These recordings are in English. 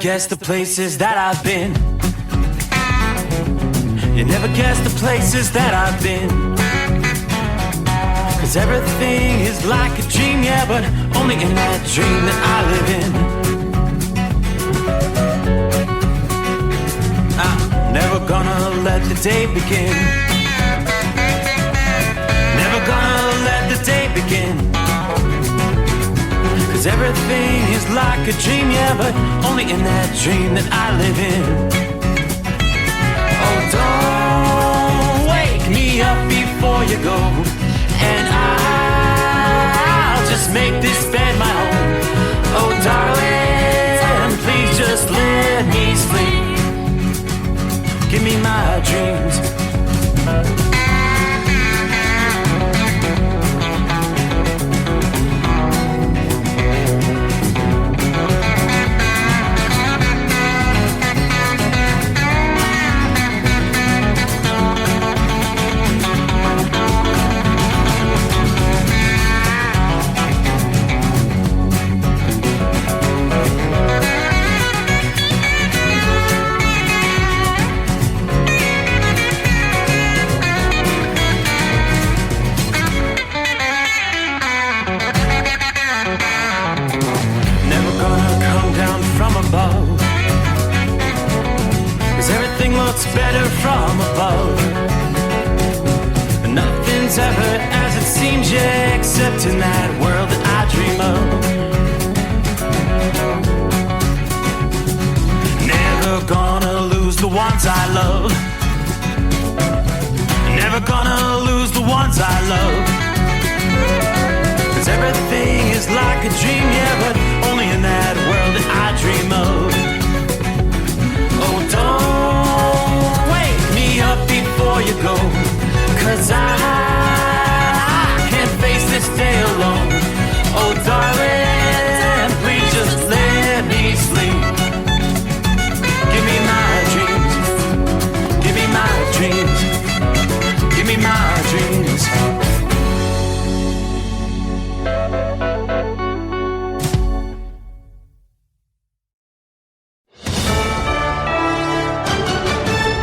guess the places that I've been. You never guess the places that I've been. 'Cause everything is like a dream, yeah, but only in that dream that I live in. I'm never gonna let the day begin. Never gonna let the day begin. 'Cause everything is like a dream, yeah, but only in that dream that I live in. Oh, don't wake me up before you go, and I'll just make this bed my home. Oh, darling, please just let me sleep. Give me my dreams. Better from above. Nothing's ever as it seems, yeah, except in that world that I dream of. Never gonna lose the ones I love. Never gonna lose the ones I love. 'Cause everything is like a dream, yeah, but only in that world that I dream of. Oh, don't wake me up before you go, 'cause I can't face this day alone. Oh, darling, please just let me sleep. Give me my dreams. Give me my dreams. Give me my dreams.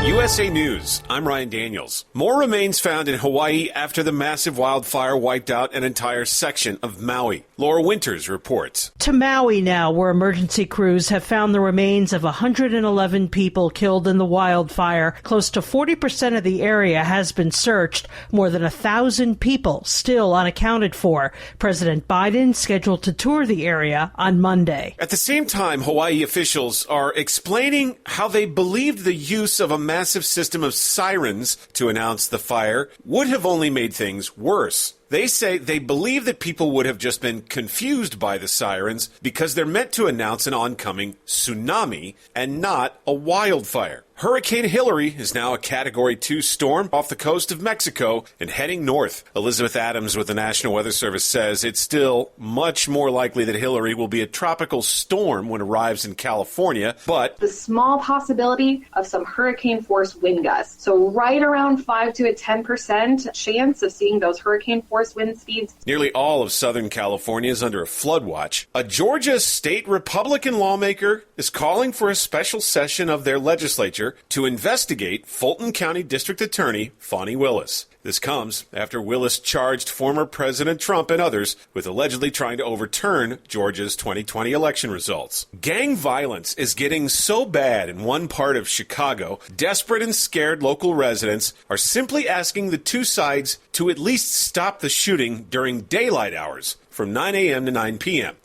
USA News, I'm Ryan Daniels. More remains found in Hawaii after the massive wildfire wiped out an entire section of Maui. Laura Winters reports. To Maui now, where emergency crews have found the remains of 111 people killed in the wildfire. Close to 40% of the area has been searched. More than 1,000 people still unaccounted for. President Biden scheduled to tour the area on Monday. At the same time, Hawaii officials are explaining how they believed the use of a massive system of sirens to announce the fire would have only made things worse. They say they believe that people would have just been confused by the sirens because they're meant to announce an oncoming tsunami and not a wildfire. Hurricane Hillary is now a Category 2 storm off the coast of Mexico and heading north. Elizabeth Adams with the National Weather Service says it's still much more likely that Hillary will be a tropical storm when it arrives in California, but the small possibility of some hurricane-force wind gusts. So right around 5 to a 10% chance of seeing those hurricane-force wind speeds. Nearly all of Southern California is under a flood watch. A Georgia state Republican lawmaker is calling for a special session of their legislature to investigate Fulton County District Attorney Fani Willis. This comes after Willis charged former President Trump and others with allegedly trying to overturn Georgia's 2020 election results. Gang violence is getting so bad in one part of Chicago, desperate and scared local residents are simply asking the two sides to at least stop the shooting during daylight hours from 9 a.m. to 9 p.m.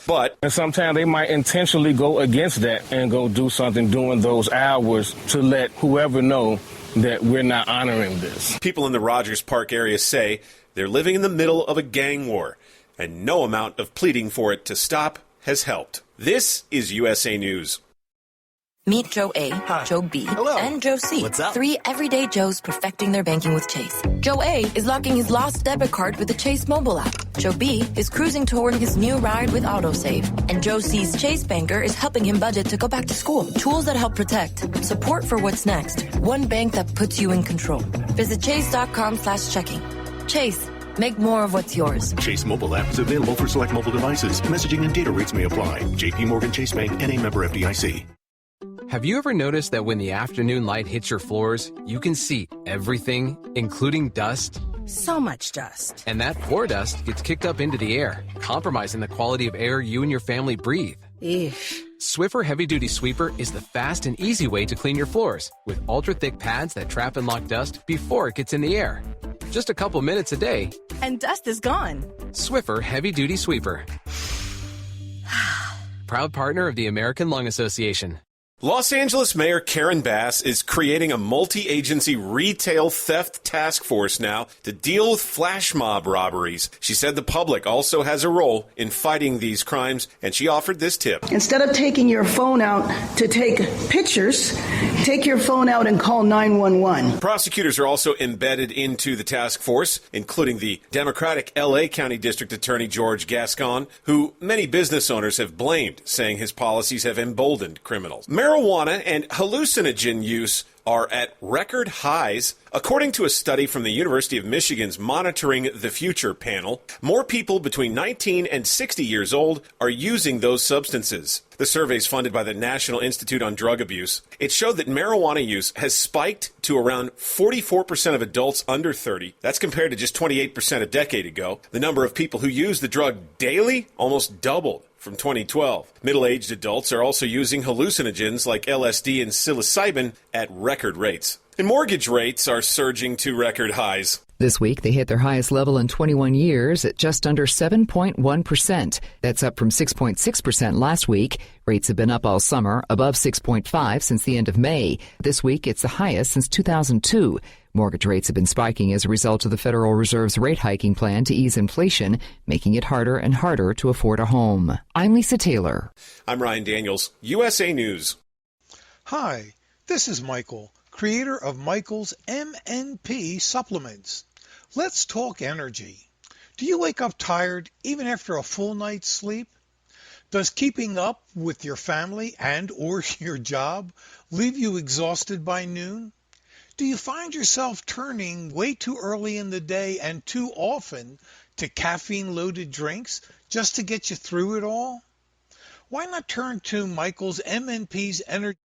And sometimes they might intentionally go against that and go do something during those hours to let whoever know that we're not honoring this. People in the Rogers Park area say they're living in the middle of a gang war, and no amount of pleading for it to stop has helped. This is USA News. Meet Joe A, Hi. Joe B, Hello. And Joe C. What's up? 3 everyday Joes perfecting their banking with Chase. Joe A is locking his lost debit card with the Chase mobile app. Joe B is cruising toward his new ride with AutoSave. And Joe C's Chase banker is helping him budget to go back to school. Tools that help protect. Support for what's next. One bank that puts you in control. Visit chase.com/checking. Chase. Make more of what's yours. Chase mobile app is available for select mobile devices. Messaging and data rates may apply. JP Morgan Chase Bank, N.A. member FDIC. Have you ever noticed that when the afternoon light hits your floors, you can see everything, including dust? So much dust. And that floor dust gets kicked up into the air, compromising the quality of air you and your family breathe. Eesh. Swiffer Heavy Duty Sweeper is the fast and easy way to clean your floors with ultra-thick pads that trap and lock dust before it gets in the air. Just a couple minutes a day. And dust is gone. Swiffer Heavy Duty Sweeper. Proud partner of the American Lung Association. Los Angeles Mayor Karen Bass is creating a multi-agency retail theft task force now to deal with flash mob robberies. She said the public also has a role in fighting these crimes, and she offered this tip. Instead of taking your phone out to take pictures, take your phone out and call 911. Prosecutors are also embedded into the task force, including the Democratic L.A. County District Attorney George Gascon, who many business owners have blamed, saying his policies have emboldened criminals. Marijuana and hallucinogen use are at record highs. According to a study from the University of Michigan's Monitoring the Future panel, more people between 19 and 60 years old are using those substances. The survey is funded by the National Institute on Drug Abuse. It showed that marijuana use has spiked to around 44% of adults under 30. That's compared to just 28% a decade ago. The number of people who use the drug daily almost doubled from 2012. Middle-aged adults are also using hallucinogens like LSD and psilocybin at record rates. And mortgage rates are surging to record highs. This week, they hit their highest level in 21 years at just under 7.1%. That's up from 6.6% last week. Rates have been up all summer, above 6.5 since the end of May. This week, it's the highest since 2002. Mortgage rates have been spiking as a result of the Federal Reserve's rate hiking plan to ease inflation, making it harder and harder to afford a home. I'm Lisa Taylor. I'm Ryan Daniels, USA News. Hi, this is Michael, creator of Michael's MNP supplements. Let's talk energy. Do you wake up tired even after a full night's sleep? Does keeping up with your family and or your job leave you exhausted by noon? Do you find yourself turning way too early in the day and too often to caffeine-loaded drinks just to get you through it all? Why not turn to Michael's MNP's Energy?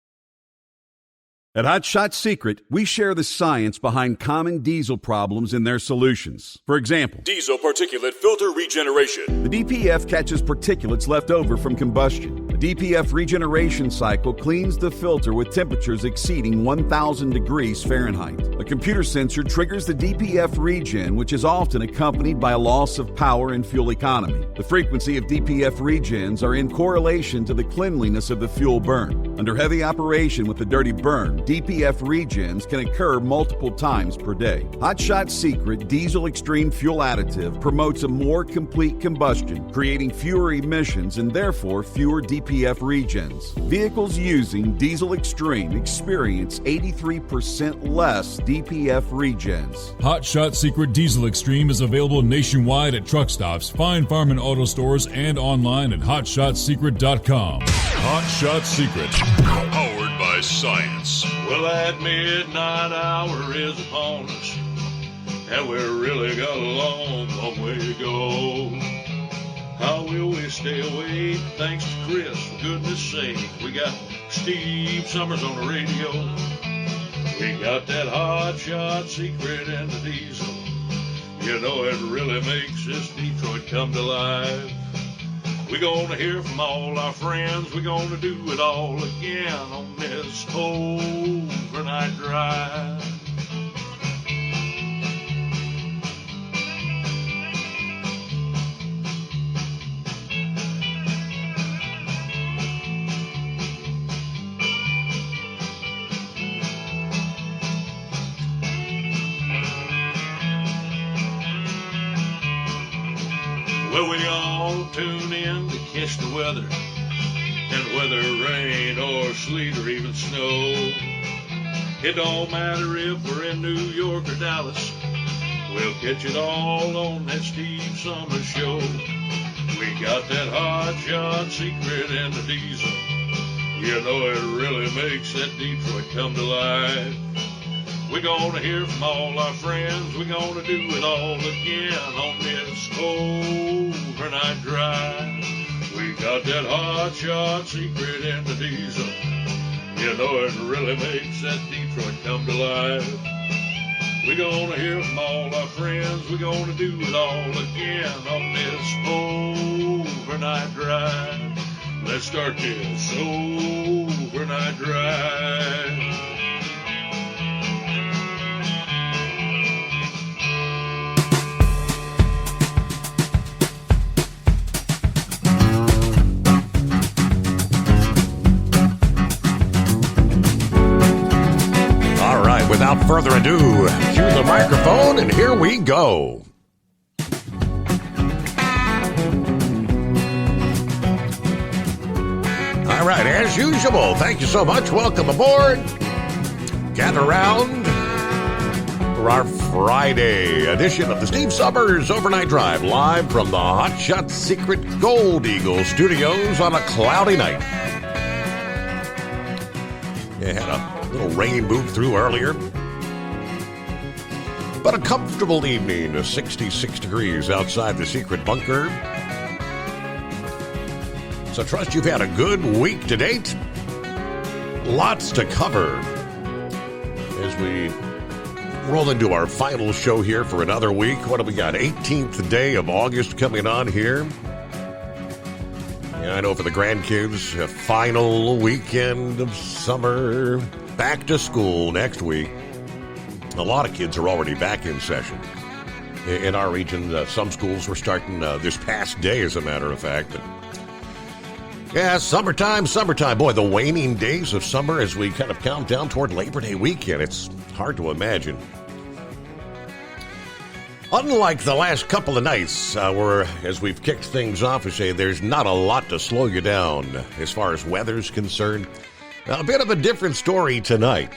At Hot Shot Secret, we share the science behind common diesel problems and their solutions. For example, diesel particulate filter regeneration. The DPF catches particulates left over from combustion. The DPF regeneration cycle cleans the filter with temperatures exceeding 1,000 degrees Fahrenheit. A computer sensor triggers the DPF regen, which is often accompanied by a loss of power and fuel economy. The frequency of DPF regens are in correlation to the cleanliness of the fuel burn. Under heavy operation with the dirty burn, DPF regens can occur multiple times per day. Hot Shot Secret Diesel Extreme Fuel Additive promotes a more complete combustion, creating fewer emissions and therefore fewer DPF regens. Vehicles using Diesel Extreme experience 83% less DPF regens. Hot Shot Secret Diesel Extreme is available nationwide at truck stops, fine farm and auto stores, and online at hotshotsecret.com. Hot Shot Secret, powered by science. Well, that midnight hour is upon us, and we're really got a long, long way to go. How will we stay awake? Thanks to Chris, for goodness sake. We got Steve Summers on the radio. We got that Hot Shot Secret and the diesel. You know it really makes this Detroit come to life. We're gonna hear from all our friends. We're gonna do it all again on this overnight drive. Well, we all tune in to catch the weather, and whether rain or sleet or even snow, it don't matter if we're in New York or Dallas, we'll catch it all on that Steve Summers Show. We got that Hot Shot Secret and the diesel. You know it really makes that Detroit come to life. We're gonna hear from all our friends. We're gonna do it all again on this overnight drive. We got that Hot Shot Secret and the diesel. You know it really makes that Detroit come to life. We're gonna hear from all our friends. We're gonna do it all again on this overnight drive. Let's start this overnight drive. All right, without further ado, cue the microphone and here we go. All right, as usual, thank you so much. Welcome aboard. Gather around for our Friday edition of the Steve Summers Overnight Drive, live from the Hot Shot Secret Gold Eagle Studios on a cloudy night. You had a little rain move through earlier, but a comfortable evening, 66 degrees outside the secret bunker. So trust you've had a good week to date. Lots to cover as we roll into our final show here for another week. What have we got? 18th day of August coming on here. Yeah, I know for the grandkids, a final weekend of summer, back to school next week. A lot of kids are already back in session. In our region, some schools were starting this past day, as a matter of fact. But yeah, summertime. Boy, the waning days of summer as we kind of count down toward Labor Day weekend. It's hard to imagine. Unlike the last couple of nights, where as we've kicked things off, we say there's not a lot to slow you down as far as weather's concerned. A bit of a different story tonight.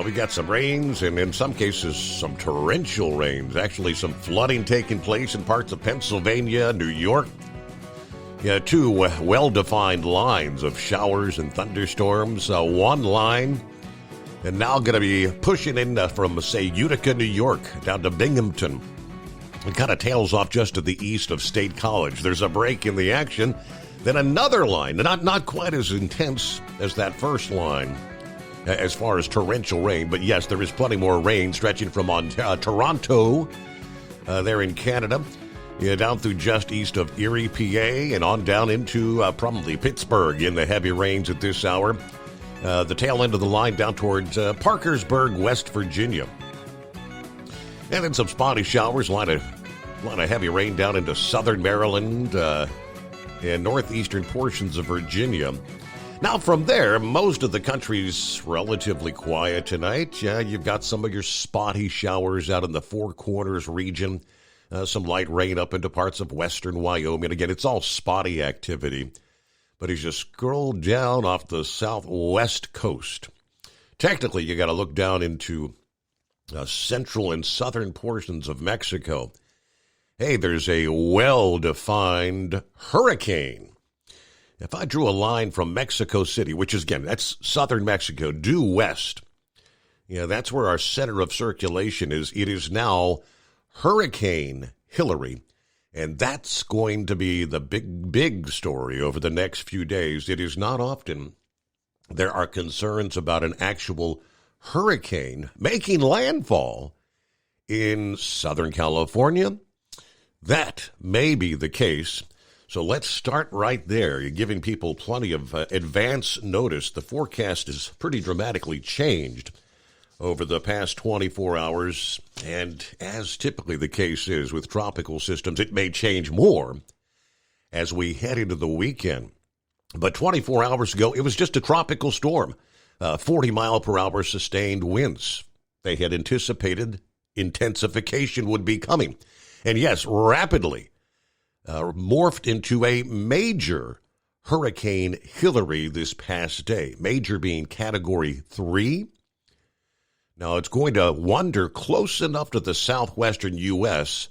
We got some rains and in some cases some torrential rains. Actually, some flooding taking place in parts of Pennsylvania, New York. Yeah, two well-defined lines of showers and thunderstorms. One line, and now going to be pushing in from, say, Utica, New York, down to Binghamton. It kind of tails off just to the east of State College. There's a break in the action. Then another line, not quite as intense as that first line as far as torrential rain. But yes, there is plenty more rain stretching from Toronto there in Canada. Yeah, down through just east of Erie, PA, and on down into probably Pittsburgh in the heavy rains at this hour. The tail end of the line down towards Parkersburg, West Virginia. And then some spotty showers, a lot of heavy rain down into southern Maryland and northeastern portions of Virginia. Now from there, most of the country's relatively quiet tonight. Yeah, you've got some of your spotty showers out in the Four Corners region. Some light rain up into parts of western Wyoming. Again, it's all spotty activity. But as you scroll down off the southwest coast, technically you got to look down into central and southern portions of Mexico. Hey, there's a well-defined hurricane. If I drew a line from Mexico City, which is, again, that's southern Mexico, due west, that's where our center of circulation is. It is now Hurricane Hillary, and that's going to be the big story over the next few days. It is not often there are concerns about an actual hurricane making landfall in Southern California. That may be the case. So let's start right there. You're giving people plenty of advance notice. The forecast is pretty dramatically changed over the past 24 hours, and as typically the case is with tropical systems, it may change more as we head into the weekend. But 24 hours ago, it was just a tropical storm, 40-mile-per-hour sustained winds. They had anticipated intensification would be coming, and yes, rapidly morphed into a major Hurricane Hillary this past day, major being Category 3. Now, it's going to wander close enough to the southwestern U.S.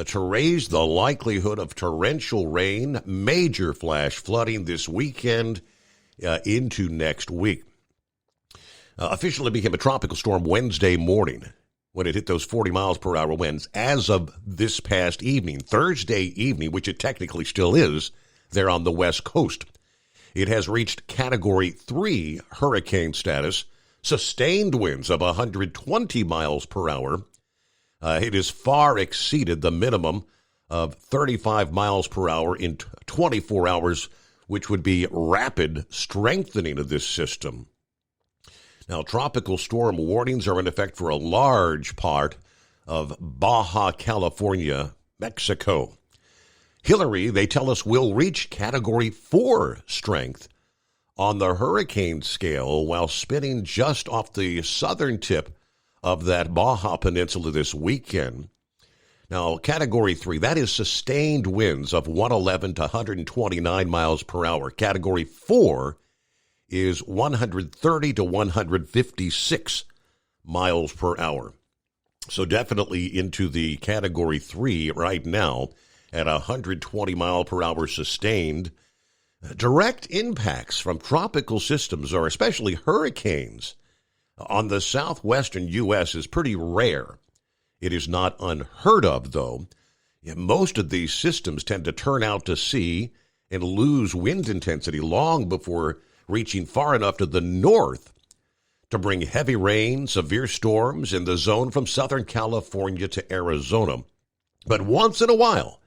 To raise the likelihood of torrential rain, major flash flooding this weekend into next week. Officially became a tropical storm Wednesday morning when it hit those 40 miles per hour winds. As of this past evening, Thursday evening, which it technically still is, there on the West Coast, It has reached Category 3 hurricane status, sustained winds of 120 miles per hour. It has far exceeded the minimum of 35 miles per hour in 24 hours, which would be rapid strengthening of this system. Now, tropical storm warnings are in effect for a large part of Baja California, Mexico. Hillary, they tell us, will reach Category 4 strength on the hurricane scale while spinning just off the southern tip of that Baja Peninsula this weekend. Now, Category 3, that is sustained winds of 111 to 129 miles per hour. Category 4 is 130 to 156 miles per hour. So definitely into the Category 3 right now at 120 mile per hour sustained. Direct impacts from tropical systems, or especially hurricanes, on the southwestern U.S. is pretty rare. It is not unheard of, though. Most of these systems tend to turn out to sea and lose wind intensity long before reaching far enough to the north to bring heavy rain, severe storms in the zone from Southern California to Arizona. But once in a while,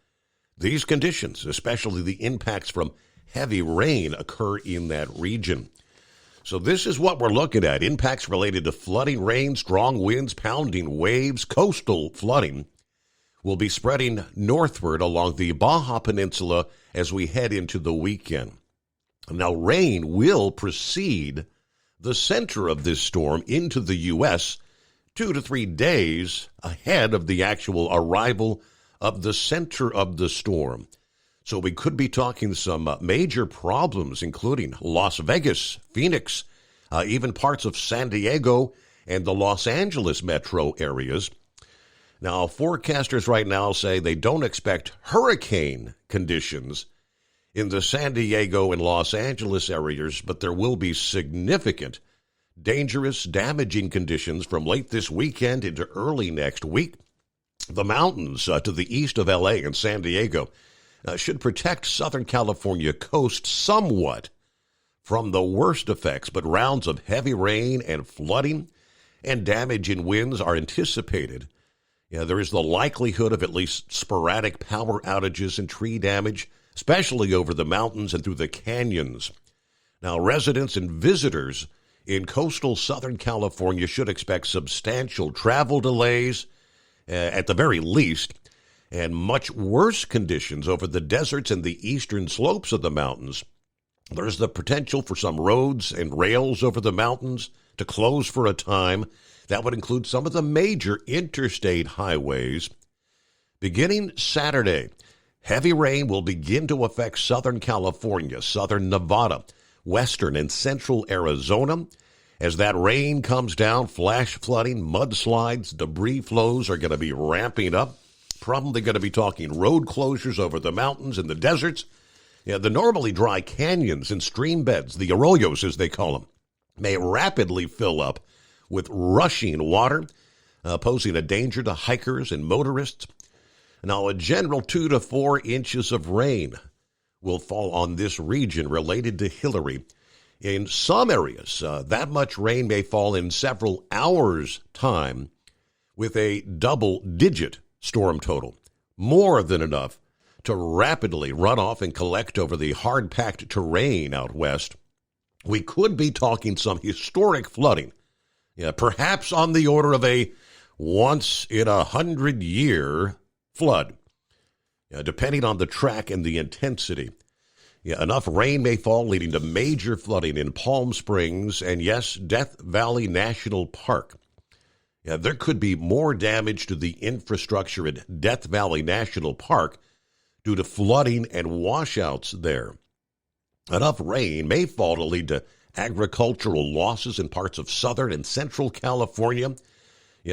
these conditions, especially the impacts from heavy rain, occur in that region. So this is what we're looking at. Impacts related to flooding, rain, strong winds, pounding waves, coastal flooding will be spreading northward along the Baja Peninsula as we head into the weekend. Now, rain will precede the center of this storm into the U.S. 2 to 3 days ahead of the actual arrival of the center of the storm. So we could be talking some major problems, including Las Vegas, Phoenix, even parts of San Diego and the Los Angeles metro areas. Now, forecasters right now say they don't expect hurricane conditions in the San Diego and Los Angeles areas, but there will be significant, dangerous, damaging conditions from late this weekend into early next week. The mountains to the east of L.A. and San Diego should protect Southern California coast somewhat from the worst effects, but rounds of heavy rain and flooding and damage in winds are anticipated. There is the likelihood of at least sporadic power outages and tree damage, especially over the mountains and through the canyons. Now, residents and visitors in coastal Southern California should expect substantial travel delays, at the very least, and much worse conditions over the deserts and the eastern slopes of the mountains. There's the potential for some roads and rails over the mountains to close for a time. That would include some of the major interstate highways. Beginning Saturday, heavy rain will begin to affect Southern California, southern Nevada, western and central Arizona. As that rain comes down, flash flooding, mudslides, debris flows are going to be ramping up. Probably going to be talking road closures over the mountains and the deserts. The normally dry canyons and stream beds, the arroyos as they call them, may rapidly fill up with rushing water, posing a danger to hikers and motorists. Now, a general 2 to 4 inches of rain will fall on this region related to Hillary. In some areas, that much rain may fall in several hours' time with a double-digit storm total, more than enough to rapidly run off and collect over the hard-packed terrain out west. We could be talking some historic flooding, perhaps on the order of a once-in-a-100-year flood, depending on the track and the intensity. Enough rain may fall, leading to major flooding in Palm Springs and, yes, Death Valley National Park. There could be more damage to the infrastructure at Death Valley National Park due to flooding and washouts there. Enough rain may fall to lead to agricultural losses in parts of southern and central California.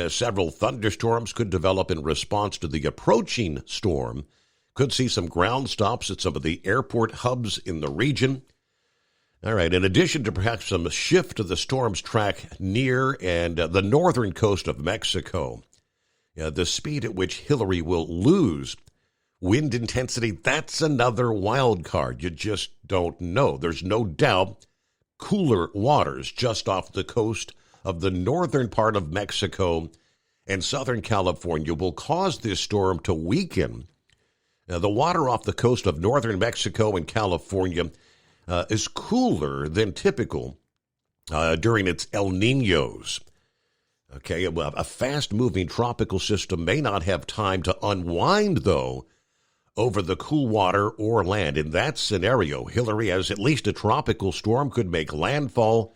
Several thunderstorms could develop in response to the approaching storm. Could see some ground stops at some of the airport hubs in the region. All right, in addition to perhaps some shift of the storm's track near and the northern coast of Mexico, the speed at which Hillary will lose Wind intensity, that's another wild card. You just don't know. There's no doubt cooler waters just off the coast of the northern part of Mexico and Southern California will cause this storm to weaken. Now, the water off the coast of northern Mexico and California is cooler than typical during its El Niños. Okay, a fast-moving tropical system may not have time to unwind, though, over the cool water or land. In that scenario, Hillary, as at least a tropical storm, could make landfall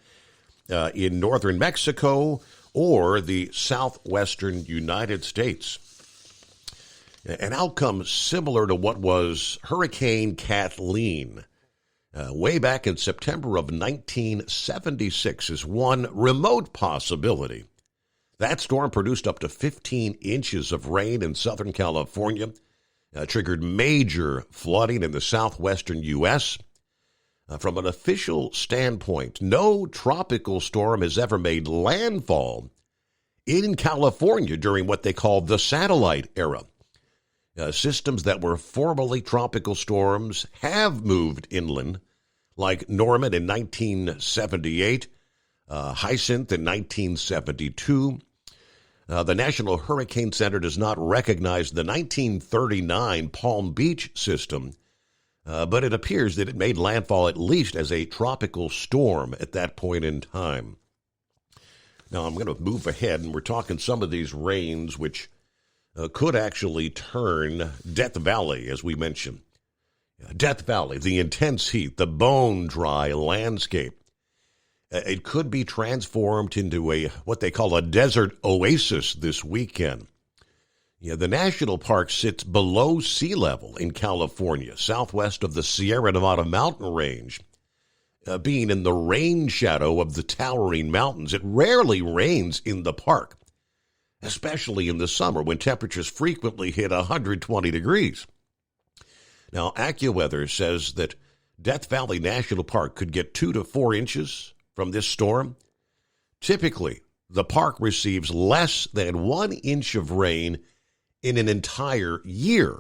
in northern Mexico or the southwestern United States. An outcome similar to what was Hurricane Kathleen way back in September of 1976 is one remote possibility. That storm produced up to 15 inches of rain in Southern California, triggered major flooding in the southwestern U.S. From an official standpoint, no tropical storm has ever made landfall in California during what they call the satellite era. Systems that were formerly tropical storms have moved inland, like Norman in 1978, Hyacinth in 1972. The National Hurricane Center does not recognize the 1939 Palm Beach system, but it appears that it made landfall at least as a tropical storm at that point in time. Now, I'm going to move ahead, and we're talking some of these rains, which could actually turn Death Valley, as we mentioned. Death Valley, the intense heat, the bone-dry landscape. It could be transformed into what they call a desert oasis this weekend. The national park sits below sea level in California, southwest of the Sierra Nevada mountain range. Being in the rain shadow of the towering mountains, it rarely rains in the park, especially in the summer when temperatures frequently hit 120 degrees. Now, AccuWeather says that Death Valley National Park could get 2 to 4 inches from this storm. Typically, the park receives less than 1 inch of rain in an entire year.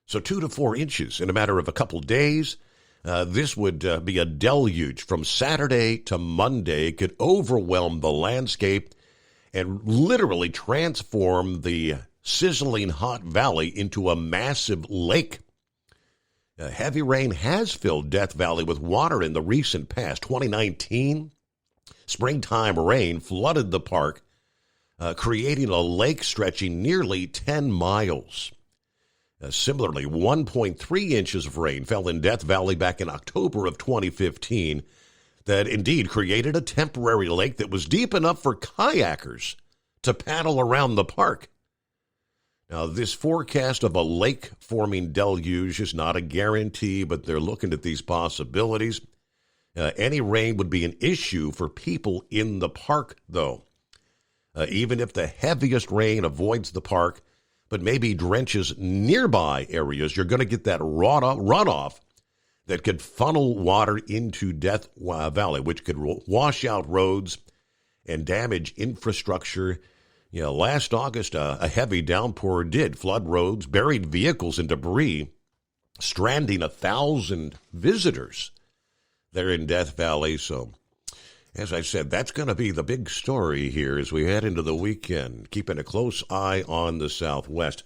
So 2 to 4 inches in a matter of a couple days. This would be a deluge from Saturday to Monday. It could overwhelm the landscape and literally transform the sizzling hot valley into a massive lake. Heavy rain has filled Death Valley with water in the recent past. 2019, springtime rain flooded the park, creating a lake stretching nearly 10 miles. Similarly, 1.3 inches of rain fell in Death Valley back in October of 2015 that indeed created a temporary lake that was deep enough for kayakers to paddle around the park. Now, this forecast of a lake-forming deluge is not a guarantee, but they're looking at these possibilities. Any rain would be an issue for people in the park, though. Even if the heaviest rain avoids the park, but maybe drenches nearby areas, you're going to get that runoff that could funnel water into Death Valley, which could wash out roads and damage infrastructure. Last August, a heavy downpour did flood roads, buried vehicles in debris, stranding 1,000 visitors there in Death Valley. So, as I said, that's going to be the big story here as we head into the weekend, keeping a close eye on the Southwest.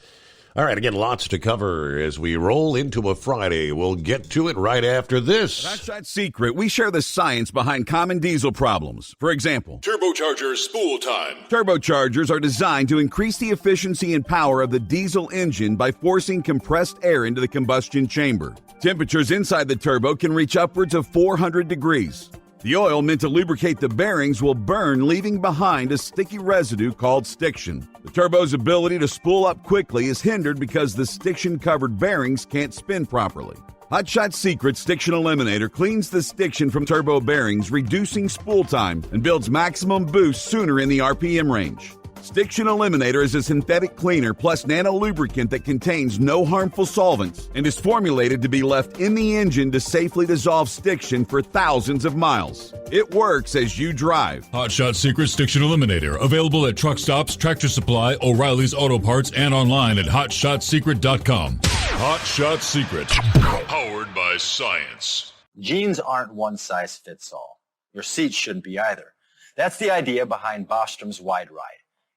All right, again, lots to cover as we roll into a Friday. We'll get to it right after this. Hot Shot Secret, we share the science behind common diesel problems. For example, turbocharger spool time. Turbochargers are designed to increase the efficiency and power of the diesel engine by forcing compressed air into the combustion chamber. Temperatures inside the turbo can reach upwards of 400 degrees. The oil meant to lubricate the bearings will burn, leaving behind a sticky residue called stiction. The turbo's ability to spool up quickly is hindered because the stiction-covered bearings can't spin properly. Hot Shot Secret Stiction Eliminator cleans the stiction from turbo bearings, reducing spool time, and builds maximum boost sooner in the RPM range. Stiction Eliminator is a synthetic cleaner plus nano lubricant that contains no harmful solvents and is formulated to be left in the engine to safely dissolve stiction for thousands of miles. It works as you drive. Hot Shot Secret Stiction Eliminator. Available at truck stops, Tractor Supply, O'Reilly's Auto Parts, and online at HotShotSecret.com. Hot Shot Secret. Powered by science. Jeans aren't one size fits all. Your seats shouldn't be either. That's the idea behind Bostrom's Wide Ride.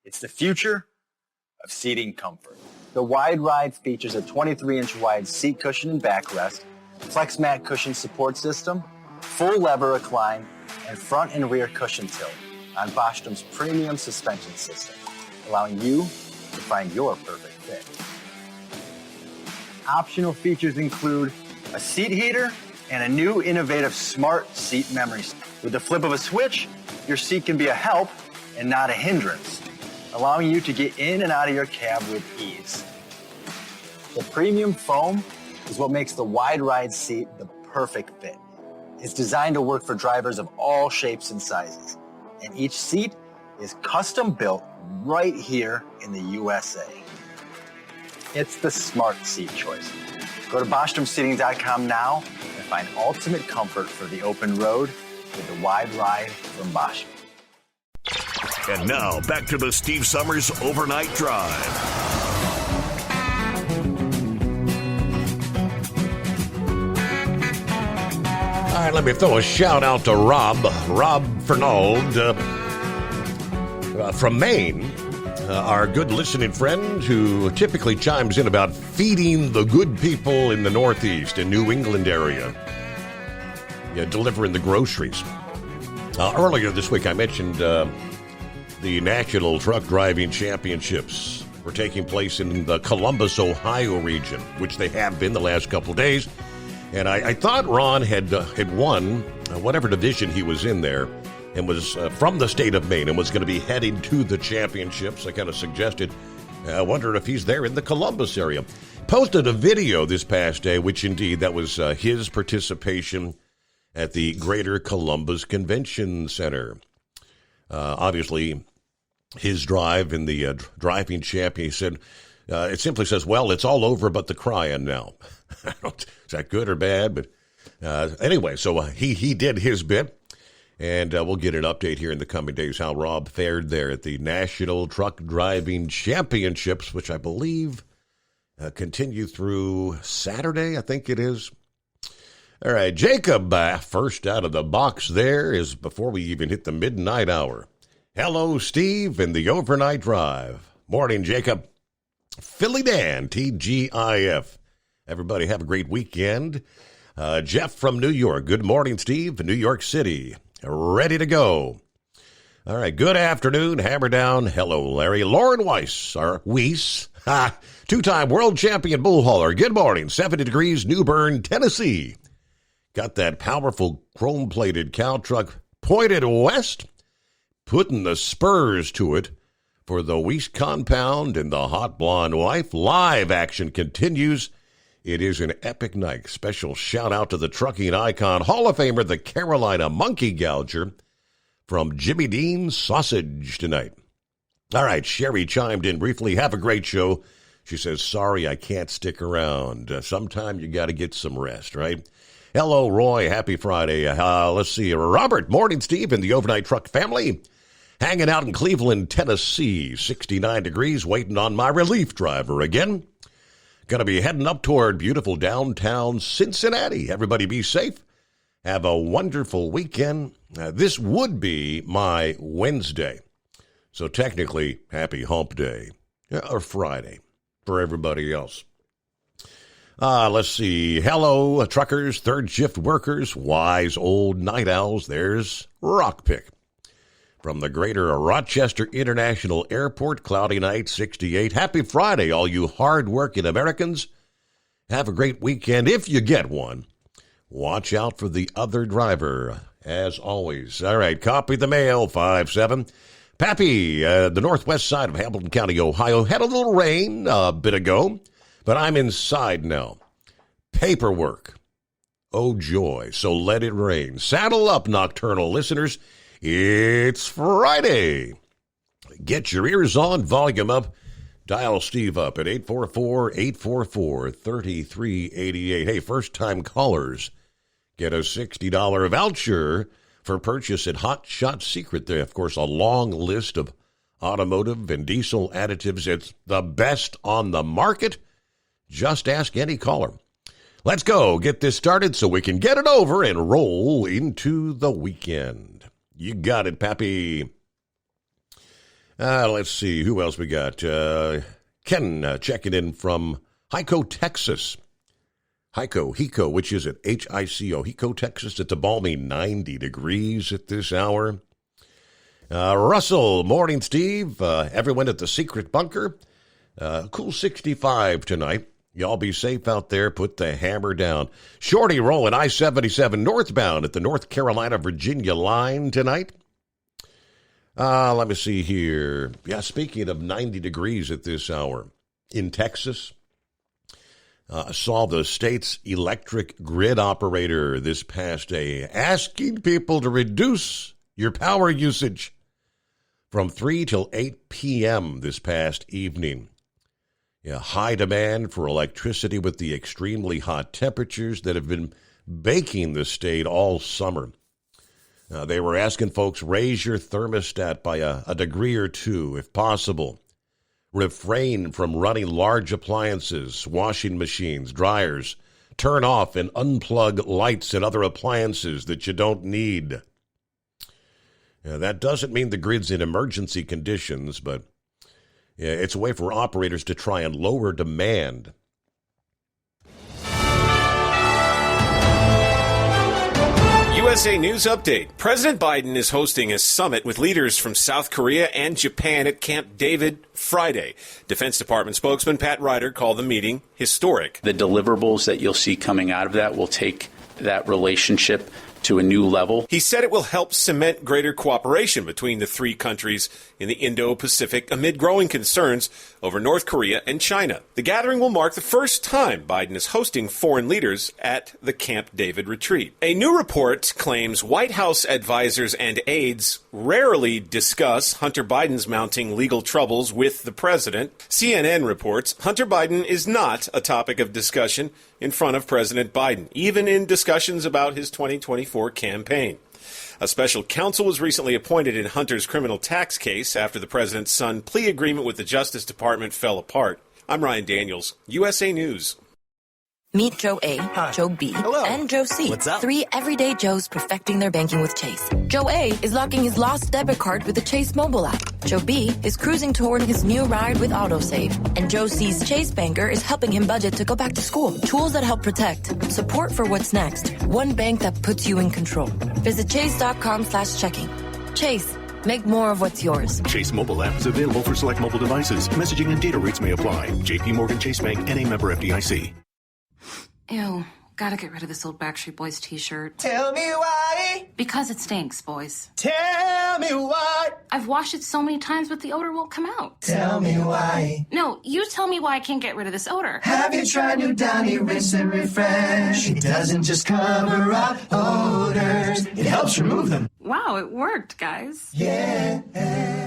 It's the future of seating comfort. The Wide Ride features a 23-inch wide seat cushion and backrest, flex mat cushion support system, full lever recline, and front and rear cushion tilt on Bostrom's premium suspension system, allowing you to find your perfect fit. Optional features include a seat heater and a new innovative smart seat memory. With the flip of a switch, your seat can be a help and not a hindrance, allowing you to get in and out of your cab with ease. The premium foam is what makes the Wide Ride seat the perfect fit. It's designed to work for drivers of all shapes and sizes, and each seat is custom built right here in the USA. It's the smart seat choice. Go to BostromSeating.com now and find ultimate comfort for the open road with the Wide Ride from Bostrom. And now, back to the Steve Summers Overnight Drive. All right, let me throw a shout out to Rob Fernald from Maine, our good listening friend who typically chimes in about feeding the good people in the Northeast and New England area, delivering the groceries. Earlier this week, I mentioned the National Truck Driving Championships were taking place in the Columbus, Ohio region, which they have been the last couple of days. And I thought Ron had won whatever division he was in there and was from the state of Maine and was going to be heading to the championships. I kind of suggested, I wondered if he's there in the Columbus area. Posted a video this past day, which indeed that was his participation at the Greater Columbus Convention Center. Obviously, his drive in the driving champion, he said, it simply says, well, it's all over but the crying now. Is that good or bad? But anyway, so he did his bit, and we'll get an update here in the coming days how Rob fared there at the National Truck Driving Championships, which I believe continue through Saturday, I think it is. All right, Jacob, first out of the box there is before we even hit the midnight hour. Hello, Steve, in the Overnight Drive. Morning, Jacob. Philly Dan, TGIF. Everybody have a great weekend. Jeff from New York. Good morning, Steve. New York City. Ready to go. All right. Good afternoon. Hammer down. Hello, Larry. Lauren Weiss. Two-time world champion bull hauler. Good morning. 70 degrees, New Bern, Tennessee. Got that powerful chrome-plated cow truck pointed west. Putting the spurs to it for the Weiss compound and the hot blonde wife. Live action continues. It is an epic night. Special shout out to the trucking icon, Hall of Famer, the Carolina Monkey Gouger from Jimmy Dean's Sausage tonight. All right, Sherry chimed in briefly. Have a great show. She says, sorry, I can't stick around. Sometime you got to get some rest, right? Hello, Roy. Happy Friday. Let's see. Robert, morning, Steve, and the Overnight Truck family. Hanging out in Cleveland, Tennessee. 69 degrees, waiting on my relief driver again. Going to be heading up toward beautiful downtown Cincinnati. Everybody be safe. Have a wonderful weekend. This would be my Wednesday. So technically, happy hump day. Or Friday for everybody else. Let's see. Hello, truckers, third shift workers, wise old night owls. There's Rockpick. From the Greater Rochester International Airport, cloudy night, 68. Happy Friday, all you hard-working Americans. Have a great weekend if you get one. Watch out for the other driver, as always. All right, copy the mail, 5-7. Pappy, the northwest side of Hamilton County, Ohio, had a little rain a bit ago, but I'm inside now. Paperwork. Oh, joy. So let it rain. Saddle up, nocturnal listeners. It's Friday. Get your ears on, volume up. Dial Steve up at 844-844-3388. Hey, first-time callers get a $60 voucher for purchase at Hot Shot Secret. They, of course, a long list of automotive and diesel additives. It's the best on the market. Just ask any caller. Let's go get this started so we can get it over and roll into the weekend. You got it, Pappy. Let's see, who else we got? Ken checking in from Hico, Texas. Hico, which is it? Hico, Hico, Texas. It's a balmy 90 degrees at this hour. Russell, morning, Steve. Everyone at the Secret Bunker. Cool 65 tonight. Y'all be safe out there. Put the hammer down. Shorty rolling I-77 northbound at the North Carolina-Virginia line tonight. Let me see here. Yeah, speaking of 90 degrees at this hour, in Texas, saw the state's electric grid operator this past day asking people to reduce your power usage from 3 till 8 p.m. this past evening. Yeah, high demand for electricity with the extremely hot temperatures that have been baking the state all summer. They were asking folks, raise your thermostat by a degree or two, if possible. Refrain from running large appliances, washing machines, dryers. Turn off and unplug lights and other appliances that you don't need. That doesn't mean the grid's in emergency conditions, but it's a way for operators to try and lower demand. USA News Update. President Biden is hosting a summit with leaders from South Korea and Japan at Camp David Friday. Defense Department spokesman Pat Ryder called the meeting historic. The deliverables that you'll see coming out of that will take that relationship to a new level. He said it will help cement greater cooperation between the three countries in the Indo-Pacific amid growing concerns over North Korea and China. The gathering will mark the first time Biden is hosting foreign leaders at the Camp David retreat. A new report claims White House advisors and aides rarely discuss Hunter Biden's mounting legal troubles with the president. CNN reports Hunter Biden is not a topic of discussion in front of President Biden, even in discussions about his 2024 campaign. A special counsel was recently appointed in Hunter's criminal tax case after the president's son plea agreement with the Justice Department fell apart. I'm Ryan Daniels, USA News. Meet Joe A, Joe B, and Joe C. What's up? 3 everyday Joes perfecting their banking with Chase. Joe A is locking his lost debit card with the Chase mobile app. Joe B is cruising toward his new ride with AutoSave. And Joe C's Chase banker is helping him budget to go back to school. Tools that help protect. Support for what's next. One bank that puts you in control. Visit chase.com/checking. Chase. Make more of what's yours. Chase mobile app is available for select mobile devices. Messaging and data rates may apply. JP Morgan Chase Bank, N.A. member FDIC. Ew, gotta get rid of this old Backstreet Boys t-shirt. Tell me why. Because it stinks, boys. Tell me why. I've washed it so many times, but the odor won't come out. Tell me why. No, you tell me why I can't get rid of this odor. Have you tried new Downy Rinse and Refresh? It doesn't just cover up odors, it helps remove them. Wow, it worked, guys. Yeah.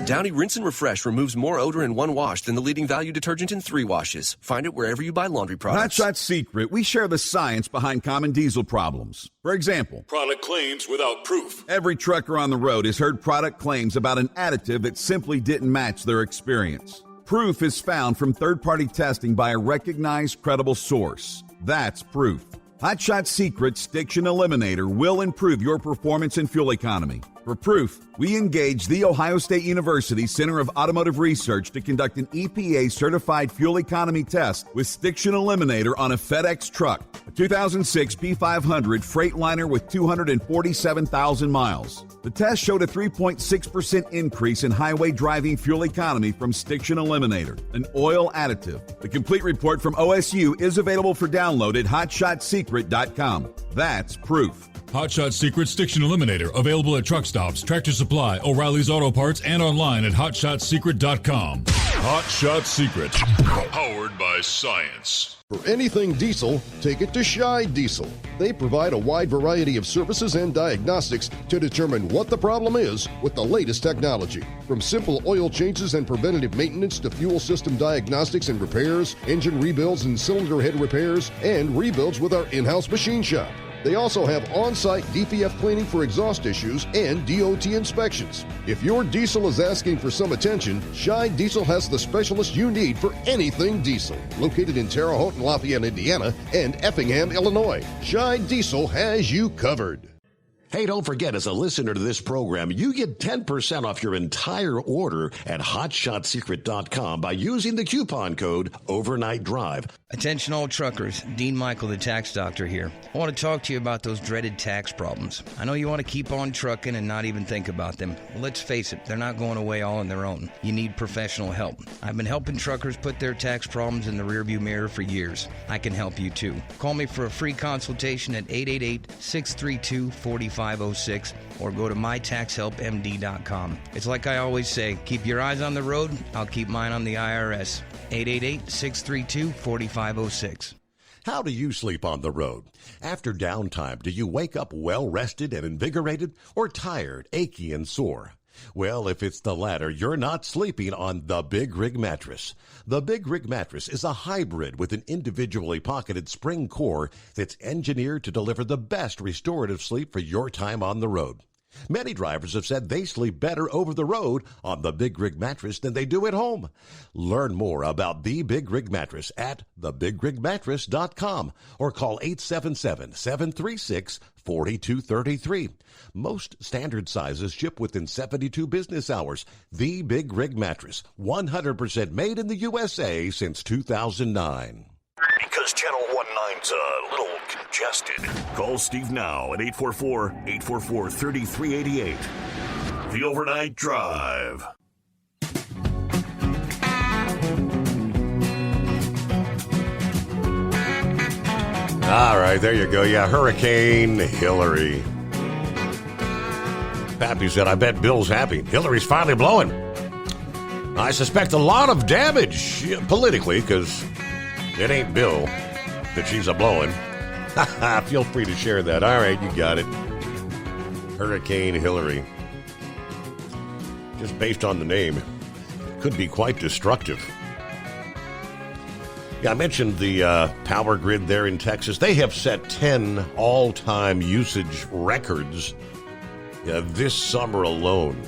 Downy Rinse and Refresh removes more odor in one wash than the leading value detergent in 3 washes. Find it wherever you buy laundry products. Hot Shot Secret, we share the science behind common diesel problems. For example, product claims without proof. Every trucker on the road has heard product claims about an additive that simply didn't match their experience. Proof is found from third-party testing by a recognized, credible source. That's proof. Hot Shot Secret's Stiction Eliminator will improve your performance and fuel economy. For proof, we engaged the Ohio State University Center of Automotive Research to conduct an EPA-certified fuel economy test with Stiction Eliminator on a FedEx truck, a 2006 P500 Freightliner with 247,000 miles. The test showed a 3.6% increase in highway driving fuel economy from Stiction Eliminator, an oil additive. The complete report from OSU is available for download at hotshotsecret.com. That's proof. Hot Shot Secret Stiction Eliminator, available at truck stops, Tractor Supply, supply, O'Reilly's Auto Parts, and online at HotShotSecret.com. Hot Shot Secret, powered by science. For anything diesel, take it to Scheid Diesel. They provide a wide variety of services and diagnostics to determine what the problem is with the latest technology. From simple oil changes and preventative maintenance to fuel system diagnostics and repairs, engine rebuilds and cylinder head repairs, and rebuilds with our in-house machine shop. They also have on-site DPF cleaning for exhaust issues and DOT inspections. If your diesel is asking for some attention, Scheid Diesel has the specialist you need for anything diesel. Located in Terre Haute and Lafayette, Indiana, and Effingham, Illinois, Scheid Diesel has you covered. Hey, don't forget, as a listener to this program, you get 10% off your entire order at HotShotSecret.com by using the coupon code Overnight Drive. Attention all truckers, Dean Michael, the tax doctor here. I want to talk to you about those dreaded tax problems. I know you want to keep on trucking and not even think about them. Well, let's face it, they're not going away all on their own. You need professional help. I've been helping truckers put their tax problems in the rearview mirror for years. I can help you too. Call me for a free consultation at 888-632-4506 or go to mytaxhelpmd.com. It's like I always say, keep your eyes on the road, I'll keep mine on the IRS. 888-632-4506. How do you sleep on the road? After downtime, do you wake up well-rested and invigorated or tired, achy, and sore? Well, if it's the latter, you're not sleeping on the Big Rig Mattress. The Big Rig Mattress is a hybrid with an individually pocketed spring core that's engineered to deliver the best restorative sleep for your time on the road. Many drivers have said they sleep better over the road on the Big Rig Mattress than they do at home. Learn more about the Big Rig Mattress at thebigrigmattress.com or call 877-736-4233. Most standard sizes ship within 72 business hours. The Big Rig Mattress, 100% made in the USA since 2009. Because Channel 19's a little congested. Call Steve now at 844-844-3388. The Overnight Drive. All right, there you go. Yeah, Hurricane Hillary. Pappy said, I bet Bill's happy. Hillary's finally blowing. I suspect a lot of damage politically, because it ain't Bill that she's a-blowing. Feel free to share that. All right, you got it. Hurricane Hillary. Just based on the name, could be quite destructive. Yeah, I mentioned the power grid there in Texas. They have set 10 all-time usage records this summer alone.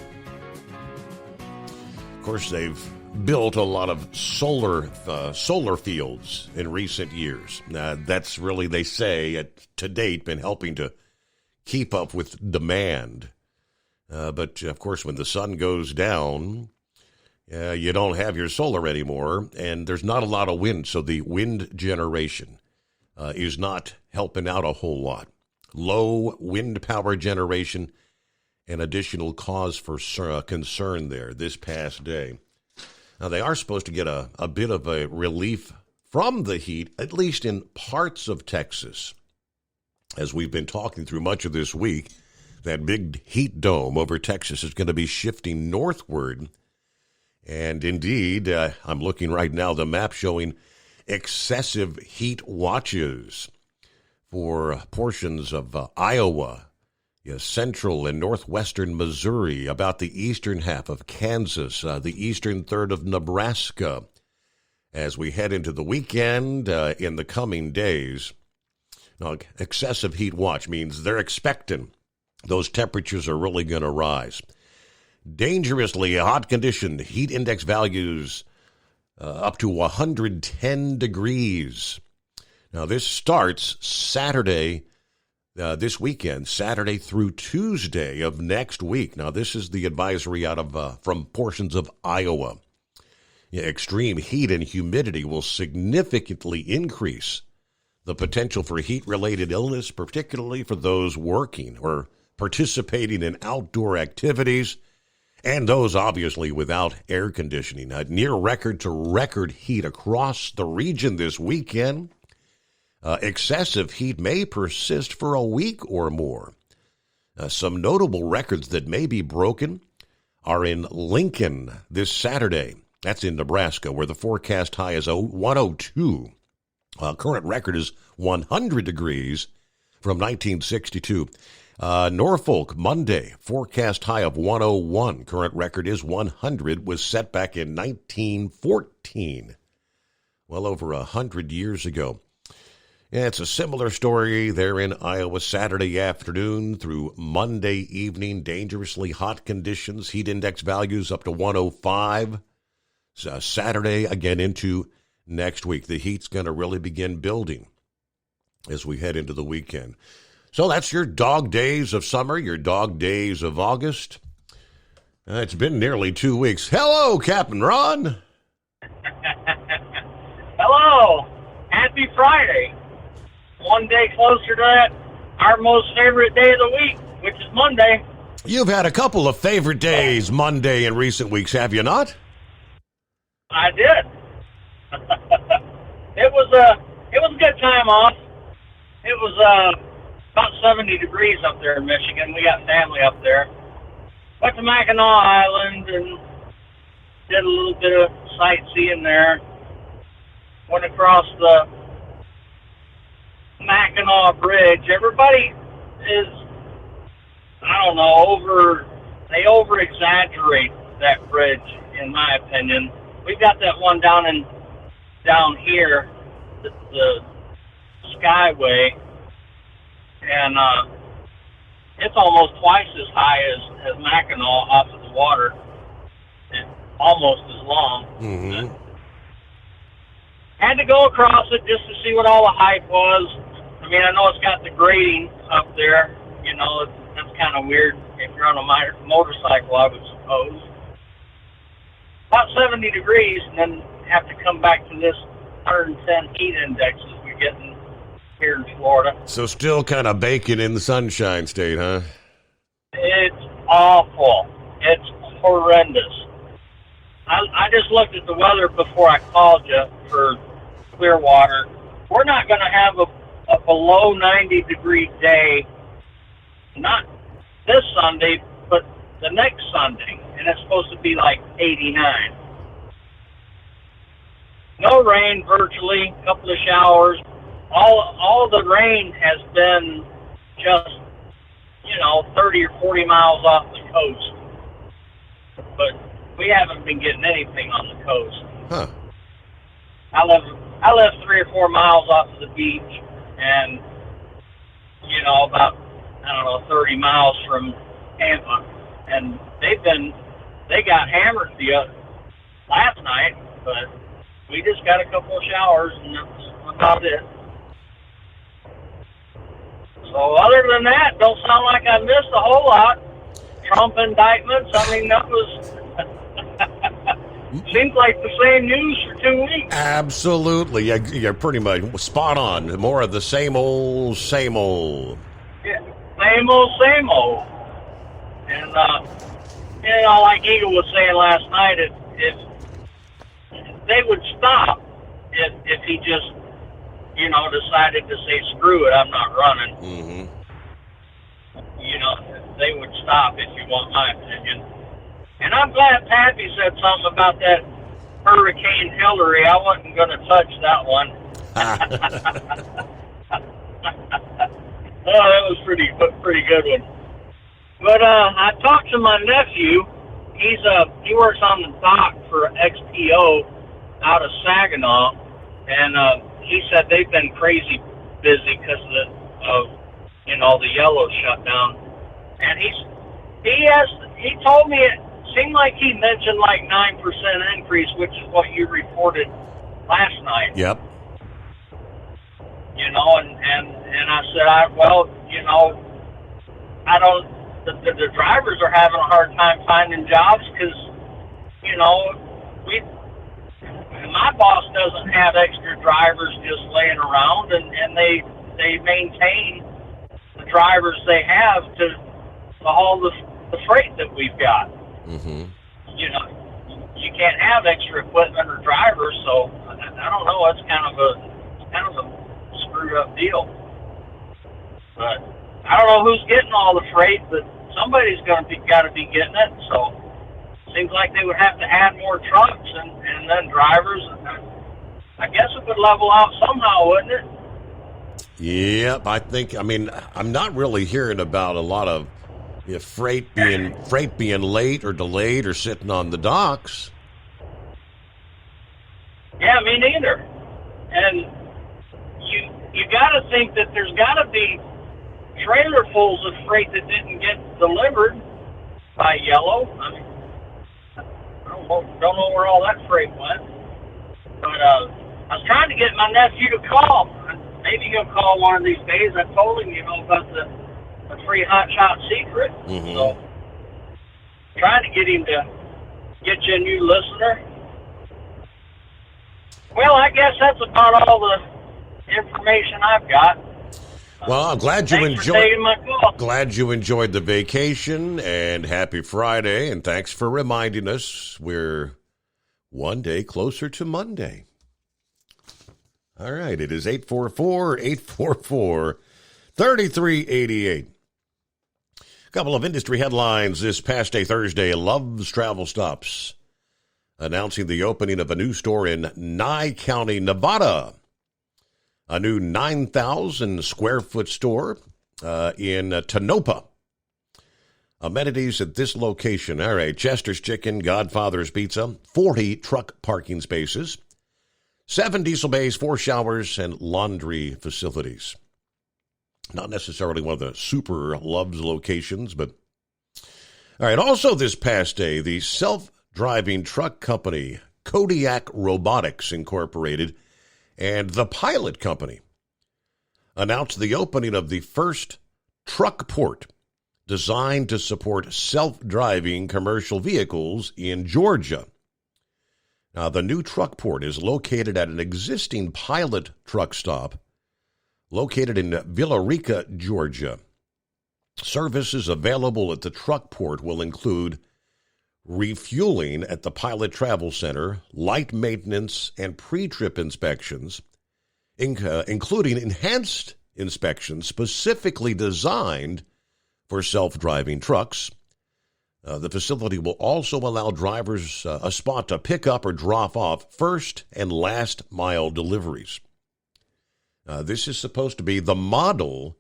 Of course, they've built a lot of solar fields in recent years. That's really, they say, to date, been helping to keep up with demand. But, of course, when the sun goes down, you don't have your solar anymore, and there's not a lot of wind, so the wind generation is not helping out a whole lot. Low wind power generation, an additional cause for concern there this past day. Now, they are supposed to get a bit of a relief from the heat, at least in parts of Texas. As we've been talking through much of this week, that big heat dome over Texas is going to be shifting northward. And indeed, I'm looking right now, the map showing excessive heat watches for portions of Iowa, central and northwestern Missouri, about the eastern half of Kansas, the eastern third of Nebraska. As we head into the weekend in the coming days, now, excessive heat watch means they're expecting those temperatures are really going to rise. Dangerously hot condition, heat index values up to 110 degrees. Now, this starts Saturday, this weekend, Saturday through Tuesday of next week. Now, this is the advisory out of from portions of Iowa. Extreme heat and humidity will significantly increase the potential for heat-related illness, particularly for those working or participating in outdoor activities, and those obviously without air conditioning. Near record-to-record heat across the region this weekend. Excessive heat may persist for a week or more. Some notable records that may be broken are in Lincoln this Saturday. That's in Nebraska, where the forecast high is 102. Current record is 100 degrees from 1962. Norfolk, Monday, forecast high of 101. Current record is 100, was set back in 1914, well over 100 years ago. Yeah, it's a similar story there in Iowa, Saturday afternoon through Monday evening. Dangerously hot conditions, heat index values up to 105. Saturday, again into next week. The heat's going to really begin building as we head into the weekend. So that's your dog days of summer, your dog days of August. It's been nearly 2 weeks. Hello, Captain Ron. Hello. Happy Friday. One day closer to that, our most favorite day of the week, which is Monday. You've had a couple of favorite days Monday in recent weeks, have you not? I did. It was a good time off. It was about 70 degrees up there in Michigan. We got family up there. Went to Mackinac Island and did a little bit of sightseeing there. Went across the Mackinac Bridge. Everybody is, I don't know, they over-exaggerate that bridge, in my opinion. We've got that one down here, the Skyway, and it's almost twice as high as Mackinac off of the water, and almost as long. Mm-hmm. Had to go across it just to see what all the hype was. I mean, I know it's got the grading up there. You know, that's kind of weird if you're on a motorcycle, I would suppose. About 70 degrees, and then have to come back to this 110 heat index that we're getting here in Florida. So still kind of baking in the Sunshine State, huh? It's awful. It's horrendous. I just looked at the weather before I called you for Clearwater. We're not going to have a below 90-degree day, not this Sunday, but the next Sunday, and it's supposed to be like 89. No rain virtually, a couple of showers. All the rain has been just, 30 or 40 miles off the coast. But we haven't been getting anything on the coast. Huh. I live 3 or 4 miles off of the beach, and about 30 miles from Tampa, and they got hammered last night, but we just got a couple of showers, and that's about it. So other than that, don't sound like I missed a whole lot. Trump indictments, I mean, that was seems like the same news for 2 weeks. Absolutely. You're pretty much spot on. More of the same old, same old. Yeah, same old. And, like Eagle was saying last night, if they would stop if he just, decided to say, screw it, I'm not running. Mm-hmm. They would stop, if you want my opinion. And I'm glad Pappy said something about that Hurricane Hillary. I wasn't going to touch that one. Oh, that was pretty good one. But I talked to my nephew. He works on the dock for XPO out of Saginaw, and he said they've been crazy busy because of the yellow shutdown. And he told me it seemed like he mentioned like 9% increase, which is what you reported last night. Yep. And I said, the drivers are having a hard time finding jobs because, my boss doesn't have extra drivers just laying around, and they maintain the drivers they have to haul the freight that we've got. Mm-hmm. You can't have extra equipment or drivers, so I don't know. It's kind of a screwed up deal. But I don't know who's getting all the freight, but somebody's got to be getting it. So seems like they would have to add more trucks and then drivers. I guess it would level out somehow, wouldn't it? Yep, I'm not really hearing about a lot of freight being late or delayed or sitting on the docks. Yeah, me neither. And you got to think that there's got to be trailerfuls of freight that didn't get delivered by Yellow. I mean, I don't know where all that freight went. But I was trying to get my nephew to call. Maybe he'll call one of these days. I told him, about the free hot shot secret. Mm-hmm. So trying to get him to get you a new listener. Well, I guess that's about all the information I've got. Well, I'm glad you Thanks for taking my call. Glad you enjoyed the vacation, and happy Friday, and thanks for reminding us we're one day closer to Monday. All right, it is 844-844-3388. A couple of industry headlines this past day, Thursday. Love's Travel Stops announcing the opening of a new store in Nye County, Nevada. A new 9,000 square foot store in Tonopah. Amenities at this location. All right, Chester's Chicken, Godfather's Pizza, 40 truck parking spaces, 7 diesel bays, 4 showers, and laundry facilities. Not necessarily one of the super Love's locations, but... All right, also this past day, the self-driving truck company Kodiak Robotics Incorporated and the Pilot Company announced the opening of the first truck port designed to support self-driving commercial vehicles in Georgia. Now, the new truck port is located at an existing Pilot truck stop located in Villa Rica, Georgia. Services available at the truck port will include refueling at the Pilot Travel Center, light maintenance, and pre-trip inspections, including enhanced inspections specifically designed for self-driving trucks. The facility will also allow drivers a spot to pick up or drop off first and last mile deliveries. This is supposed to be the model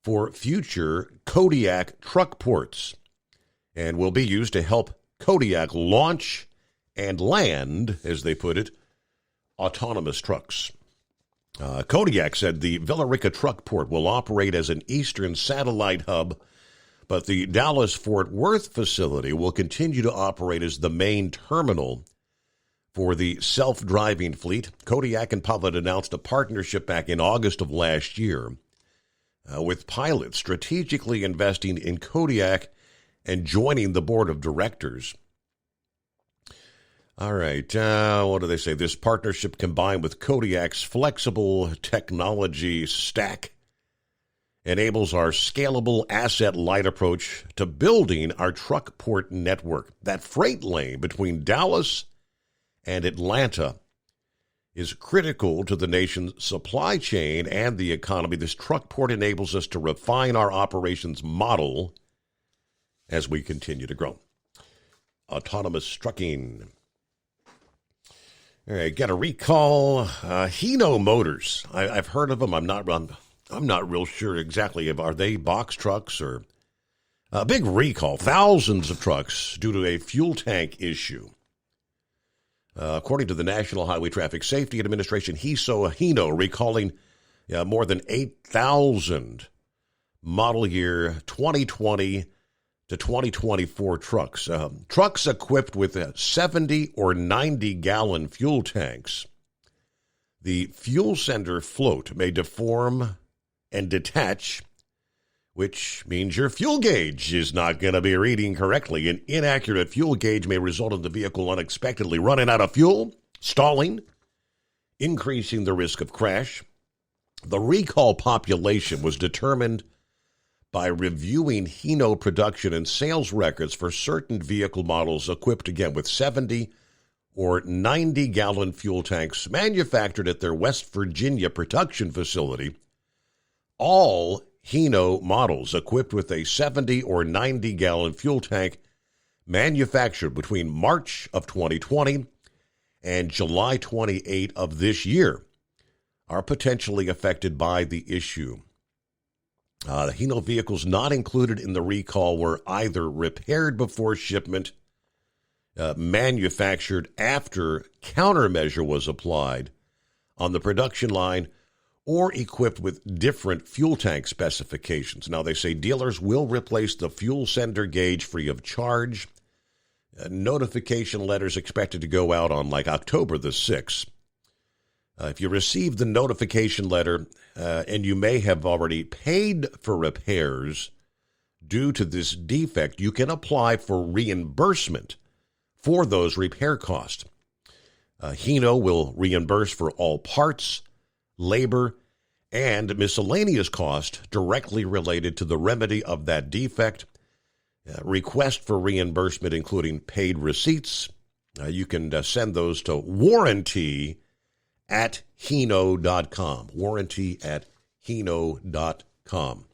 for future Kodiak truck ports and will be used to help Kodiak launch and land, as they put it, autonomous trucks. Kodiak said the Villa Rica truck port will operate as an eastern satellite hub, but the Dallas-Fort Worth facility will continue to operate as the main terminal for the self-driving fleet. Kodiak and Pilot announced a partnership back in August of last year, with Pilot strategically investing in Kodiak and joining the board of directors. All right, what do they say? This partnership combined with Kodiak's flexible technology stack enables our scalable asset-light approach to building our truck port network. That freight lane between Dallas and Atlanta is critical to the nation's supply chain and the economy. This truck port enables us to refine our operations model as we continue to grow. Autonomous trucking. All right, got a recall. Hino Motors. I've heard of them. I'm not real sure exactly. Are they box trucks or a big recall? Thousands of trucks due to a fuel tank issue. According to the National Highway Traffic Safety Administration, Hino recalling more than 8,000 model year 2020 to 2024 trucks. Trucks equipped with 70 or 90-gallon fuel tanks. The fuel sender float may deform and detach, which means your fuel gauge is not going to be reading correctly. An inaccurate fuel gauge may result in the vehicle unexpectedly running out of fuel, stalling, increasing the risk of crash. The recall population was determined by reviewing Hino production and sales records for certain vehicle models equipped, again, with 70 or 90-gallon fuel tanks manufactured at their West Virginia production facility. All Hino models equipped with a 70 or 90-gallon fuel tank manufactured between March of 2020 and July 28 of this year are potentially affected by the issue. The Hino vehicles not included in the recall were either repaired before shipment, manufactured after countermeasure was applied on the production line, or equipped with different fuel tank specifications. Now, they say dealers will replace the fuel sender gauge free of charge. Notification letters expected to go out on October the 6th. If you receive the notification letter and you may have already paid for repairs due to this defect, you can apply for reimbursement for those repair costs. Hino will reimburse for all parts, labor, and miscellaneous cost directly related to the remedy of that defect. Request for reimbursement, including paid receipts. You can send those to warranty@hino.com. Warranty@hino.com.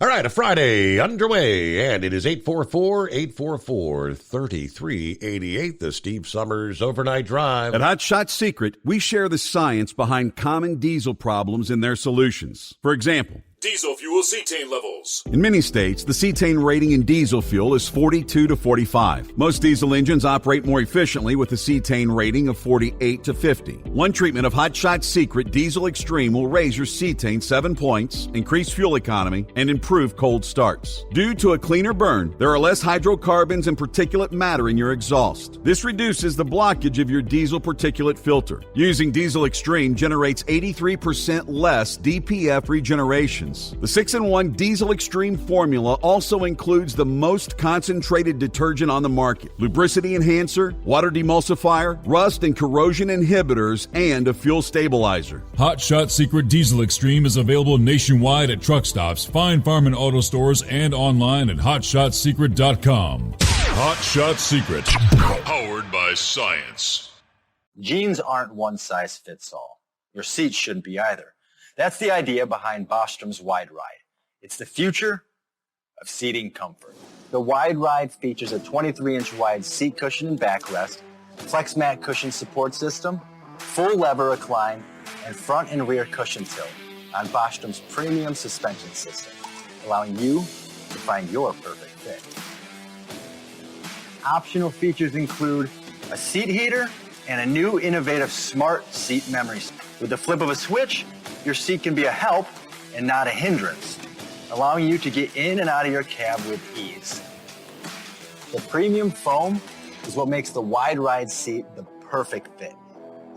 All right, a Friday underway, and it is 844-844-3388, the Steve Summers Overnight Drive. At Hot Shot Secret, we share the science behind common diesel problems and their solutions. For example, Diesel fuel cetane levels. in many states, the cetane rating in diesel fuel is 42 to 45. Most diesel engines operate more efficiently with a cetane rating of 48 to 50. One treatment of Hot Shot Secret Diesel Extreme will raise your cetane 7 points, increase fuel economy, and improve cold starts. Due to a cleaner burn, there are less hydrocarbons and particulate matter in your exhaust. This reduces the blockage of your diesel particulate filter. Using Diesel Extreme generates 83% less DPF regeneration. The 6-in-1 Diesel Extreme formula also includes the most concentrated detergent on the market, lubricity enhancer, water demulsifier, rust and corrosion inhibitors, and a fuel stabilizer. Hot Shot Secret Diesel Extreme is available nationwide at truck stops, Fine Farm and auto stores, and online at hotshotsecret.com. Hot Shot Secret, powered by science. Jeans aren't one size fits all. Your seats shouldn't be either. That's the idea behind Bostrom's Wide Ride. It's the future of seating comfort. The Wide Ride features a 23-inch wide seat cushion and backrest, flex mat cushion support system, full lever recline, and front and rear cushion tilt on Bostrom's premium suspension system, allowing you to find your perfect fit. Optional features include a seat heater and a new innovative smart seat memory. With the flip of a switch, your seat can be a help and not a hindrance, allowing you to get in and out of your cab with ease. The premium foam is what makes the Wide Ride seat the perfect fit.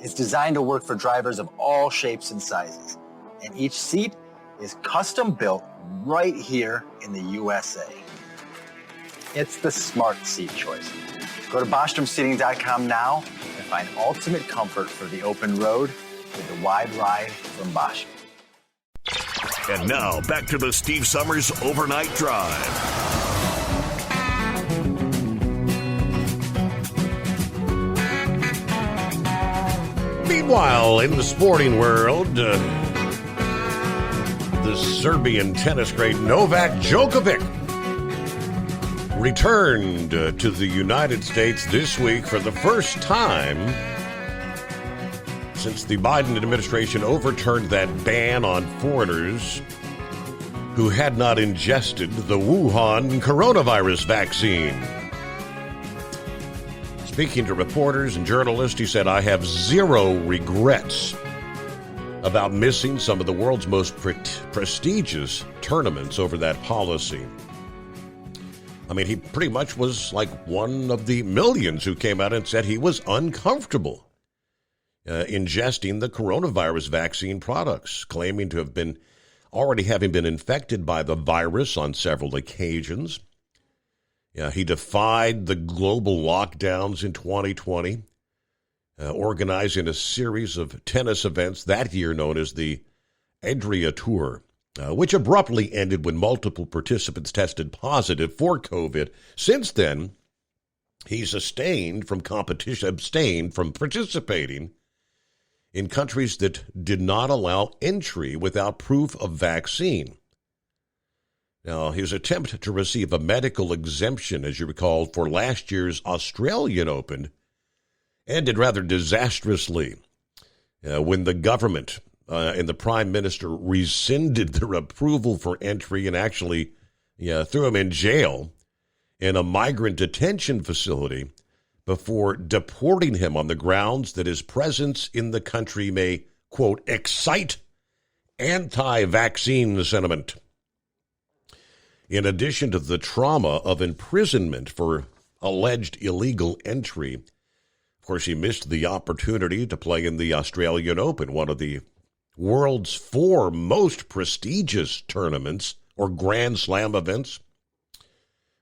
It's designed to work for drivers of all shapes and sizes, and each seat is custom built right here in the USA. It's the smart seat choice. Go to BostromSeating.com now and find ultimate comfort for the open road with the Wide Ride from Bosch. And now, back to the Steve Summers Overnight Drive. Meanwhile, in the sporting world, the Serbian tennis great Novak Djokovic returned to the United States this week for the first time since the Biden administration overturned that ban on foreigners who had not ingested the Wuhan coronavirus vaccine. Speaking to reporters and journalists, he said, "I have zero regrets about missing some of the world's most prestigious tournaments over that policy." I mean, he pretty much was like one of the millions who came out and said he was uncomfortable ingesting the coronavirus vaccine products, claiming to have been already having been infected by the virus on several occasions. He defied the global lockdowns in 2020, organizing a series of tennis events that year known as the Adria Tour, which abruptly ended when multiple participants tested positive for COVID. Since then, he's abstained from participating in countries that did not allow entry without proof of vaccine. Now, his attempt to receive a medical exemption, as you recall, for last year's Australian Open ended rather disastrously when the government and the Prime Minister rescinded their approval for entry and actually threw him in jail in a migrant detention facility before deporting him on the grounds that his presence in the country may, quote, excite anti-vaccine sentiment. In addition to the trauma of imprisonment for alleged illegal entry, of course, he missed the opportunity to play in the Australian Open, one of the world's 4 most prestigious tournaments or Grand Slam events.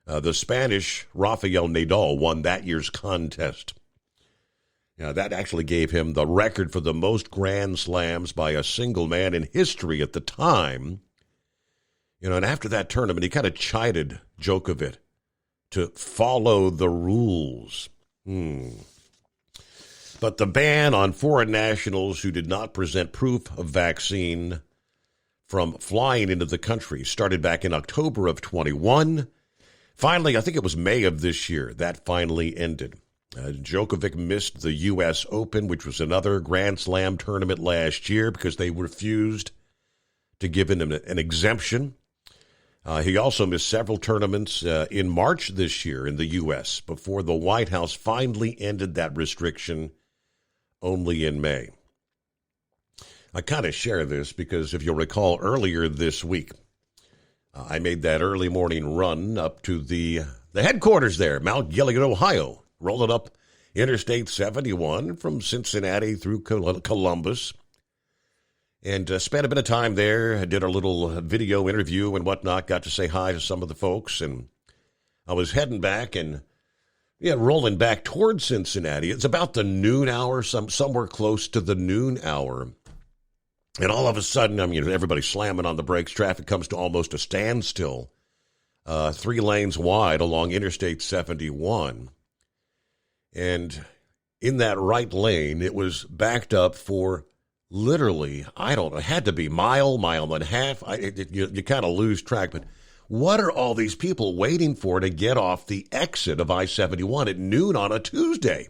The Spanish Rafael Nadal won that year's contest. Now, that actually gave him the record for the most Grand Slams by a single man in history at the time. And after that tournament, he kind of chided Djokovic to follow the rules. But the ban on foreign nationals who did not present proof of vaccine from flying into the country started back in October of 21. Finally, I think it was May of this year, that finally ended. Djokovic missed the U.S. Open, which was another Grand Slam tournament last year because they refused to give him an exemption. He also missed several tournaments in March this year in the U.S. before the White House finally ended that restriction only in May. I kind of share this because if you'll recall earlier this week, I made that early morning run up to the headquarters there, Mount Gilead, Ohio, rolling up Interstate 71 from Cincinnati through Columbus. And spent a bit of time there. I did a little video interview and whatnot. Got to say hi to some of the folks. And I was heading back and, rolling back towards Cincinnati. It's about the noon hour, somewhere close to the noon hour. And all of a sudden, everybody's slamming on the brakes. Traffic comes to almost a standstill, 3 lanes wide along Interstate 71. And in that right lane, it was backed up for literally, I don't know, it had to be mile and a half. You kind of lose track. But what are all these people waiting for to get off the exit of I-71 at noon on a Tuesday?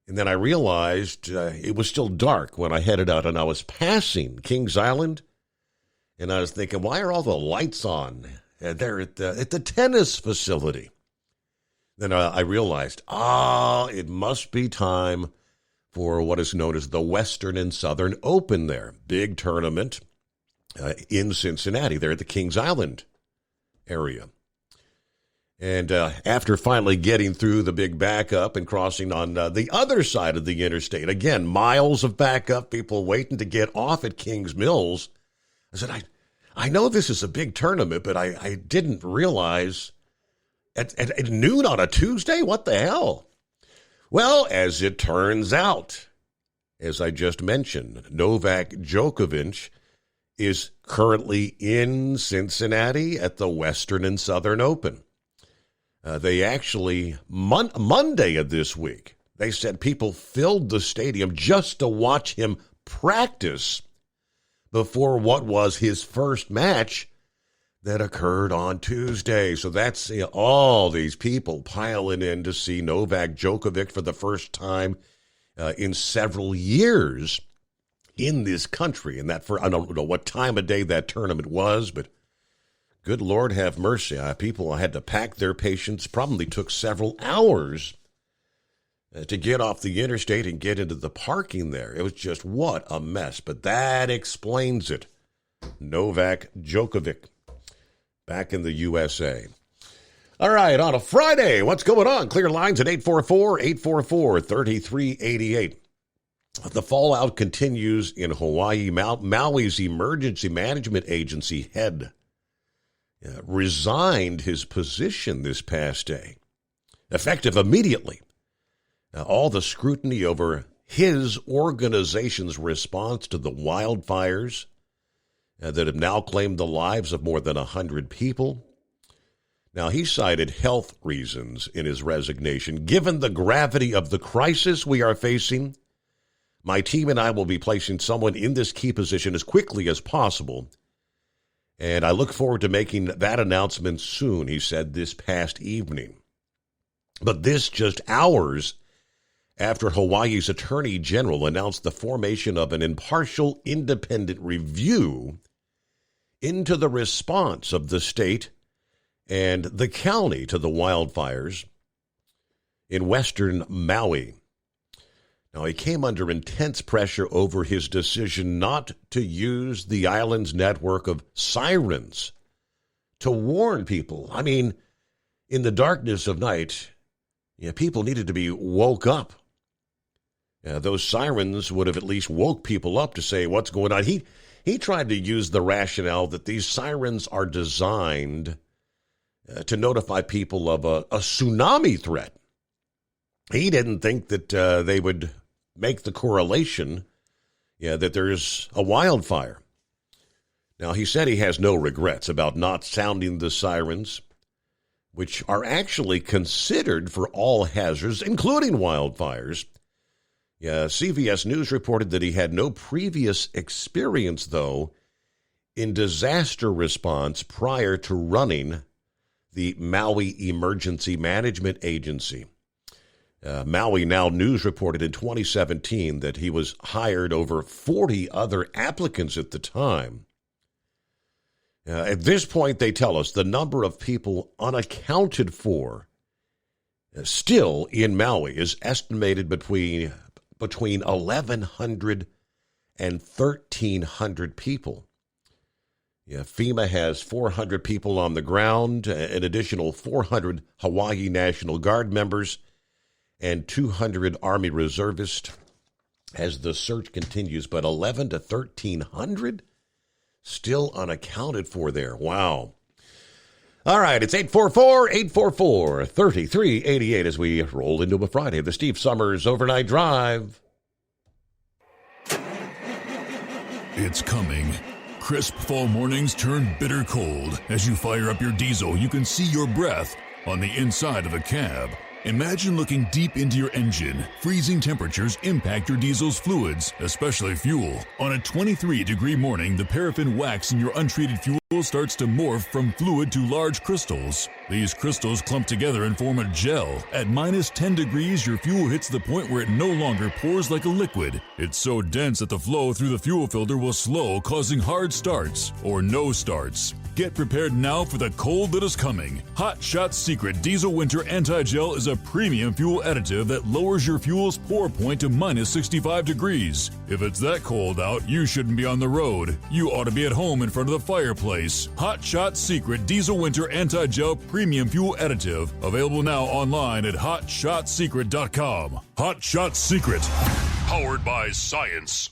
And then I realized it was still dark when I headed out, and I was passing Kings Island. And I was thinking, why are all the lights on there at the tennis facility? Then I realized, it must be time for what is known as the Western and Southern Open there. Big tournament in Cincinnati, there at the Kings Island area. And after finally getting through the big backup and crossing on the other side of the interstate, again, miles of backup, people waiting to get off at Kings Mills, I said, I know this is a big tournament, but I didn't realize at noon on a Tuesday? What the hell? Well, as it turns out, as I just mentioned, Novak Djokovic is currently in Cincinnati at the Western and Southern Open. They actually, Monday of this week, they said people filled the stadium just to watch him practice before what was his first match that occurred on Tuesday. So that's all these people piling in to see Novak Djokovic for the first time in several years in this country. And that I don't know what time of day that tournament was, but good Lord have mercy. People had to pack their patience. Probably took several hours to get off the interstate and get into the parking there. It was just what a mess. But that explains it. Novak Djokovic back in the USA. All right, on a Friday, what's going on? Clear lines at 844-844-3388. The fallout continues in Hawaii. Maui's Emergency Management Agency head resigned his position this past day, effective immediately. Now, all the scrutiny over his organization's response to the wildfires that have now claimed the lives of more than 100 people. Now, he cited health reasons in his resignation. Given the gravity of the crisis we are facing, My team and I will be placing someone in this key position as quickly as possible, and I look forward to making that announcement soon, he said this past evening. But this just hours after Hawaii's Attorney General announced the formation of an impartial, independent review into the response of the state and the county to the wildfires in western Maui. Now, he came under intense pressure over his decision not to use the island's network of sirens to warn people. I mean, in the darkness of night, people needed to be woke up. Those sirens would have at least woke people up to say what's going on. He tried to use the rationale that these sirens are designed to notify people of a tsunami threat. He didn't think that they would make the correlation that there's a wildfire. Now, he said he has no regrets about not sounding the sirens, which are actually considered for all hazards, including wildfires. CBS News reported that he had no previous experience, though, in disaster response prior to running the Maui Emergency Management Agency. Maui Now News reported in 2017 that he was hired over 40 other applicants at the time. At this point, they tell us the number of people unaccounted for still in Maui is estimated between 1,100 and 1,300 people. FEMA has 400 people on the ground, an additional 400 Hawaii National Guard members, and 200 Army reservists as the search continues. But 1,100 to 1,300 still unaccounted for there. Wow. All right, it's 844-844-3388 as we roll into a Friday, the Steve Summers Overnight Drive. It's coming. Crisp fall mornings turn bitter cold. As you fire up your diesel, you can see your breath on the inside of a cab. Imagine looking deep into your engine. Freezing temperatures impact your diesel's fluids, especially fuel. On a 23-degree morning, the paraffin wax in your untreated fuel starts to morph from fluid to large crystals. These crystals clump together and form a gel. At minus 10 degrees, your fuel hits the point where it no longer pours like a liquid. It's so dense that the flow through the fuel filter will slow, causing hard starts or no starts. Get prepared now for the cold that is coming. Hot Shot Secret Diesel Winter Anti-Gel is a premium fuel additive that lowers your fuel's pour point to minus 65 degrees. If it's that cold out, you shouldn't be on the road. You ought to be at home in front of the fireplace. Hot Shot Secret Diesel Winter Anti-Gel Premium Fuel Additive. Available now online at HotShotSecret.com. Hot Shot Secret. Powered by science.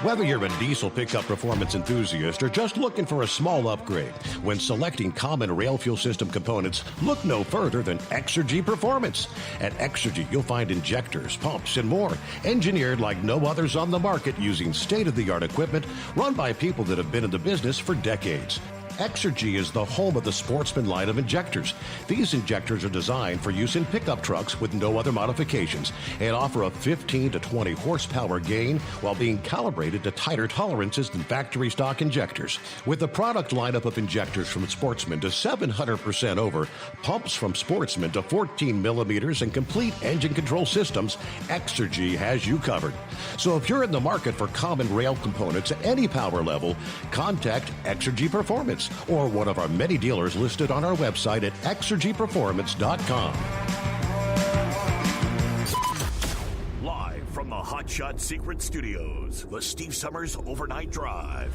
Whether you're a diesel pickup performance enthusiast or just looking for a small upgrade, when selecting common rail fuel system components, look no further than Exergy Performance. At Exergy, you'll find injectors, pumps, and more, engineered like no others on the market using state-of-the-art equipment run by people that have been in the business for decades. Exergy is the home of the Sportsman line of injectors. These injectors are designed for use in pickup trucks with no other modifications and offer a 15 to 20 horsepower gain while being calibrated to tighter tolerances than factory stock injectors. With a product lineup of injectors from Sportsman to 700% over, pumps from Sportsman to 14 millimeters, and complete engine control systems, Exergy has you covered. So if you're in the market for common rail components at any power level, contact Exergy Performance or one of our many dealers listed on our website at exergyperformance.com. Live from the Hot Shot Secret Studios, the Steve Summers Overnight Drive.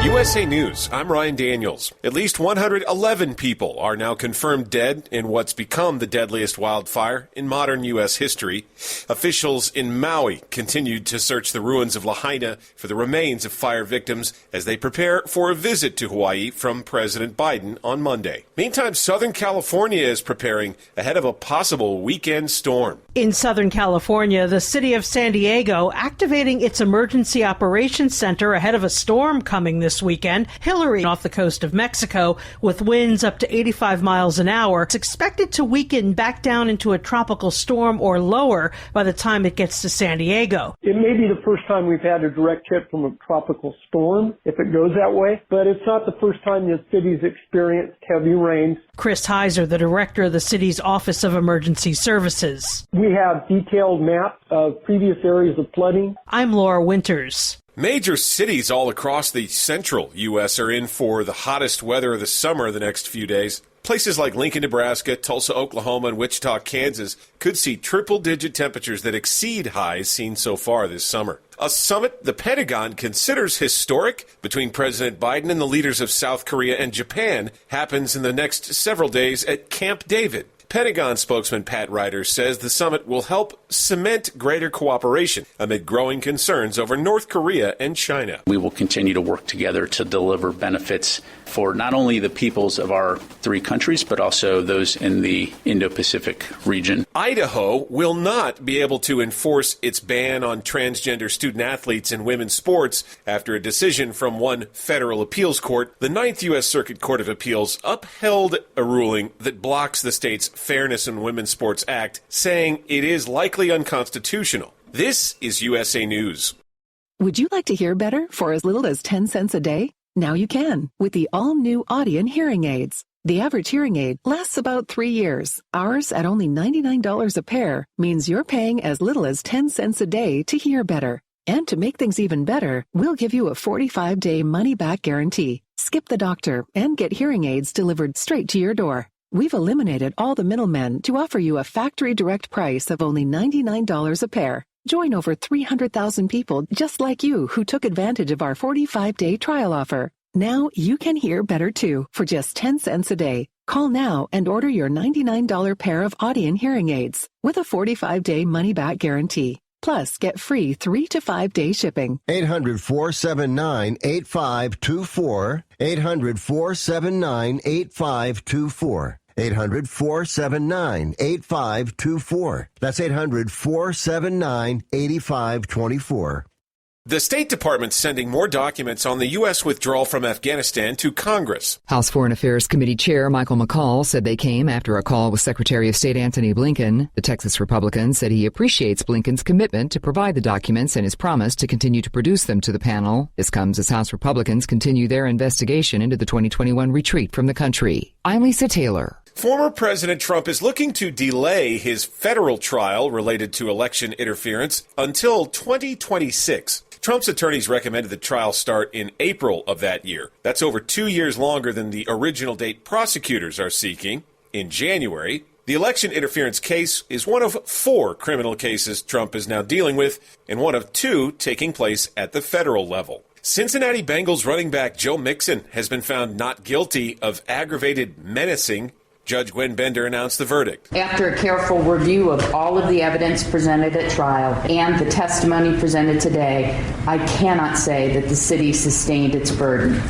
USA News, I'm Ryan Daniels. At least 111 people are now confirmed dead in what's become the deadliest wildfire in modern U.S. history. Officials in Maui continued to search the ruins of Lahaina for the remains of fire victims as they prepare for a visit to Hawaii from President Biden on Monday. Meantime, Southern California is preparing ahead of a possible weekend storm. In Southern California, the city of San Diego activating its emergency operations center ahead of a storm coming this week. weekend. Hillary off the coast of Mexico with winds up to 85 miles an hour. It's expected to weaken back down into a tropical storm or lower by the time it gets to San Diego. It may be the first time we've had a direct hit from a tropical storm, if it goes that way, but it's not the first time the city's experienced heavy rains. Chris Heiser, the director of the city's Office of Emergency Services. We have detailed maps of previous areas of flooding. I'm Laura Winters. Major cities all across the central U.S. are in for the hottest weather of the summer the next few days. Places like Lincoln, Nebraska, Tulsa, Oklahoma, and Wichita, Kansas could see triple-digit temperatures that exceed highs seen so far this summer. A summit the Pentagon considers historic between President Biden and the leaders of South Korea and Japan happens in the next several days at Camp David. Pentagon spokesman Pat Ryder says the summit will help cement greater cooperation amid growing concerns over North Korea and China. We will continue to work together to deliver benefits for not only the peoples of our three countries, but also those in the Indo-Pacific region. Idaho will not be able to enforce its ban on transgender student athletes in women's sports after a decision from one federal appeals court. The Ninth U.S. Circuit Court of Appeals upheld a ruling that blocks the state's Fairness in Women's Sports Act, saying it is likely unconstitutional. This is USA News. Would you like to hear better for as little as 10 cents a day? Now you can with the all-new Audion hearing aids. The average hearing aid lasts about 3 years. Ours, at only $99 a pair, means you're paying as little as 10 cents a day to hear better. And to make things even better, we'll give you a 45-day money-back guarantee. Skip the doctor and get hearing aids delivered straight to your door. We've eliminated all the middlemen to offer you a factory direct price of only $99 a pair. Join over 300,000 people just like you who took advantage of our 45-day trial offer. Now you can hear better too for just 10 cents a day. Call now and order your $99 pair of Audion hearing aids with a 45-day money-back guarantee. Plus, get free 3 to 5 day shipping. 800-479-8524. 800-479-8524. 800-479-8524. That's 800-479-8524. The State Department's sending more documents on the U.S. withdrawal from Afghanistan to Congress. House Foreign Affairs Committee Chair Michael McCaul said they came after a call with Secretary of State Antony Blinken. The Texas Republican said he appreciates Blinken's commitment to provide the documents and his promise to continue to produce them to the panel. This comes as House Republicans continue their investigation into the 2021 retreat from the country. I'm Lisa Taylor. Former President Trump is looking to delay his federal trial related to election interference until 2026. Trump's attorneys recommended the trial start in April of that year. That's over 2 years longer than the original date prosecutors are seeking in January. The election interference case is one of 4 criminal cases Trump is now dealing with, and one of 2 taking place at the federal level. Cincinnati Bengals running back Joe Mixon has been found not guilty of aggravated menacing. Judge Gwen Bender announced the verdict. After a careful review of all of the evidence presented at trial and the testimony presented today, I cannot say that the city sustained its burden.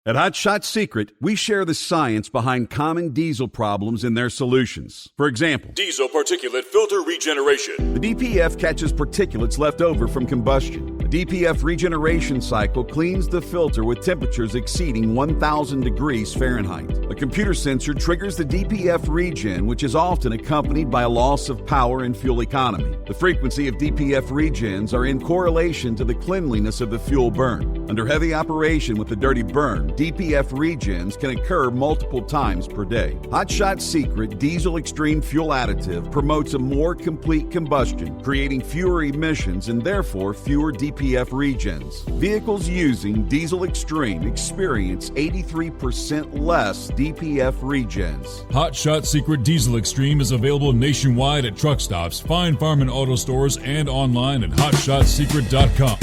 At Hot Shot Secret, we share the science behind common diesel problems and their solutions. For example, diesel particulate filter regeneration. The DPF catches particulates left over from combustion. The DPF regeneration cycle cleans the filter with temperatures exceeding 1,000 degrees Fahrenheit. A computer sensor triggers the DPF regen, which is often accompanied by a loss of power and fuel economy. The frequency of DPF regens are in correlation to the cleanliness of the fuel burn. Under heavy operation with the dirty burn, DPF regens can occur multiple times per day. Hot Shot Secret Diesel Extreme Fuel Additive promotes a more complete combustion, creating fewer emissions and therefore fewer DPF regens. Vehicles using Diesel Extreme experience 83% less DPF regens. Hot Shot Secret Diesel Extreme is available nationwide at truck stops, fine farm and auto stores, and online at hotshotsecret.com.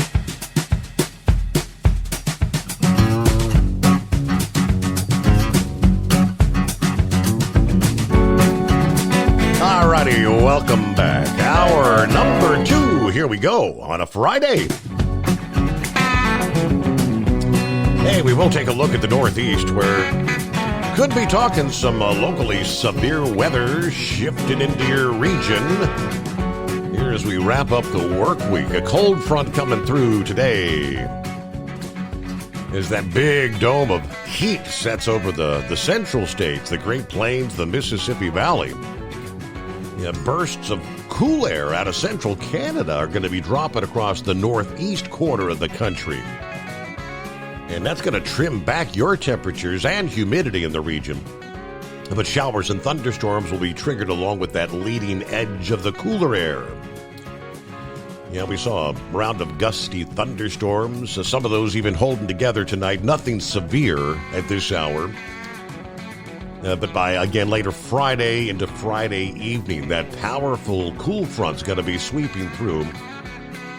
Alrighty, welcome back. Hour number 2. Here we go on a Friday. Hey, we will take a look at the Northeast where could be talking some locally severe weather shifting into your region. Here's weather as we wrap up the work week. A cold front coming through today as that big dome of heat sets over the central states, the Great Plains, the Mississippi Valley. Yeah, bursts of cool air out of central Canada are going to be dropping across the northeast corner of the country. And that's going to trim back your temperatures and humidity in the region. But showers and thunderstorms will be triggered along with that leading edge of the cooler air. Yeah, we saw a round of gusty thunderstorms, some of those even holding together tonight. Nothing severe at this hour. But by, again, later Friday into Friday evening, that powerful cool front's going to be sweeping through.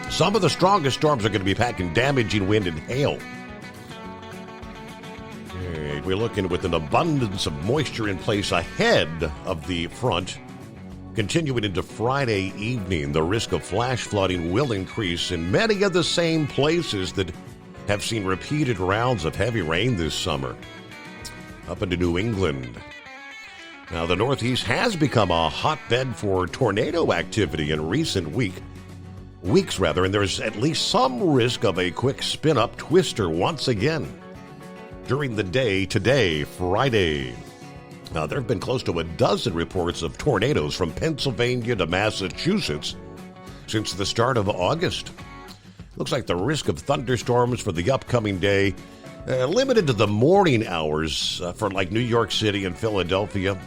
Some of the strongest storms are going to be packing damaging wind and hail. We're looking with an abundance of moisture in place ahead of the front. Continuing into Friday evening, the risk of flash flooding will increase in many of the same places that have seen repeated rounds of heavy rain this summer. Up into New England. Now, the Northeast has become a hotbed for tornado activity in recent weeks, and there's at least some risk of a quick spin-up twister once again during the day today, Friday. Now, there have been close to a dozen reports of tornadoes from Pennsylvania to Massachusetts since the start of August. Looks like the risk of thunderstorms for the upcoming day limited to the morning hours for like New York City and Philadelphia.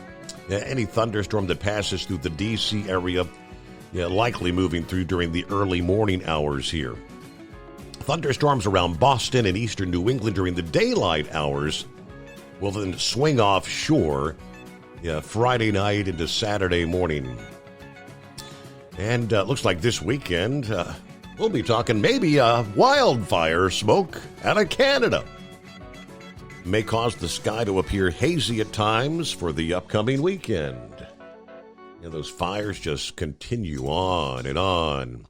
Any thunderstorm that passes through the D.C. area likely moving through during the early morning hours here. Thunderstorms around Boston and eastern New England during the daylight hours will then swing offshore Friday night into Saturday morning. And looks like this weekend we'll be talking maybe wildfire smoke out of Canada. May cause the sky to appear hazy at times for the upcoming weekend. Those fires just continue on and on.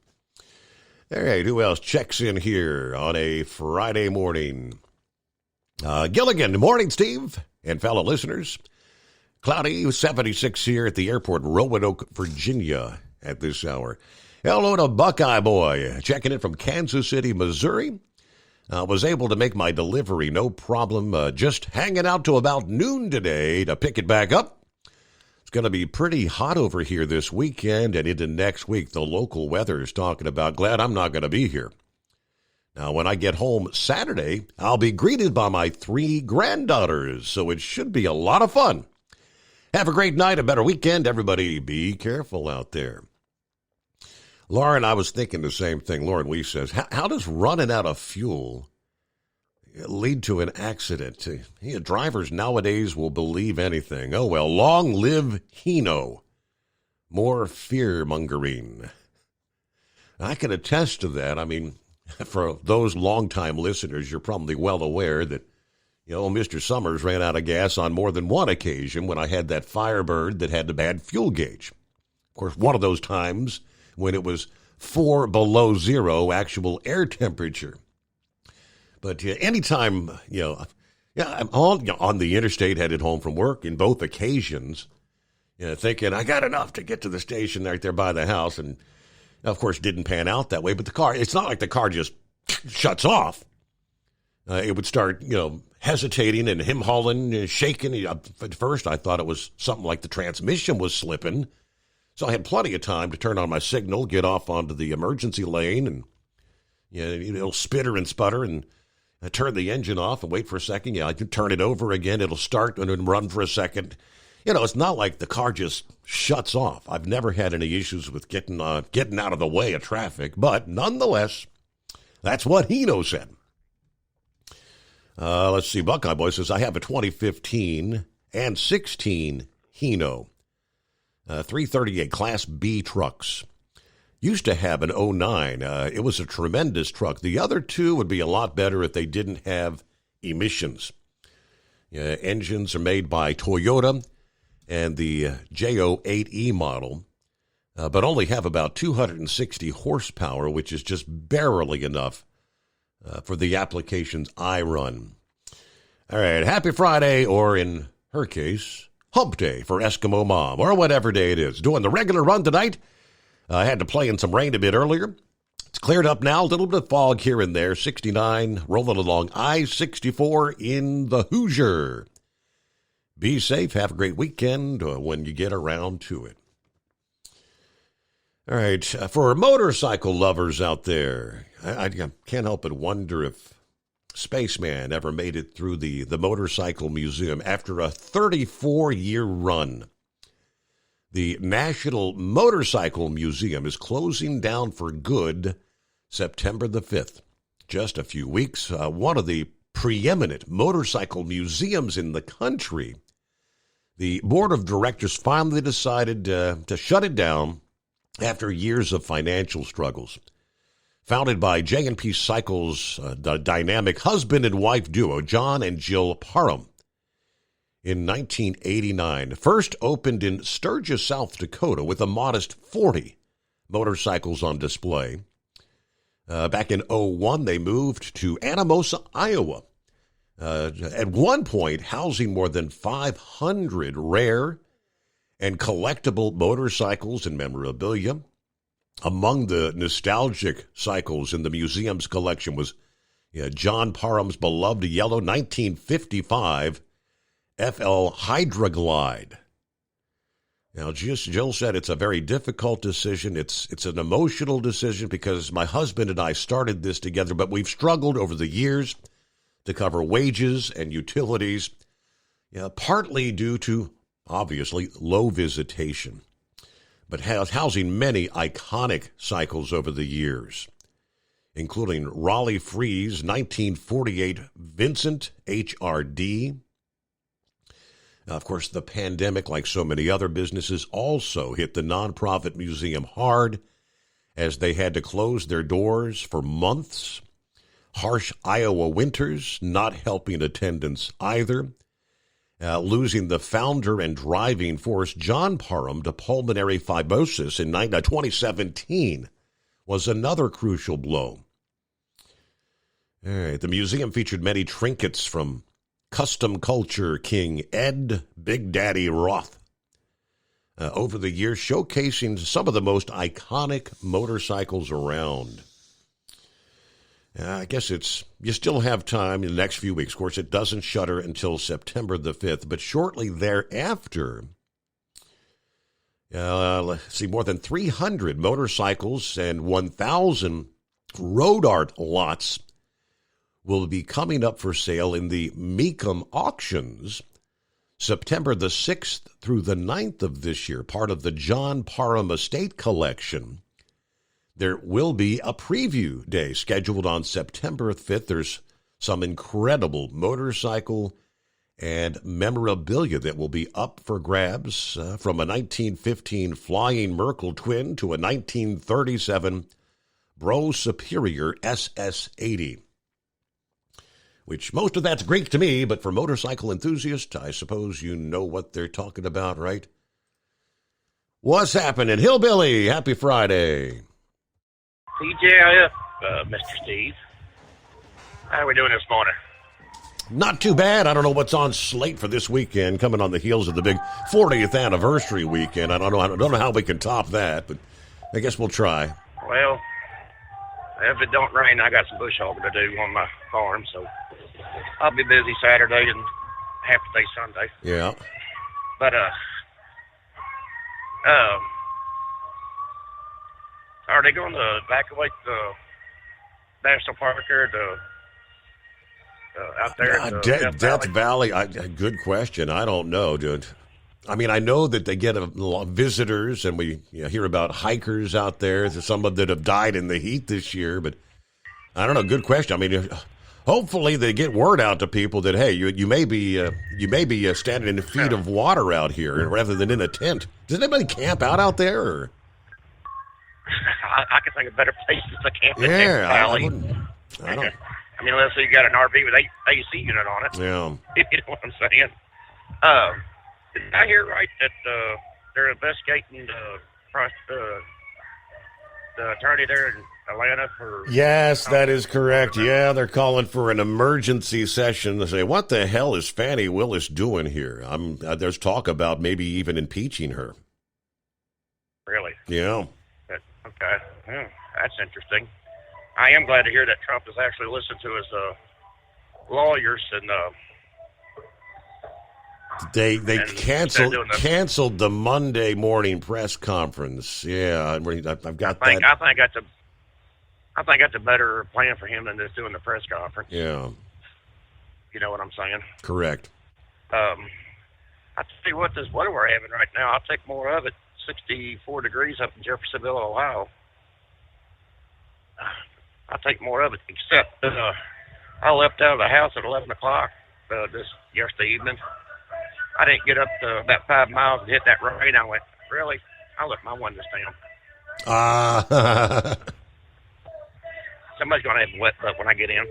All right, who else checks in here on a Friday morning? Gilligan, morning, Steve, and fellow listeners. Cloudy, 76 here at the airport, Roanoke, Virginia, at this hour. Hello to Buckeye Boy, checking in from Kansas City, Missouri. Was able to make my delivery, no problem. Just hanging out to about noon today to pick it back up. It's going to be pretty hot over here this weekend and into next week. The local weather is talking about. Glad I'm not going to be here. Now, when I get home Saturday, I'll be greeted by my 3 granddaughters, so it should be a lot of fun. Have a great night, a better weekend. Everybody, be careful out there. Lauren, I was thinking the same thing. Lauren Lee says, how does running out of fuel lead to an accident? Drivers nowadays will believe anything. Oh, well, long live Hino. More fear-mongering. I can attest to that. I mean, for those longtime listeners, you're probably well aware that, Mr. Summers ran out of gas on more than one occasion when I had that Firebird that had the bad fuel gauge. Of course, one of those times when it was 4 below zero actual air temperature. But anytime, I'm on the interstate headed home from work in both occasions, thinking I got enough to get to the station right there by the house. And, of course, didn't pan out that way. But the car, it's not like the car just shuts off. It would start, hesitating and him-hauling, shaking. At first, I thought it was something like the transmission was slipping. So I had plenty of time to turn on my signal, get off onto the emergency lane, and it'll spitter and sputter, and I turn the engine off and wait for a second. I can turn it over again. It'll start and then run for a second. It's not like the car just shuts off. I've never had any issues with getting out of the way of traffic, but nonetheless, that's what Hino said. Let's see. Buckeye Boy says, I have a 2015 and 16 Hino. 338 Class B trucks. Used to have an 09. It was a tremendous truck. The other two would be a lot better if they didn't have emissions. Engines are made by Toyota and the JO8E model, but only have about 260 horsepower, which is just barely enough for the applications I run. All right, happy Friday, or in her case, Hump Day for Eskimo Mom, or whatever day it is. Doing the regular run tonight, I had to play in some rain a bit earlier. It's cleared up now. A little bit of fog here and there. 69 rolling along I-64 in the Hoosier. Be safe. Have a great weekend when you get around to it. All right. For motorcycle lovers out there, I can't help but wonder if Spaceman ever made it through the Motorcycle Museum after a 34-year run. The National Motorcycle Museum is closing down for good September the 5th. Just a few weeks. One of the preeminent motorcycle museums in the country. The board of directors finally decided to shut it down after years of financial struggles. Founded by J&P Cycles, the dynamic husband and wife duo, John and Jill Parham, in 1989, first opened in Sturgis, South Dakota, with a modest 40 motorcycles on display. Back in 2001, they moved to Anamosa, Iowa, at one point housing more than 500 rare and collectible motorcycles and memorabilia. Among the nostalgic cycles in the museum's collection was John Parham's beloved yellow 1955 FL Hydra-Glide. Now, Jill said it's a very difficult decision. It's an emotional decision because my husband and I started this together, but we've struggled over the years to cover wages and utilities, partly due to, obviously, low visitation, but housing many iconic cycles over the years, including Raleigh Freeze 1948 Vincent HRD. Of course, the pandemic, like so many other businesses, also hit the nonprofit museum hard as they had to close their doors for months. Harsh Iowa winters not helping attendance either. Losing the founder and driving force, John Parham, to pulmonary fibrosis in 2017 was another crucial blow. All right, the museum featured many trinkets from custom culture king Ed Big Daddy Roth over the years, showcasing some of the most iconic motorcycles around. I guess you still have time in the next few weeks. Of course, it doesn't shutter until September the 5th, but shortly thereafter, let's see, more than 300 motorcycles and 1,000 road art lots will be coming up for sale in the Mecum auctions September the 6th through the 9th of this year, part of the John Parham Estate Collection. There will be a preview day scheduled on September 5th. There's some incredible motorcycle and memorabilia that will be up for grabs, from a 1915 Flying Merkel twin to a 1937 Bro Superior SS80. Which most of that's Greek to me, but for motorcycle enthusiasts, I suppose you know what they're talking about, right? What's happening? Hillbilly, happy Friday. TJIF, Mr. Steve. How are we doing this morning? Not too bad. I don't know what's on slate for this weekend, coming on the heels of the big 40th anniversary weekend. I don't know how we can top that, but I guess we'll try. Well, if it don't rain, I got some bush hogging to do on my farm, so I'll be busy Saturday and half the day Sunday. Yeah. But, are they going to evacuate the National Park or out there? Death Valley, good question. I don't know, dude. I mean, I know that they get a lot of visitors, and we hear about hikers out there. There's some that have died in the heat this year, but I don't know. Good question. I mean, hopefully they get word out to people that, hey, you may be standing in feet of water out here rather than in a tent. Does anybody camp out there? Or? I can think of better places to camp in Death Valley. I don't. I mean, unless you got an RV with AC unit on it. Yeah. You know what I'm saying? Did I hear right that they're investigating the attorney there in Atlanta for... Yes, that is correct. Yeah, they're calling for an emergency session to say, what the hell is Fannie Willis doing here? There's talk about maybe even impeaching her. Really? Yeah. But That's interesting. I am glad to hear that Trump has actually listened to his lawyers and they canceled the Monday morning press conference. Yeah, I've got that. I think that's a better plan for him than just doing the press conference. Yeah. You know what I'm saying? Correct. I tell you what, this weather we're having right now, I'll take more of it. 64 degrees up in Jeffersonville, Ohio. I'll take more of it, except I left out of the house at 11 o'clock this yesterday evening. I didn't get up to about 5 miles and hit that rain. I went, really? I'll let my windows down. Somebody's going to have a wet butt when I get in.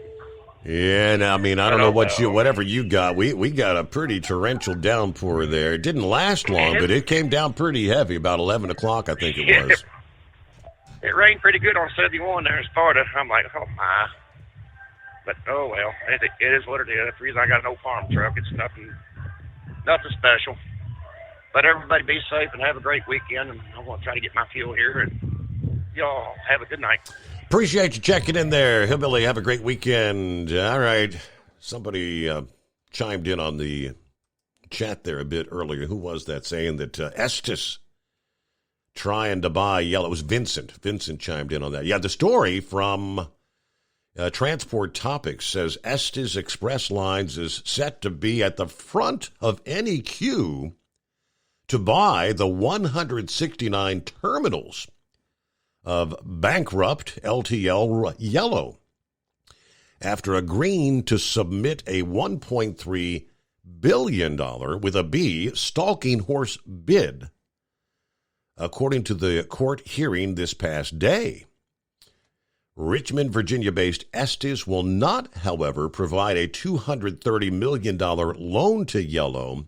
Yeah, I mean, I don't know whatever you got. We got a pretty torrential downpour there. It didn't last long, but it came down pretty heavy, about 11 o'clock, I think it was. It rained pretty good on 71 there in Sparta. I'm like, oh, my. But, oh, well, it is what it is. That's the reason I got an old farm truck. It's nothing special. But everybody be safe and have a great weekend, and I'm going to try to get my fuel here, and y'all have a good night. Appreciate you checking in there, Hillbilly. Have a great weekend. All right. Somebody chimed in on the chat there a bit earlier. Who was that saying that Estes trying to buy Yellow? It was Vincent. Vincent chimed in on that. Yeah, the story from Transport Topics says Estes Express Lines is set to be at the front of any queue to buy the 169 terminals of bankrupt LTL Yellow after agreeing to submit a $1.3 billion with a B stalking horse bid, according to the court hearing this past day. Richmond, Virginia-based Estes will not, however, provide a $230 million loan to Yellow,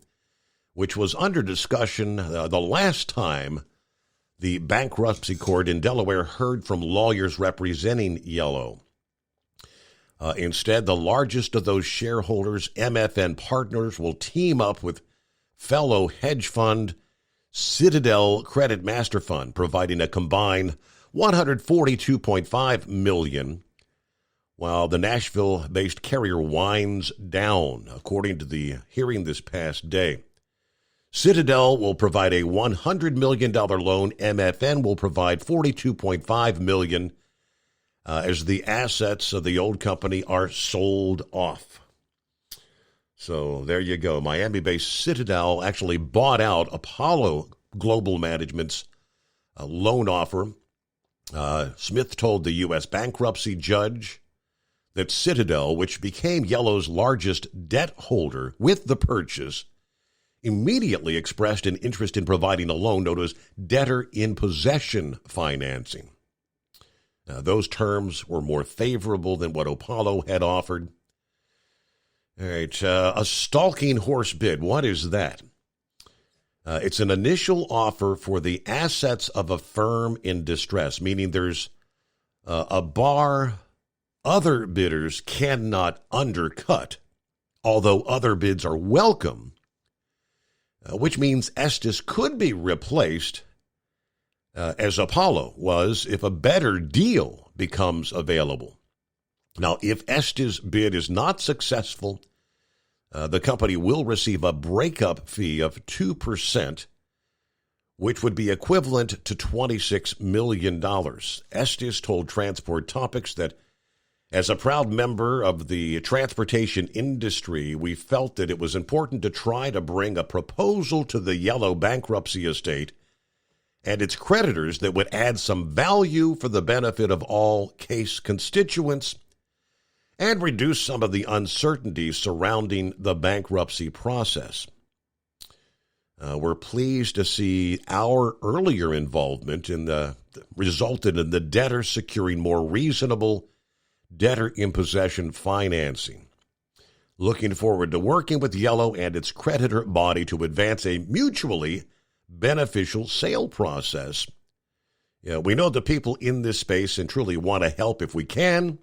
which was under discussion the last time the bankruptcy court in Delaware heard from lawyers representing Yellow. Instead, the largest of those shareholders, MFN Partners, will team up with fellow hedge fund Citadel Credit Master Fund, providing a combined $142.5 million, while the Nashville-based carrier winds down, according to the hearing this past day. Citadel will provide a $100 million loan. MFN will provide $42.5 million as the assets of the old company are sold off. So there you go. Miami-based Citadel actually bought out Apollo Global Management's loan offer. Smith told the U.S. bankruptcy judge that Citadel, which became Yellow's largest debt holder with the purchase, immediately expressed an interest in providing a loan known as debtor-in-possession financing. Those terms were more favorable than what Apollo had offered. All right, a stalking horse bid. What is that? It's an initial offer for the assets of a firm in distress, meaning there's a bar other bidders cannot undercut, although other bids are welcome, which means Estes could be replaced as Apollo was if a better deal becomes available. Now, if Estes' bid is not successful, the company will receive a breakup fee of 2%, which would be equivalent to $26 million. Estes told Transport Topics that as a proud member of the transportation industry, we felt that it was important to try to bring a proposal to the Yellow bankruptcy estate and its creditors that would add some value for the benefit of all case constituents and reduce some of the uncertainty surrounding the bankruptcy process. We're pleased to see our earlier involvement resulted in the debtor securing more reasonable debtor-in-possession financing. Looking forward to working with Yellow and its creditor body to advance a mutually beneficial sale process. We know the people in this space and truly want to help if we can,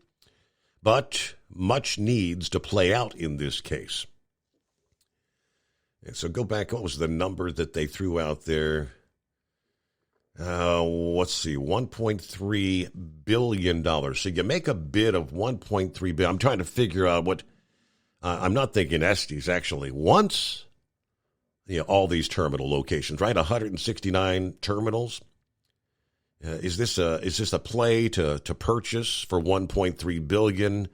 but much needs to play out in this case. And so go back, what was the number that they threw out there? Let's see, $1.3 billion. So you make a bid of $1.3 billion. I'm trying to figure out what, I'm not thinking Estes actually wants all these terminal locations, right? 169 terminals. Is this a play to purchase for $1.3 billion,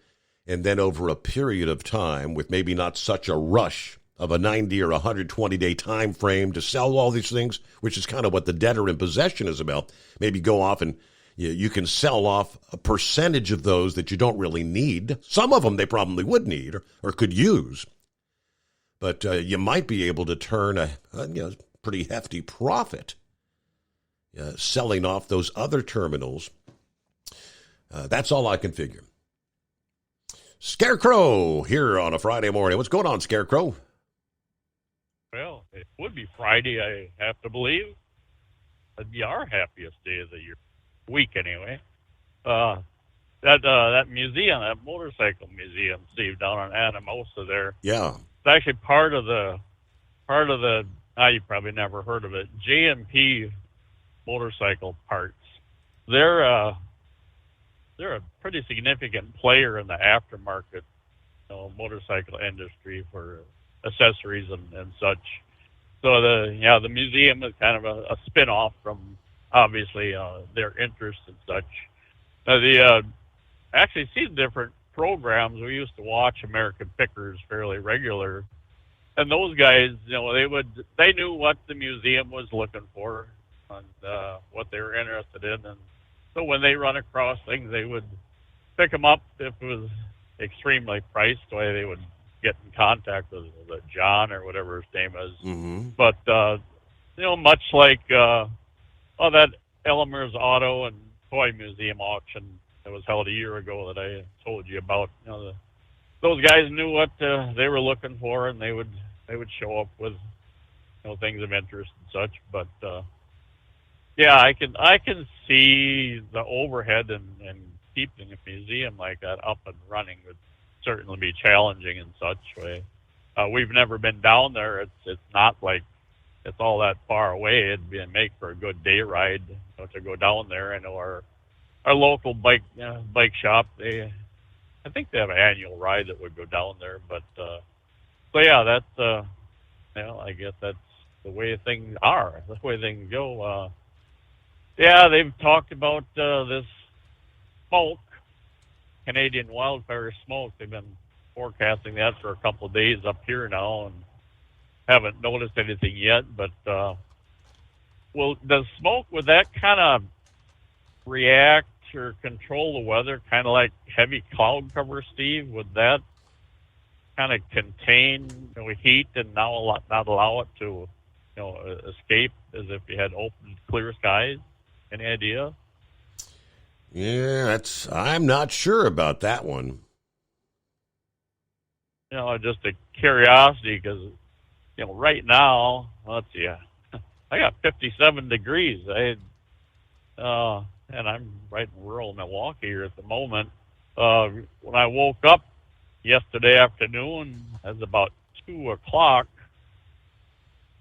and then over a period of time, with maybe not such a rush of a 90 or 120-day time frame to sell all these things, which is kind of what the debtor in possession is about. Maybe go off and you can sell off a percentage of those that you don't really need. Some of them they probably would need or could use. But you might be able to turn a pretty hefty profit selling off those other terminals. That's all I can figure. Scarecrow here on a Friday morning. What's going on, Scarecrow? Well, it would be Friday, I have to believe. It'd be our happiest day of the year. Week, anyway. That museum, that motorcycle museum, Steve, down on Anamosa there. Yeah. It's actually part of the, you probably never heard of it, J&P Motorcycle Parts. They're a pretty significant player in the aftermarket, motorcycle industry for accessories and such. So the museum is kind of a spin-off from obviously their interests and such. Actually see different programs. We used to watch American Pickers fairly regular, and those guys, they knew what the museum was looking for and what they were interested in, and so when they run across things, they would pick them up. If it was extremely priced, they would get in contact with John or whatever his name is. Mm-hmm. But much like that Elmer's Auto and Toy Museum auction that was held a year ago that I told you about, those guys knew what they were looking for, and they would show up with things of interest and such. But I can see the overhead and keeping a museum like that up and running would certainly be challenging in such way. We've never been down there. It's not like it's all that far away. It'd make for a good day ride to go down there. I know our local bike shop, I think they have an annual ride that would go down there. But that's I guess that's the way things are. The way things go. They've talked about this smoke, Canadian wildfire smoke. They've been forecasting that for a couple of days up here now, and haven't noticed anything yet. But does smoke, would that kind of react or control the weather, kind of like heavy cloud cover, Steve? Would that kind of contain heat and not allow it to escape as if you had open, clear skies? Any idea? Yeah, I'm not sure about that one. Just a curiosity, because right now, let's see, I got 57 degrees. And I'm right in rural Milwaukee here at the moment. When I woke up yesterday afternoon, it was about 2 o'clock.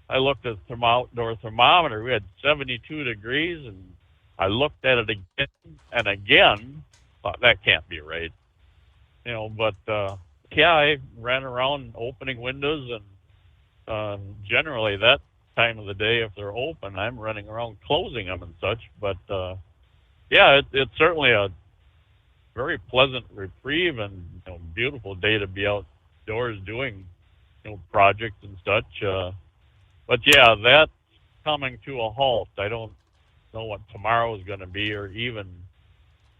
I looked at the outdoor thermometer. We had 72 degrees, and I looked at it again and again. Thought that can't be right, But I ran around opening windows, and generally that time of the day, if they're open, I'm running around closing them and such. But it's certainly a very pleasant reprieve and beautiful day to be outdoors doing projects and such. But that's coming to a halt. I don't know what tomorrow is going to be, or even,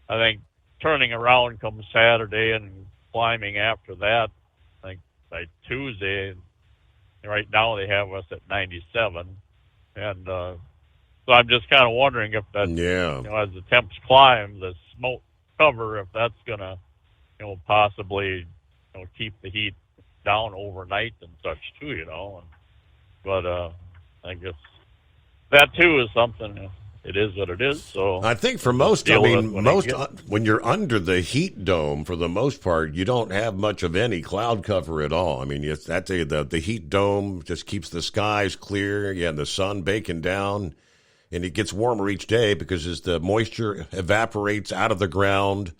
I think, turning around come Saturday and climbing after that. I think by Tuesday, right now they have us at 97. And so I'm just kind of wondering if that, as the temps climb, the smoke cover, if that's going to, possibly, keep the heat down overnight and such too, But I guess that too is something. It is what it is. So I think for most, when you're under the heat dome, for the most part, you don't have much of any cloud cover at all. I mean, the heat dome just keeps the skies clear. Yeah, the sun baking down, And it gets warmer each day because as the moisture evaporates out of the ground,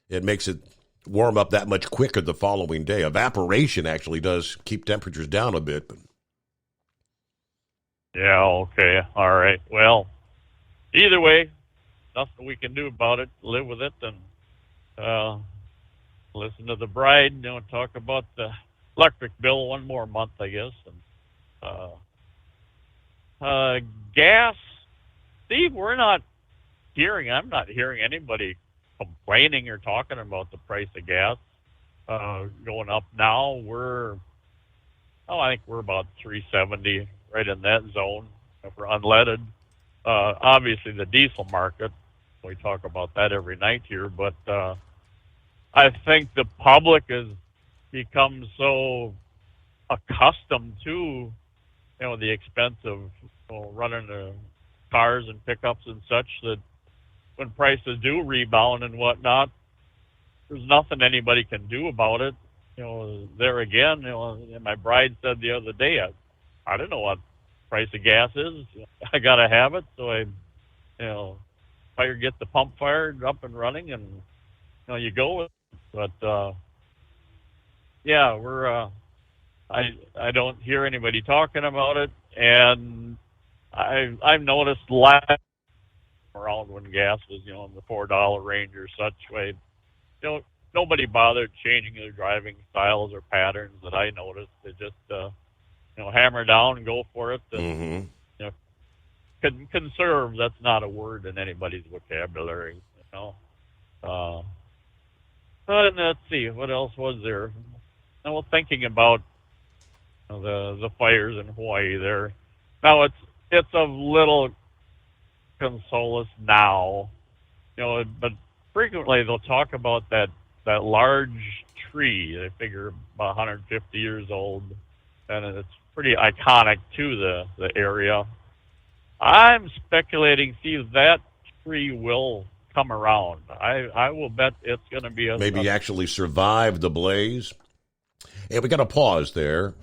it makes it warm up that much quicker the following day. Evaporation actually does keep temperatures down a bit. But Yeah, okay. All right. Well, either way, nothing we can do about it. Live with it and listen to the bride, talk about the electric bill one more month, I guess. And gas, Steve, I'm not hearing anybody complaining or talking about the price of gas going up now. I think we're about $3.70, right in that zone for unleaded. Obviously, the diesel market, we talk about that every night here, but I think the public has become so accustomed to, the expense of running cars and pickups and such that when prices do rebound and whatnot, there's nothing anybody can do about it. There again, my bride said the other day, I don't know what price of gas is. I got to have it, so I, get the pump fired up and running, and you go with it. But yeah, I don't hear anybody talking about it, and I've noticed last around when gas was in the $4 range or such way, nobody bothered changing their driving styles or patterns that I noticed. They just hammer down and go for it. And, conserve, that's not a word in anybody's vocabulary. But let's see, what else was there? Well, thinking about the fires in Hawaii there. Now it's a little consolous now, but frequently they'll talk about that large tree. They figure about 150 years old, and it's pretty iconic to the area. I'm speculating, Steve, that tree will come around. I will bet it's going to be maybe actually survive the blaze. Hey, we got to pause there.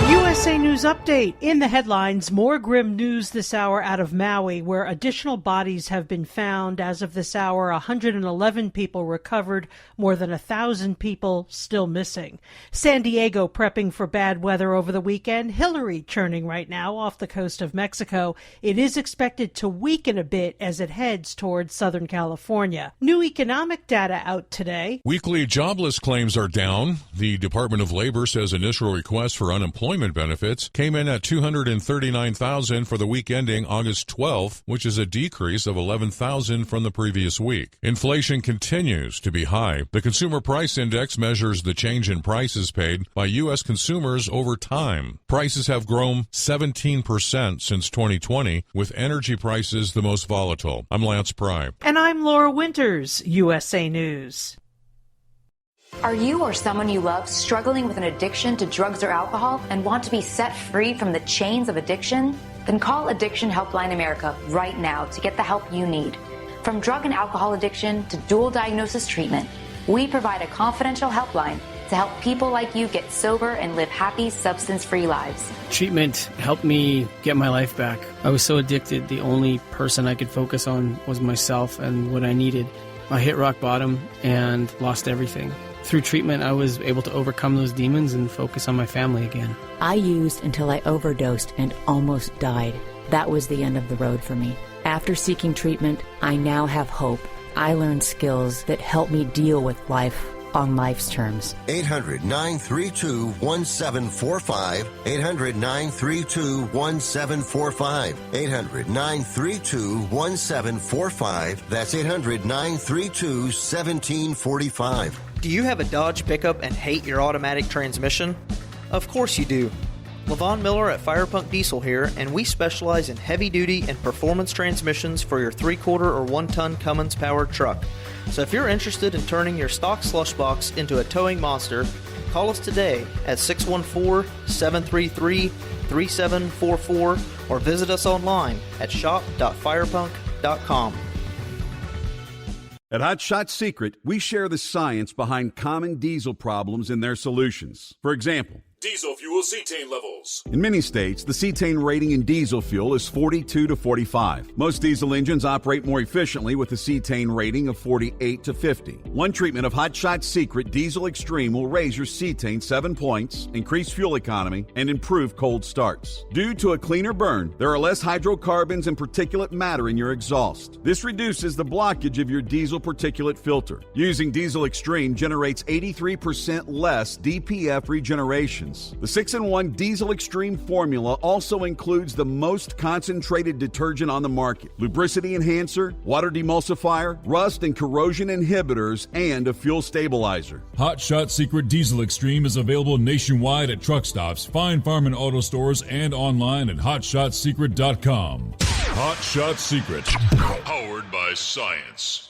USA News Update. In the headlines, more grim news this hour out of Maui, where additional bodies have been found. As of this hour, 111 people recovered, more than 1,000 people still missing. San Diego prepping for bad weather over the weekend. Hillary churning right now off the coast of Mexico. It is expected to weaken a bit as it heads towards Southern California. New economic data out today. Weekly jobless claims are down. The Department of Labor says initial requests for unemployment benefits came in at 239,000 for the week ending August 12th, which is a decrease of 11,000 from the previous week. Inflation continues to be high. The Consumer Price Index measures the change in prices paid by U.S. consumers over time. Prices have grown 17% since 2020, with energy prices the most volatile. I'm Lance Pry. And I'm Laura Winters, USA News. Are you or someone you love struggling with an addiction to drugs or alcohol and want to be set free from the chains of addiction? Then call Addiction Helpline America right now to get the help you need. From drug and alcohol addiction to dual diagnosis treatment, we provide a confidential helpline to help people like you get sober and live happy, substance-free lives. Treatment helped me get my life back. I was so addicted, the only person I could focus on was myself and what I needed. I hit rock bottom and lost everything. Through treatment, I was able to overcome those demons and focus on my family again. I used until I overdosed and almost died. That was the end of the road for me. After seeking treatment, I now have hope. I learned skills that help me deal with life on life's terms. 800-932-1745. 800-932-1745. 800-932-1745. That's 800-932-1745. Do you have a Dodge pickup and hate your automatic transmission? Of course you do. LaVon Miller at Firepunk Diesel here, and we specialize in heavy-duty and performance transmissions for your 3/4 or 1-ton Cummins-powered truck. So if you're interested in turning your stock slush box into a towing monster, call us today at 614-733-3744 or visit us online at shop.firepunk.com. At Hot Shot Secret, we share the science behind common diesel problems and their solutions. For example, Diesel fuel cetane levels. In many states, the cetane rating in diesel fuel is 42 to 45. Most diesel engines operate more efficiently with a cetane rating of 48 to 50. One treatment of Hot Shot Secret Diesel Extreme will raise your cetane 7 points, increase fuel economy, and improve cold starts. Due to a cleaner burn, there are less hydrocarbons and particulate matter in your exhaust. This reduces the blockage of your diesel particulate filter. Using Diesel Extreme generates 83% less DPF regeneration. The 6-in-1 Diesel Extreme formula also includes the most concentrated detergent on the market, lubricity enhancer, water demulsifier, rust and corrosion inhibitors, and a fuel stabilizer. Hot Shot Secret Diesel Extreme is available nationwide at truck stops, fine farm and auto stores, and online at hotshotsecret.com. Hot Shot Secret, powered by science.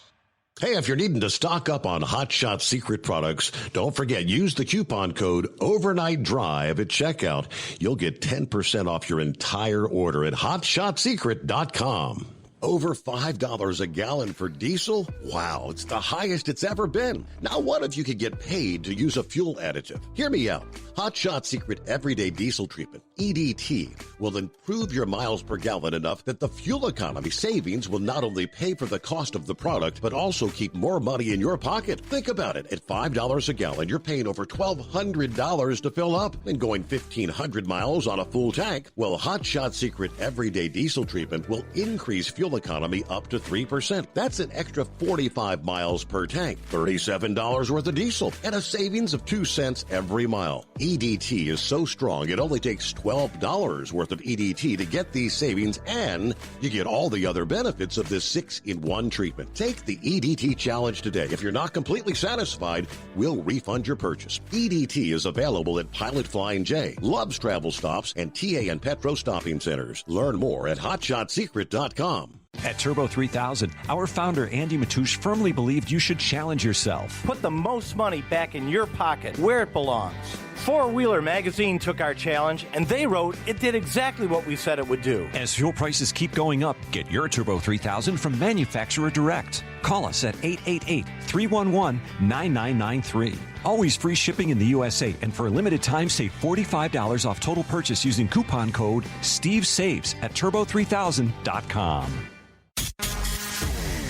Hey, if you're needing to stock up on Hot Shot Secret products, don't forget, use the coupon code Overnight Drive at checkout. You'll get 10% off your entire order at hotshotsecret.com. Over $5 a gallon for diesel? Wow, it's the highest it's ever been. Now what if you could get paid to use a fuel additive? Hear me out. Hot Shot Secret Everyday Diesel Treatment, EDT, will improve your miles per gallon enough that the fuel economy savings will not only pay for the cost of the product, but also keep more money in your pocket. Think about it. At $5 a gallon, you're paying over $1,200 to fill up and going 1,500 miles on a full tank. Well, Hot Shot Secret Everyday Diesel Treatment will increase fuel economy up to 3%. That's an extra 45 miles per tank, $37 worth of diesel, and a savings of 2 cents every mile. EDT is so strong, it only takes $12 worth of EDT to get these savings, and you get all the other benefits of this 6-in-1 treatment. Take the EDT challenge today. If you're not completely satisfied, we'll refund your purchase. EDT is available at Pilot Flying J, Love's Travel Stops, and TA and Petro Stopping Centers. Learn more at hotshotsecret.com. At Turbo 3000, our founder Andy Matouche firmly believed you should challenge yourself. Put the most money back in your pocket, where it belongs. Four Wheeler Magazine took our challenge, and they wrote it did exactly what we said it would do. As fuel prices keep going up, get your Turbo 3000 from manufacturer direct. Call us at 888-311-9993. Always free shipping in the USA, and for a limited time, save $45 off total purchase using coupon code STEVESAVES at turbo3000.com.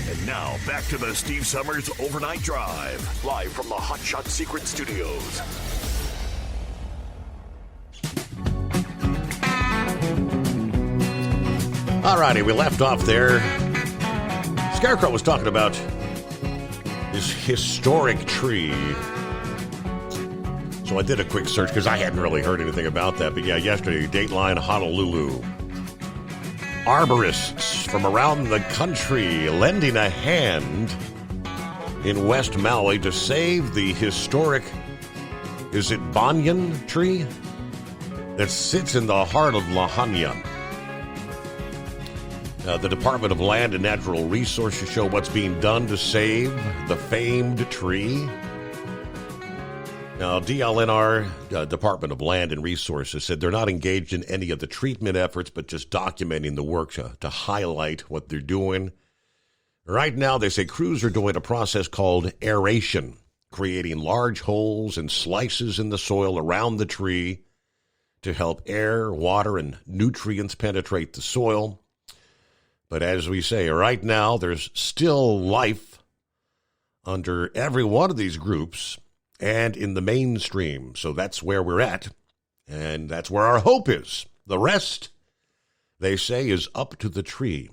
And now, back to the Steve Summers Overnight Drive, live from the Hot Shot Secret Studios. All righty, we left off there. Scarecrow was talking about this historic tree. So I did a quick search because I hadn't really heard anything about that. But yeah, yesterday, Dateline Honolulu. Arborists from around the country lending a hand in West Maui to save the historic, is it banyan tree? That sits in the heart of Lahaina. The Department of Land and Natural Resources show what's being done to save the famed tree. Now, DLNR, Department of Land and Resources, said they're not engaged in any of the treatment efforts, but just documenting the work to highlight what they're doing. Right now, they say crews are doing a process called aeration, creating large holes and slices in the soil around the tree to help air, water, and nutrients penetrate the soil. But as we say, right now, there's still life under every one of these groups and in the mainstream. So that's where we're at, and that's where our hope is. The rest, they say, is up to the tree.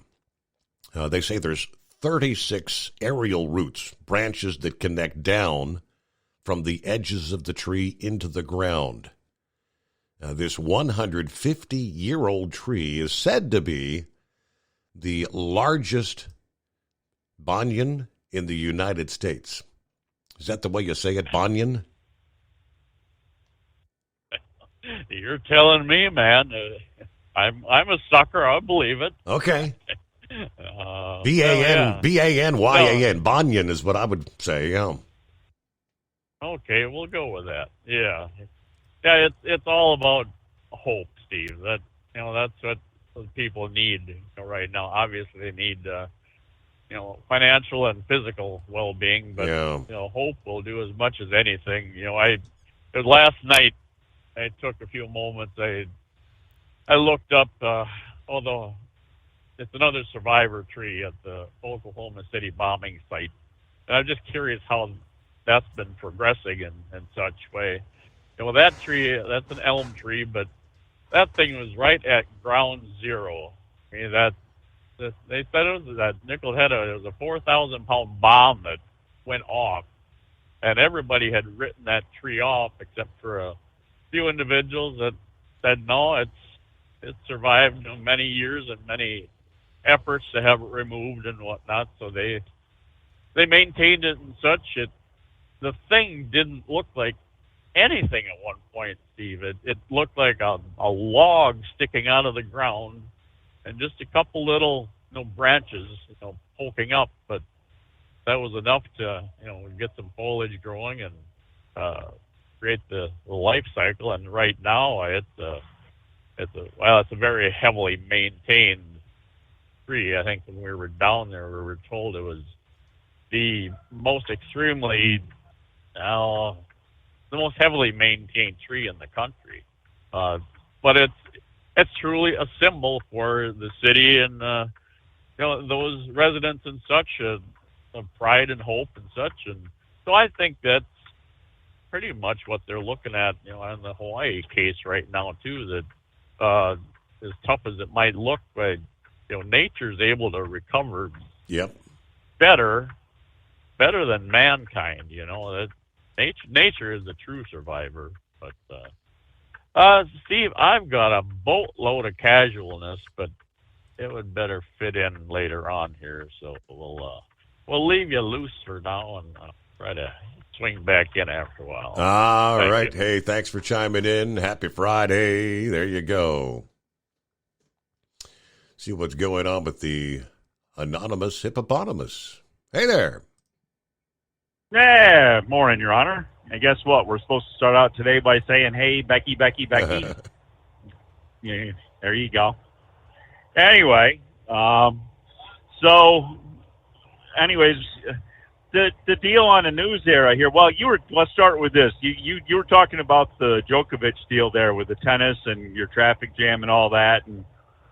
They say there's 36 aerial roots, branches that connect down from the edges of the tree into the ground. This 150-year-old tree is said to be the largest banyan in the United States. Is that the way you say it, banyan? You're telling me, man. I'm a sucker. I believe it. Okay. B-A-N-Y-A-N. Banyan is what I would say, yeah. Okay, we'll go with that. Yeah. Yeah, it's all about hope, Steve. That's what people need right now. Obviously, they need financial and physical well-being, but hope will do as much as anything. Last night I took a few moments. I looked up, although it's another survivor tree at the Oklahoma City bombing site. And I'm just curious how that's been progressing in such way. You know, that tree, that's an elm tree, but that thing was right at ground zero. I mean, they said it was that nickel head. It was a 4,000-pound bomb that went off, and everybody had written that tree off except for a few individuals that said no, it's survived many years and many efforts to have it removed and whatnot. So they maintained it and such. The thing didn't look like anything at one point, Steve. It looked like a log sticking out of the ground and just a couple little branches poking up, but that was enough to get some foliage growing and create the life cycle. And right now it's a very heavily maintained tree. I think when we were down there, we were told it was the most heavily maintained tree in the country. But it's truly a symbol for the city and those residents and such, of pride and hope and such. And so I think that's pretty much what they're looking at, on the Hawaii case right now too. That as tough as it might look, but nature's able to recover. Yep. Better than mankind. That nature is the true survivor. But Steve, I've got a boatload of casualness, but it would better fit in later on here. So we'll leave you loose for now and try to swing back in after a while. All Thank right. you. Hey, thanks for chiming in. Happy Friday. There you go. See what's going on with the anonymous hippopotamus. Hey there. Yeah, morning, Your Honor. And guess what? We're supposed to start out today by saying, hey, Becky. Yeah, there you go. Anyway, the deal on the news there, I hear. Well, let's start with this. You were talking about the Djokovic deal there with the tennis and your traffic jam and all that, and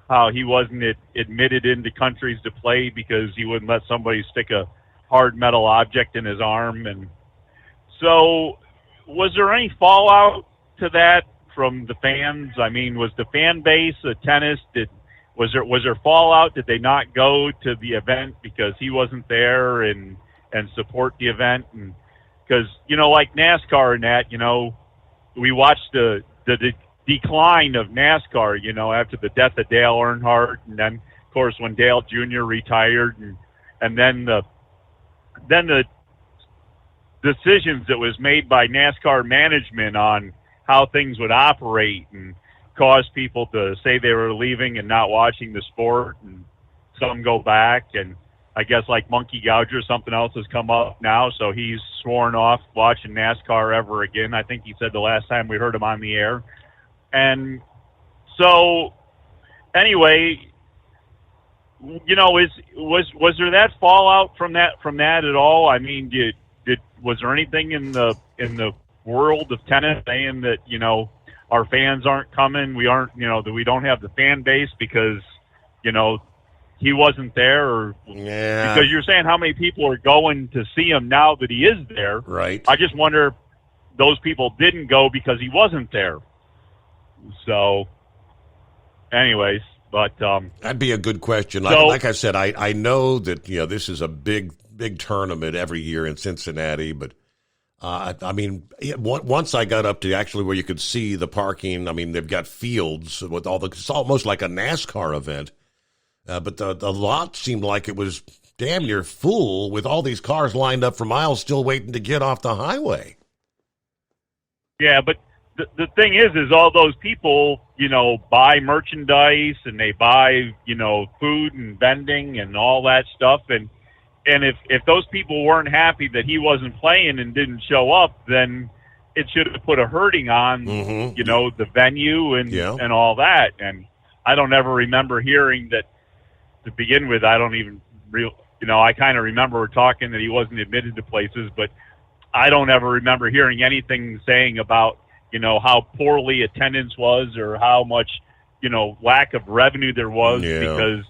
how he wasn't admitted into countries to play because he wouldn't let somebody stick a hard metal object in his arm. And so was there any fallout to that from the fans? I mean, was the fan base of tennis, was there fallout? Did they not go to the event because he wasn't there and support the event? And because, like NASCAR and that, we watched the decline of NASCAR, after the death of Dale Earnhardt, and then, of course, when Dale Jr. retired, and then the decisions that was made by NASCAR management on how things would operate and cause people to say they were leaving and not watching the sport, and some go back, and I guess like Monkey Gouger, something else has come up now, so he's sworn off watching NASCAR ever again. I think he said the last time we heard him on the air. And so, anyway, was there that fallout from that at all? I mean, was there anything in the world of tennis saying that our fans aren't coming, that we don't have the fan base because he wasn't there, or because you're saying how many people are going to see him now that he is there? Right. I just wonder if those people didn't go because he wasn't there. So, anyways, but that'd be a good question. So, like I said, I know that this is a big tournament every year in Cincinnati, but I mean, once I got up to actually where you could see the parking, I mean, they've got fields with it's almost like a NASCAR event, but the lot seemed like it was damn near full with all these cars lined up for miles, still waiting to get off the highway. Yeah, but the thing is all those people, buy merchandise and they buy, food and vending and all that stuff. And if those people weren't happy that he wasn't playing and didn't show up, then it should have put a hurting on, the venue and all that. And I don't ever remember hearing that to begin with. I don't even I kind of remember talking that he wasn't admitted to places, but I don't ever remember hearing anything saying about how poorly attendance was or how much, lack of revenue there was because,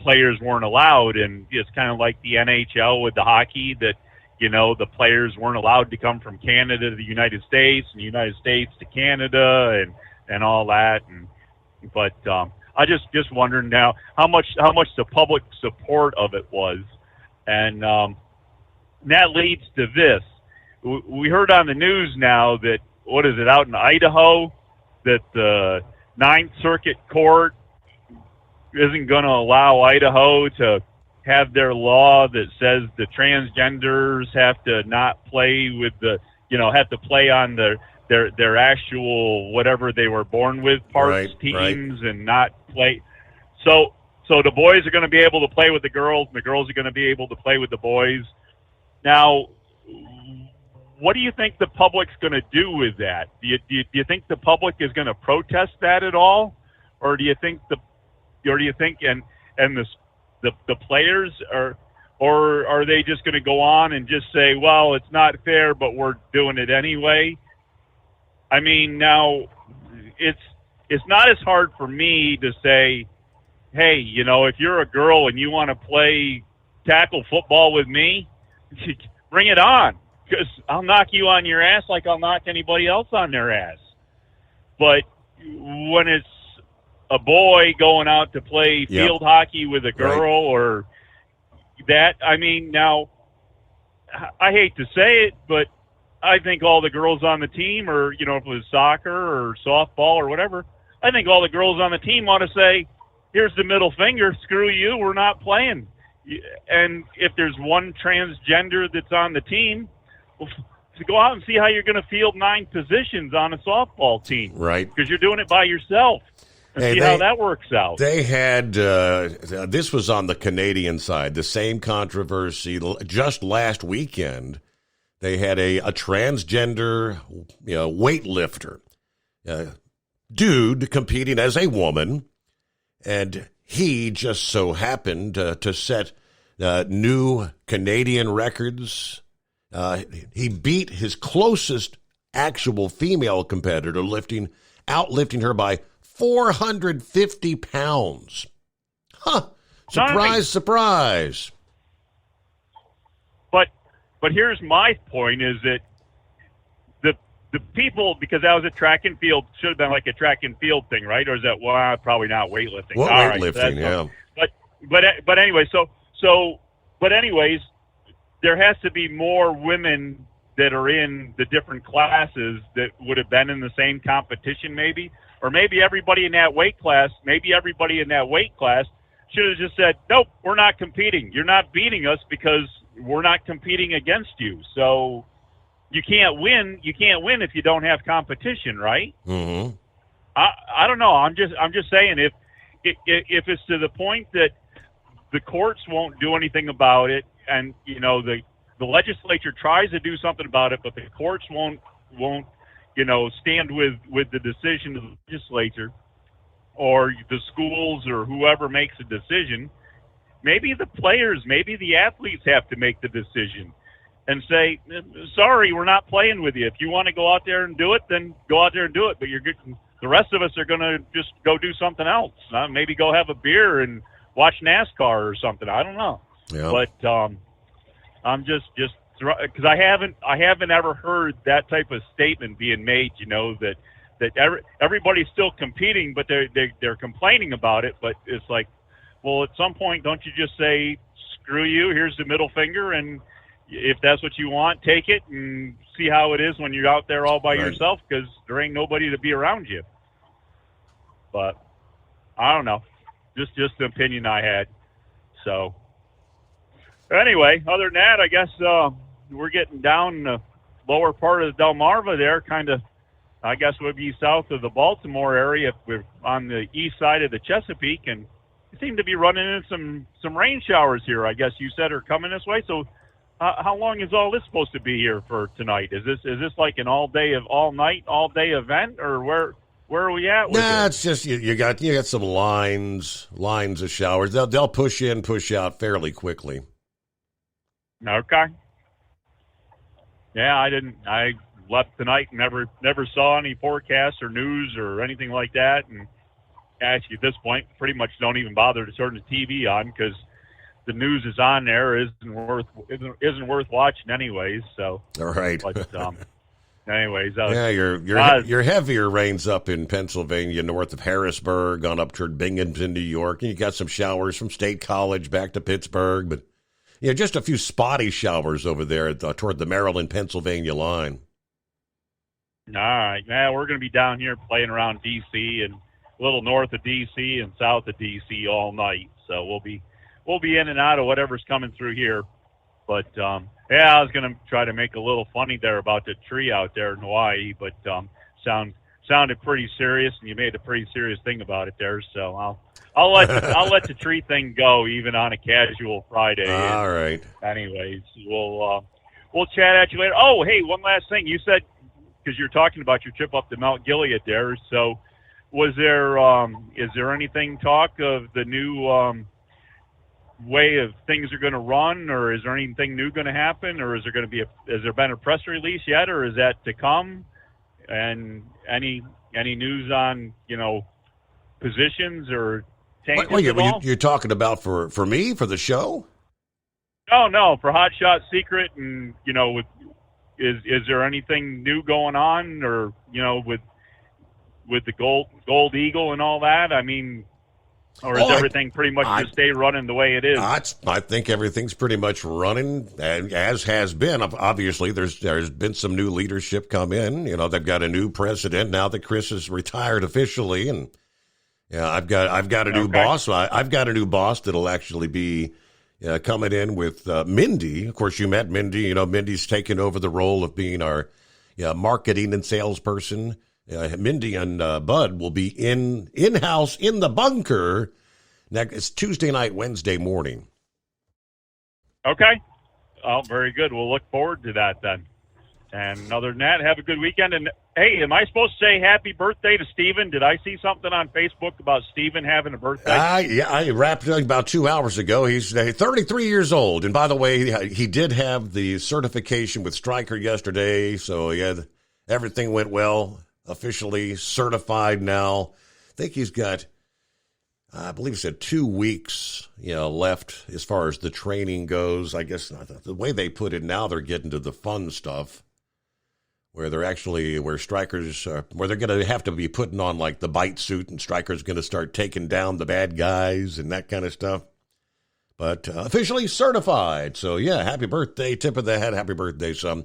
players weren't allowed. And it's kind of like the NHL with the hockey that, the players weren't allowed to come from Canada to the United States and the United States to Canada and all that. But I just wondering now how much the public support of it was. And that leads to this. We heard on the news now that, what is it, out in Idaho, that the Ninth Circuit Court isn't going to allow Idaho to have their law that says the transgenders have to not play with have to play on their actual whatever they were born with parts teams and not play. So the boys are going to be able to play with the girls, and the girls are going to be able to play with the boys. Now, what do you think the public's going to do with that? Do you think the public is going to protest that at all, or do you think the players are they just going to go on and just say, well, it's not fair, but we're doing it anyway? I mean, now it's not as hard for me to say, hey, if you're a girl and you want to play tackle football with me, bring it on, because I'll knock you on your ass like I'll knock anybody else on their ass. But when it's a boy going out to play field hockey with a girl or that, I mean, now, I hate to say it, but I think all the girls on the team, or, if it was soccer or softball or whatever, I think all the girls on the team ought to say, here's the middle finger, screw you, we're not playing. And if there's one transgender that's on the team, well, to go out and see how you're going to field 9 positions on a softball team. Right. Because you're doing it by yourself. And see how that works out. They had, this was on the Canadian side, the same controversy just last weekend. They had a transgender weightlifter, dude competing as a woman, and he just so happened to set new Canadian records. He beat his closest actual female competitor, outlifting her by 450 pounds. Huh. Surprise, surprise. But here's my point, is that the people, because that was a track and field, should have been like a track and field thing, right? Or is that, well, probably not weightlifting. What weightlifting, yeah. But anyway, but anyways, there has to be more women that are in the different classes that would have been in the same competition maybe. Or maybe everybody in that weight class should have just said, nope, we're not competing. You're not beating us because we're not competing against you. So you can't win. You can't win if you don't have competition, right? Mm-hmm. I don't know. I'm just saying, if it's to the point that the courts won't do anything about it, and the legislature tries to do something about it, but the courts won't stand with the decision of the legislature or the schools or whoever makes a decision. Maybe the players, maybe the athletes have to make the decision and say, sorry, we're not playing with you. If you want to go out there and do it, then go out there and do it. But you're good. The rest of us are going to just go do something else. Maybe go have a beer and watch NASCAR or something. I don't know. Yeah. But I'm just because I haven't ever heard that type of statement being made. That everybody's still competing, but they're complaining about it. But it's like, well, at some point, don't you just say, screw you, here's the middle finger, and if that's what you want, take it and see how it is when you're out there all by yourself, because there ain't nobody to be around you. But I don't know. Just the opinion I had. So anyway, other than that, I guess we're getting down in the lower part of the Delmarva there, kind of, I guess would be south of the Baltimore area. If we're on the east side of the Chesapeake, and we seem to be running into some rain showers here, I guess you said, are coming this way. So how long is all this supposed to be here for tonight? Is this like an all day event, or where are we at with Nah, this? it's just you got some lines of showers. They'll push in, push out fairly quickly. Okay. Yeah, I left tonight and never saw any forecasts or news or anything like that. And actually, at this point, pretty much don't even bother to turn the TV on because the news is on there isn't worth watching anyways. So all right. But anyways, yeah, your heavier rains up in Pennsylvania, north of Harrisburg, on up toward Binghamton, New York, and you got some showers from State College back to Pittsburgh, but yeah, just a few spotty showers over there toward the Maryland-Pennsylvania line. All right, man, we're going to be down here playing around D.C. and a little north of D.C. and south of D.C. all night, so we'll be in and out of whatever's coming through here. But, yeah, I was going to try to make a little funny there about the tree out there in Hawaii, but sounded pretty serious, and you made a pretty serious thing about it there. So I'll let the tree thing go, even on a casual Friday. All right. Anyways, we'll chat at you later. Oh, hey, one last thing. You said, because you're talking about your trip up to Mount Gilead there, so is there anything talk of the new way of things are going to run, or is there anything new going to happen, or has there been a press release yet, or is that to come? And any news on positions or changes at all? You're talking about for me, for the show? No, for Hot Shot Secret, and is there anything new going on, or with the Gold Eagle and all that? I mean, or is everything pretty much just stay running the way it is? I think everything's pretty much running, and as has been. Obviously, there's been some new leadership come in. They've got a new president now that Chris is retired officially, and I've got a new boss. I've got a new boss that'll actually be coming in with Mindy. Of course, you met Mindy. Mindy's taken over the role of being our marketing and salesperson. Mindy and Bud will be in-house in the bunker. It's Tuesday night, Wednesday morning. Okay. Oh, very good. We'll look forward to that then. And other than that, have a good weekend. And, hey, am I supposed to say happy birthday to Steven? Did I see something on Facebook about Steven having a birthday? Yeah, I wrapped it about 2 hours ago. He's 33 years old. And by the way, he did have the certification with Stryker yesterday, so everything went well. Officially certified now. I think he's got, I believe he said 2 weeks, left as far as the training goes. I guess the way they put it now, they're getting to the fun stuff where Stryker's, where they're going to have to be putting on like the bite suit, and Stryker's going to start taking down the bad guys and that kind of stuff. But officially certified. So yeah, happy birthday, tip of the hat. Happy birthday, son.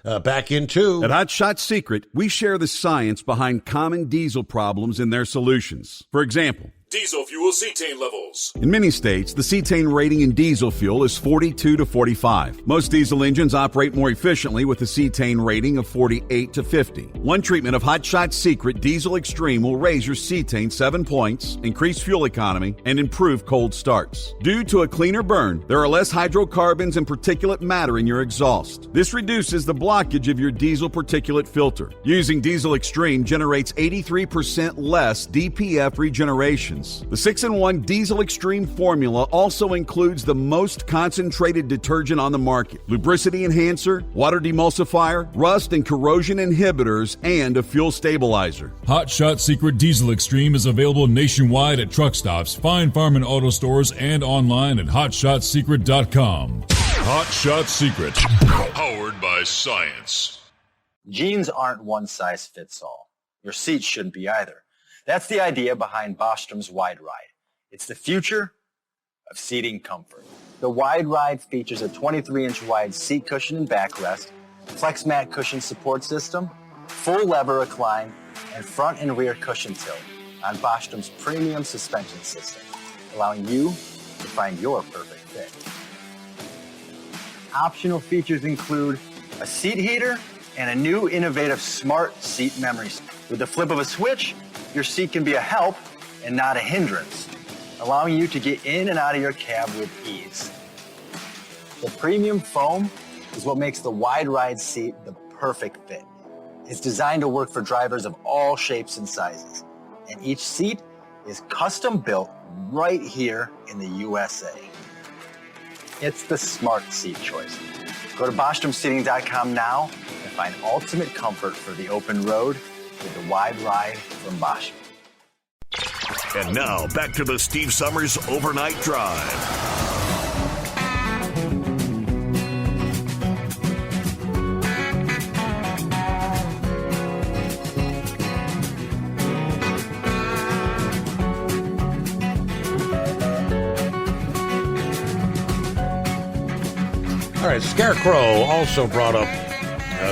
Back into At Hot Shot Secret, we share the science behind common diesel problems and their solutions. For example, diesel fuel cetane levels. in many states, the cetane rating in diesel fuel is 42 to 45. Most diesel engines operate more efficiently with a cetane rating of 48 to 50. One treatment of Hot Shot Secret Diesel Extreme will raise your cetane 7 points, increase fuel economy, and improve cold starts. Due to a cleaner burn, there are less hydrocarbons and particulate matter in your exhaust. This reduces the blockage of your diesel particulate filter. Using Diesel Extreme generates 83% less DPF regeneration. The 6-in-1 Diesel Extreme formula also includes the most concentrated detergent on the market, lubricity enhancer, water demulsifier, rust and corrosion inhibitors, and a fuel stabilizer. Hot Shot Secret Diesel Extreme is available nationwide at truck stops, fine farm and auto stores, and online at hotshotsecret.com. Hot Shot Secret, powered by science. Jeans aren't one size fits all. Your seats shouldn't be either. That's the idea behind Bostrom's Wide Ride. It's the future of seating comfort. The Wide Ride features a 23-inch wide seat cushion and backrest, flex mat cushion support system, full lever recline, and front and rear cushion tilt on Bostrom's premium suspension system, allowing you to find your perfect fit. Optional features include a seat heater and a new innovative smart seat memory. With the flip of a switch, your seat can be a help and not a hindrance, allowing you to get in and out of your cab with ease. The premium foam is what makes the Wide Ride seat the perfect fit. It's designed to work for drivers of all shapes and sizes, and each seat is custom built right here in the USA. It's the smart seat choice. Go to BostromSeating.com now and find ultimate comfort for the open road with the Wide Ride from Bostrom. And now, back to the Steve Summers Overnight Drive. All right, Scarecrow also brought up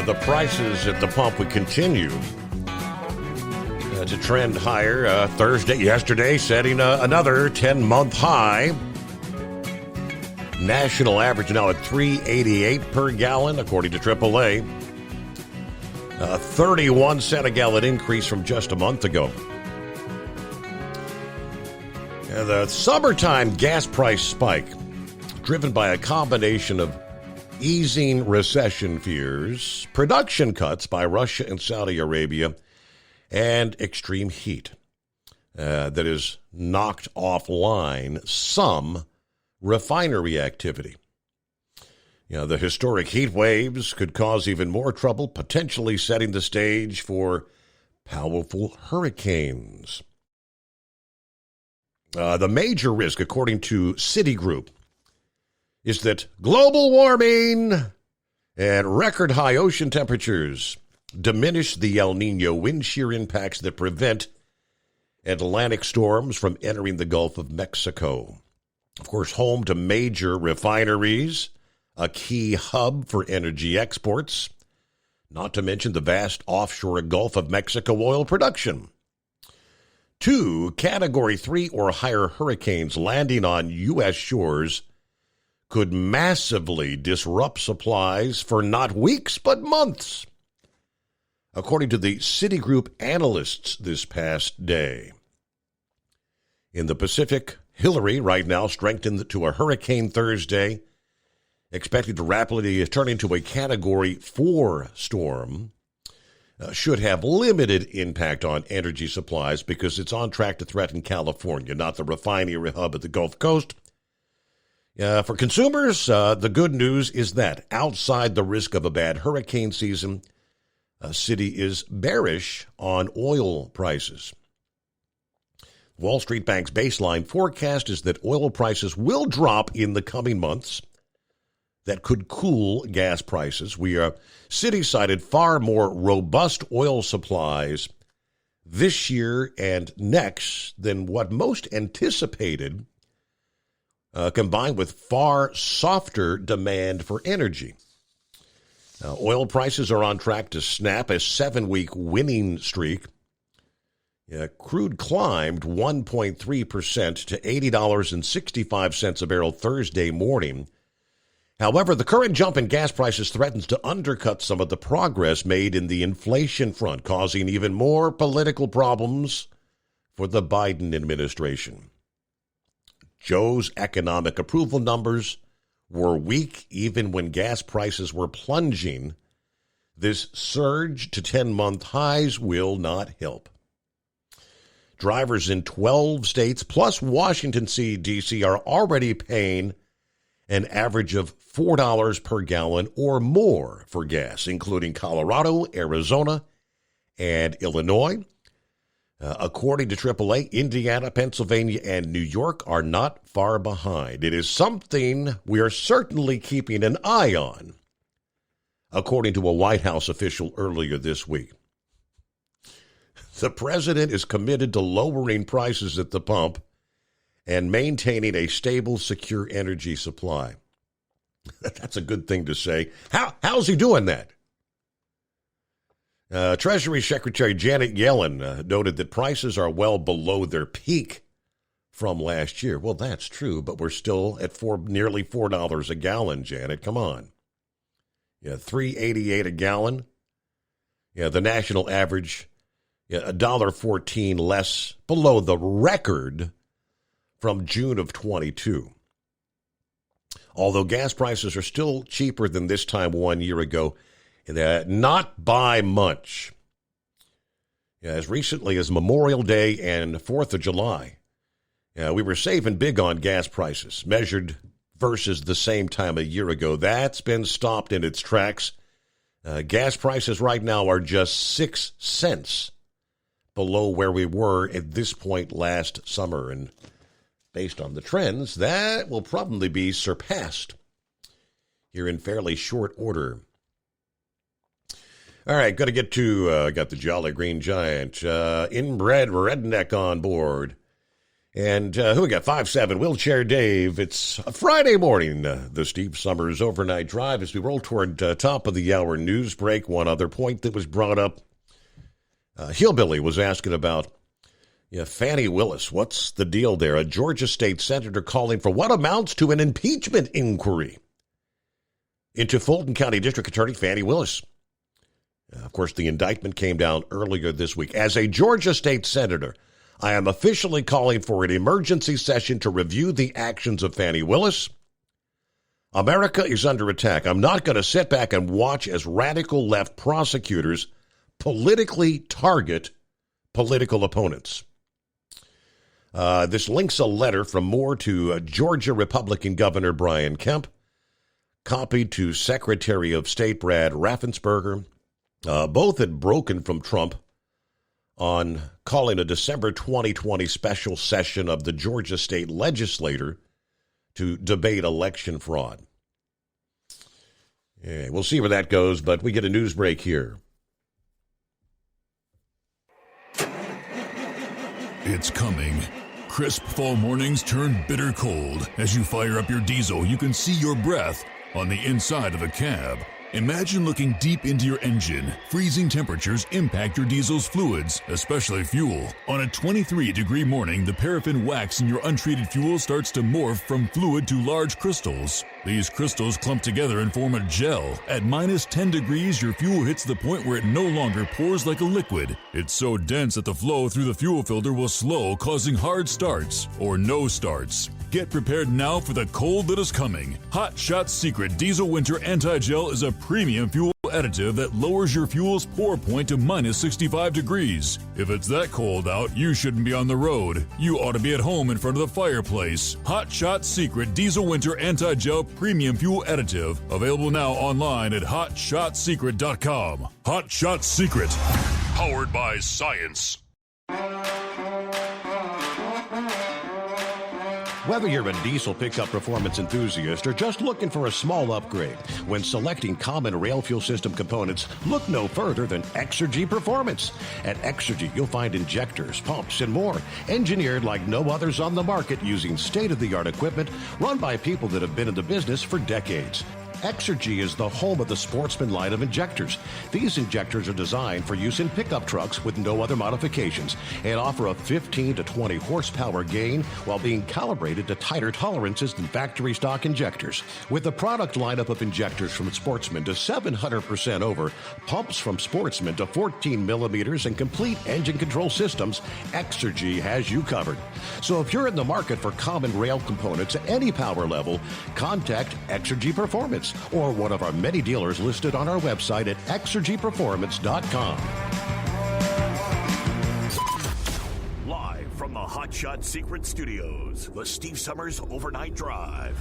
the prices at the pump would continue to trend higher. Yesterday, setting another 10-month high. National average now at $3.88 per gallon, according to AAA. 31 cent a gallon increase from just a month ago. The summertime gas price spike, driven by a combination of easing recession fears, production cuts by Russia and Saudi Arabia, and extreme heat that has knocked offline some refinery activity. The historic heat waves could cause even more trouble, potentially setting the stage for powerful hurricanes. The major risk, according to Citigroup, is that global warming and record high ocean temperatures diminish the El Nino wind shear impacts that prevent Atlantic storms from entering the Gulf of Mexico. Of course, home to major refineries, a key hub for energy exports, not to mention the vast offshore Gulf of Mexico oil production. 2 Category 3 or higher hurricanes landing on U.S. shores could massively disrupt supplies for not weeks but months, according to the Citigroup analysts this past day. In the Pacific, Hillary right now strengthened to a hurricane Thursday, expected to rapidly turn into a Category 4 storm, should have limited impact on energy supplies because it's on track to threaten California, not the refinery hub at the Gulf Coast. For consumers, the good news is that outside the risk of a bad hurricane season, Citi is bearish on oil prices. Wall Street Bank's baseline forecast is that oil prices will drop in the coming months. That could cool gas prices. Citi cited far more robust oil supplies this year and next than what most anticipated, combined with far softer demand for energy. Oil prices are on track to snap a 7-week winning streak. Crude climbed 1.3% to $80.65 a barrel Thursday morning. However, the current jump in gas prices threatens to undercut some of the progress made in the inflation front, causing even more political problems for the Biden administration. Joe's economic approval numbers were weak even when gas prices were plunging. This surge to 10-month highs will not help. Drivers in 12 states plus Washington, D.C. are already paying an average of $4 per gallon or more for gas, including Colorado, Arizona, and Illinois. According to AAA, Indiana, Pennsylvania, and New York are not far behind. It is something we are certainly keeping an eye on, according to a White House official earlier this week. The president is committed to lowering prices at the pump and maintaining a stable, secure energy supply. That's a good thing to say. How's he doing that? Treasury Secretary Janet Yellen noted that prices are well below their peak from last year. Well, that's true, but we're still at nearly $4 a gallon, Janet. Come on. $3.88 a gallon. The national average, $1.14 less below the record from June of 22. Although gas prices are still cheaper than this time 1 year ago, not by much. As recently as Memorial Day and 4th of July, we were saving big on gas prices, measured versus the same time a year ago. That's been stopped in its tracks. Gas prices right now are just 6 cents below where we were at this point last summer. And based on the trends, that will probably be surpassed here in fairly short order. All right, got to get to, got the Jolly Green Giant, inbred redneck on board. And who we got? 5'7", Wheelchair Dave. It's a Friday morning, the Steve Summers Overnight Drive, as we roll toward top of the hour news break. One other point that was brought up, Hillbilly was asking about Fannie Willis. What's the deal there? A Georgia state senator calling for what amounts to an impeachment inquiry into Fulton County District Attorney Fannie Willis. Of course, the indictment came down earlier this week. As a Georgia state senator, I am officially calling for an emergency session to review the actions of Fannie Willis. America is under attack. I'm not going to sit back and watch as radical left prosecutors politically target political opponents. This links a letter from Moore to Georgia Republican Governor Brian Kemp, copied to Secretary of State Brad Raffensperger. Both had broken from Trump on calling a December 2020 special session of the Georgia State Legislature to debate election fraud. Yeah, we'll see where that goes, but we get a news break here. It's coming. Crisp fall mornings turn bitter cold. As you fire up your diesel, you can see your breath on the inside of a cab. Imagine looking deep into your engine. Freezing temperatures impact your diesel's fluids, especially fuel. On a 23-degree morning, the paraffin wax in your untreated fuel starts to morph from fluid to large crystals. These crystals clump together and form a gel. At minus 10 degrees, your fuel hits the point where it no longer pours like a liquid. It's so dense that the flow through the fuel filter will slow, causing hard starts or no starts. Get prepared now for the cold that is coming. Hot Shot Secret Diesel Winter Anti-Gel is a premium fuel additive that lowers your fuel's pour point to minus 65 degrees. If it's that cold out, you shouldn't be on the road. You ought to be at home in front of the fireplace. Hot Shot Secret Diesel Winter Anti-Gel Premium Fuel Additive. Available now online at HotShotSecret.com. Hot Shot Secret. Powered by science. Whether you're a diesel pickup performance enthusiast or just looking for a small upgrade, when selecting common rail fuel system components, look no further than Exergy Performance. At Exergy, you'll find injectors, pumps, and more, engineered like no others on the market using state-of-the-art equipment run by people that have been in the business for decades. Exergy is the home of the Sportsman line of injectors. These injectors are designed for use in pickup trucks with no other modifications and offer a 15 to 20 horsepower gain while being calibrated to tighter tolerances than factory stock injectors. With a product lineup of injectors from Sportsman to 700% over, pumps from Sportsman to 14 millimeters, and complete engine control systems, Exergy has you covered. So if you're in the market for common rail components at any power level, contact Exergy Performance or one of our many dealers listed on our website at exergyperformance.com. Live from the Hot Shot Secret Studios, the Steve Summers Overnight Drive.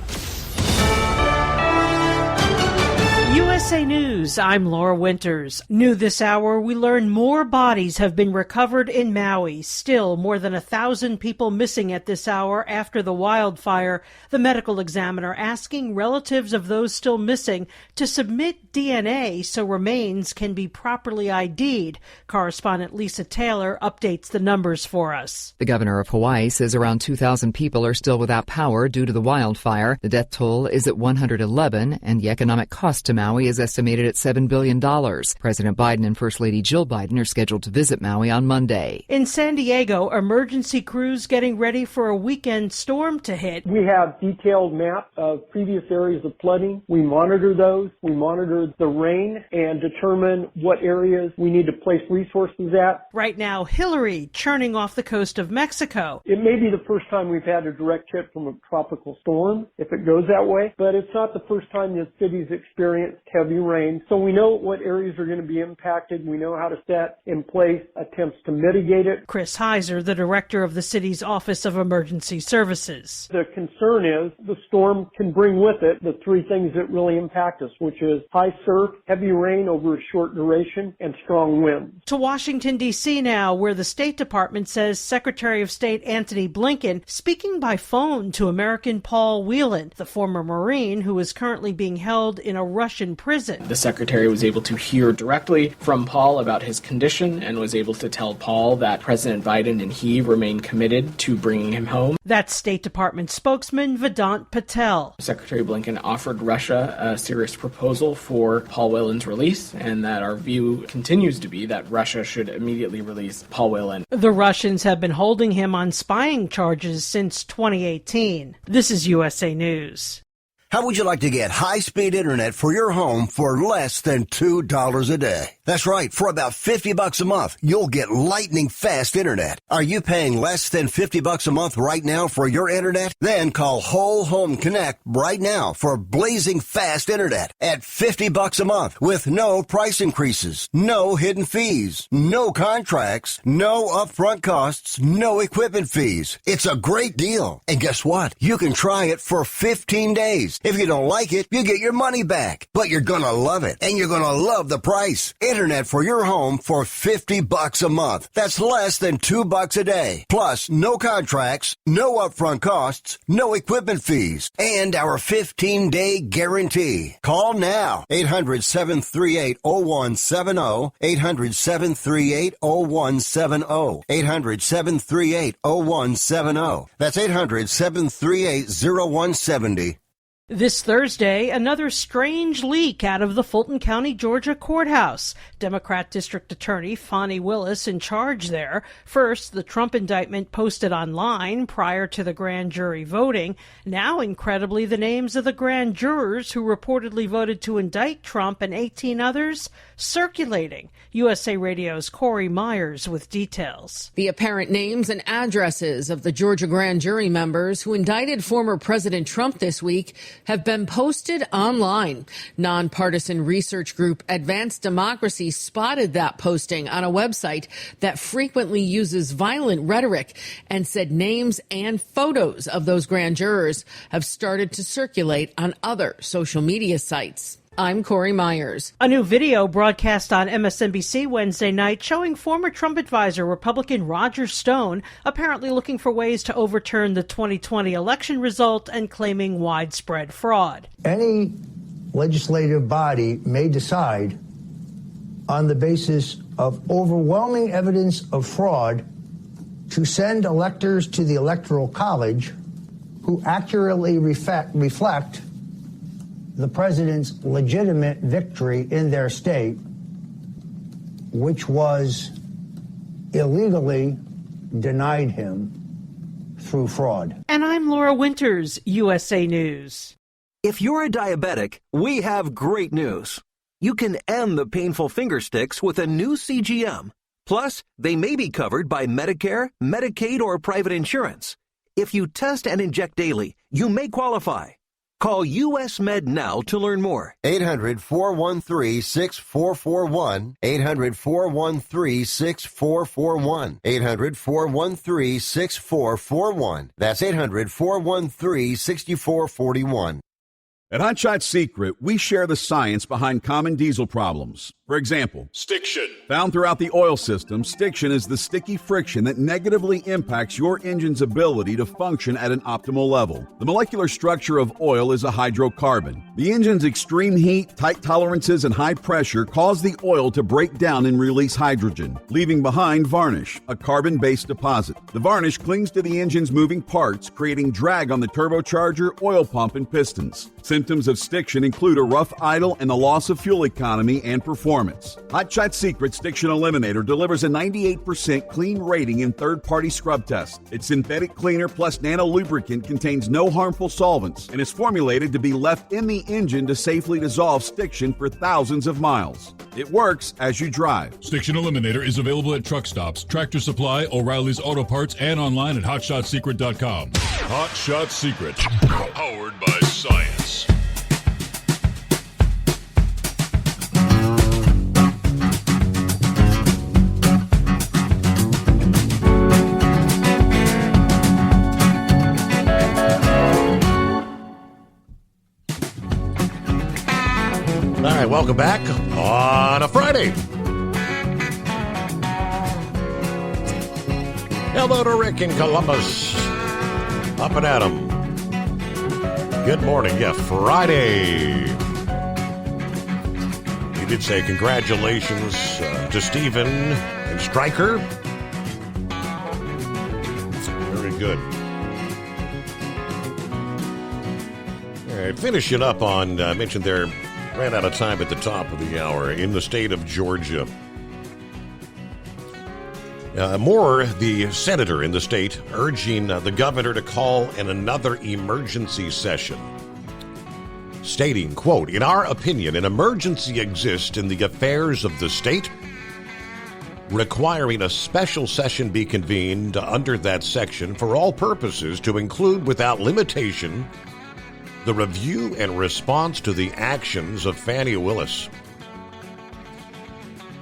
USA News, I'm Laura Winters. New this hour, we learn more bodies have been recovered in Maui. Still, more than 1,000 people missing at this hour after the wildfire. The medical examiner asking relatives of those still missing to submit DNA so remains can be properly ID'd. Correspondent Lisa Taylor updates the numbers for us. The governor of Hawaii says around 2,000 people are still without power due to the wildfire. The death toll is at 111, and the economic cost to Maui is estimated at $7 billion. President Biden and First Lady Jill Biden are scheduled to visit Maui on Monday. In San Diego, emergency crews getting ready for a weekend storm to hit. We have detailed maps of previous areas of flooding. We monitor those. We monitor the rain and determine what areas we need to place resources at. Right now, Hillary churning off the coast of Mexico. It may be the first time we've had a direct hit from a tropical storm, if it goes that way, but it's not the first time the city's experienced heavy heavy rain. So we know what areas are going to be impacted. We know how to set in place attempts to mitigate it. Chris Heiser, the director of the city's Office of Emergency Services. The concern is the storm can bring with it the three things that really impact us, which is high surf, heavy rain over a short duration, and strong winds. To Washington, D.C. now, where the State Department says Secretary of State Antony Blinken speaking by phone to American Paul Whelan, the former Marine who is currently being held in a Russian prison. The secretary was able to hear directly from Paul about his condition and was able to tell Paul that President Biden and he remain committed to bringing him home. That's State Department spokesman Vedant Patel. Secretary Blinken offered Russia a serious proposal for Paul Whelan's release, and that our view continues to be that Russia should immediately release Paul Whelan. The Russians have been holding him on spying charges since 2018. This is USA News. How would you like to get high-speed internet for your home for less than $2 a day? That's right. For about $50 a month, you'll get lightning fast internet. Are you paying less than $50 a month right now for your internet? Then call Whole Home Connect right now for blazing fast internet at $50 a month with no price increases, no hidden fees, no contracts, no upfront costs, no equipment fees. It's a great deal. And guess what? You can try it for 15 days. If you don't like it, you get your money back. But you're going to love it, and you're going to love the price. Internet for your home for $50 a month. That's less than $2 a day. Plus, no contracts, no upfront costs, no equipment fees, and our 15-day guarantee. Call now. 800-738-0170. 800-738-0170. 800-738-0170. That's 800-738-0170. This Thursday, another strange leak out of the Fulton County, Georgia courthouse. Democrat District Attorney Fani Willis in charge there. First, the Trump indictment posted online prior to the grand jury voting. Now, incredibly, the names of the grand jurors who reportedly voted to indict Trump and 18 others circulating. USA Radio's Corey Myers with details. The apparent names and addresses of the Georgia grand jury members who indicted former President Trump this week have been posted online. Nonpartisan research group Advanced Democracy spotted that posting on a website that frequently uses violent rhetoric and said names and photos of those grand jurors have started to circulate on other social media sites. I'm Corey Myers. A new video broadcast on MSNBC Wednesday night showing former Trump advisor Republican Roger Stone apparently looking for ways to overturn the 2020 election result and claiming widespread fraud. Any legislative body may decide on the basis of overwhelming evidence of fraud to send electors to the Electoral College who accurately reflect the president's legitimate victory in their state, which was illegally denied him through fraud. And I'm Laura Winters, USA News. If you're a diabetic, we have great news. You can end the painful finger sticks with a new CGM. Plus, they may be covered by Medicare, Medicaid, or private insurance. If you test and inject daily, you may qualify. Call US Med now to learn more. 800-413-6441. 800-413-6441. 800-413-6441. That's 800-413-6441. At Hot Shot Secret, we share the science behind common diesel problems. For example, stiction. Found throughout the oil system, stiction is the sticky friction that negatively impacts your engine's ability to function at an optimal level. The molecular structure of oil is a hydrocarbon. The engine's extreme heat, tight tolerances, and high pressure cause the oil to break down and release hydrogen, leaving behind varnish, a carbon-based deposit. The varnish clings to the engine's moving parts, creating drag on the turbocharger, oil pump, and pistons. Symptoms of stiction include a rough idle and the loss of fuel economy and performance. Hot Shot Secret Stiction Eliminator delivers a 98% clean rating in third-party scrub tests. Its synthetic cleaner plus nano lubricant contains no harmful solvents and is formulated to be left in the engine to safely dissolve stiction for thousands of miles. It works as you drive. Stiction Eliminator is available at truck stops, Tractor Supply, O'Reilly's Auto Parts, and online at HotShotSecret.com. Hot Shot Secret, powered by science. All right, welcome back on a Friday. Hello to Rick in Columbus. Up and at 'em. Good morning. Yeah, Friday. You did say congratulations to Steven and Stryker. Very good. All right, finishing up on, I mentioned there, ran out of time at the top of the hour, in the state of Georgia. Moore, the senator in the state, urging the governor to call another emergency session, stating, quote, "In our opinion, an emergency exists in the affairs of the state, requiring a special session be convened under that section for all purposes to include without limitation the review and response to the actions of Fani Willis.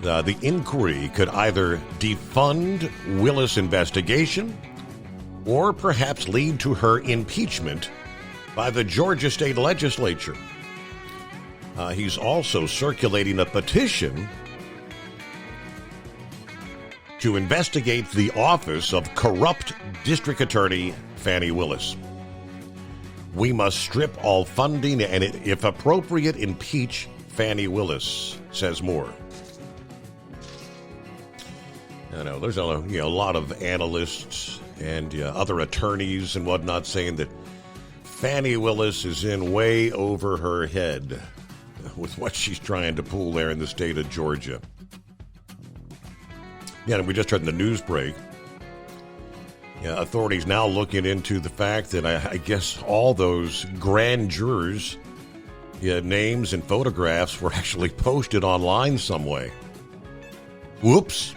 The inquiry could either defund Willis' investigation or perhaps lead to her impeachment by the Georgia State Legislature." He's also circulating a petition to investigate the office of corrupt District Attorney Fani Willis. "We must strip all funding and, if appropriate, impeach Fani Willis," says Moore. I know there's a lot of analysts and other attorneys and whatnot saying that Fani Willis is in way over her head with what she's trying to pull there in the state of Georgia. Yeah, and we just heard in the news break. Yeah, authorities now looking into the fact that I guess all those grand jurors' names and photographs were actually posted online some way. Whoops.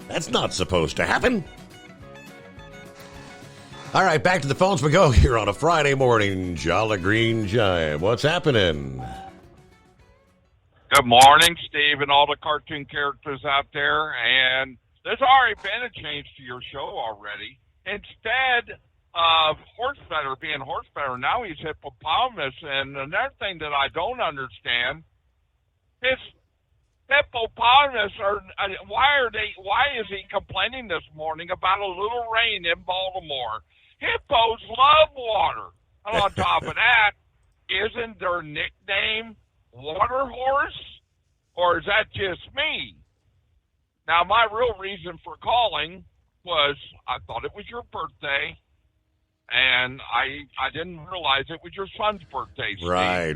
That's not supposed to happen. All right, back to the phones we go here on a Friday morning. Jolly Green Giant, what's happening? Good morning, Steve, and all the cartoon characters out there. And there's already been a change to your show already. Instead of Horsefeather being Horsefeather, now he's Hippopotamus. And another thing that I don't understand is Hippopotamus, why is he complaining this morning about a little rain in Baltimore? Hippos love water. And on top of that, isn't their nickname Water Horse? Or is that just me? Now, my real reason for calling was I thought it was your birthday, and I didn't realize it was your son's birthday, Steve.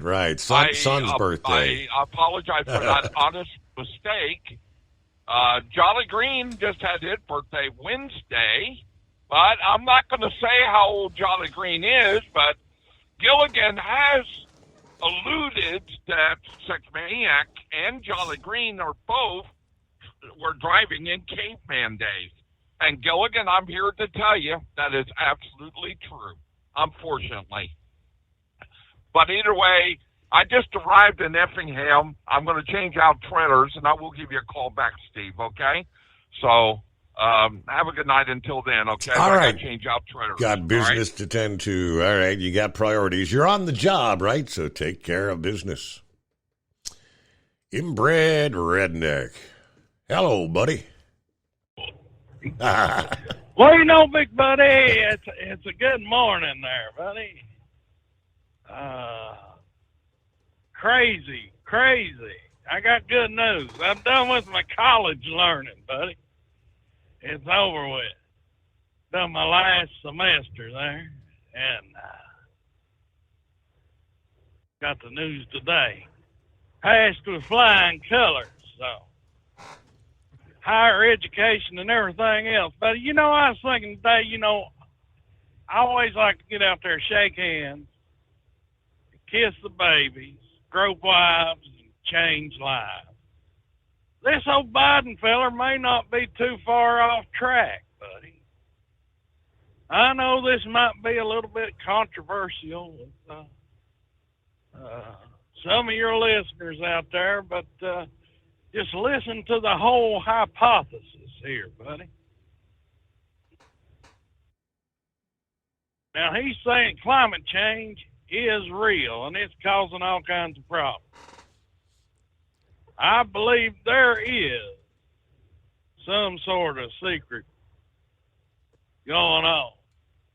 Right. Son's birthday. I apologize for that honest mistake. Jolly Green just had his birthday Wednesday, but I'm not going to say how old Jolly Green is, but Gilligan has alluded that Sex Maniac and Jolly Green were driving in caveman days. And Gilligan, I'm here to tell you that is absolutely true, unfortunately. But either way, I just arrived in Effingham. I'm going to change out trailers, and I will give you a call back, Steve, okay? So have a good night until then, okay? All right. I gotta change out trailers. Got business to tend to. All right, you got priorities. You're on the job, right? So take care of business. Inbred Redneck. Hello, buddy. Well, you know, big buddy, it's a good morning there, buddy. Crazy. I got good news. I'm done with my college learning, buddy. It's over with. Done my last semester there, and got the news today. Passed with flying colors, so higher education and everything else. But, I was thinking today, I always like to get out there, shake hands, kiss the babies, grope wives, and change lives. This old Biden feller may not be too far off track, buddy. I know this might be a little bit controversial with some of your listeners out there, but just listen to the whole hypothesis here, buddy. Now, he's saying climate change is real, and it's causing all kinds of problems. I believe there is some sort of secret going on.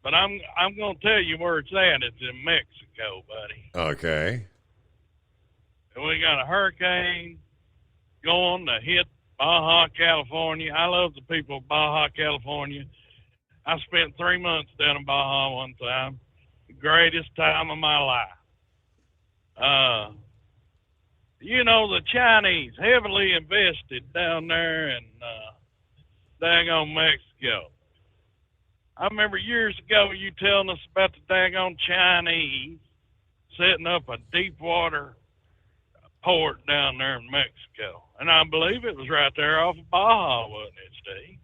But I'm going to tell you where it's at. It's in Mexico, buddy. Okay. And we got a hurricane going to hit Baja California. I love the people of Baja California. I spent 3 months down in Baja one time. The greatest time of my life. The Chinese heavily invested down there in daggone Mexico. I remember years ago you telling us about the daggone Chinese setting up a deep water port down there in Mexico. And I believe it was right there off of Baja, wasn't it, Steve?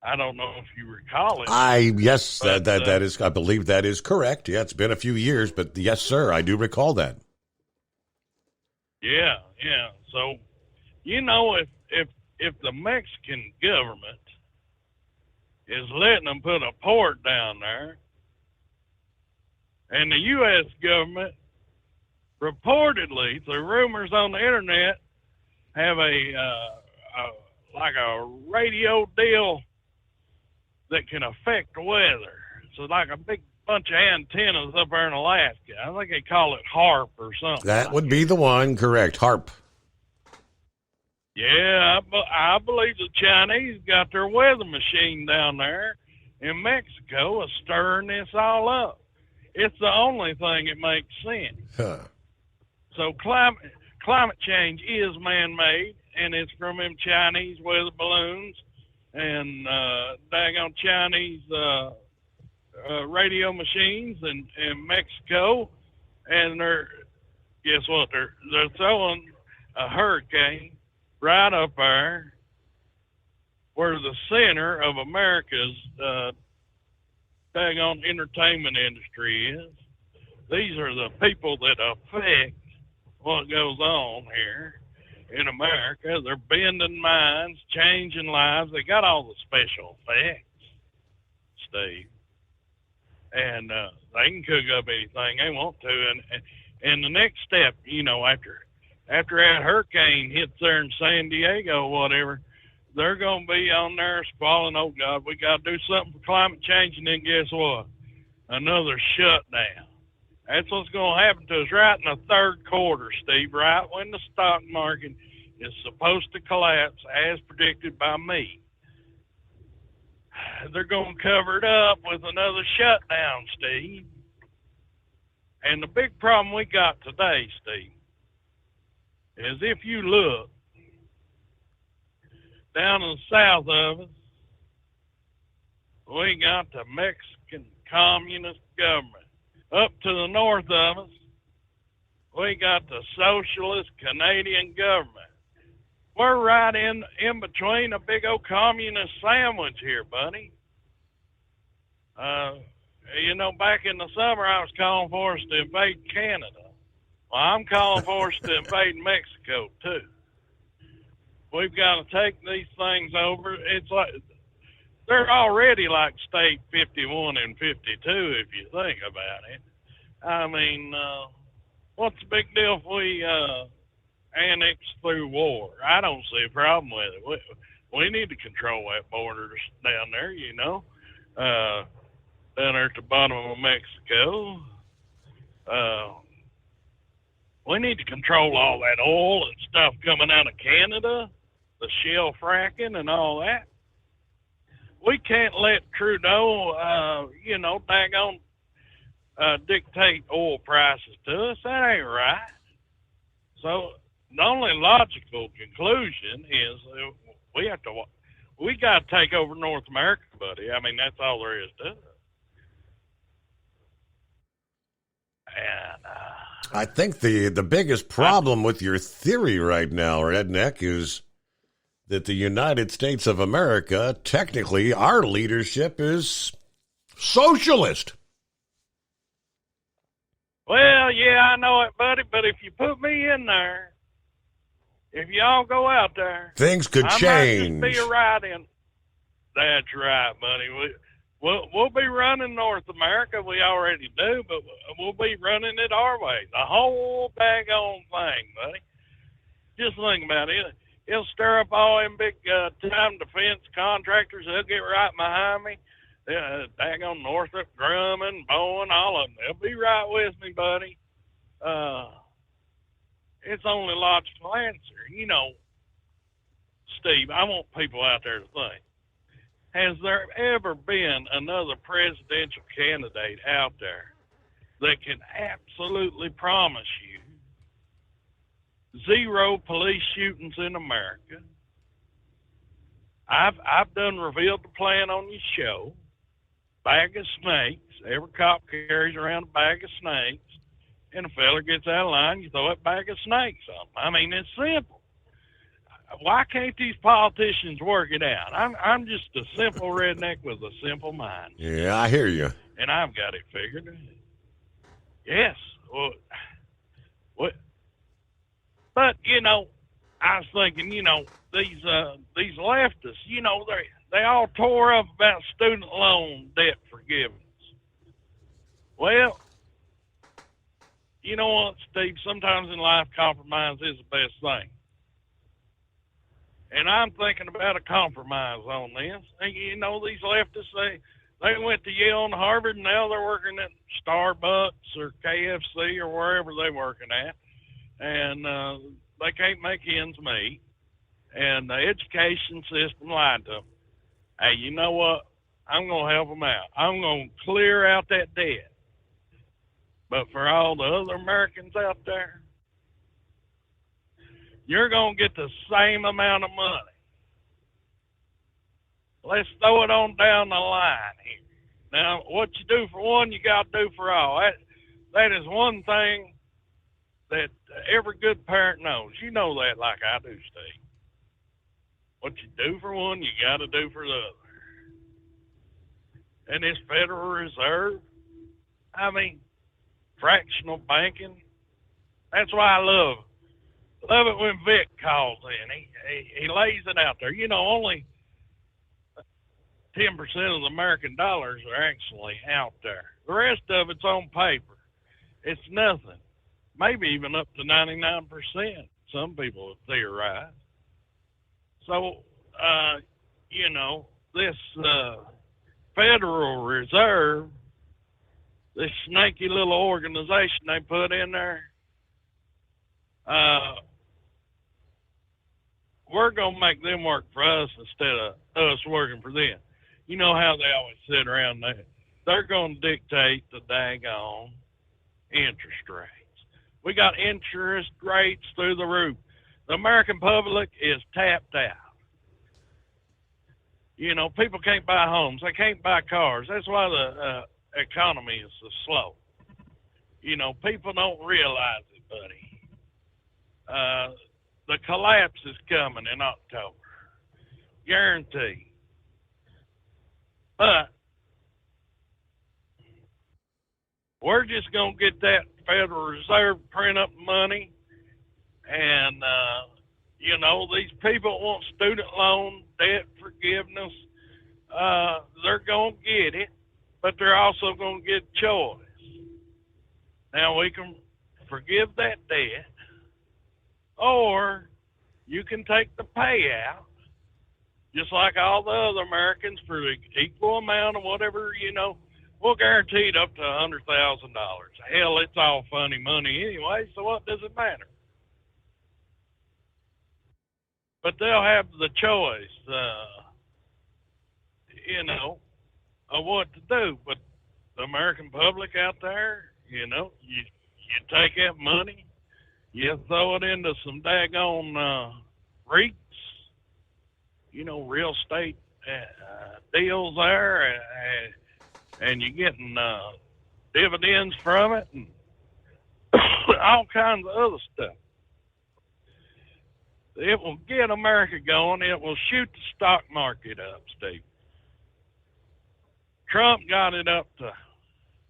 I don't know if you recall it. Yes, that is, I believe that is correct. Yeah, it's been a few years, but yes, sir, I do recall that. Yeah. So, if the Mexican government is letting them put a port down there, and the U.S. government reportedly, through rumors on the internet, have a radio deal that can affect the weather. So like a big bunch of antennas up there in Alaska. I think they call it HARP or something. That would be the one, correct, HARP. Yeah, I believe the Chinese got their weather machine down there in Mexico is stirring this all up. It's the only thing that makes sense. Huh. So climate change is man-made, and it's from them Chinese weather balloons and daggone Chinese radio machines in Mexico. And guess what? They're throwing a hurricane right up there where the center of America's daggone entertainment industry is. These are the people that affect what goes on here in America. They're bending minds, changing lives. They got all the special effects, Steve. And they can cook up anything they want to. And the next step, after that hurricane hits there in San Diego or whatever, they're going to be on there squalling, oh, God, we got to do something for climate change. And then guess what? Another shutdown. That's what's going to happen to us right in the third quarter, Steve, right when the stock market is supposed to collapse as predicted by me. They're going to cover it up with another shutdown, Steve. And the big problem we got today, Steve, is if you look down in the south of us, we got the Mexican communist government. Up to the north of us, we got the socialist Canadian government. We're right in between a big old communist sandwich here, buddy. Back in the summer, I was calling for us to invade Canada. Well, I'm calling for us to invade Mexico, too. We've got to take these things over. It's like they're already like state 51 and 52, if you think about it. I mean, what's the big deal if we annex through war? I don't see a problem with it. We need to control that border down there, down there at the bottom of Mexico. We need to control all that oil and stuff coming out of Canada, the shale fracking and all that. We can't let Trudeau, daggone dictate oil prices to us. That ain't right. So the only logical conclusion is we got to take over North America, buddy. I mean, that's all there is to it. And I think the biggest problem with your theory right now, Redneck, is that the United States of America, technically, our leadership is socialist. Well, yeah, I know it, buddy, but if you put me in there, if y'all go out there, things could change. Might just be a write-in. That's right, buddy. We'll be running North America. We already do, but we'll be running it our way. The whole daggone thing, buddy. Just think about it. It'll stir up all them big time defense contractors. They'll get right behind me. Daggone Northrop Grumman, Boeing, all of them. They'll be right with me, buddy. It's only a logical answer. You know, Steve, I want people out there to think. Has there ever been another presidential candidate out there that can absolutely promise you 0 police shootings in America? I've done revealed the plan on your show. Bag of snakes. Every cop carries around a bag of snakes. And a fella gets out of line, you throw that bag of snakes on him. I mean, it's simple. Why can't these politicians work it out? I'm just a simple redneck with a simple mind. Yeah, I hear you. And I've got it figured. Yes. Well, what? But you know, I was thinking, you know, these leftists, you know, they all tore up about student loan debt forgiveness. Well, you know what, Steve? Sometimes in life, compromise is the best thing. And I'm thinking about a compromise on this. And, you know, these leftists, they went to Yale and Harvard, and now they're working at Starbucks or KFC or wherever they're working at. And they can't make ends meet. And the education system lied to them. Hey, you know what? I'm going to help them out. I'm going to clear out that debt. But for all the other Americans out there, you're going to get the same amount of money. Let's throw it on down the line here. Now, what you do for one, you got to do for all. That is one thing that every good parent knows. You know that like I do, Steve. What you do for one, you got to do for the other. And this Federal Reserve, I mean, fractional banking, that's why I love it when Vic calls in. He lays it out there. You know, only 10% of the American dollars are actually out there. The rest of it's on paper. It's nothing. Maybe even up to 99%, some people have theorized. So, you know, this Federal Reserve, this snaky little organization they put in there, we're going to make them work for us instead of us working for them. You know how they always sit around there. They're going to dictate the daggone interest rates. We got interest rates through the roof. The American public is tapped out. You know, people can't buy homes. They can't buy cars. That's why the economy is so slow. You know, people don't realize it, buddy. The collapse is coming in October. Guaranteed. But we're just going to get that Federal Reserve print up money. And, you know, these people want student loan debt forgiveness. They're going to get it, but they're also going to get choice. Now, we can forgive that debt, or you can take the payout, just like all the other Americans, for the equal amount of whatever, you know. We'll guarantee it up to $100,000. Hell, it's all funny money anyway, so what does it matter? But they'll have the choice, you know, of what to do. But the American public out there, you know, you take that money, you throw it into some daggone REITs, you know, real estate deals there, and you're getting dividends from it and all kinds of other stuff. It will get America going. It will shoot the stock market up, Steve. Trump got it up to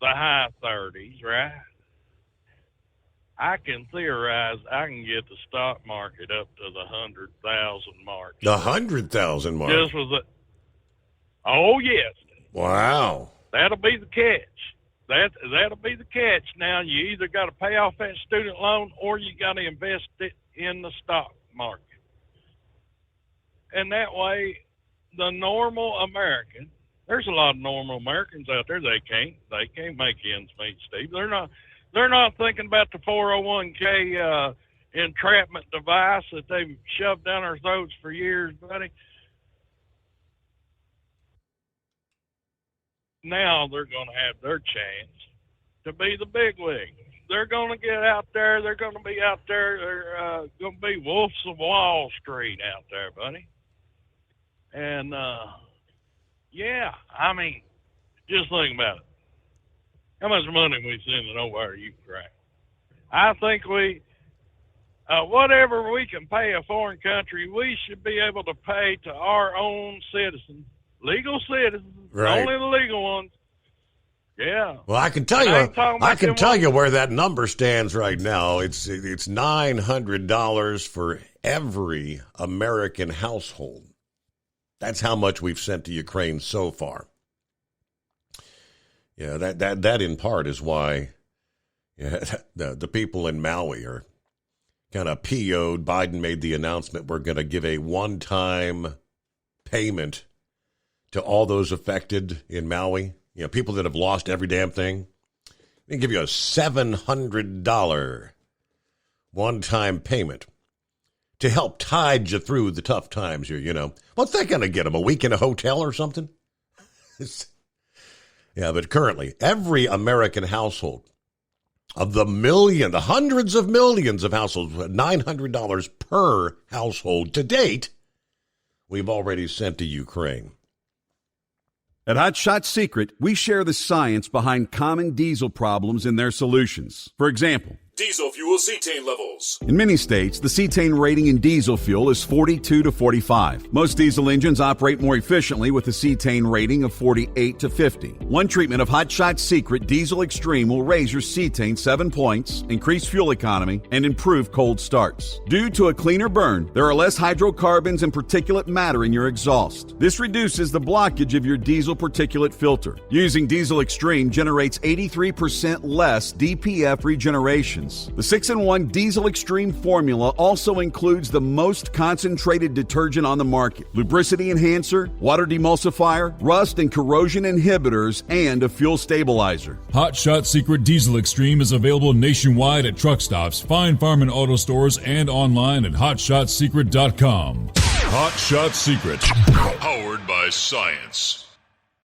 the high 30s, right? I can theorize I can get the stock market up to the 100,000 mark. The 100,000 mark? Just with it. Oh, yes. Wow. That'll be the catch. That'll be the catch. Now, you either got to pay off that student loan or you got to invest it in the stock market. And that way, the normal American, there's a lot of normal Americans out there, they can't make ends meet, Steve. They're not thinking about the 401k entrapment device that they've shoved down our throats for years, buddy. Now they're going to have their chance to be the bigwig. They're going to get out there. They're going to be out there. They're going to be wolves of Wall Street out there, buddy. And, yeah, I mean, just think about it. How much money we sending over to Ukraine? I think whatever we can pay a foreign country, we should be able to pay to our own citizens, legal citizens, right. Only the legal ones. Yeah. Well, I can tell you where that number stands right now. It's $900 for every American household. That's how much we've sent to Ukraine so far. Yeah, that in part is why the people in Maui are kind of PO'd. Biden made the announcement we're going to give a one-time payment to all those affected in Maui. You know, people that have lost every damn thing. They give you a $700 one-time payment to help tide you through the tough times here, you know. What's that going to get them, a week in a hotel or something? Yeah, but currently, every American household, of the hundreds of millions of households, $900 per household to date, we've already sent to Ukraine. At Hot Shot Secret, we share the science behind common diesel problems and their solutions. For example, diesel fuel cetane levels. in many states, the cetane rating in diesel fuel is 42 to 45. Most diesel engines operate more efficiently with a cetane rating of 48 to 50. One treatment of Hot Shot Secret Diesel Extreme will raise your cetane 7 points, increase fuel economy, and improve cold starts. Due to a cleaner burn, there are less hydrocarbons and particulate matter in your exhaust. This reduces the blockage of your diesel particulate filter. Using Diesel Extreme generates 83% less DPF regeneration. The 6-in-1 Diesel Extreme formula also includes the most concentrated detergent on the market, lubricity enhancer, water demulsifier, rust and corrosion inhibitors, and a fuel stabilizer. Hot Shot Secret Diesel Extreme is available nationwide at truck stops, Fine Farm and auto stores, and online at hotshotsecret.com. Hot Shot Secret, powered by science.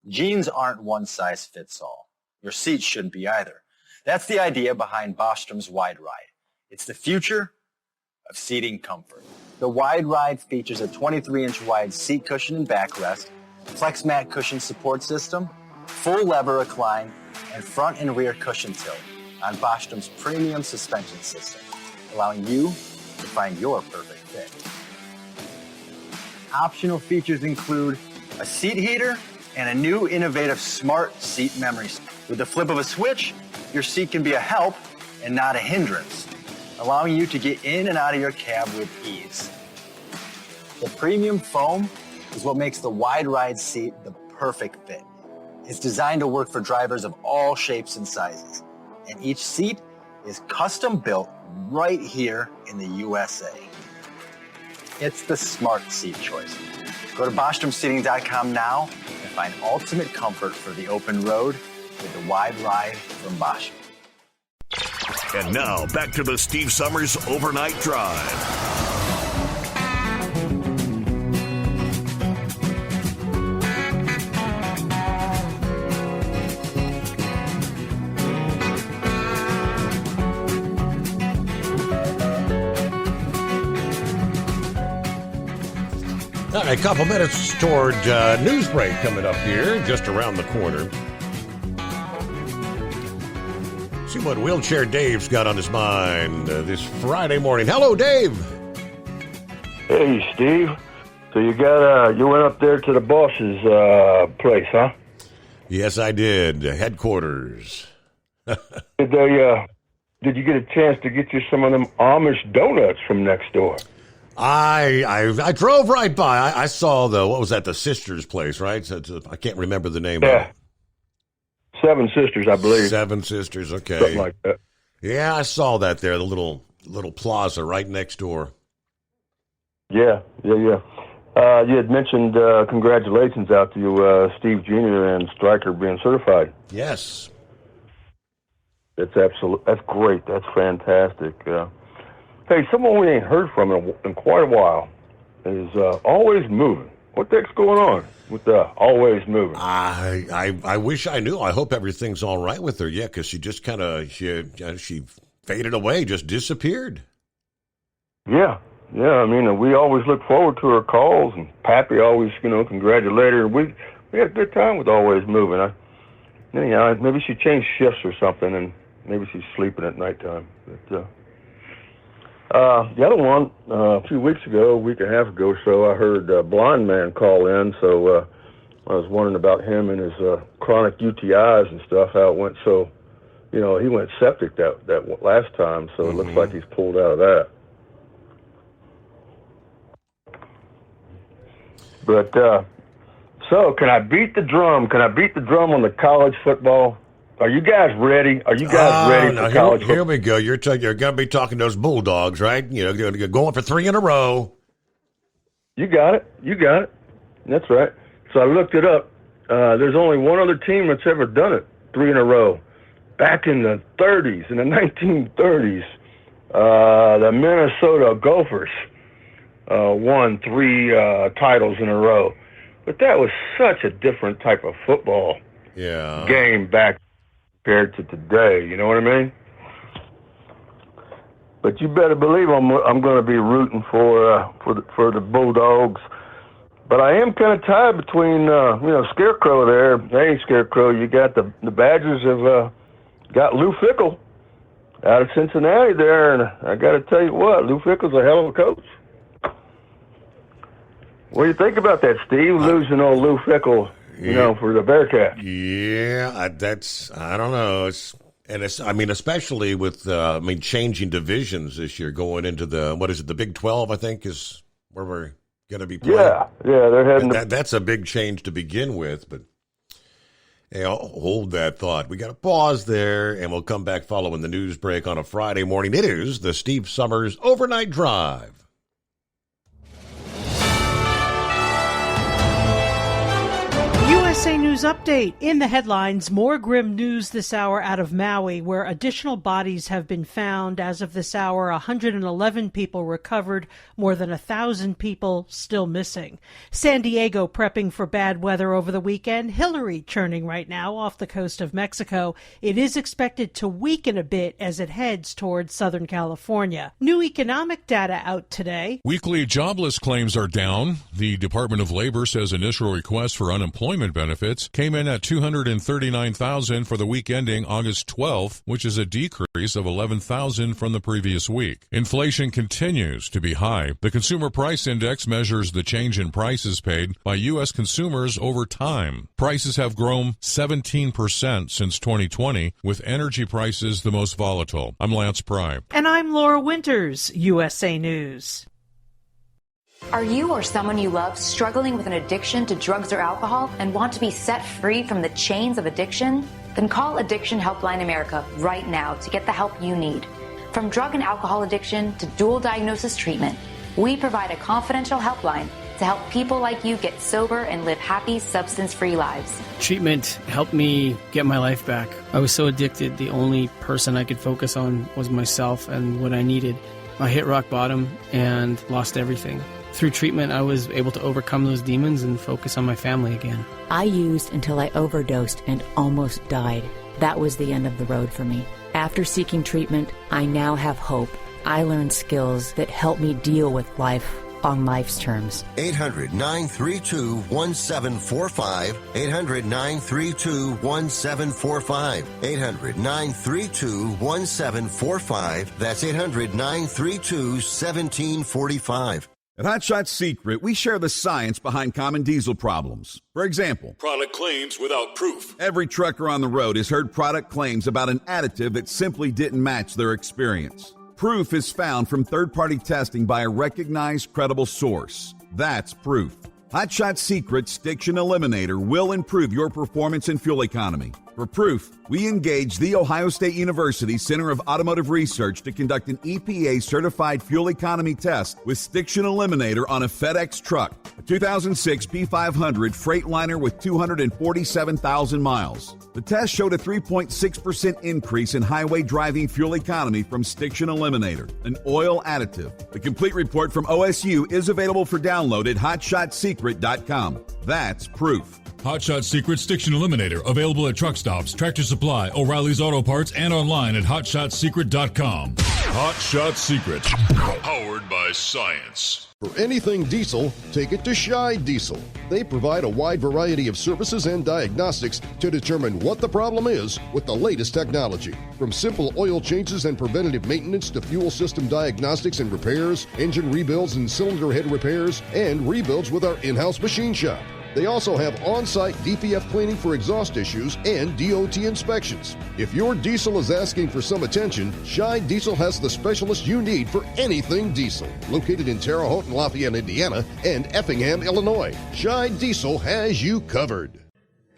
Jeans aren't one size fits all. Your seats shouldn't be either. That's the idea behind Bostrom's Wide Ride. It's the future of seating comfort. The Wide Ride features a 23-inch wide seat cushion and backrest, flex mat cushion support system, full lever recline, and front and rear cushion tilt on Bostrom's premium suspension system, allowing you to find your perfect fit. Optional features include a seat heater and a new innovative smart seat memory. With the flip of a switch, your seat can be a help and not a hindrance, allowing you to get in and out of your cab with ease. The premium foam is what makes the Wide Ride seat the perfect fit. It's designed to work for drivers of all shapes and sizes, and each seat is custom built right here in the USA. It's the smart seat choice. Go to BostromSeating.com now and find ultimate comfort for the open road with the Wide Ride from Bosch. And now, back to the Steve Summers Overnight Drive. All right, a couple minutes toward news break coming up here, just around the corner. See what Wheelchair Dave's got on his mind this Friday morning. Hello, Dave. Hey, Steve. So you went up there to the boss's place, huh? Yes, I did. Headquarters. Did you get a chance to get you some of them Amish donuts from next door? I drove right by. I saw what was that, the Sisters place, right? I can't remember the name of it. Seven Sisters, I believe. Seven Sisters, okay. Something like that. Yeah, I saw that there, the little plaza right next door. Yeah. You had mentioned congratulations out to you, Steve Jr. and Stryker being certified. Yes. That's great. That's fantastic. Hey, someone we ain't heard from in quite a while is Always Moving. What the heck's going on with Always Moving? I wish I knew. I hope everything's all right with her. Yeah, because she just kind of she faded away, just disappeared. Yeah. I mean, we always look forward to her calls, and Pappy always, congratulate her. We had a good time with Always Moving. Maybe she changed shifts or something, and maybe she's sleeping at nighttime. But the other one, a few weeks ago, a week and a half ago or so, I heard a blind man call in, so I was wondering about him and his chronic UTIs and stuff, how it went. So, he went septic that last time, so it looks like he's pulled out of that. But, so can I beat the drum? Can I beat the drum on the college football? Are you guys ready? Are you guys ready for college football? Here we go. You're going to be talking to those Bulldogs, right? You're going for 3 in a row. You got it. That's right. So I looked it up. There's only one other team that's ever done it 3 in a row. Back in the 30s, in the 1930s, the Minnesota Gophers won 3 titles in a row. But that was such a different type of football game back compared to today. You know what I mean? But you better believe I'm going to be rooting for the Bulldogs. But I am kind of tied between Scarecrow there. Hey, Scarecrow, you got the Badgers have got Lou Fickell out of Cincinnati there, and I got to tell you what, Lou Fickell's a hell of a coach. What do you think about that, Steve? Losing old Lou Fickell, for the Bearcats. Yeah, I don't know. Especially with changing divisions this year, going into the Big 12, I think is where we're going to be playing. Yeah, they're heading. That's a big change to begin with, but I'll hold that thought. We got to pause there, and we'll come back following the news break on a Friday morning. It is the Steve Summers Overnight Drive. USA News Update. In the headlines, more grim news this hour out of Maui, where additional bodies have been found. As of this hour, 111 people recovered, more than 1,000 people still missing. San Diego prepping for bad weather over the weekend. Hillary churning right now off the coast of Mexico. It is expected to weaken a bit as it heads towards Southern California. New economic data out today. Weekly jobless claims are down. The Department of Labor says initial requests for unemployment benefits came in at 239,000 for the week ending August 12th, which is a decrease of 11,000 from the previous week. Inflation continues to be high. The Consumer Price Index measures the change in prices paid by U.S. consumers over time. Prices have grown 17% since 2020, with energy prices the most volatile. I'm Lance Pry. And I'm Laura Winters, USA News. Are you or someone you love struggling with an addiction to drugs or alcohol and want to be set free from the chains of addiction? Then call Addiction Helpline America right now to get the help you need. From drug and alcohol addiction to dual diagnosis treatment, we provide a confidential helpline to help people like you get sober and live happy, substance-free lives. Treatment helped me get my life back. I was so addicted, the only person I could focus on was myself and what I needed. I hit rock bottom and lost everything. Through treatment, I was able to overcome those demons and focus on my family again. I used until I overdosed and almost died. That was the end of the road for me. After seeking treatment, I now have hope. I learned skills that help me deal with life on life's terms. 800-932-1745. 800-932-1745. 800-932-1745. That's 800-932-1745. At Hot Shot Secret, we share the science behind common diesel problems. For example, product claims without proof. Every trucker on the road has heard product claims about an additive that simply didn't match their experience. Proof is found from third-party testing by a recognized, credible source. That's Proof. Hot Shot Secret's Stiction Eliminator will improve your performance and fuel economy. For Proof, we engaged the Ohio State University Center of Automotive Research to conduct an EPA-certified fuel economy test with Stiction Eliminator on a FedEx truck, a 2006 P500 Freightliner with 247,000 miles. The test showed a 3.6% increase in highway driving fuel economy from Stiction Eliminator, an oil additive. The complete report from OSU is available for download at hotshotsecret.com. That's Proof. Hot Shot Secret Stiction Eliminator, available at truck stops, Tractor Supply, O'Reilly's Auto Parts, and online at hotshotsecret.com. Hot Shot Secret, powered by science. For anything diesel, take it to Shy Diesel. They provide a wide variety of services and diagnostics to determine what the problem is with the latest technology. From simple oil changes and preventative maintenance to fuel system diagnostics and repairs, engine rebuilds and cylinder head repairs, and rebuilds with our in-house machine shop. They also have on-site DPF cleaning for exhaust issues and DOT inspections. If your diesel is asking for some attention, Shy Diesel has the specialist you need for anything diesel. Located in Terre Haute and Lafayette, Indiana, and Effingham, Illinois, Shy Diesel has you covered.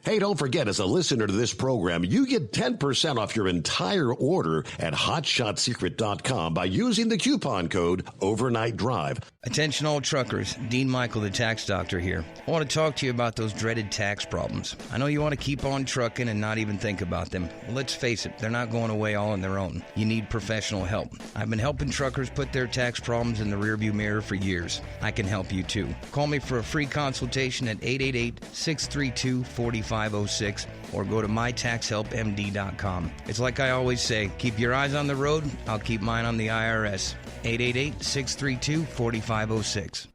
Hey, don't forget, as a listener to this program, you get 10% off your entire order at hotshotsecret.com by using the coupon code Overnight Drive. Attention all truckers, Dean Michael, the tax doctor here. I want to talk to you about those dreaded tax problems. I know you want to keep on trucking and not even think about them. Well, let's face it, they're not going away all on their own. You need professional help. I've been helping truckers put their tax problems in the rearview mirror for years. I can help you too. Call me for a free consultation at 888-632-4506 or go to mytaxhelpmd.com. It's like I always say, keep your eyes on the road, I'll keep mine on the IRS. 888-632-4506.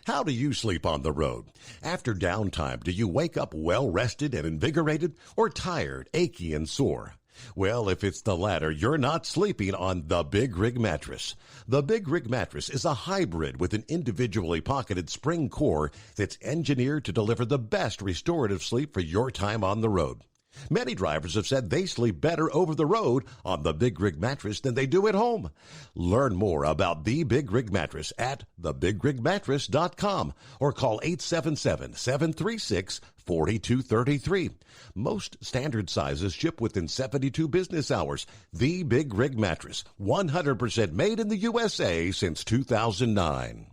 How do you sleep on the road? After downtime, do you wake up well-rested and invigorated or tired, achy, and sore? Well, if it's the latter, you're not sleeping on the Big Rig Mattress. The Big Rig Mattress is a hybrid with an individually pocketed spring core that's engineered to deliver the best restorative sleep for your time on the road. Many drivers have said they sleep better over the road on the Big Rig Mattress than they do at home. Learn more about the Big Rig Mattress at thebigrigmattress.com or call 877-736-4233. Most standard sizes ship within 72 business hours. The Big Rig Mattress, 100% made in the USA since 2009.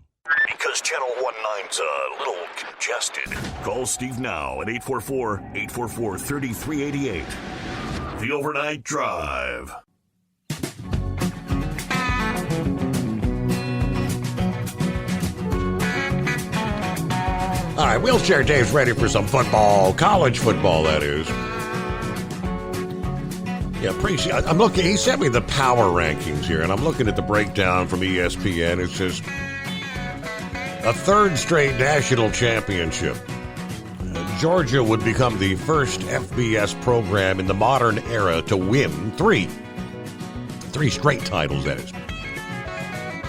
Because Channel 19's a little congested. Call Steve now at 844-844-3388. The Overnight Drive. All right, Wheelchair Dave's ready for some football, college football, that is. Yeah, appreciate. I'm looking. He sent me the power rankings here, and I'm looking at the breakdown from ESPN. It says a third straight national championship. Georgia would become the first FBS program in the modern era to win three straight titles, that is.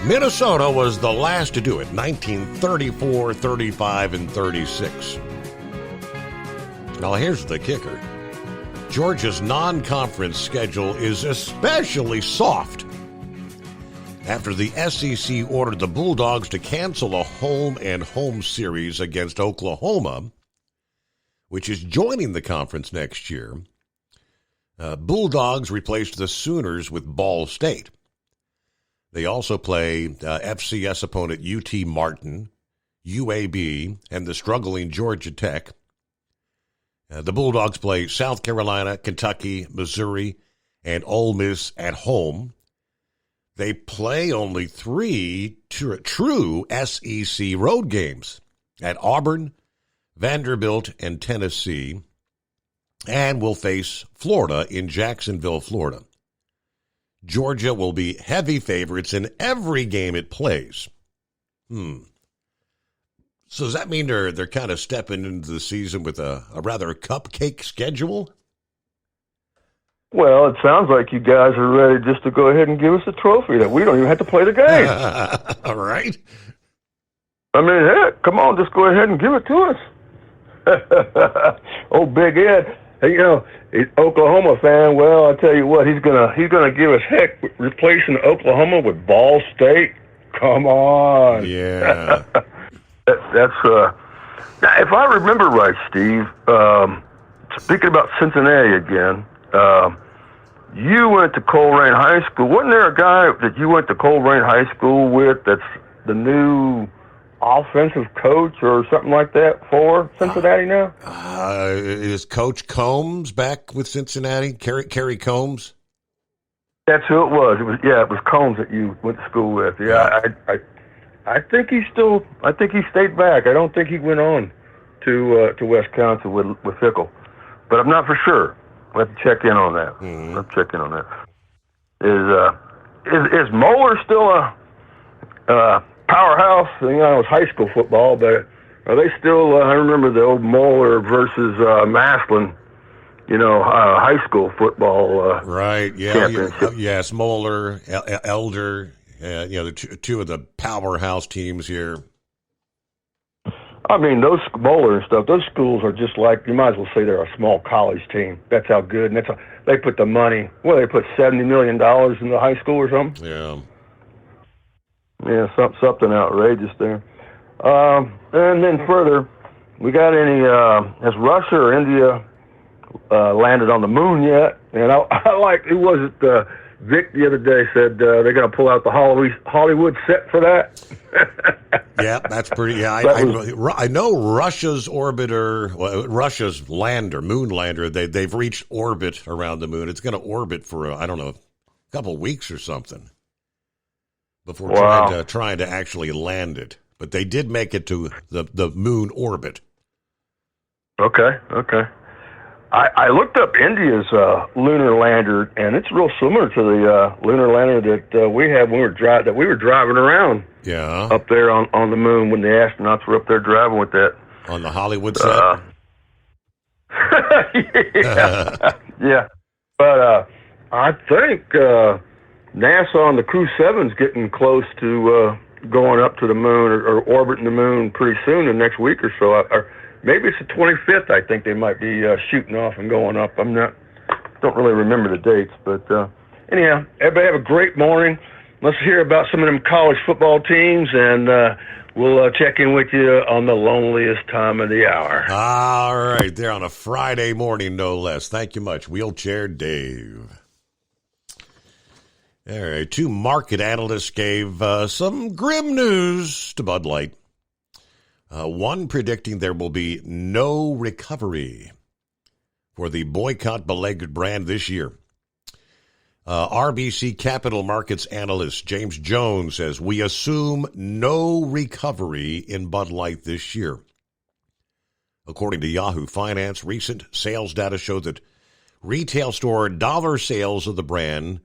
Minnesota was the last to do it, 1934, 35, and 36. Now, here's the kicker. Georgia's non-conference schedule is especially soft after the SEC ordered the Bulldogs to cancel a home-and-home series against Oklahoma, which is joining the conference next year. Bulldogs replaced the Sooners with Ball State. They also play FCS opponent UT Martin, UAB, and the struggling Georgia Tech. The Bulldogs play South Carolina, Kentucky, Missouri, and Ole Miss at home. They play only 3 true SEC road games at Auburn, Vanderbilt, and Tennessee, and will face Florida in Jacksonville, Florida. Georgia will be heavy favorites in every game it plays. So does that mean they're kind of stepping into the season with a rather cupcake schedule? Well, it sounds like you guys are ready just to go ahead and give us a trophy that we don't even have to play the game. All right. I mean, heck, come on, just go ahead and give it to us. Oh, Big Ed, you know, he's Oklahoma fan. Well, I tell you what, he's gonna give us heck replacing Oklahoma with Ball State. Come on. Yeah. That's if I remember right, Steve. Speaking about Cincinnati again, you went to Colerain High School. Wasn't there a guy that you went to Colerain High School with that's the new offensive coach or something like that for Cincinnati now? Is Coach Combs back with Cincinnati? Kerry Combs? That's who it was. It was Combs that you went to school with. Yeah. I think he stayed back. I don't think he went on to Wisconsin with Fickle, but I'm not for sure. We'll have to check in on that. Mm-hmm. Let's check in on that. Is Moeller still a powerhouse? You know, it's high school football, but are they still? I remember the old Moeller versus Maslin. You know, high school football. Right. Yeah. Championship. Yes. Moeller, Elder. You know, the two of the powerhouse teams here. I mean, those Moeller and stuff, those schools are just like, you might as well say they're a small college team. That's how good, and that's how they put the money. Well, they put $70 million in the high school or something? Yeah. Yeah, something outrageous there. And then further, we got any, has Russia or India landed on the moon yet? And I like, who was it, Vic the other day said they're going to pull out the Hollywood set for that. Yeah, that's pretty. Yeah, I know Russia's orbiter, Russia's lander, moon lander. They've reached orbit around the moon. It's going to orbit for I don't know, a couple of weeks or something before trying to actually land it. But they did make it to the moon orbit. Okay. I looked up India's lunar lander, and it's real similar to the lunar lander that we had when we were driving around. Yeah. Up there on the moon when the astronauts were up there driving with that. On the Hollywood set. Yeah. But I think NASA and the Crew 7's getting close to going up to the moon or orbiting the moon pretty soon, in the next week or so. Or maybe it's the 25th. I think they might be shooting off and going up. Don't really remember the dates, but anyhow, everybody have a great morning. Let's hear about some of them college football teams, and we'll check in with you on the loneliest time of the hour. All right, there on a Friday morning, no less. Thank you much, Wheelchair Dave. All right, two market analysts gave some grim news to Bud Light. One predicting there will be no recovery for the boycott-beleaguered brand this year. RBC Capital Markets analyst James Jones says, we assume no recovery in Bud Light this year. According to Yahoo Finance, recent sales data show that retail store dollar sales of the brand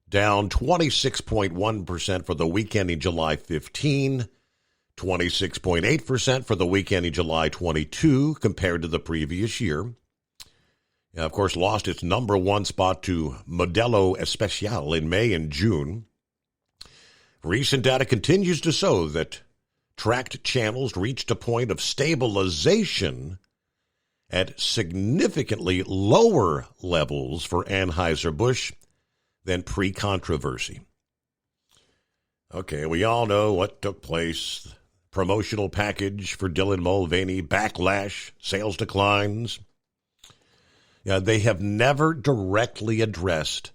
down 26.1% for the week ending July 15, 26.8% for the week ending July 22 compared to the previous year. Of course, lost its number one spot to Modelo Especial in May and June. Recent data continues to show that tracked channels reached a point of stabilization at significantly lower levels for Anheuser-Busch than pre-controversy. Okay, we all know what took place. Promotional package for Dylan Mulvaney, backlash, sales declines. They have never directly addressed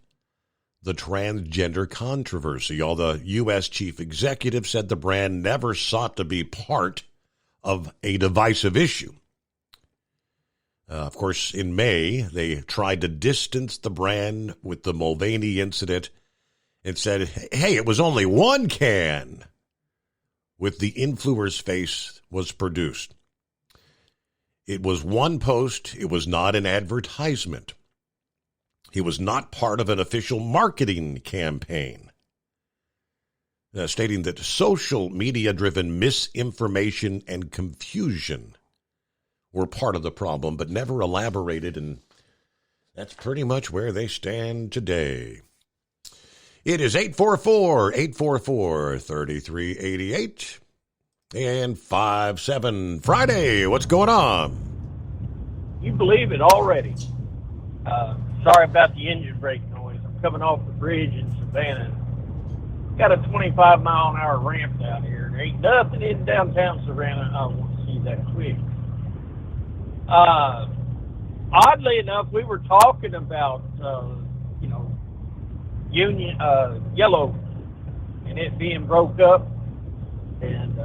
the transgender controversy. Although the U.S. chief executive said the brand never sought to be part of a divisive issue. Of course, in May, they tried to distance the brand with the Mulvaney incident and said, hey, it was only one can with the influencer's face was produced. It was one post. It was not an advertisement. He was not part of an official marketing campaign. Stating that social media-driven misinformation and confusion were part of the problem, but never elaborated, and that's pretty much where they stand today. It is 844-844-3388 and 57 Friday. What's going on? you believe it already. Sorry about the engine brake noise. I'm coming off the bridge in Savannah. Got a 25-mile-an-hour ramp down here. There ain't nothing in downtown Savannah I want to see that quick. Oddly enough, we were talking about, Yellow and it being broke up and,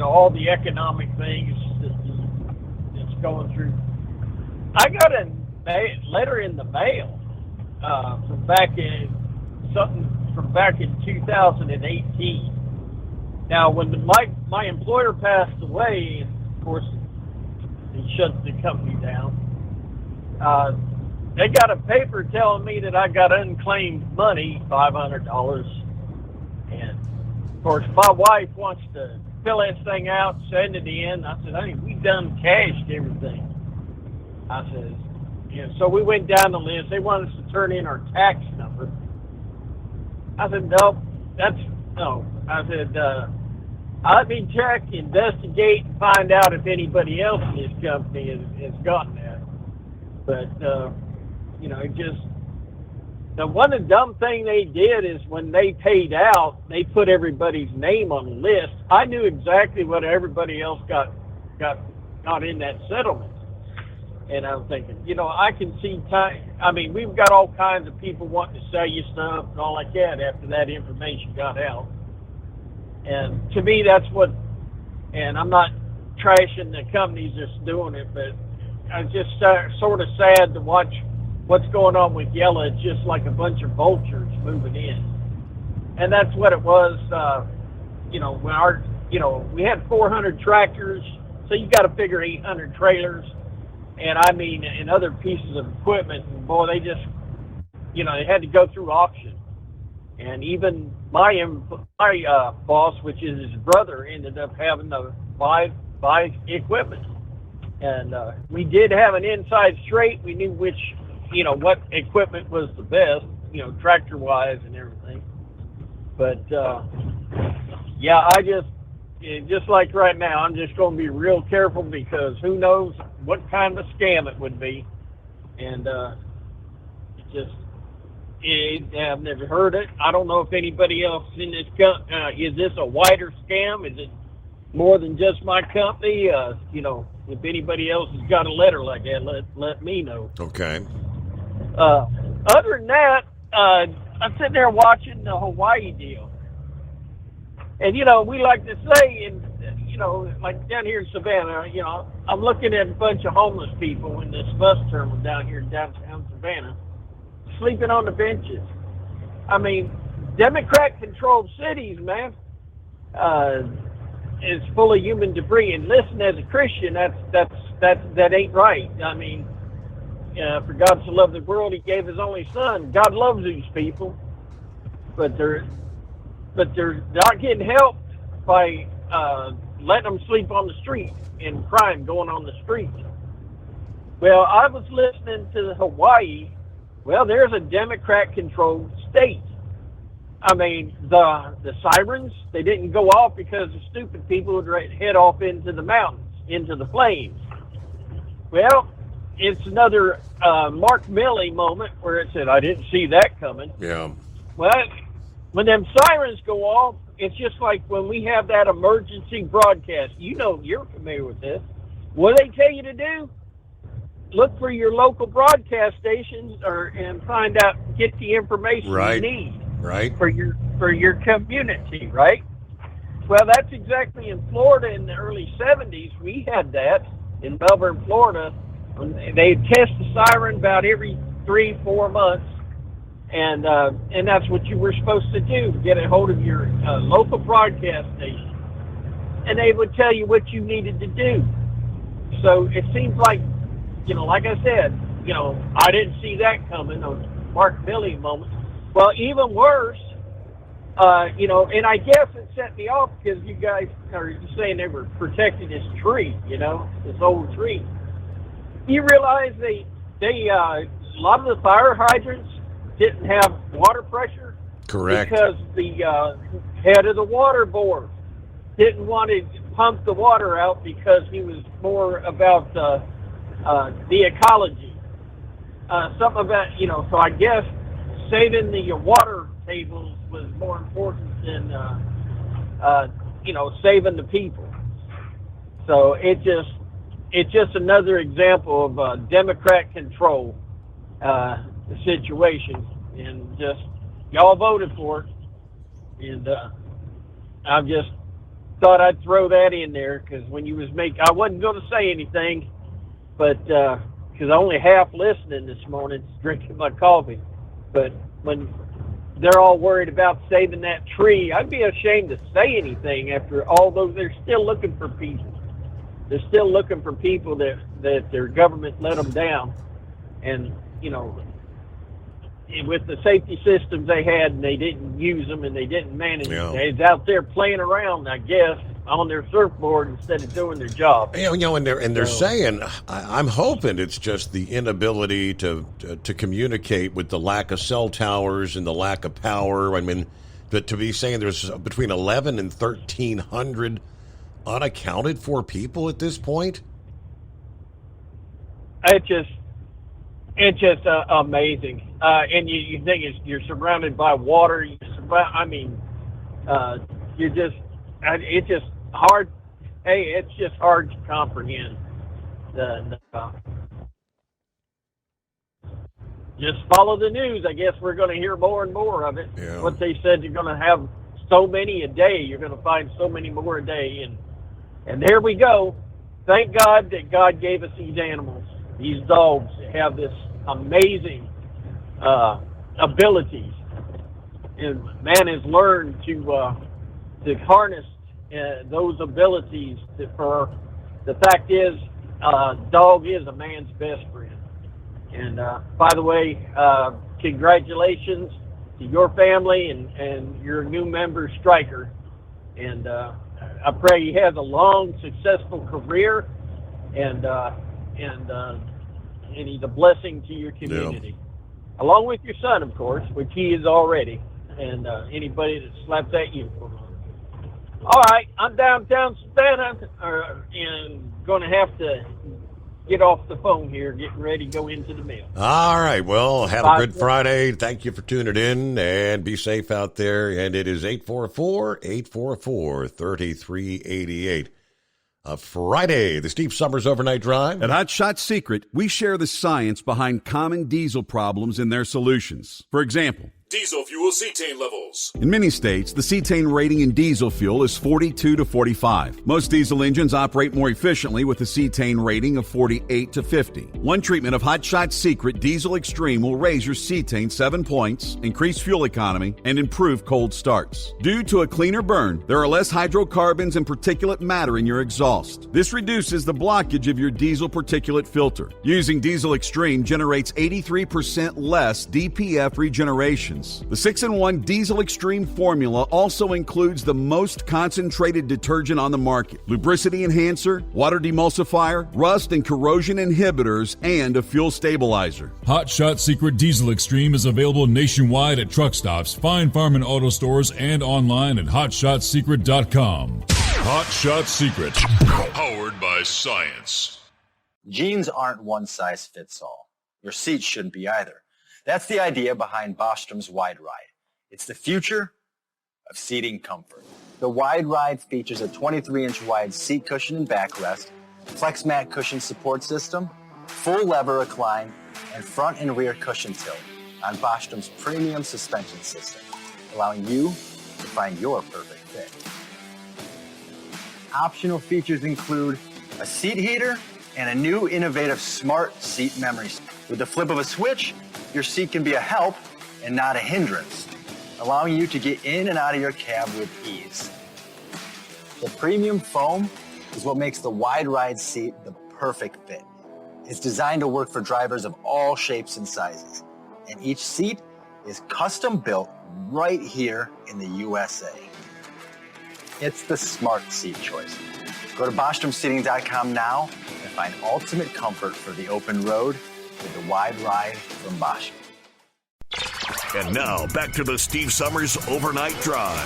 all the economic things that's going through. I got a letter in the mail from back in 2018. Now, when my employer passed away, of course, he shut the company down. They got a paper telling me that I got unclaimed money, $500. And, of course, my wife wants to fill this thing out, send it in. I said, hey, we done cashed everything. I said, so we went down the list. They wanted us to turn in our tax number. I said, no. I said, let me check, investigate, and find out if anybody else in this company has gotten that. But, the one dumb thing they did is when they paid out, they put everybody's name on the list. I knew exactly what everybody else got in that settlement. And I'm thinking, I can see we've got all kinds of people wanting to sell you stuff and all like that after that information got out. And to me, that's what, and I'm not trashing the companies that's doing it, but I'm just sort of sad to watch what's going on with Yellow. It's just like a bunch of vultures moving in. And that's what it was, when we had 400 tractors, so you got to figure 800 trailers. And and other pieces of equipment, and boy, they just, they had to go through auction. And even my boss, which is his brother, ended up having to buy equipment. And we did have an inside straight. We knew which, what equipment was the best, tractor-wise and everything. But, just like right now, I'm just going to be real careful because who knows what kind of a scam it would be. And I've never heard it. I don't know if anybody else in this is this a wider scam? Is it more than just my company? If anybody else has got a letter like that, let me know. Okay. Other than that, I'm sitting there watching the Hawaii deal. And, we like to say, like down here in Savannah, I'm looking at a bunch of homeless people in this bus terminal down here in downtown Savannah, sleeping on the benches. Democrat-controlled cities, man, is full of human debris. And listen, as a Christian, that ain't right. For God so loved the world, He gave His only Son. God loves these people, but they're not getting helped by letting them sleep on the street and crime going on the street. Well, I was listening to Hawaii. Well, there's a Democrat-controlled state. The sirens, they didn't go off because the stupid people would head off into the mountains, into the flames. Well, it's another Mark Milley moment where it said, I didn't see that coming. Yeah. Well, when them sirens go off, it's just like when we have that emergency broadcast. You're familiar with this. What do they tell you to do? Look for your local broadcast stations and find out, get the information you need. Right. For your community, right? Well, that's exactly in Florida in the early 70s. We had that in Melbourne, Florida. When they test the siren about every 3-4 months. And that's what you were supposed to do, get a hold of your local broadcast station. And they would tell you what you needed to do. So it seems like, like I said, I didn't see that coming on Mark Milley moment. Well, even worse, and I guess it set me off because you guys are saying they were protecting this tree, this old tree. You realize they a lot of the fire hydrants didn't have water pressure. Correct. Because the head of the water board didn't want to pump the water out because he was more about the ecology. Something about, so I guess saving the water tables was more important than, saving the people. So it's just another example of Democrat control situation, and just y'all voted for it, and I just thought I'd throw that in there because when you was I wasn't going to say anything, but because I only half listening this morning, drinking my coffee, but when they're all worried about saving that tree, I'd be ashamed to say anything after all those. They're still looking for people. They're still looking for people that their government let them down. And, with the safety systems they had and they didn't use them and they didn't manage them, they was out there playing around, I guess, on their surfboard instead of doing their job. And they're saying, I'm hoping it's just the inability to communicate with the lack of cell towers and the lack of power. I mean, but to be saying there's between 11 and 1,300 unaccounted for people at this point? It's just amazing. And you think you're surrounded by water. It's just hard. Hey, it's just hard to comprehend. Just follow the news. I guess we're going to hear more and more of it. Yeah. What they said, you're going to have so many a day. You're going to find so many more a day. And there we go. Thank God that God gave us these animals. These dogs have this amazing abilities. And man has learned to harness those abilities. For the fact is, dog is a man's best friend. And by the way, congratulations to your family and your new member, Striker. And I pray he has a long, successful career, and he's a blessing to your community. Yeah. Along with your son, of course, which he is already, and anybody that slaps that uniform on. All right, I'm downtown Savannah, and going to have to get off the phone here, getting ready to go into the mail. All right, well, have a good Friday. Thank you for tuning in, and be safe out there. And it is 844-844-3388. Friday, the Steve Summers Overnight Drive. At Hot Shot Secret, we share the science behind common diesel problems and their solutions. For example, diesel fuel cetane levels. In many states, the cetane rating in diesel fuel is 42 to 45. Most diesel engines operate more efficiently with a cetane rating of 48 to 50. One treatment of Hot Shot Secret Diesel Extreme will raise your cetane 7 points, increase fuel economy, and improve cold starts. Due to a cleaner burn, there are less hydrocarbons and particulate matter in your exhaust. This reduces the blockage of your diesel particulate filter. Using Diesel Extreme generates 83% less DPF regeneration. The 6-in-1 Diesel Extreme formula also includes the most concentrated detergent on the market, lubricity enhancer, water demulsifier, rust and corrosion inhibitors, and a fuel stabilizer. Hot Shot Secret Diesel Extreme is available nationwide at truck stops, Fine Farm and auto stores, and online at hotshotsecret.com. Hot Shot Secret, powered by science. Jeans aren't one size fits all. Your seats shouldn't be either. That's the idea behind Bostrom's Wide Ride. It's the future of seating comfort. The Wide Ride features a 23-inch wide seat cushion and backrest, flex mat cushion support system, full lever recline, and front and rear cushion tilt on Bostrom's premium suspension system, allowing you to find your perfect fit. Optional features include a seat heater and a new innovative smart seat memory. With the flip of a switch, your seat can be a help and not a hindrance, allowing you to get in and out of your cab with ease. The premium foam is what makes the Wide Ride seat the perfect fit. It's designed to work for drivers of all shapes and sizes, and each seat is custom built right here in the USA. It's the smart seat choice. Go to BostromSeating.com now and find ultimate comfort for the open road with the Wide Ride from Bostrom. And now, back to the Steve Summers Overnight Drive.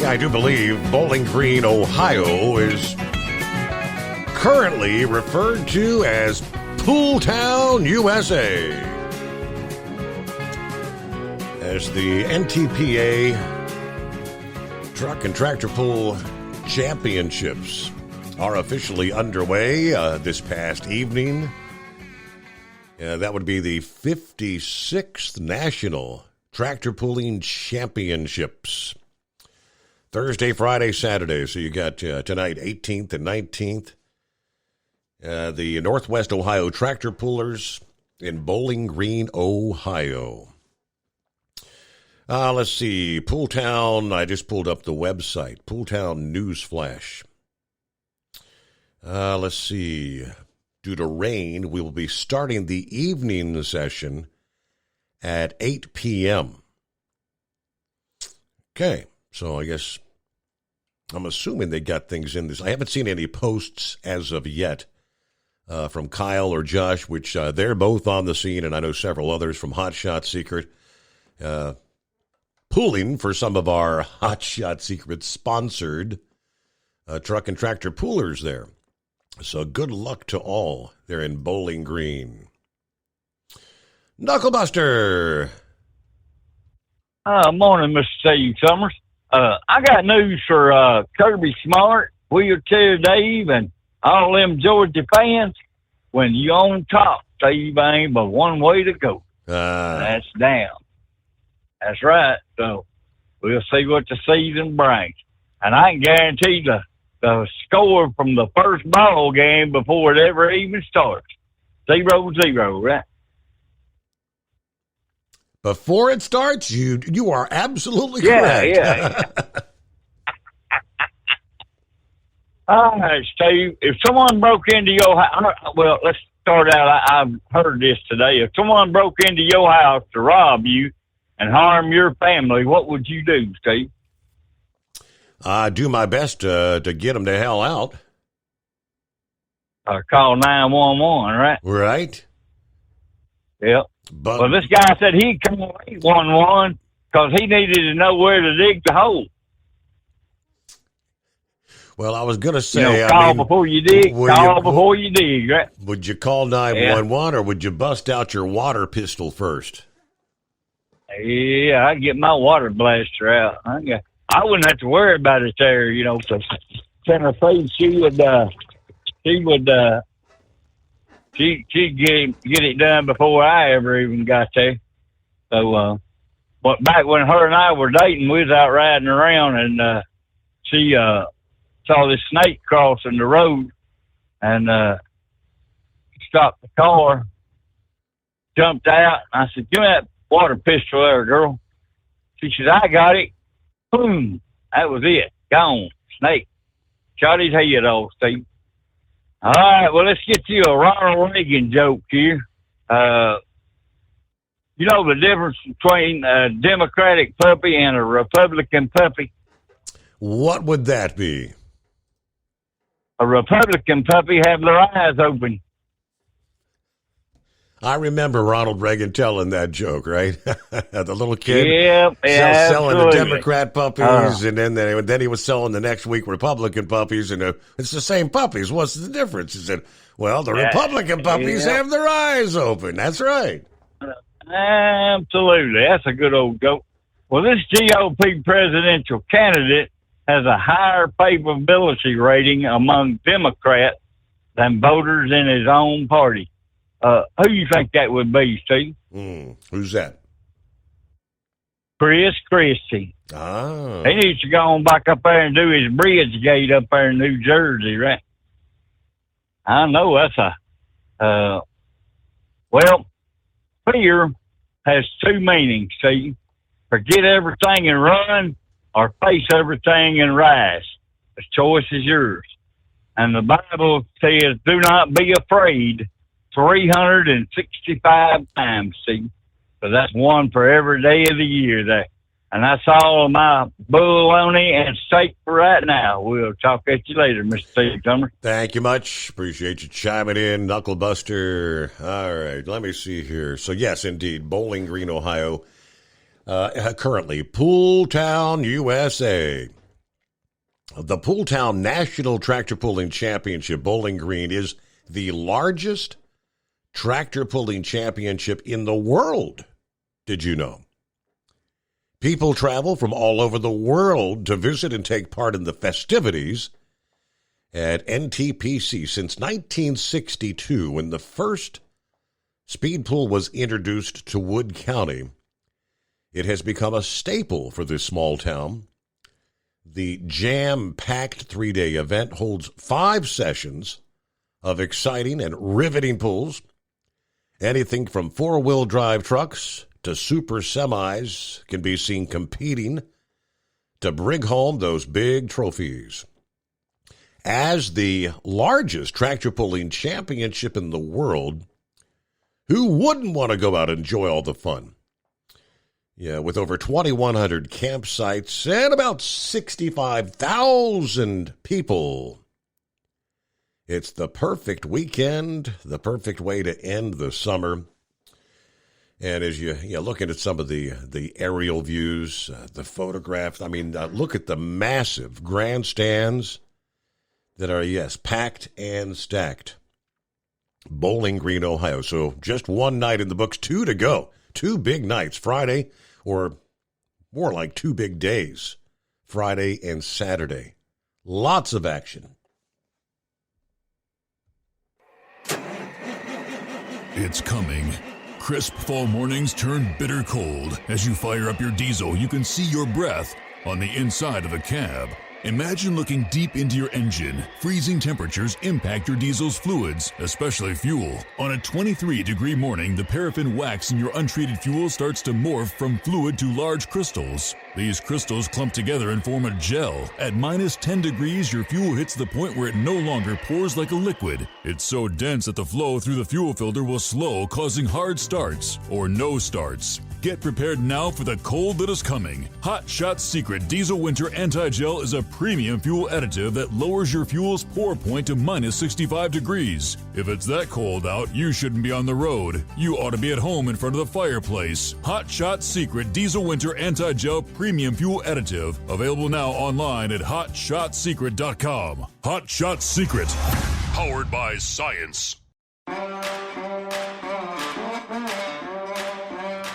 I do believe Bowling Green, Ohio is currently referred to as Pool Town, USA, as the NTPA Truck and Tractor Pull Championships are officially underway this past evening. That would be the 56th National Tractor Pulling Championships. Thursday, Friday, Saturday. So you got tonight, 18th and 19th. The Northwest Ohio Tractor Pullers in Bowling Green, Ohio. Let's see. Pool Town, I just pulled up the website. Pool Town Newsflash. Let's see. Due to rain, we will be starting the evening session at 8 p.m. Okay, so I guess I'm assuming they got things in this. I haven't seen any posts as of yet from Kyle or Josh, which they're both on the scene, and I know several others from Hot Shot Secret. Pooling for some of our Hot Shot Secret sponsored truck and tractor poolers there. So good luck to all there in Bowling Green. Knucklebuster. Morning, Mr. Steve Summers. I got news for Kirby Smart, Wheelchair Dave, and all them Georgia fans. When you on top, Steve, ain't but one way to go. That's down. That's right. So we'll see what the season brings. And I can guarantee the score from the first ball game before it ever even starts. 0-0, right? Before it starts, you are absolutely correct. Yeah. All right, Steve. If someone broke into your house, well, let's start out. I've heard this today. If someone broke into your house to rob you and harm your family, what would you do, Steve? I do my best to get them the hell out. Call 911, right? Right. Yep. But, well, this guy said he'd call 811 because he needed to know where to dig the hole. Well, I was going to say, call before you dig. Before you dig, right? Would you call 911 or would you bust out your water pistol first? Yeah, I'd get my water blaster out. I wouldn't have to worry about it there, because Tennessee, she'd get it done before I ever even got there. So, but back when her and I were dating, we was out riding around, and she saw this snake crossing the road, and stopped the car, jumped out. I said, "Give me that water pistol there, girl." She said, "I got it." Boom! That was it. Gone. Snake. Shot his head off, Steve. All right, well, let's get you a Ronald Reagan joke here. You know the difference between a Democratic puppy and a Republican puppy? What would that be? A Republican puppy have their eyes open. I remember Ronald Reagan telling that joke, right? The little kid selling the Democrat puppies, and then he was selling the next week Republican puppies, and it's the same puppies. What's the difference? He said, well, the Republican puppies have their eyes open. That's right. Absolutely. That's a good old joke. Well, this GOP presidential candidate has a higher favorability rating among Democrats than voters in his own party. Who do you think that would be, Steve? Who's that? Chris Christie. Oh. He needs to go on back up there and do his bridge gate up there in New Jersey, right? I know that's well, fear has two meanings, Steve. Forget everything and run, or face everything and rise. The choice is yours. And the Bible says, do not be afraid 365 times, see. So that's one for every day of the year there. And that's all of my bologna and steak for right now. We'll talk at you later, Mr. Steve Summer. Thank you much. Appreciate you chiming in, Knucklebuster. All right, let me see here. So, yes, indeed, Bowling Green, Ohio. Currently, Pool Town, USA. The Pooltown National Tractor Pulling Championship Bowling Green is the largest tractor pulling championship in the world. Did you know? People travel from all over the world to visit and take part in the festivities at NTPC since 1962, when the first speed pool was introduced to Wood County. It has become a staple for this small town. The jam-packed 3-day event holds 5 sessions of exciting and riveting pulls. Anything from 4-wheel drive trucks to super semis can be seen competing to bring home those big trophies. As the largest tractor pulling championship in the world, who wouldn't want to go out and enjoy all the fun? Yeah, with over 2,100 campsites and about 65,000 people. It's the perfect weekend, the perfect way to end the summer. And as you're looking at some of the aerial views, the photographs, look at the massive grandstands that are, yes, packed and stacked. Bowling Green, Ohio. So just one night in the books, 2 to go. 2 big nights, Friday, or more like 2 big days, Friday and Saturday. Lots of action. It's coming. Crisp fall mornings turn bitter cold. As you fire up your diesel, you can see your breath on the inside of the cab. Imagine looking deep into your engine. Freezing temperatures impact your diesel's fluids, especially fuel. On a 23-degree morning, the paraffin wax in your untreated fuel starts to morph from fluid to large crystals. These crystals clump together and form a gel. At minus 10 degrees, your fuel hits the point where it no longer pours like a liquid. It's so dense that the flow through the fuel filter will slow, causing hard starts or no starts. Get prepared now for the cold that is coming. Hot Shot Secret Diesel Winter Anti-Gel is a premium fuel additive that lowers your fuel's pour point to minus 65 degrees. If it's that cold out, you shouldn't be on the road. You ought to be at home in front of the fireplace. Hot Shot Secret Diesel Winter Anti-Gel Premium Fuel Additive. Available now online at HotShotSecret.com. Hot Shot Secret. Powered by science.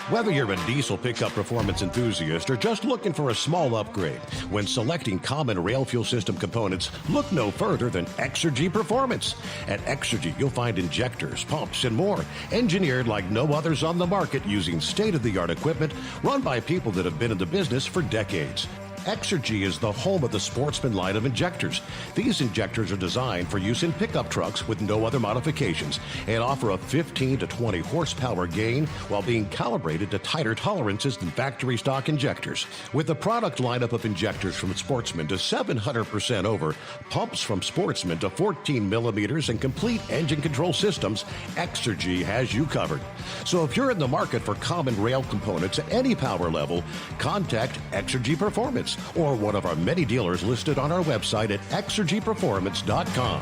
Whether you're a diesel pickup performance enthusiast or just looking for a small upgrade, when selecting common rail fuel system components, look no further than Exergy Performance. At Exergy, you'll find injectors, pumps, and more, engineered like no others on the market using state-of-the-art equipment run by people that have been in the business for decades. Exergy is the home of the Sportsman line of injectors. These injectors are designed for use in pickup trucks with no other modifications and offer a 15 to 20 horsepower gain while being calibrated to tighter tolerances than factory stock injectors. With a product lineup of injectors from Sportsman to 700% over, pumps from Sportsman to 14 millimeters, and complete engine control systems, Exergy has you covered. So if you're in the market for common rail components at any power level, contact Exergy Performance or one of our many dealers listed on our website at exergyperformance.com.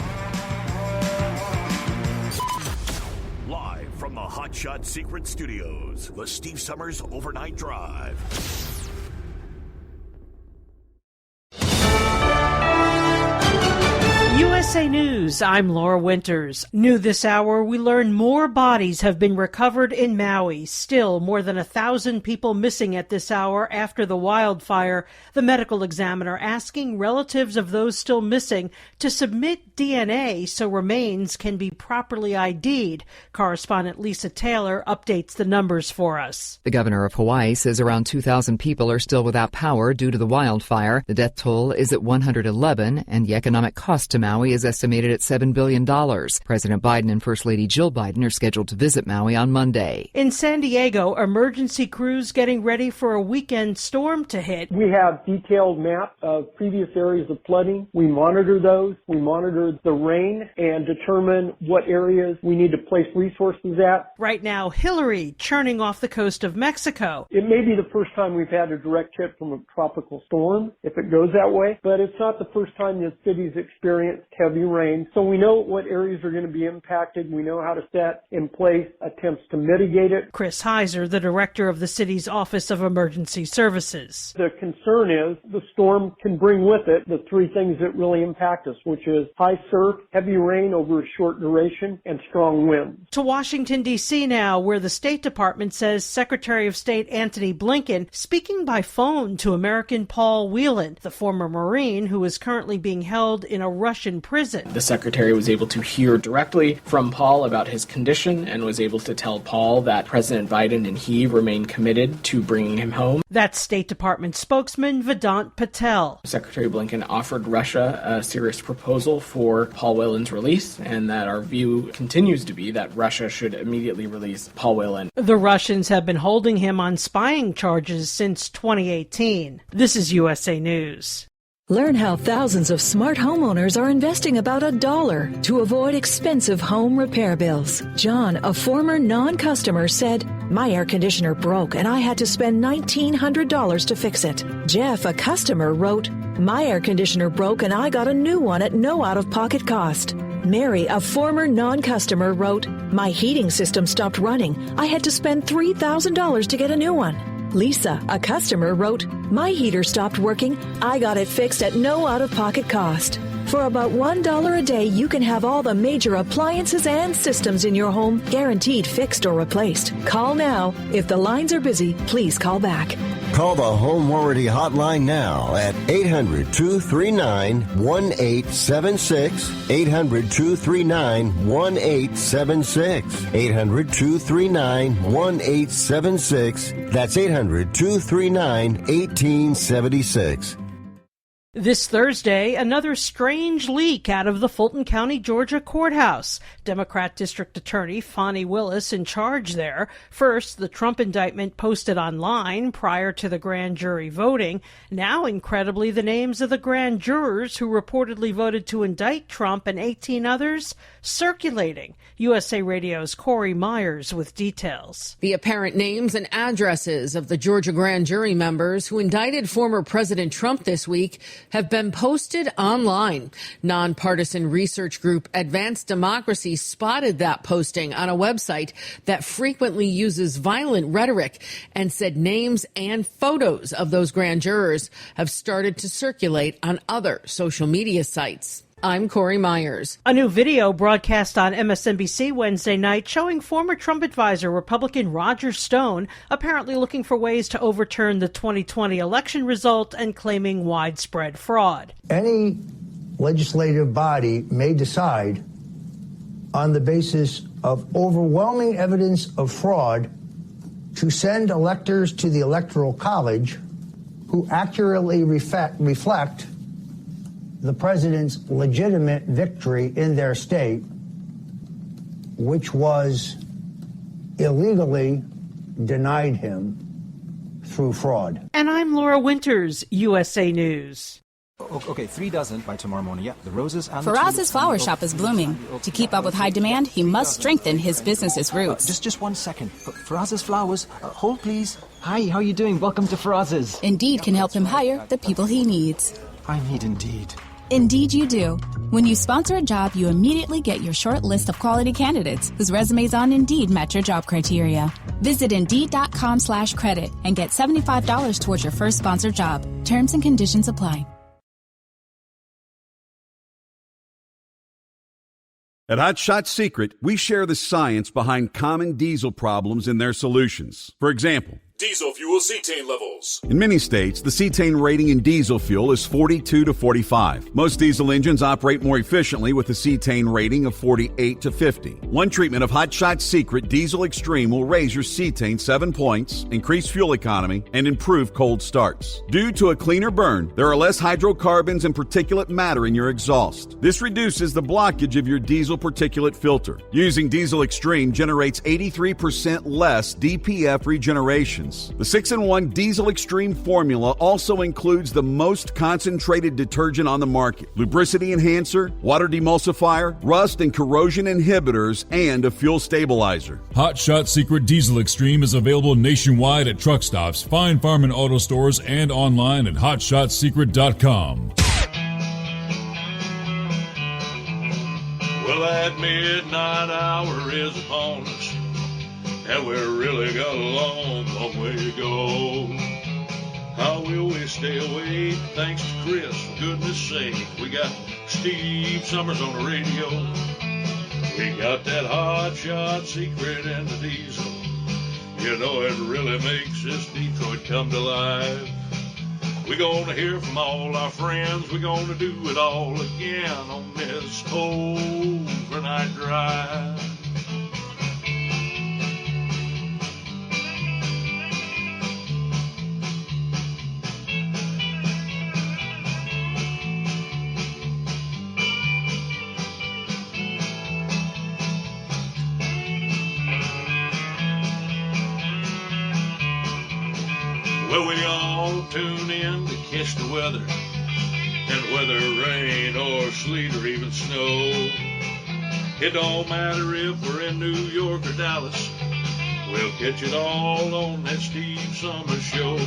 Live from the Hot Shot Secret Studios, the Steve Summers Overnight Drive. USA News, I'm Laura Winters. New this hour, we learn more bodies have been recovered in Maui. Still, more than 1,000 people missing at this hour after the wildfire. The medical examiner asking relatives of those still missing to submit DNA so remains can be properly ID'd. Correspondent Lisa Taylor updates the numbers for us. The governor of Hawaii says around 2,000 people are still without power due to the wildfire. The death toll is at 111, and the economic cost to Maui is estimated at $7 billion. President Biden and First Lady Jill Biden are scheduled to visit Maui on Monday. In San Diego, emergency crews getting ready for a weekend storm to hit. We have detailed maps of previous areas of flooding. We monitor those. We monitor the rain and determine what areas we need to place resources at. Right now, Hillary churning off the coast of Mexico. It may be the first time we've had a direct hit from a tropical storm, if it goes that way, but it's not the first time the city's experienced heavy heavy rain. So we know what areas are going to be impacted. We know how to set in place attempts to mitigate it. Chris Heiser, the director of the city's Office of Emergency Services. The concern is the storm can bring with it the three things that really impact us, which is high surf, heavy rain over a short duration, and strong winds. To Washington, D.C. now, where the State Department says Secretary of State Antony Blinken speaking by phone to American Paul Whelan, the former Marine who is currently being held in a Russian prison. The secretary was able to hear directly from Paul about his condition and was able to tell Paul that President Biden and he remain committed to bringing him home. That's State Department spokesman Vedant Patel. Secretary Blinken offered Russia a serious proposal for Paul Whelan's release, and that our view continues to be that Russia should immediately release Paul Whelan. The Russians have been holding him on spying charges since 2018. This is USA News. Learn how thousands of smart homeowners are investing about $1 to avoid expensive home repair bills. John, a former non-customer, said, "My air conditioner broke and I had to spend $1,900 to fix it." Jeff, a customer, wrote, "My air conditioner broke and I got a new one at no out-of-pocket cost." Mary, a former non-customer, wrote, "My heating system stopped running. I had to spend $3,000 to get a new one." Lisa, a customer, wrote, "My heater stopped working. I got it fixed at no out-of-pocket cost." For about $1 a day, you can have all the major appliances and systems in your home guaranteed fixed or replaced. Call now. If the lines are busy, please call back. Call the Home Warranty Hotline now at 800-239-1876, 800-239-1876, 800-239-1876. That's 800-239-1876. This Thursday, another strange leak out of the Fulton County, Georgia courthouse. Democrat District Attorney Fani Willis in charge there. First, the Trump indictment posted online prior to the grand jury voting. Now, incredibly, the names of the grand jurors who reportedly voted to indict Trump and 18 others circulating. USA Radio's Corey Myers with details. The apparent names and addresses of the Georgia grand jury members who indicted former President Trump this week have been posted online. Nonpartisan research group Advanced Democracy spotted that posting on a website that frequently uses violent rhetoric and said names and photos of those grand jurors have started to circulate on other social media sites. I'm Corey Myers. A new video broadcast on MSNBC Wednesday night showing former Trump advisor Republican Roger Stone apparently looking for ways to overturn the 2020 election result and claiming widespread fraud. Any legislative body may decide on the basis of overwhelming evidence of fraud to send electors to the Electoral College who accurately reflect the president's legitimate victory in their state, which was illegally denied him through fraud. And I'm Laura Winters, USA News. Okay, 3 dozen by tomorrow morning. Yeah, the roses and Faraz's flower shop is blooming. To keep up with high demand, he must strengthen his business's roots. Just 1 second. Faraz's flowers. Hold, please. Hi, how are you doing? Welcome to Faraz's. Indeed can help him hire the people he needs. I need Indeed. Indeed you do. When you sponsor a job, you immediately get your short list of quality candidates whose resumes on Indeed match your job criteria. Visit Indeed.com/credit and get $75 towards your first sponsored job. Terms and conditions apply. At Hot Shot Secret, we share the science behind common diesel problems and their solutions. For example, diesel fuel cetane levels. in many states, the cetane rating in diesel fuel is 42 to 45. Most diesel engines operate more efficiently with a cetane rating of 48 to 50. One treatment of Hot Shot Secret Diesel Extreme will raise your cetane 7 points, increase fuel economy, and improve cold starts. Due to a cleaner burn, there are less hydrocarbons and particulate matter in your exhaust. This reduces the blockage of your diesel particulate filter. Using Diesel Extreme generates 83% less DPF regeneration. The 6-in-1 Diesel Extreme formula also includes the most concentrated detergent on the market, lubricity enhancer, water demulsifier, rust and corrosion inhibitors, and a fuel stabilizer. Hot Shot Secret Diesel Extreme is available nationwide at truck stops, Fine Farm and Auto Stores, and online at hotshotsecret.com. Well, that midnight hour is upon us, and we've really got a long, long way to go. How will we stay awake? Thanks to Chris, for goodness sake. We got Steve Summers on the radio. We got that hot shot secret and the diesel. You know it really makes this Detroit come to life. We're gonna hear from all our friends. We're gonna do it all again on this overnight drive. Well, we all tune in to catch the weather, and whether rain or sleet or even snow, it don't matter if we're in New York or Dallas, we'll catch it all on that Steve Summers Show.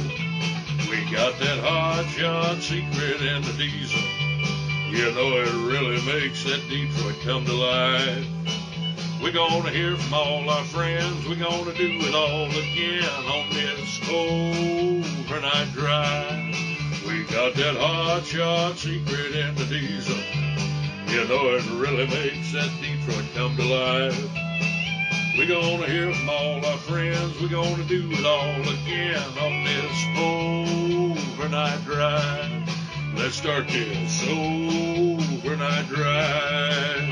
We got that hot shot secret and the diesel. You know it really makes that Detroit come to life. We're gonna hear from all our friends. We're gonna do it all again on this overnight drive. We got that hot shot secret and the diesel. You know it really makes that Detroit come to life. We're gonna hear from all our friends. We're gonna do it all again on this overnight drive. Let's start this overnight drive.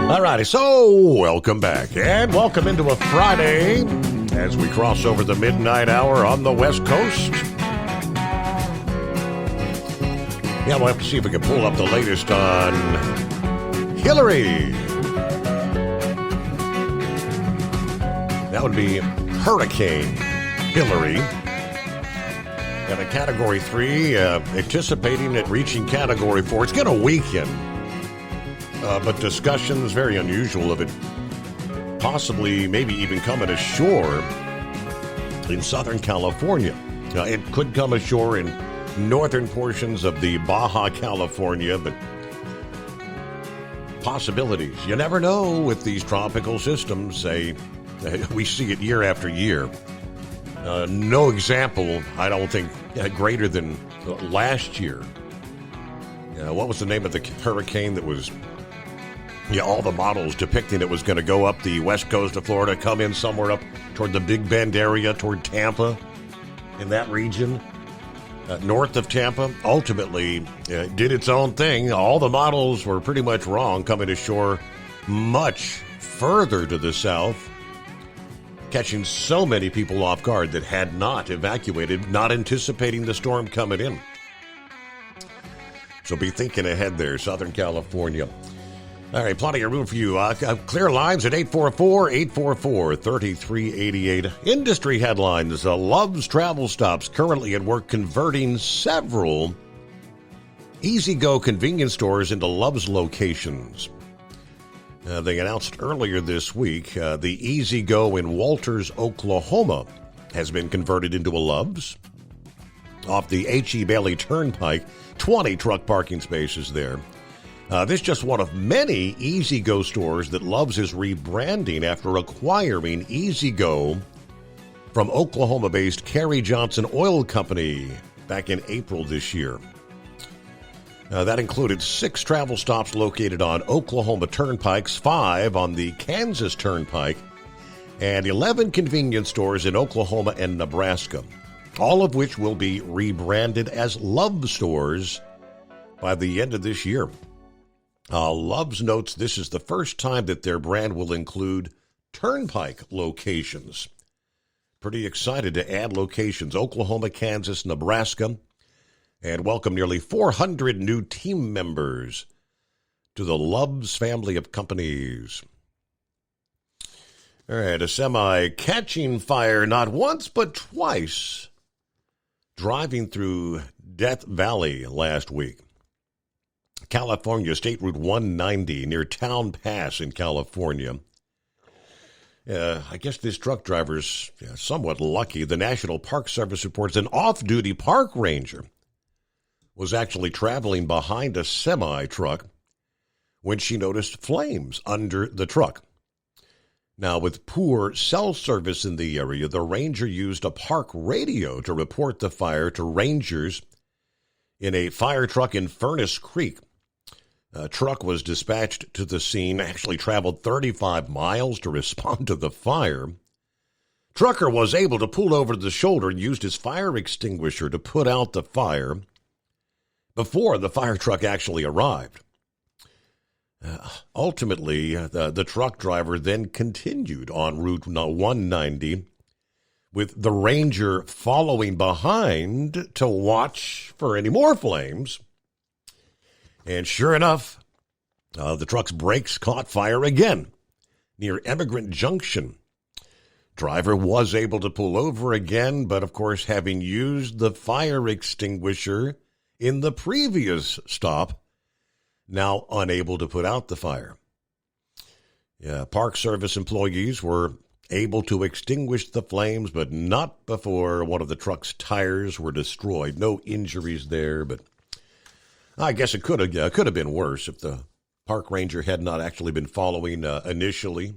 Alrighty, so welcome back and welcome into a Friday as we cross over the midnight hour on the West Coast. Yeah, we'll have to see if we can pull up the latest on Hillary. That would be Hurricane Hillary. Got a Category 3, anticipating it reaching Category 4. It's going to weaken. But discussions, very unusual, of it possibly maybe even coming ashore in Southern California. It could come ashore in northern portions of the Baja California, but possibilities. You never know with these tropical systems. We see it year after year. No example, I don't think, greater than last year. What was the name of the hurricane that was... Yeah, all the models depicting it was going to go up the west coast of Florida, come in somewhere up toward the Big Bend area, toward Tampa, in that region, north of Tampa. Ultimately, did its own thing. All the models were pretty much wrong, coming ashore much further to the south, catching so many people off guard that had not evacuated, not anticipating the storm coming in. So be thinking ahead there, Southern California. All right, plenty of room for you. Clear lines at 844-844-3388. Industry headlines. Love's Travel Stops currently at work converting several E-Z-Go convenience stores into Love's locations. They announced earlier this week the E-Z-Go in Walters, Oklahoma has been converted into a Love's. Off the H.E. Bailey Turnpike, 20 truck parking spaces there. This is just one of many E-Z-Go stores that Love's is rebranding after acquiring E-Z-Go from Oklahoma-based Carrie Johnson Oil Company back in April this year. That included 6 travel stops located on Oklahoma Turnpikes, 5 on the Kansas Turnpike, and 11 convenience stores in Oklahoma and Nebraska, all of which will be rebranded as Love stores by the end of this year. Love's notes this is the first time that their brand will include Turnpike locations. Pretty excited to add locations, Oklahoma, Kansas, Nebraska, and welcome nearly 400 new team members to the Love's family of companies. All right, a semi catching fire not once but twice, driving through Death Valley last week. California, State Route 190 near Town Pass in California. I guess this truck driver's somewhat lucky. The National Park Service reports an off-duty park ranger was actually traveling behind a semi-truck when she noticed flames under the truck. Now, with poor cell service in the area, the ranger used a park radio to report the fire to rangers in a fire truck in Furnace Creek. A truck was dispatched to the scene, actually traveled 35 miles to respond to the fire. Trucker was able to pull over the shoulder and used his fire extinguisher to put out the fire before the fire truck actually arrived. Ultimately, the truck driver then continued on Route 190 with the ranger following behind to watch for any more flames. And sure enough, the truck's brakes caught fire again near Emigrant Junction. Driver was able to pull over again, but of course, having used the fire extinguisher in the previous stop, now unable to put out the fire. Park Service employees were able to extinguish the flames, but not before one of the truck's tires were destroyed. No injuries there, but I guess it could have been worse if the park ranger had not actually been following initially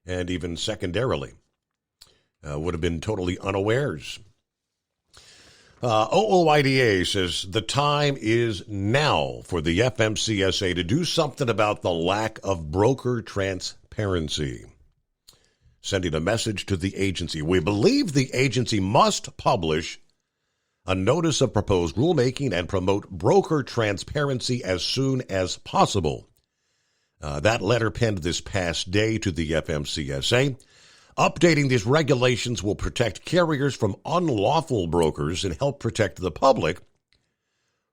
and even secondarily. Would have been totally unawares. OOIDA says the time is now for the FMCSA to do something about the lack of broker transparency. Sending a message to the agency. We believe the agency must publish a notice of proposed rulemaking and promote broker transparency as soon as possible. That letter penned this past day to the FMCSA. Updating these regulations will protect carriers from unlawful brokers and help protect the public,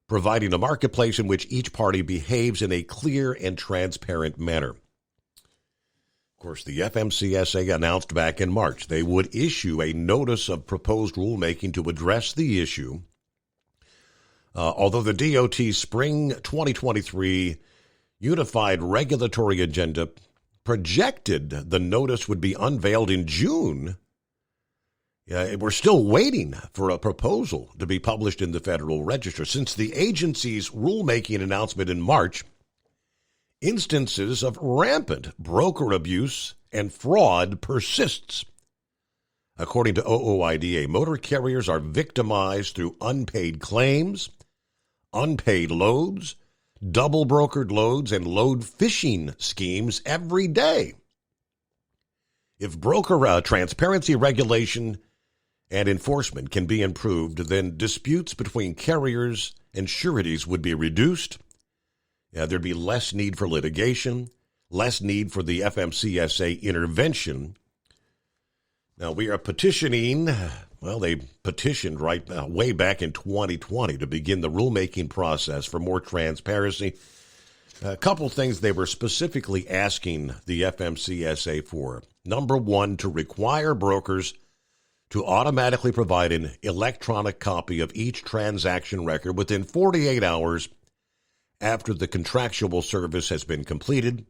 providing a marketplace in which each party behaves in a clear and transparent manner. Of course, the FMCSA announced back in March they would issue a notice of proposed rulemaking to address the issue. Although the DOT Spring 2023 Unified Regulatory Agenda projected the notice would be unveiled in June, we're still waiting for a proposal to be published in the Federal Register. Since the agency's rulemaking announcement in March, instances of rampant broker abuse and fraud persists. According to OOIDA, motor carriers are victimized through unpaid claims, unpaid loads, double brokered loads, and load phishing schemes every day. If broker transparency regulation and enforcement can be improved, then disputes between carriers and sureties would be reduced. There'd be less need for litigation, less need for the FMCSA intervention. Now, we are petitioning, they petitioned way back in 2020 to begin the rulemaking process for more transparency. A couple things they were specifically asking the FMCSA for. Number one, to require brokers to automatically provide an electronic copy of each transaction record within 48 hours after the contractual service has been completed.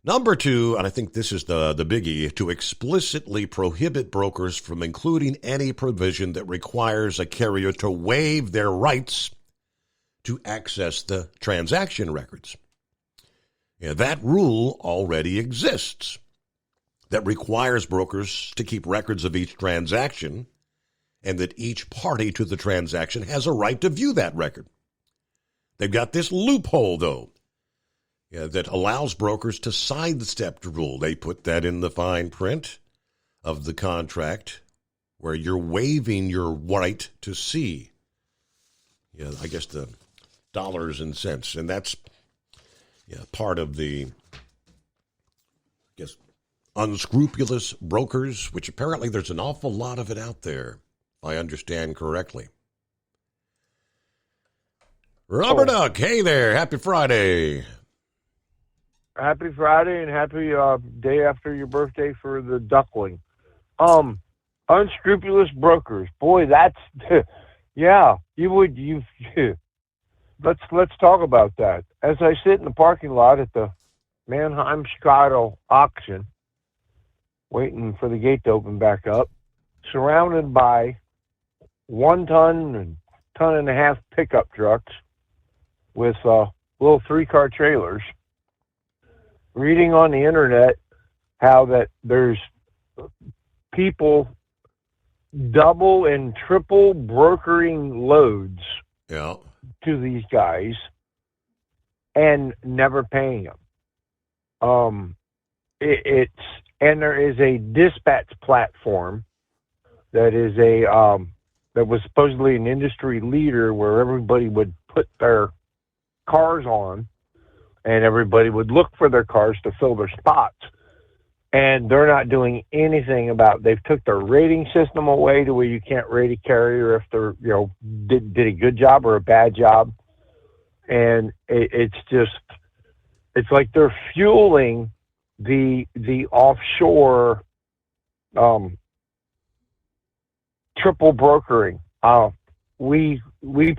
Number two, and I think this is the biggie, to explicitly prohibit brokers from including any provision that requires a carrier to waive their rights to access the transaction records. That rule already exists that requires brokers to keep records of each transaction and that each party to the transaction has a right to view that record. They've got this loophole, though, that allows brokers to sidestep the rule. They put that in the fine print of the contract where you're waiving your right to see, I guess, the dollars and cents. And that's part of the, unscrupulous brokers, which apparently there's an awful lot of it out there, if I understand correctly. Rubber Duck, hey there, happy Friday. Happy Friday and happy day after your birthday for the duckling. Unscrupulous brokers. Boy, that's, let's talk about that. As I sit in the parking lot at the Mannheim Chicago auction, waiting for the gate to open back up, surrounded by 1 ton and 1.5 ton pickup trucks with little 3-car trailers, reading on the internet how that there's people double and triple brokering loads to these guys and never paying them. And there is a dispatch platform that is that was supposedly an industry leader where everybody would put their cars on and everybody would look for their cars to fill their spots. And they're not doing anything about it. They've took their rating system away to where you can't rate a carrier if they're, did a good job or a bad job. And it's like they're fueling the offshore triple brokering. We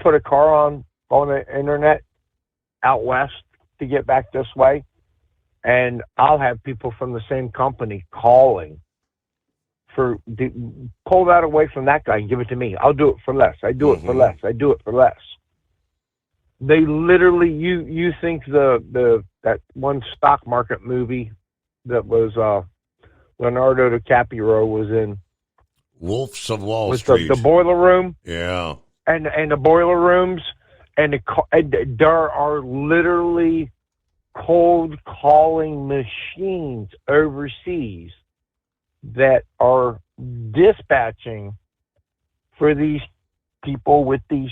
put a car on the internet out west to get back this way, and I'll have people from the same company calling pull that away from that guy and give it to me. I'll do it for less. I do it for less. I do it for less. They literally, you think that one stock market movie that was Leonardo DiCaprio was in, Wolves of Wall Street, the boiler room, and the boiler rooms, and there are literally cold calling machines overseas that are dispatching for these people with these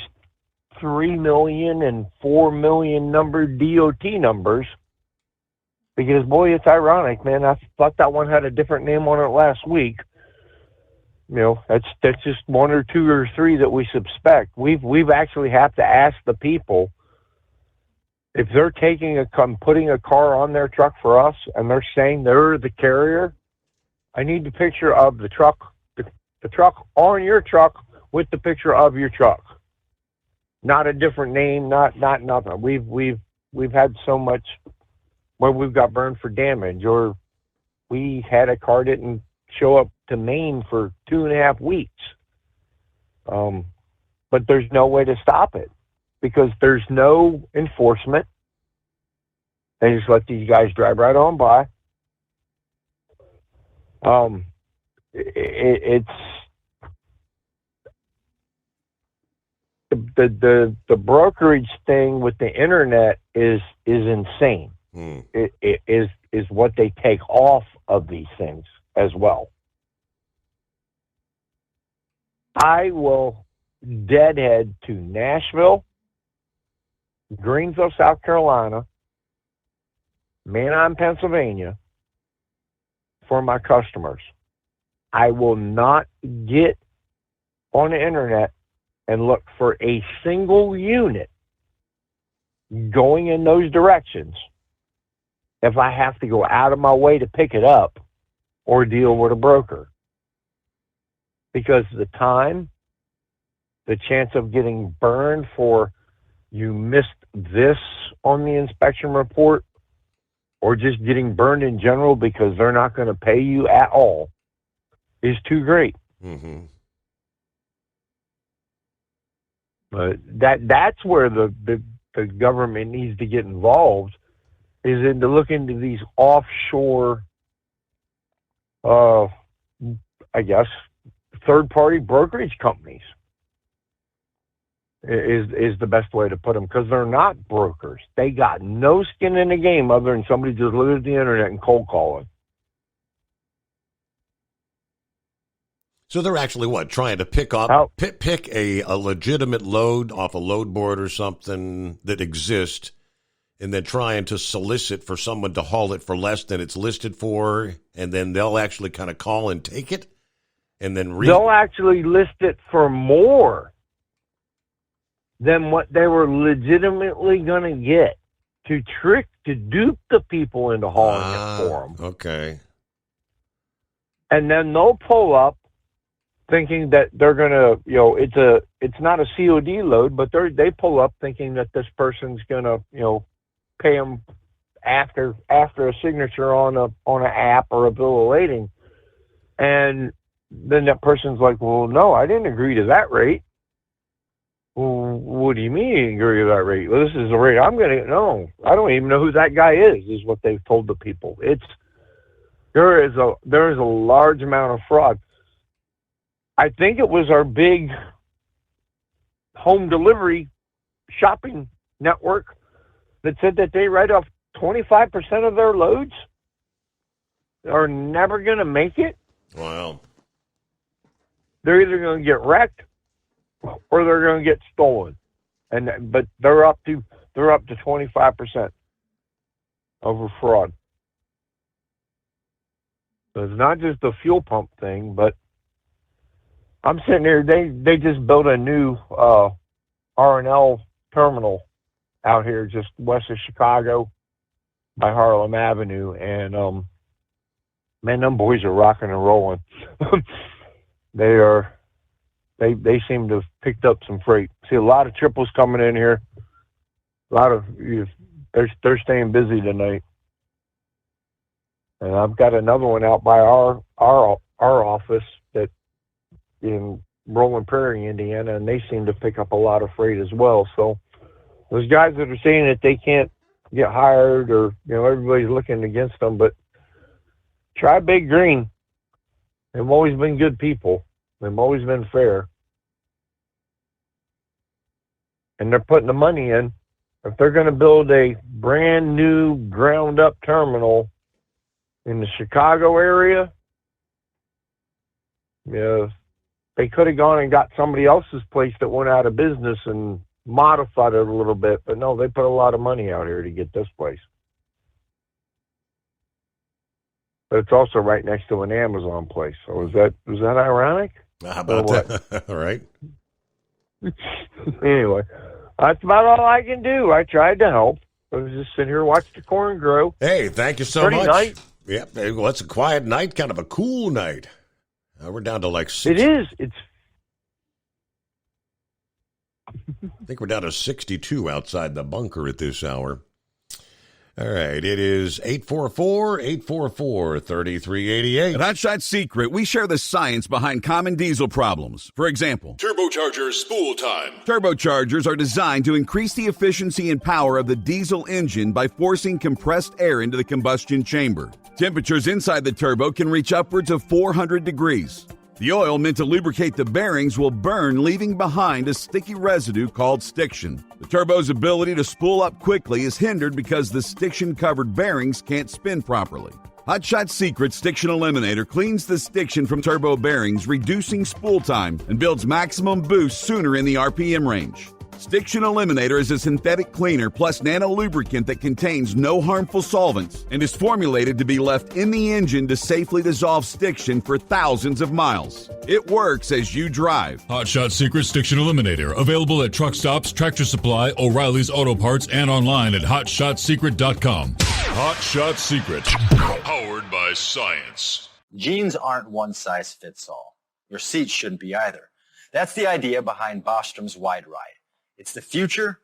3 million and 4 million numbered DOT numbers. Because, boy, it's ironic, man. I thought that one had a different name on it last week. That's just 1 or 2 or 3 that we suspect. We've actually have to ask the people if they're putting a car on their truck for us and they're saying they're the carrier. I need the picture of the truck, the truck on your truck with the picture of your truck. Not a different name, not nothing. We've had so much where we've got burned for damage, or we had a car didn't show up to Maine for 2.5 weeks. But there's no way to stop it because there's no enforcement. They just let these guys drive right on by. It's the brokerage thing with the internet is insane. It is what they take off of these things as well. I will deadhead to Nashville, Greenville, South Carolina, Mannheim, Pennsylvania for my customers. I will not get on the internet and look for a single unit going in those directions if I have to go out of my way to pick it up or deal with a broker. Because the time, the chance of getting burned for you missed this on the inspection report, or just getting burned in general because they're not going to pay you at all, is too great. But that's where the government needs to get involved, is to look into these offshore, I guess, third-party brokerage companies is the best way to put them, because they're not brokers. They got no skin in the game other than somebody just looking at the internet and cold calling. So they're actually trying to pick a legitimate load off a load board or something that exists, and then trying to solicit for someone to haul it for less than it's listed for, and then they'll actually kind of call and take it, and then they'll actually list it for more than what they were legitimately going to get, to dupe the people into hauling it for them. Okay. And then they'll pull up thinking that they're gonna, it's not a COD load, but they pull up thinking that this person's gonna, pay them after a signature on an app or a bill of lading, and then that person's like, well, no, I didn't agree to that rate. Well, what do you mean you didn't agree to that rate? Well, this is the rate I'm going to. No, I don't even know who that guy is what they've told the people. There is a large amount of fraud. I think it was our big home delivery shopping network that said that they write off 25% of their loads are never going to make it. Wow. They're either going to get wrecked or they're going to get stolen, but they're up to 25% over fraud. So it's not just the fuel pump thing, but I'm sitting here. They just built a new R&L terminal out here just west of Chicago by Harlem Avenue, and man, them boys are rocking and rolling. They seem to have picked up some freight. See a lot of triples coming in here. They're staying busy tonight. And I've got another one out by our office that in Roland Prairie, Indiana, and they seem to pick up a lot of freight as well. So those guys that are saying that they can't get hired, or everybody's looking against them, but try Big Green. They've always been good people. They've always been fair. And they're putting the money in. If they're going to build a brand new ground up terminal in the Chicago area, they could have gone and got somebody else's place that went out of business and modified it a little bit. But no, they put a lot of money out here to get this place. But it's also right next to an Amazon place. So is that ironic? How about that? All right. Anyway, that's about all I can do. I tried to help. I was just sitting here watching the corn grow. Hey, thank you so Pretty much. night. Yep. Well, it's a quiet night, kind of a cool night. We're down to like 6. It is. I think we're down to 62 outside the bunker at this hour. All right, it is 844-844-3388. At Hot Shot Secret, we share the science behind common diesel problems. For example, Turbocharger spool time. Turbochargers are designed to increase the efficiency and power of the diesel engine by forcing compressed air into the combustion chamber. Temperatures inside the turbo can reach upwards of 400 degrees. The oil meant to lubricate the bearings will burn, leaving behind a sticky residue called stiction. The turbo's ability to spool up quickly is hindered because the stiction-covered bearings can't spin properly. Hot Shot Secret Stiction Eliminator cleans the stiction from turbo bearings, reducing spool time, and builds maximum boost sooner in the RPM range. Stiction Eliminator is a synthetic cleaner plus nano lubricant that contains no harmful solvents and is formulated to be left in the engine to safely dissolve stiction for thousands of miles. It works as you drive. Hot Shot Secret Stiction Eliminator. Available at truck stops, Tractor Supply, O'Reilly's Auto Parts, and online at HotShotSecret.com. Hot Shot Secret. Powered by science. Jeans aren't one size fits all. Your seats shouldn't be either. That's the idea behind Bostrom's Wide Ride. It's the future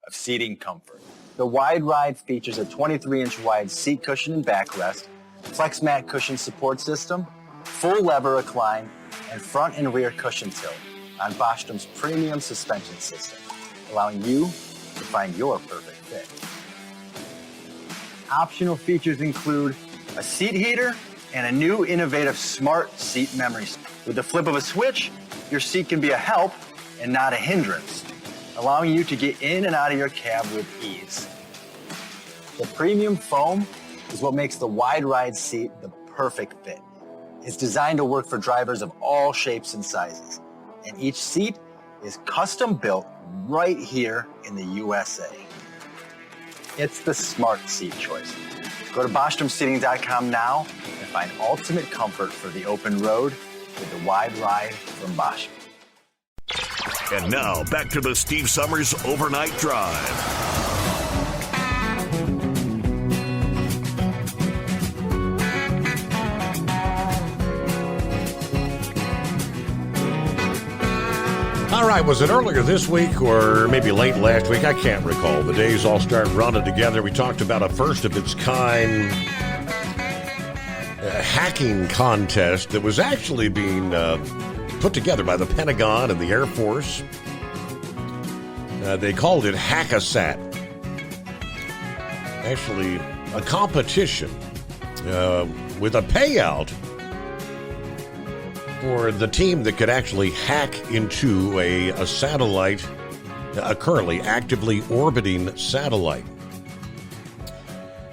of seating comfort. The Wide Ride features a 23-inch wide seat cushion and backrest, flex mat cushion support system, full lever recline, and front and rear cushion tilt on Bostrom's premium suspension system, allowing you to find your perfect fit. Optional features include a seat heater and a new innovative smart seat memory. With the flip of a switch, your seat can be a help and not a hindrance, allowing you to get in and out of your cab with ease. The premium foam is what makes the Wide Ride seat the perfect fit. It's designed to work for drivers of all shapes and sizes, and each seat is custom built right here in the USA. It's the smart seat choice. Go to BostromSeating.com now and find ultimate comfort for the open road with the Wide Ride from Bostrom. And now, back to the Steve Summers Overnight Drive. All right, was it earlier this week or maybe late last week? I can't recall. The days all start running together. We talked about a first-of-its-kind hacking contest that was actually being put together by the Pentagon and the Air Force. They called it Hack-A-Sat. Actually, a competition with a payout for the team that could actually hack into a satellite, a currently actively orbiting satellite.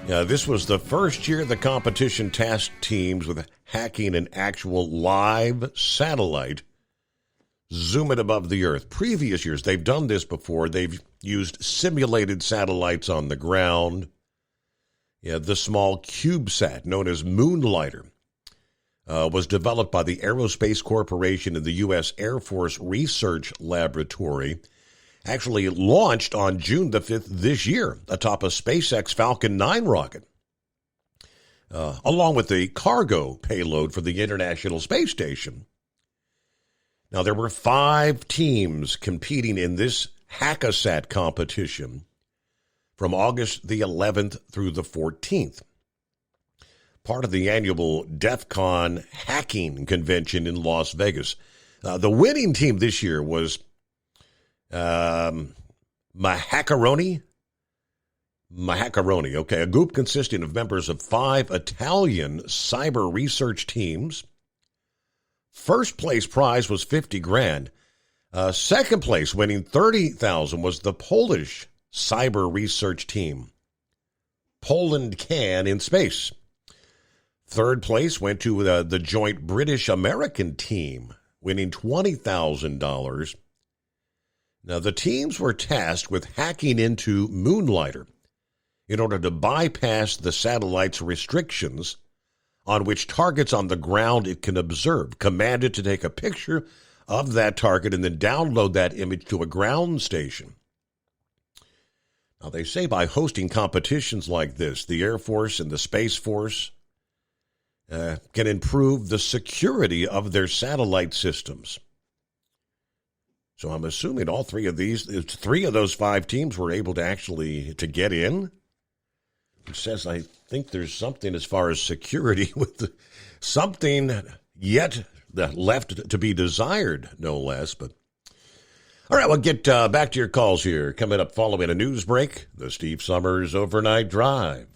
This was the first year the competition tasked teams with hacking an actual live satellite, zoom it above the Earth. Previous years, they've done this before. They've used simulated satellites on the ground. The small CubeSat, known as Moonlighter, was developed by the Aerospace Corporation and the U.S. Air Force Research Laboratory. Actually launched on June the 5th this year atop a SpaceX Falcon 9 rocket, along with the cargo payload for the International Space Station. Now, there were 5 teams competing in this Hack-A-Sat competition from August the 11th through the 14th. Part of the annual DEF CON hacking convention in Las Vegas. The winning team this year was Mahakaroni, okay, a group consisting of members of 5 Italian cyber research teams. First place prize was $50,000. Second place, winning $30,000, was the Polish cyber research team, Poland Can in Space. Third place went to the joint British-American team, winning $20,000. Now, the teams were tasked with hacking into Moonlighter in order to bypass the satellite's restrictions on which targets on the ground it can observe, commanded to take a picture of that target and then download that image to a ground station. Now, they say by hosting competitions like this, the Air Force and the Space Force can improve the security of their satellite systems. So I'm assuming all 3 of those 5 teams were able to get in. It says, I think there's something as far as security with something yet left to be desired, no less. But all right, we'll get back to your calls here. Coming up following a news break, the Steve Summers Overnight Drive.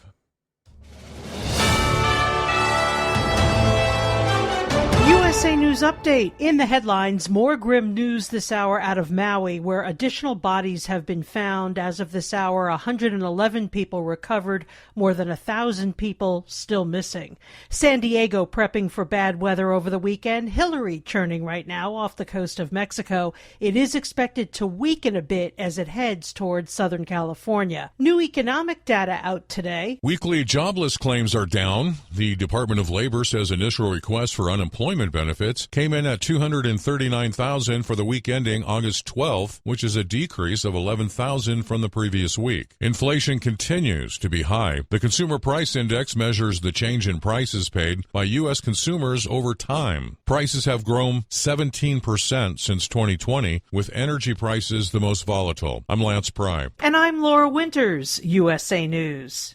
USA News Update. In the headlines, more grim news this hour out of Maui, where additional bodies have been found. As of this hour, 111 people recovered, more than 1,000 people still missing. San Diego prepping for bad weather over the weekend. Hillary churning right now off the coast of Mexico. It is expected to weaken a bit as it heads towards Southern California. New economic data out today. Weekly jobless claims are down. The Department of Labor says initial requests for unemployment benefits came in at 239,000 for the week ending August 12th, which is a decrease of 11,000 from the previous week. Inflation continues to be high. The Consumer Price Index measures the change in prices paid by U.S. consumers over time. Prices have grown 17% since 2020, with energy prices the most volatile. I'm Lance Pry. And I'm Laura Winters, USA News.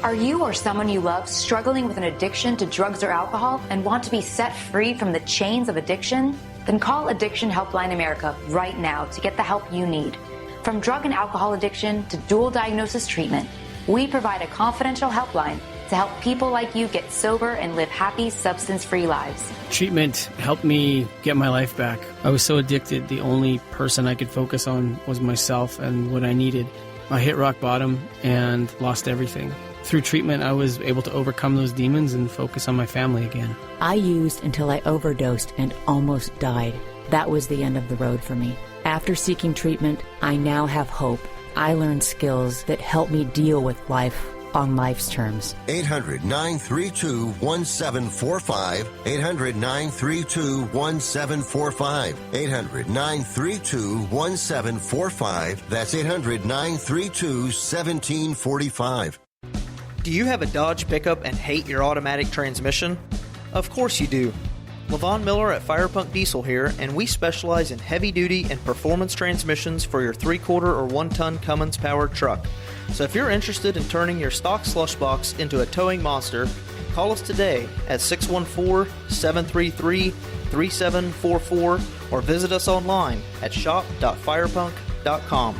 Are you or someone you love struggling with an addiction to drugs or alcohol and want to be set free from the chains of addiction? Then call Addiction Helpline America right now to get the help you need. From drug and alcohol addiction to dual diagnosis treatment, we provide a confidential helpline to help people like you get sober and live happy, substance-free lives. Treatment helped me get my life back. I was so addicted, the only person I could focus on was myself and what I needed. I hit rock bottom and lost everything. Through treatment, I was able to overcome those demons and focus on my family again. I used until I overdosed and almost died. That was the end of the road for me. After seeking treatment, I now have hope. I learned skills that help me deal with life on life's terms. 800-932-1745. 800-932-1745. 800-932-1745. That's 800-932-1745. Do you have a Dodge pickup and hate your automatic transmission? Of course you do. Levon Miller at Firepunk Diesel here, and we specialize in heavy-duty and performance transmissions for your 3/4 or 1-ton Cummins-powered truck. So if you're interested in turning your stock slush box into a towing monster, call us today at 614-733-3744 or visit us online at shop.firepunk.com.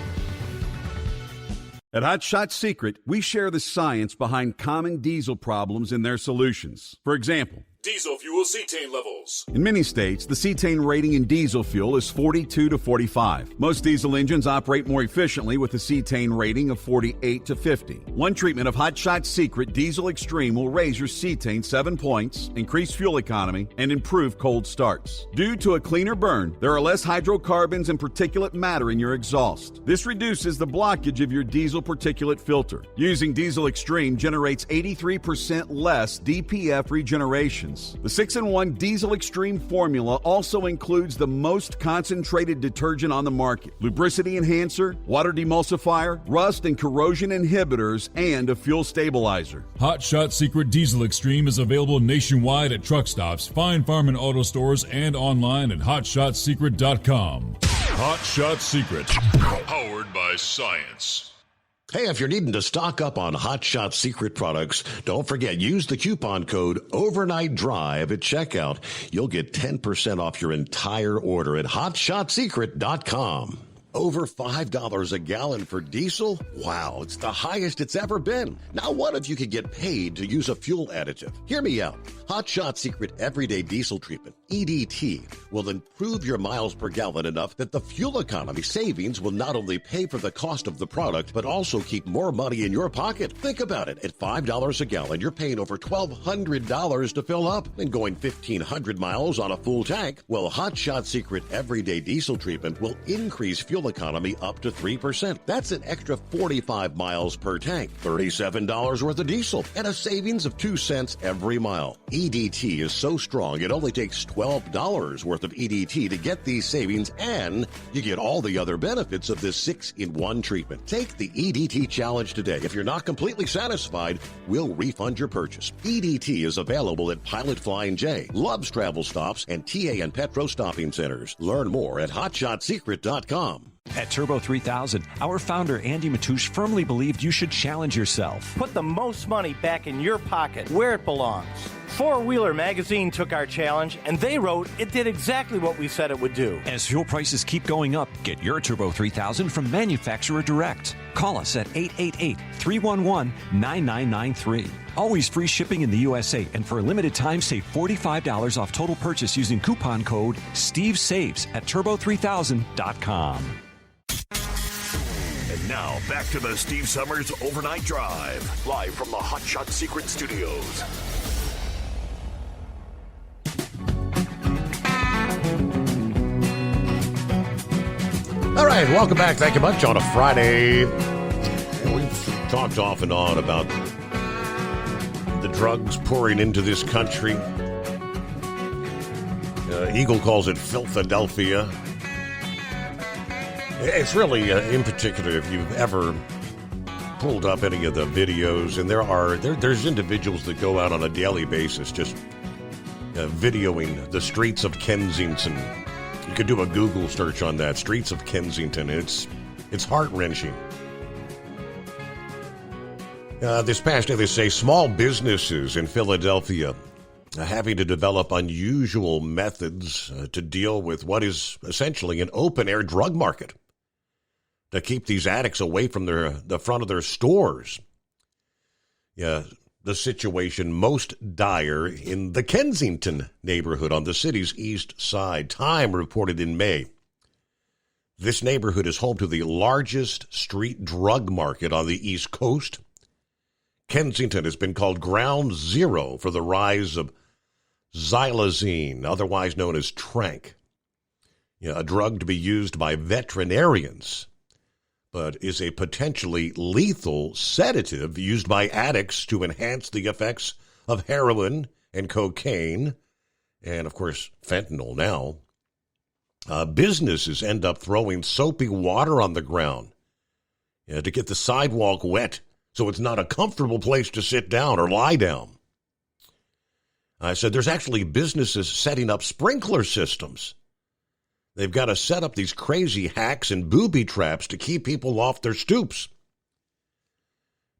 At Hot Shot Secret, we share the science behind common diesel problems and their solutions. For example, diesel fuel cetane levels. in many states, the cetane rating in diesel fuel is 42 to 45. Most diesel engines operate more efficiently with a cetane rating of 48 to 50. One treatment of Hot Shot Secret Diesel Extreme will raise your cetane 7 points, increase fuel economy, and improve cold starts. Due to a cleaner burn, there are less hydrocarbons and particulate matter in your exhaust. This reduces the blockage of your diesel particulate filter. Using Diesel Extreme generates 83% less DPF regeneration. The 6-in-1 Diesel Extreme formula also includes the most concentrated detergent on the market, lubricity enhancer, water demulsifier, rust and corrosion inhibitors, and a fuel stabilizer. Hot Shot Secret Diesel Extreme is available nationwide at truck stops, fine farm and auto stores, and online at hotshotsecret.com. Hot Shot Secret, powered by science. Hey, if you're needing to stock up on Hot Shot Secret products, don't forget, use the coupon code Overnight Drive at checkout. You'll get 10% off your entire order at hotshotsecret.com. Over $5 a gallon for diesel? Wow, it's the highest it's ever been. Now, what if you could get paid to use a fuel additive? Hear me out. Hot Shot Secret Everyday Diesel Treatment, EDT, will improve your miles per gallon enough that the fuel economy savings will not only pay for the cost of the product, but also keep more money in your pocket. Think about it. At $5 a gallon, you're paying over $1,200 to fill up and going 1,500 miles on a full tank. Well, Hot Shot Secret Everyday Diesel Treatment will increase fuel economy up to 3%. That's an extra 45 miles per tank, $37 worth of diesel, and a savings of 2 cents every mile. EDT is so strong, it only takes $12 worth of EDT to get these savings, and you get all the other benefits of this 6-in-1 treatment. Take the EDT challenge today. If you're not completely satisfied, we'll refund your purchase. EDT is available at Pilot Flying J, Love's Travel Stops, and TA and Petro Stopping Centers. Learn more at hotshotsecret.com. At Turbo 3000, our founder Andy Matouche firmly believed you should challenge yourself. Put the most money back in your pocket, where it belongs. Four Wheeler magazine took our challenge, and they wrote it did exactly what we said it would do. As fuel prices keep going up, get your Turbo 3000 from manufacturer direct. Call us at 888-311-9993. Always free shipping in the USA, and for a limited time, save $45 off total purchase using coupon code STEVESAVES at turbo3000.com. And now, back to the Steve Summers Overnight Drive, live from the Hot Shot Secret Studios. All right, welcome back. Thank you much on a Friday. We've talked off and on about the drugs pouring into this country. Eagle calls it Philadelphia. It's really, in particular, if you've ever pulled up any of the videos, and there's individuals that go out on a daily basis just videoing the streets of Kensington. You could do a Google search on that, streets of Kensington. It's heart-wrenching. This past day, they say small businesses in Philadelphia having to develop unusual methods to deal with what is essentially an open-air drug market to keep these addicts away from the front of their stores. Yeah, the situation most dire in the Kensington neighborhood on the city's east side. Time reported in May. This neighborhood is home to the largest street drug market on the East Coast. Kensington has been called ground zero for the rise of xylazine, otherwise known as Trank, a drug to be used by veterinarians, but is a potentially lethal sedative used by addicts to enhance the effects of heroin and cocaine, and, of course, fentanyl now. Businesses end up throwing soapy water on the ground to get the sidewalk wet so it's not a comfortable place to sit down or lie down. I said there's actually businesses setting up sprinkler systems. They've got to set up these crazy hacks and booby traps to keep people off their stoops.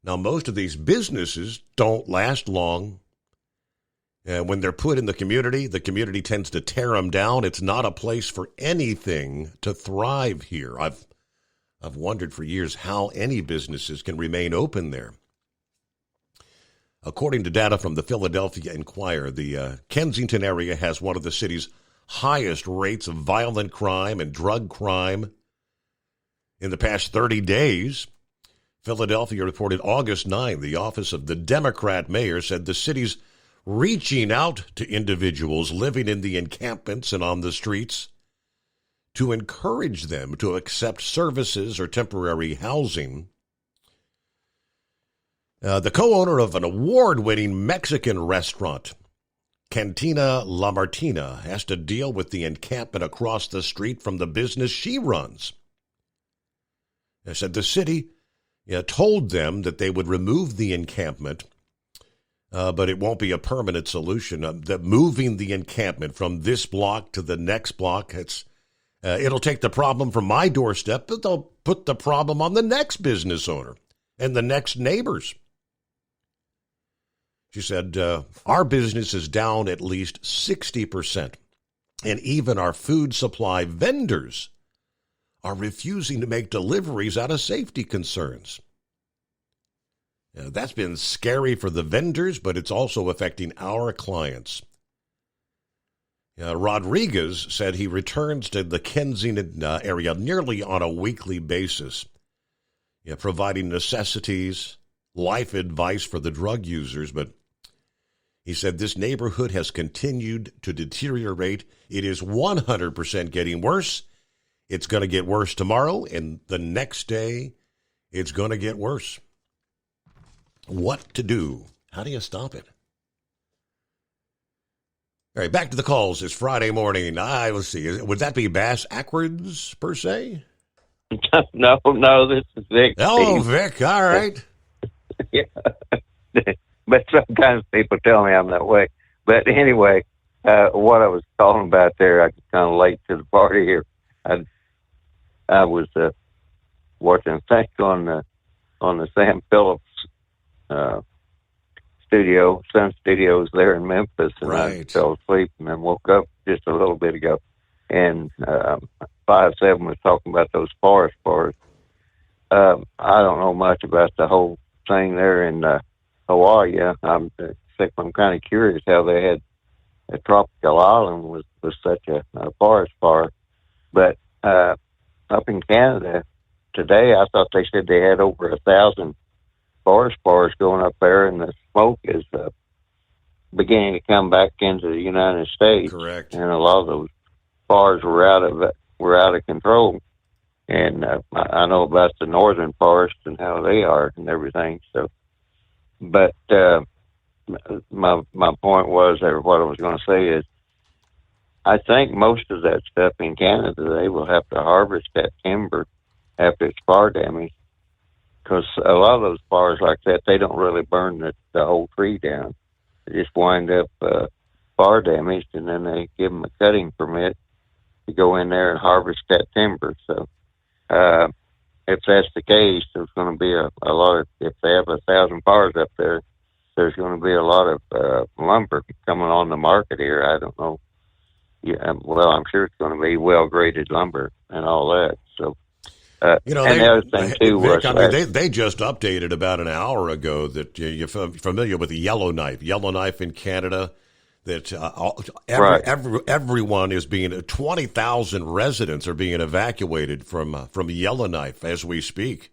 Now, most of these businesses don't last long. When they're put in the community tends to tear them down. It's not a place for anything to thrive here. I've wondered for years how any businesses can remain open there. According to data from the Philadelphia Inquirer, the Kensington area has one of the city's highest rates of violent crime and drug crime. In the past 30 days, Philadelphia reported August 9, the office of the Democrat mayor said the city's reaching out to individuals living in the encampments and on the streets to encourage them to accept services or temporary housing. The co-owner of an award-winning Mexican restaurant, Cantina La Martina, has to deal with the encampment across the street from the business she runs. They said the city told them that they would remove the encampment, but it won't be a permanent solution. That moving the encampment from this block to the next block, it'll take the problem from my doorstep, but they'll put the problem on the next business owner and the next neighbors. She said, our business is down at least 60%, and even our food supply vendors are refusing to make deliveries out of safety concerns. That's been scary for the vendors, but it's also affecting our clients. Rodriguez said he returns to the Kensington area nearly on a weekly basis, providing necessities, life advice for the drug users, but he said this neighborhood has continued to deteriorate. It is 100% getting worse. It's going to get worse tomorrow, and the next day, it's going to get worse. What to do? How do you stop it? All right, back to the calls. It's Friday morning. Let's see. Would that be Bass Ackwards, per se? No, this is Vic. Oh, Vic, all right. Yeah. But sometimes people tell me I'm that way. But anyway, what I was calling about there, I was kind of late to the party here. I was watching a thing on the Sam Phillips studio, Sun Studios there in Memphis, and I fell asleep and then woke up just a little bit ago. And 5-7 was talking about those forest fires. I don't know much about the whole thing there in Hawaii. I'm kind of curious how they had a tropical island was such a forest fire. But up in Canada today, I thought they said they had over 1,000 forest fires going up there, and the smoke is beginning to come back into the United States. Correct. And a lot of those fires were out of control. And I know about the northern forests and how they are and everything. So, but my point was, or what I was going to say is, I think most of that stuff in Canada, they will have to harvest that timber after it's fire damaged, because a lot of those fires like that, they don't really burn the whole tree down. They just wind up fire damaged, and then they give them a cutting permit to go in there and harvest that timber. So if that's the case, there's going to be a lot of, if they have 1,000 fires up there, there's going to be a lot of lumber coming on the market here. I don't know. Yeah, well, I'm sure it's going to be well-graded lumber and all that. So, and the other thing too was they just updated about an hour ago that you're familiar with the Yellowknife in Canada. That everyone is being 20,000 residents are being evacuated from Yellowknife as we speak.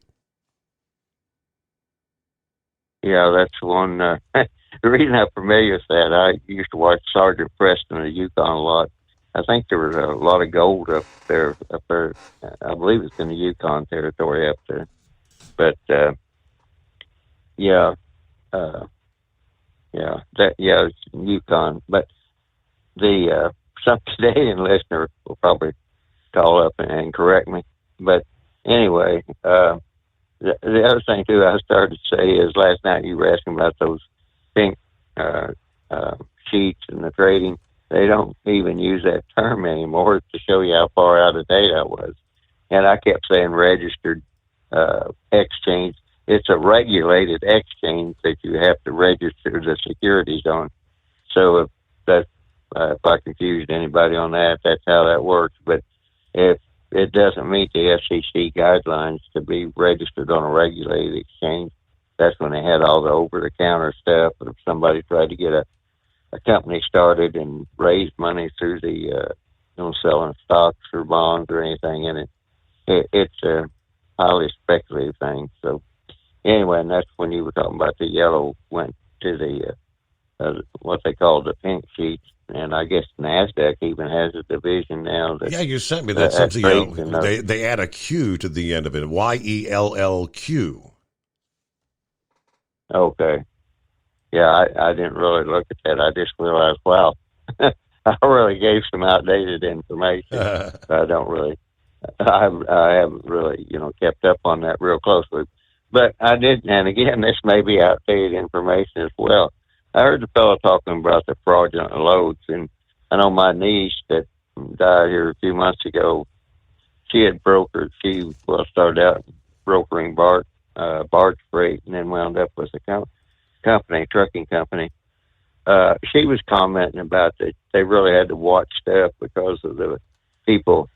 Yeah, that's one. The reason I'm familiar with that, I used to watch Sergeant Preston of the Yukon a lot. I think there was a lot of gold up there. I believe it's in the Yukon territory up there. But it's Yukon. But the some Canadian listener will probably call up and correct me. But anyway, the other thing too I started to say is, last night you were asking about those pink sheets and the trading, they don't even use that term anymore to show you how far out of date I was. And I kept saying registered exchange. It's a regulated exchange that you have to register the securities on. So if I confused anybody on that, that's how that works. But if it doesn't meet the SEC guidelines to be registered on a regulated exchange, that's when they had all the over-the-counter stuff. But if somebody tried to get a company started and raise money through the selling stocks or bonds or anything in it, it's a highly speculative thing. So anyway, and that's when you were talking about the yellow went to the what they call the pink sheets, and I guess NASDAQ even has a division now. Yeah, you sent me that. Something they add a Q to the end of it. YELLQ. Okay. Yeah, I didn't really look at that. I just realized, wow, I really gave some outdated information. I haven't really, kept up on that real closely. But I did, and again, this may be outdated information as well. I heard the fellow talking about the fraudulent loads, and I know my niece that died here a few months ago, she had brokered, started out brokering barge freight and then wound up with a trucking company. She was commenting about that they really had to watch stuff because of the people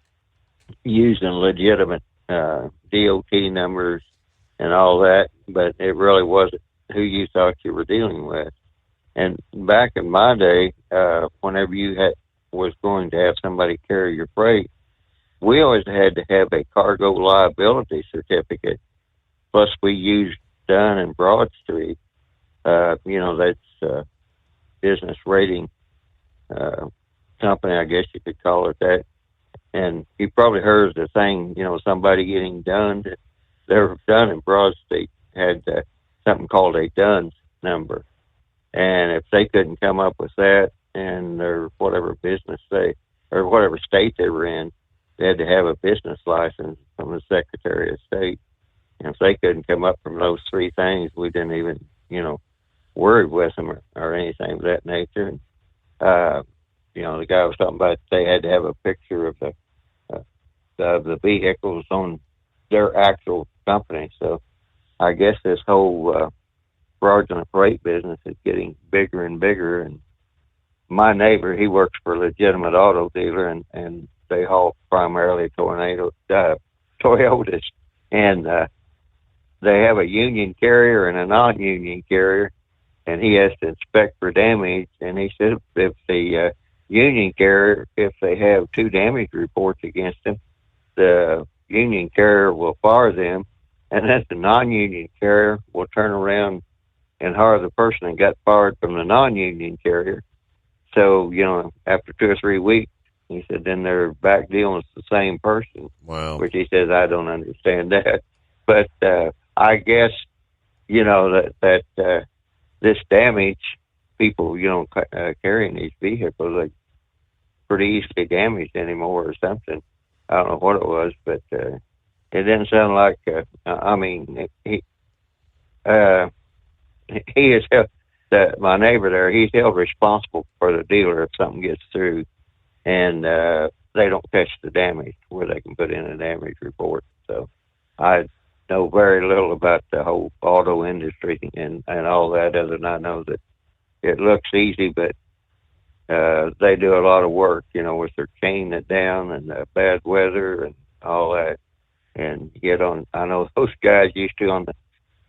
using legitimate DOT numbers and all that, but it really wasn't who you thought you were dealing with. And back in my day, whenever you was going to have somebody carry your freight, we always had to have a cargo liability certificate. Plus, we used Dun and Bradstreet. That's business rating company, I guess you could call it that. And you probably heard the thing, somebody getting done. Their Dun and Bradstreet had something called a DUNS number. And if they couldn't come up with that and their whatever business or whatever state they were in, they had to have a business license from the Secretary of State. And if they couldn't come up from those three things, we didn't even, worry with them or anything of that nature. And, the guy was talking about they had to have a picture of the vehicles on their actual company. So I guess this whole fraudulent freight business is getting bigger and bigger. And my neighbor, he works for a legitimate auto dealer, and they haul primarily Toyotas. And they have a union carrier and a non-union carrier, and he has to inspect for damage. And he said if the union carrier, if they have 2 damage reports against them, the union carrier will fire them, and then the non-union carrier will turn around and hire the person that got fired from the non-union carrier. So, after 2 or 3 weeks, he said, then they're back dealing with the same person. Wow. Which he says, I don't understand that. But I guess, that this damage, people, carrying these vehicles, are pretty easily damaged anymore or something. I don't know what it was, but it didn't sound like, he is held, my neighbor there, he's held responsible for the dealer if something gets through, and they don't catch the damage where they can put in a damage report. So I know very little about the whole auto industry and all that, other than I know that it looks easy, but they do a lot of work, with their chaining it down and the bad weather and all that. And I know those guys used to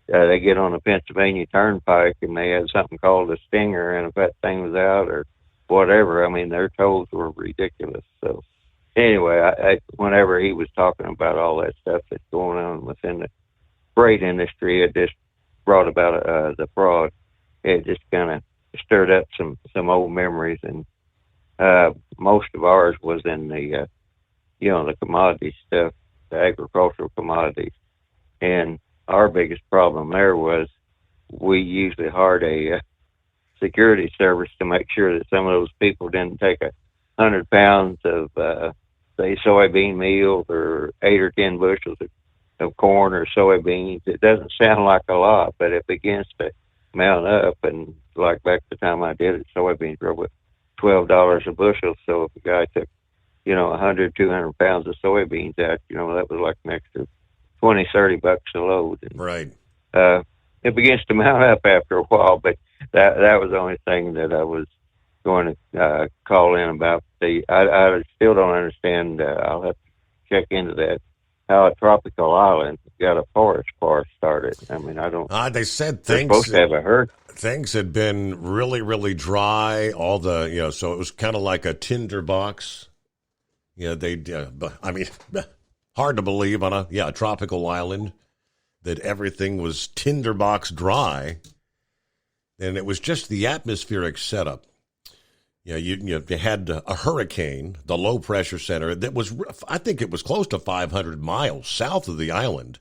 they get on the Pennsylvania Turnpike and they had something called a stinger, and if that thing was out or whatever, their tolls were ridiculous. So anyway, whenever he was talking about all that stuff that's going on within the freight industry, it just brought about the fraud. It just kind of stirred up some old memories, and most of ours was in the the commodity stuff, the agricultural commodities. And our biggest problem there was we usually hired a security service to make sure that some of those people didn't take 100 pounds of say soybean meal or 8 or 10 bushels of corn or soybeans. It doesn't sound like a lot, but it begins to mount up. And like back the time I did it, soybeans were with $12 a bushel. So if a guy took, 100, 200 pounds of soybeans out, that was like an extra $20, $30 a load. And, right. It begins to mount up after a while, but that was the only thing that I was going to call in about. I still don't understand. I'll have to check into that. How a tropical island got a forest fire started. I mean, I don't. They said they're things supposed to have a hurricane. Things had been really, really dry. All the so it was kind of like a tinderbox. Hard to believe on a tropical island that everything was tinderbox dry, and it was just the atmospheric setup. You had a hurricane, the low pressure center that was, I think it was close to 500 miles south of the island,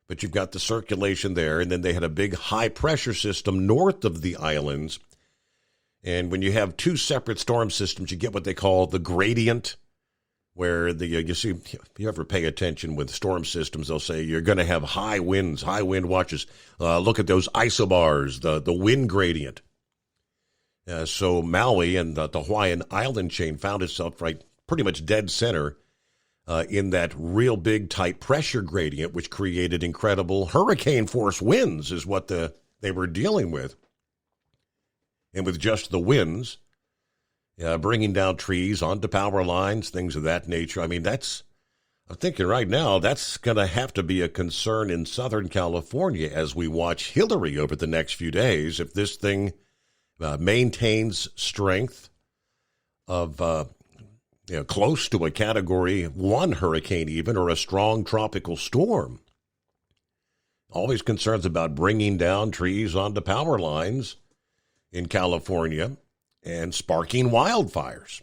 but you've got the circulation there, and then they had a big high pressure system north of the islands. And when you have two separate storm systems, you get what they call the gradient, where you see, if you ever pay attention with storm systems, they'll say you're going to have high winds, high wind watches. Look at those isobars, the wind gradient. So Maui and the Hawaiian island chain found itself right pretty much dead center in that real big tight pressure gradient, which created incredible hurricane force winds is what they were dealing with. And with just the winds, bringing down trees onto power lines, things of that nature. I mean, I'm thinking right now, that's going to have to be a concern in Southern California as we watch Hillary over the next few days. If this thing maintains strength of close to a Category 1 hurricane even, or a strong tropical storm. Always concerns about bringing down trees onto power lines in California and sparking wildfires.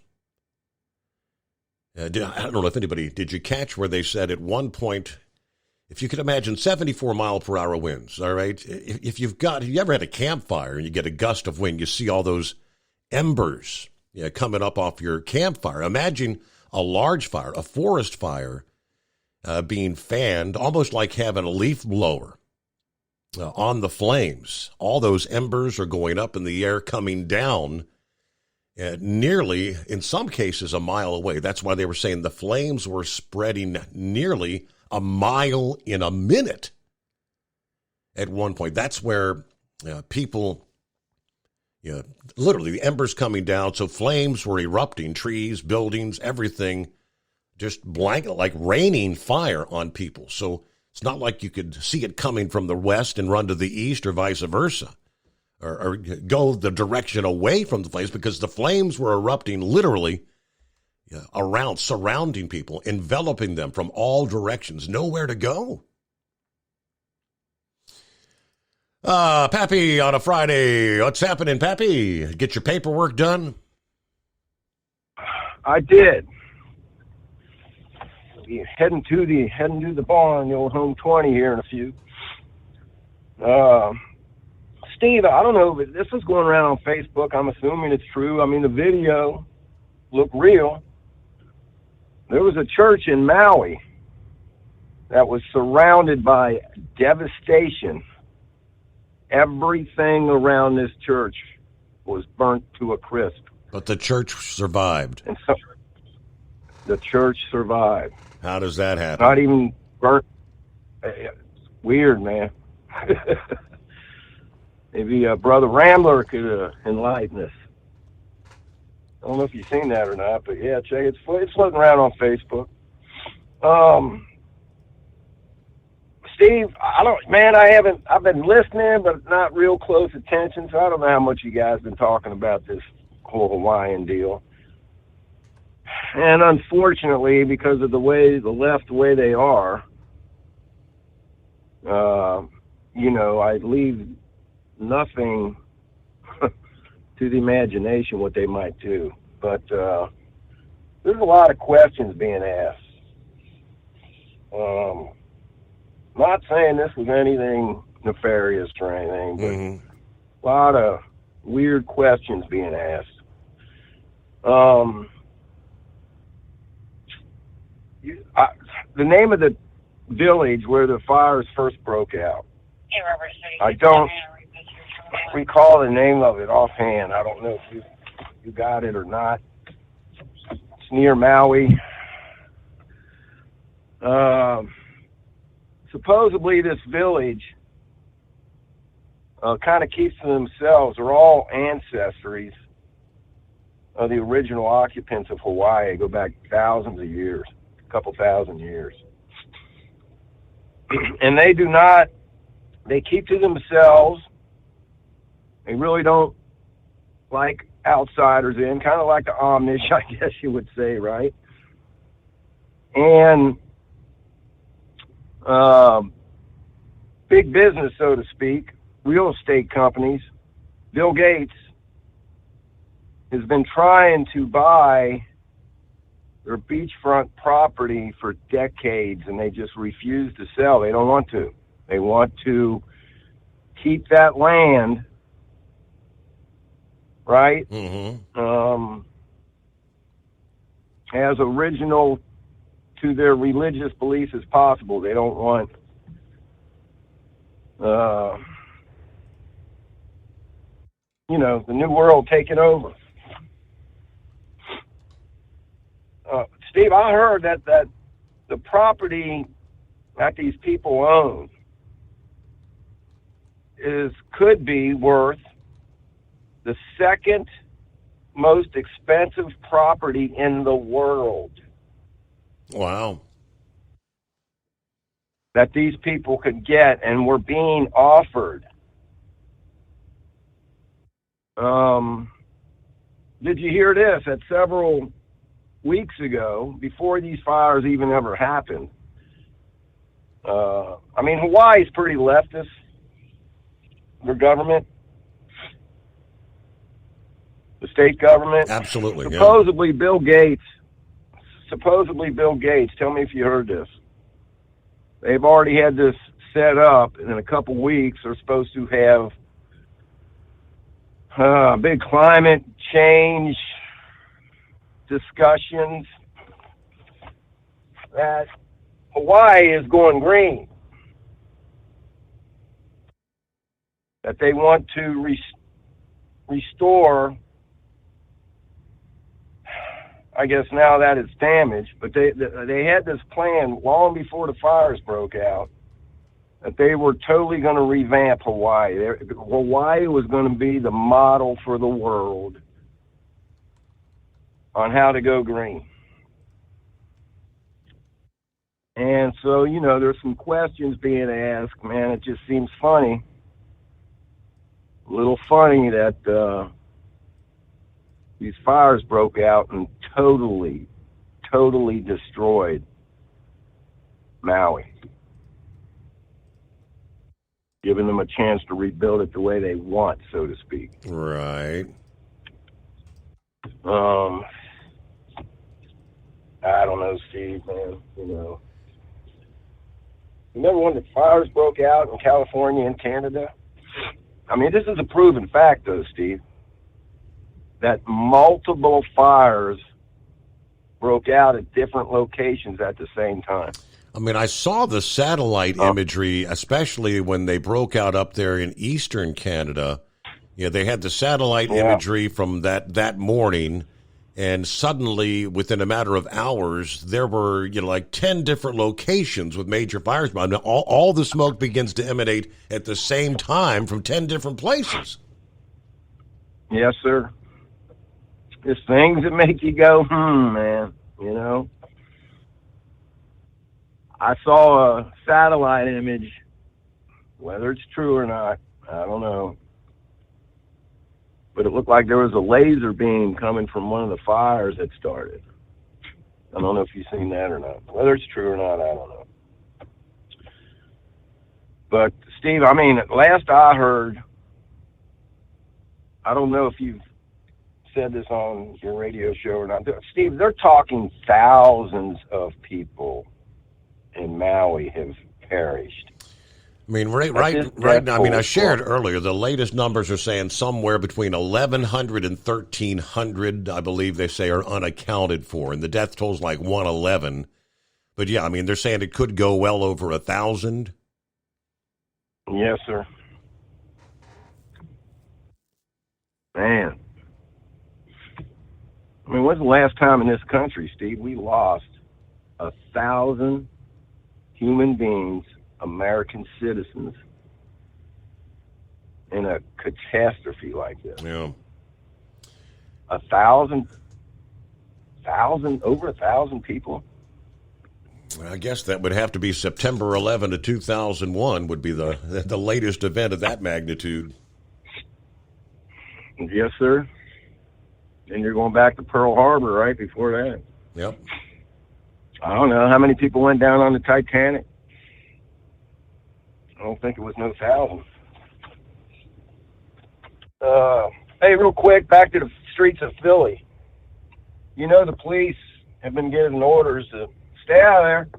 I don't know if anybody, did you catch where they said at one point, if you could imagine 74 mile per hour winds, all right? If you ever had a campfire and you get a gust of wind, you see all those embers coming up off your campfire. Imagine a large fire, a forest fire, being fanned, almost like having a leaf blower on the flames. All those embers are going up in the air, coming down nearly, in some cases, a mile away. That's why they were saying the flames were spreading nearly a mile in a minute at one point. That's where people, literally the embers coming down. So flames were erupting, trees, buildings, everything, just blanket, like raining fire on people. So it's not like you could see it coming from the west and run to the east or vice versa, or go the direction away from the flames, because the flames were erupting literally around, surrounding people, enveloping them from all directions, nowhere to go. Pappy on a Friday. What's happening, Pappy? Get your paperwork done? I did. Heading to the barn, the old home 20 here in a few. Steve, I don't know, but this is going around on Facebook. I'm assuming it's true. I mean, the video looked real. There was a church in Maui that was surrounded by devastation. Everything around this church was burnt to a crisp. But the church survived. And so the church survived. How does that happen? Not even burnt. It's weird, man. Maybe Brother Rambler could enlighten us. I don't know if you've seen that or not, but yeah, check it. It's floating around on Facebook. Steve, I've been listening, but not real close attention, so I don't know how much you guys been talking about this whole Hawaiian deal. And unfortunately, because of the way they are, I leave nothing to the imagination what they might do. But there's a lot of questions being asked. Not saying this was anything nefarious or anything, but a lot of weird questions being asked. The name of the village where the fires first broke out, I don't recall the name of it offhand. I don't know if you got it or not. It's near Maui. Supposedly this village kind of keeps to themselves. They're all ancestries of the original occupants of Hawaii. Go back thousands of years, a couple thousand years. And they keep to themselves. They really don't like outsiders in, kind of like the Amish, I guess you would say, right? And big business, so to speak, real estate companies. Bill Gates has been trying to buy their beachfront property for decades, and they just refuse to sell. They don't want to. They want to keep that land, right? Mm-hmm. As original to their religious beliefs as possible. They don't want the new world taking over. Steve, I heard that the property that these people own could be worth the second most expensive property in the world. Wow. That these people could get and were being offered. Did you hear this? That several weeks ago, before these fires even ever happened, Hawaii's pretty leftist, their government, the state government. Absolutely. Supposedly Bill Gates, tell me if you heard this. They've already had this set up, and in a couple weeks they're supposed to have big climate change discussions, that Hawaii is going green, that they want to restore, I guess now that it's damaged, but they had this plan long before the fires broke out, that they were totally going to revamp Hawaii. Hawaii was going to be the model for the world on how to go green. And so, there's some questions being asked, man. It just seems funny, a little funny that these fires broke out and totally destroyed Maui, giving them a chance to rebuild it the way they want, so to speak. Right. I don't know, Steve, man. Remember when the fires broke out in California and Canada? This is a proven fact, though, Steve, that multiple fires broke out at different locations at the same time. I saw the satellite imagery, especially when they broke out up there in eastern Canada. Yeah, they had the satellite imagery from that morning, and suddenly, within a matter of hours, there were 10 different locations with major fires. All the smoke begins to emanate at the same time from 10 different places. Yes, sir. It's things that make you go, man, I saw a satellite image, whether it's true or not, I don't know. But it looked like there was a laser beam coming from one of the fires that started. I don't know if you've seen that or not. Whether it's true or not, I don't know. But, Steve, last I heard, I don't know if you've said this on your radio show or not. Steve, they're talking thousands of people in Maui have perished. Right now, I shared earlier, the latest numbers are saying somewhere between 1,100 and 1,300, I believe they say, are unaccounted for, and the death toll's like 111. But yeah, they're saying it could go well over 1,000. Yes, sir. Man. I mean, when's the last time in this country, Steve, we lost 1,000 human beings, American citizens, in a catastrophe like this? Yeah. 1,000, over 1,000 people? I guess that would have to be September 11 of 2001 would be the latest event of that magnitude. Yes, sir. And you're going back to Pearl Harbor right before that. Yep. I don't know how many people went down on the Titanic. I don't think it was no 1,000. Hey, real quick, back to the streets of Philly. You know the police have been given orders to stay out of there.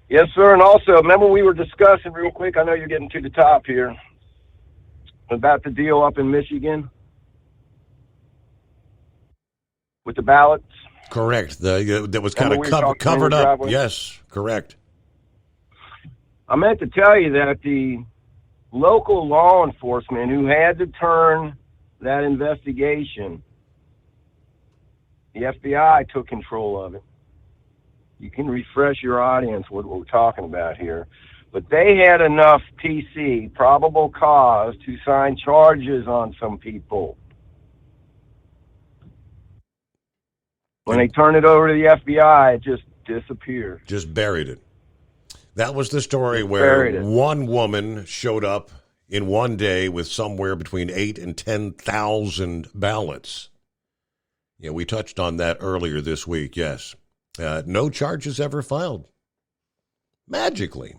Yes, sir. And also, remember we were discussing real quick, I know you're getting to the top here, about the deal up in Michigan with the ballots? Correct. That was kind of covered up. Yes, correct. I meant to tell you that the local law enforcement who had to turn that investigation, the FBI took control of it. You can refresh your audience what we're talking about here. But they had enough PC, probable cause, to sign charges on some people. When they turned it over to the FBI, it just disappeared. Just buried it. That was the story where one woman showed up in one day with somewhere between 8,000 and 10,000 ballots. Yeah, we touched on that earlier this week, yes. No charges ever filed. Magically.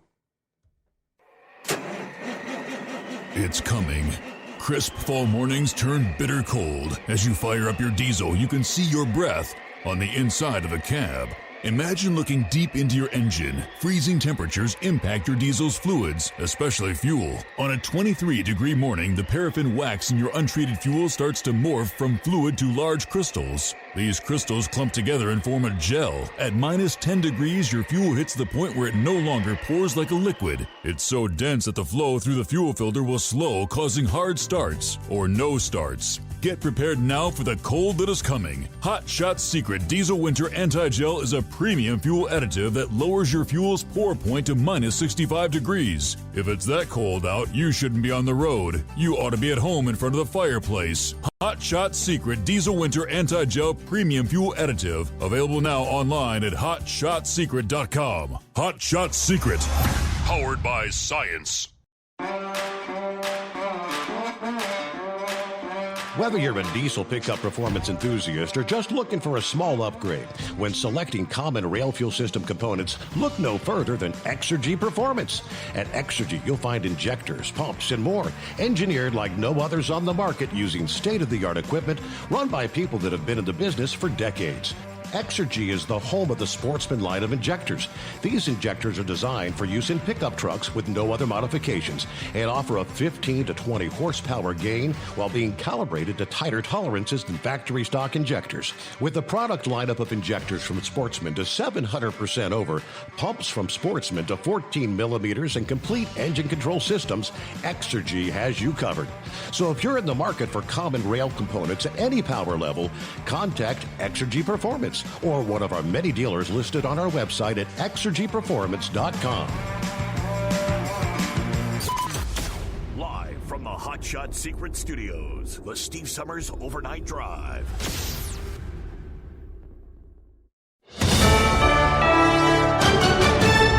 It's coming. Crisp fall mornings turn bitter cold. As you fire up your diesel, you can see your breath on the inside of a cab. Imagine looking deep into your engine. Freezing temperatures impact your diesel's fluids, especially fuel. On a 23-degree morning, the paraffin wax in your untreated fuel starts to morph from fluid to large crystals. These crystals clump together and form a gel. At minus 10 degrees, your fuel hits the point where it no longer pours like a liquid. It's so dense that the flow through the fuel filter will slow, causing hard starts or no starts. Get prepared now for the cold that is coming. Hot Shot Secret Diesel Winter Anti-Gel is a premium fuel additive that lowers your fuel's pour point to minus 65 degrees. If it's that cold out, you shouldn't be on the road. You ought to be at home in front of the fireplace. Hot Shot Secret Diesel Winter Anti-Gel Premium Fuel Additive. Available now online at HotShotSecret.com. Hot Shot Secret. Powered by science. Whether you're a diesel pickup performance enthusiast or just looking for a small upgrade, when selecting common rail fuel system components, look no further than Exergy Performance. At Exergy, you'll find injectors, pumps, and more, engineered like no others on the market using state-of-the-art equipment run by people that have been in the business for decades. Exergy is the home of the Sportsman line of injectors. These injectors are designed for use in pickup trucks with no other modifications and offer a 15 to 20 horsepower gain while being calibrated to tighter tolerances than factory stock injectors. With the product lineup of injectors from Sportsman to 700% over, pumps from Sportsman to 14 millimeters, and complete engine control systems, Exergy has you covered. So if you're in the market for common rail components at any power level, contact Exergy Performance or one of our many dealers listed on our website at exergyperformance.com. Live from the Hot Shot Secret Studios, the Steve Summers Overnight Drive.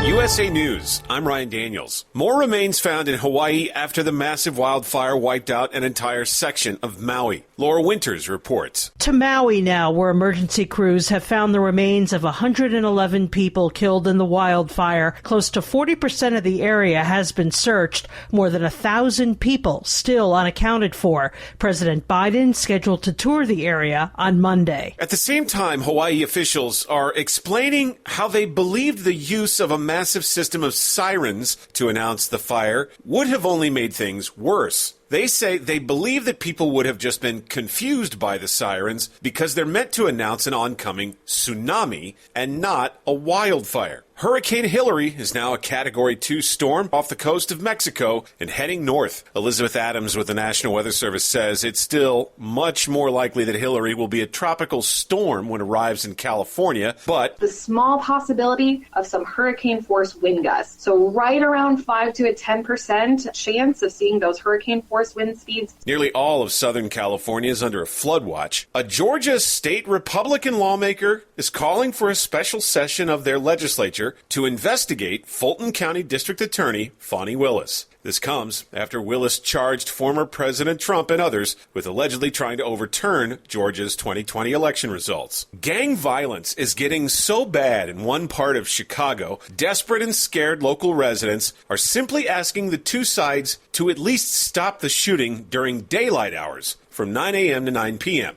USA News, I'm Ryan Daniels. More remains found in Hawaii after the massive wildfire wiped out an entire section of Maui. Laura Winters reports. To Maui now, where emergency crews have found the remains of 111 people killed in the wildfire. Close to 40% of the area has been searched. More than 1,000 people still unaccounted for. President Biden scheduled to tour the area on Monday. At the same time, Hawaii officials are explaining how they believed the use of a massive system of sirens to announce the fire would have only made things worse. They say they believe that people would have just been confused by the sirens because they're meant to announce an oncoming tsunami and not a wildfire. Hurricane Hillary is now a Category 2 storm off the coast of Mexico and heading north. Elizabeth Adams with the National Weather Service says it's still much more likely that Hillary will be a tropical storm when it arrives in California, but the small possibility of some hurricane-force wind gusts. So right around 5 to a 10% chance of seeing those hurricane-force wind speeds. Nearly all of Southern California is under a flood watch. A Georgia state Republican lawmaker is calling for a special session of their legislature to investigate Fulton County District Attorney Fani Willis. This comes after Willis charged former President Trump and others with allegedly trying to overturn Georgia's 2020 election results. Gang violence is getting so bad in one part of Chicago, desperate and scared local residents are simply asking the two sides to at least stop the shooting during daylight hours from 9 a.m. to 9 p.m.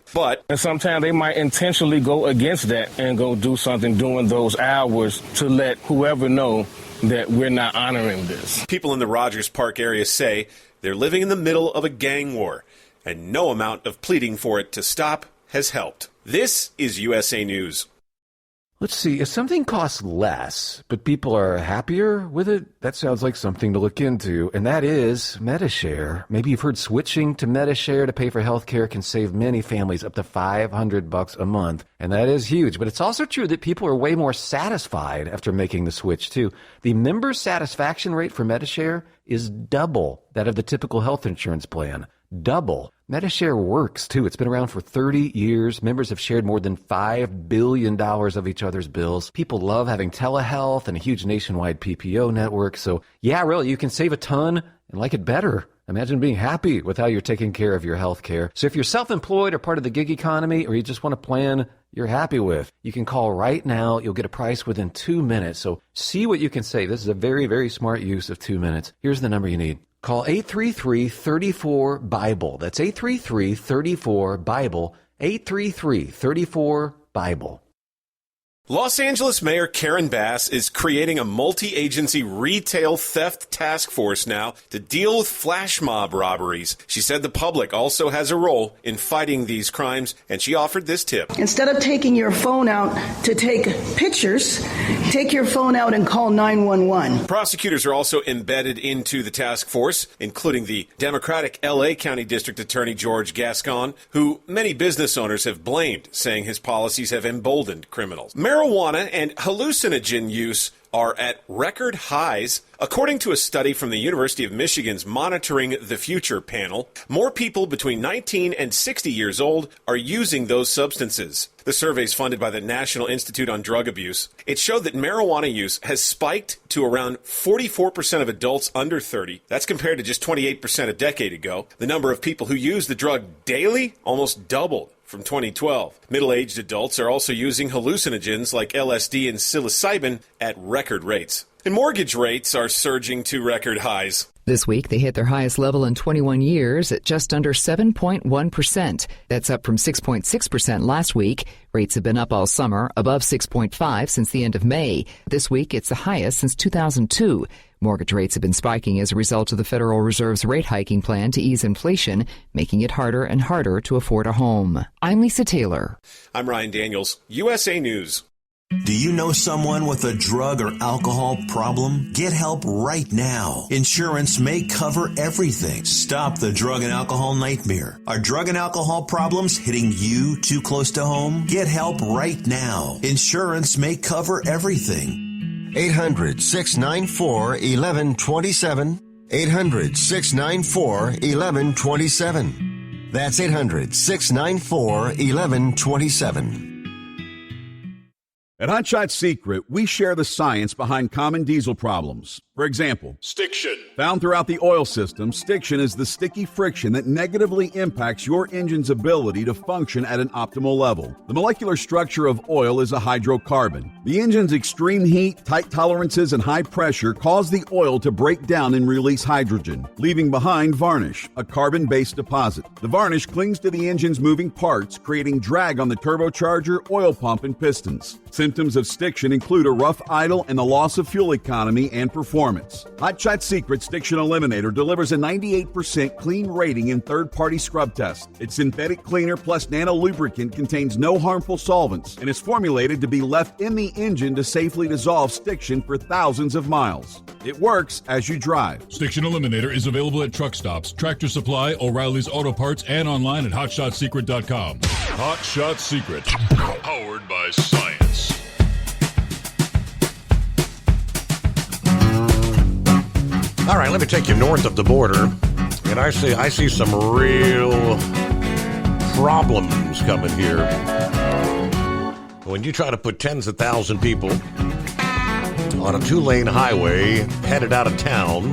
And sometimes they might intentionally go against that and go do something during those hours to let whoever know that we're not honoring this. People in the Rogers Park area say they're living in the middle of a gang war, and no amount of pleading for it to stop has helped. This is USA News. Let's see, if something costs less, but people are happier with it, that sounds like something to look into, and that is Medi-Share. Maybe you've heard switching to Medi-Share to pay for healthcare can save many families up to $500 a month, and that is huge. But it's also true that people are way more satisfied after making the switch, too. The member satisfaction rate for Medi-Share is double that of the typical health insurance plan. Double. Medi-Share works, too. It's been around for 30 years. Members have shared more than $5 billion of each other's bills. People love having telehealth and a huge nationwide PPO network. So, yeah, really, you can save a ton and like it better. Imagine being happy with how you're taking care of your health care. So if you're self-employed or part of the gig economy, or you just want a plan you're happy with, you can call right now. You'll get a price within 2 minutes. So see what you can save. This is a very, very smart use of 2 minutes. Here's the number you need. Call 833-34-BIBLE. That's 833-34-BIBLE. 833-34-BIBLE. Los Angeles Mayor Karen Bass is creating a multi-agency retail theft task force now to deal with flash mob robberies. She said the public also has a role in fighting these crimes, and she offered this tip. Instead of taking your phone out to take pictures, take your phone out and call 911. Prosecutors are also embedded into the task force, including the Democratic L.A. County District Attorney George Gascon, who many business owners have blamed, saying his policies have emboldened criminals. Marijuana and hallucinogen use are at record highs. According to a study from the University of Michigan's Monitoring the Future panel, more people between 19 and 60 years old are using those substances. The survey is funded by the National Institute on Drug Abuse. It showed that marijuana use has spiked to around 44% of adults under 30. That's compared to just 28% a decade ago. The number of people who use the drug daily almost doubled from 2012. Middle-aged adults are also using hallucinogens like LSD and psilocybin at record rates. And mortgage rates are surging to record highs. This week, they hit their highest level in 21 years at just under 7.1%. That's up from 6.6% last week. Rates have been up all summer, above 6.5 since the end of May. This week, it's the highest since 2002. Mortgage rates have been spiking as a result of the Federal Reserve's rate hiking plan to ease inflation, making it harder and harder to afford a home. I'm Lisa Taylor. I'm Ryan Daniels, USA News. Do you know someone with a drug or alcohol problem? Get help right now. Insurance may cover everything. Stop the drug and alcohol nightmare. Are drug and alcohol problems hitting you too close to home? Get help right now. Insurance may cover everything. 800-694-1127. 800-694-1127. That's 800-694-1127. At Hot Shot Secret, we share the science behind common diesel problems. For example, stiction. Found throughout the oil system, stiction is the sticky friction that negatively impacts your engine's ability to function at an optimal level. The molecular structure of oil is a hydrocarbon. The engine's extreme heat, tight tolerances, and high pressure cause the oil to break down and release hydrogen, leaving behind varnish, a carbon-based deposit. The varnish clings to the engine's moving parts, creating drag on the turbocharger, oil pump, and pistons. Since symptoms of stiction include a rough idle and the loss of fuel economy and performance. Hot Shot Secret Stiction Eliminator delivers a 98% clean rating in third-party scrub tests. Its synthetic cleaner plus nano lubricant contains no harmful solvents and is formulated to be left in the engine to safely dissolve stiction for thousands of miles. It works as you drive. Stiction Eliminator is available at truck stops, Tractor Supply, O'Reilly's Auto Parts, and online at HotShotSecret.com. Hot Shot Secret, powered by science. All right, let me take you north of the border, and I see some real problems coming here. When you try to put tens of thousands of people on a 2-lane highway headed out of town,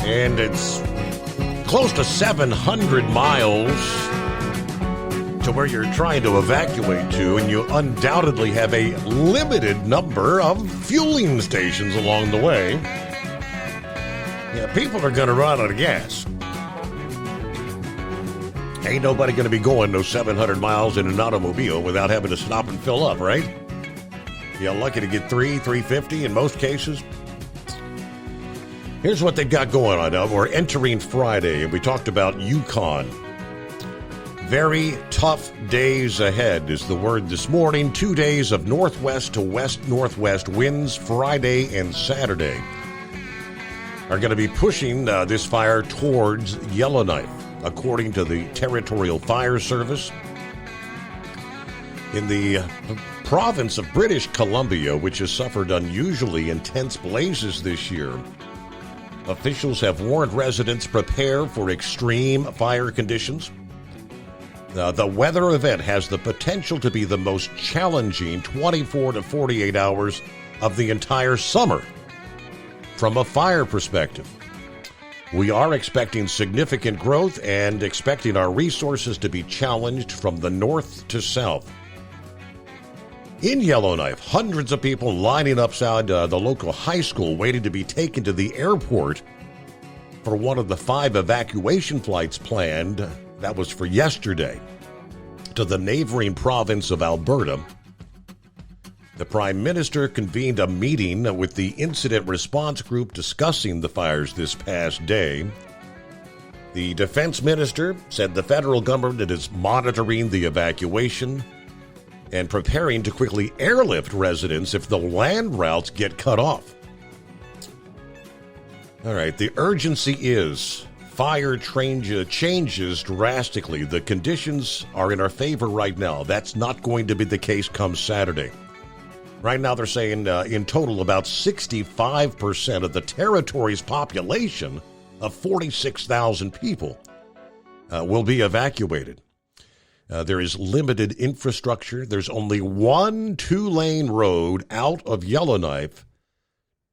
and it's close to 700 miles to where you're trying to evacuate to, and you undoubtedly have a limited number of fueling stations along the way. Yeah, people are going to run out of gas. Ain't nobody going to be going those 700 miles in an automobile without having to stop and fill up, right? You're lucky to get 350 in most cases. Here's what they've got going on. We're entering Friday, and we talked about Yukon. Very tough days ahead is the word this morning. 2 days of northwest to west-northwest winds Friday and Saturday are going to be pushing this fire towards Yellowknife, according to the Territorial Fire Service. In the province of British Columbia, which has suffered unusually intense blazes this year, officials have warned residents prepare for extreme fire conditions. The weather event has the potential to be the most challenging 24 to 48 hours of the entire summer from a fire perspective. We are expecting significant growth and expecting our resources to be challenged from the north to south. In Yellowknife, hundreds of people lining upside the local high school waiting to be taken to the airport for one of the 5 evacuation flights planned. That was for yesterday, to the neighboring province of Alberta. The Prime Minister convened a meeting with the incident response group discussing the fires this past day. The Defense Minister said the federal government is monitoring the evacuation and preparing to quickly airlift residents if the land routes get cut off. All right, the urgency is fire changes drastically. The conditions are in our favor right now. That's not going to be the case come Saturday. Right now they're saying in total about 65% of the territory's population of 46,000 people will be evacuated. There is limited infrastructure. There's only one 2-lane road out of Yellowknife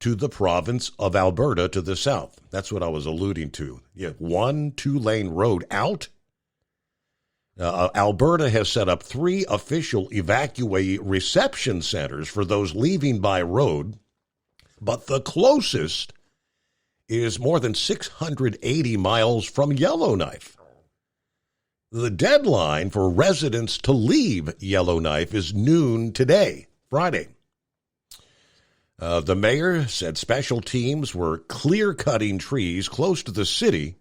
to the province of Alberta to the south. That's what I was alluding to. Yeah, one 2-lane road out. Alberta has set up 3 official evacuee reception centers for those leaving by road, but the closest is more than 680 miles from Yellowknife. The deadline for residents to leave Yellowknife is noon today, Friday. The mayor said special teams were clear-cutting trees close to the city,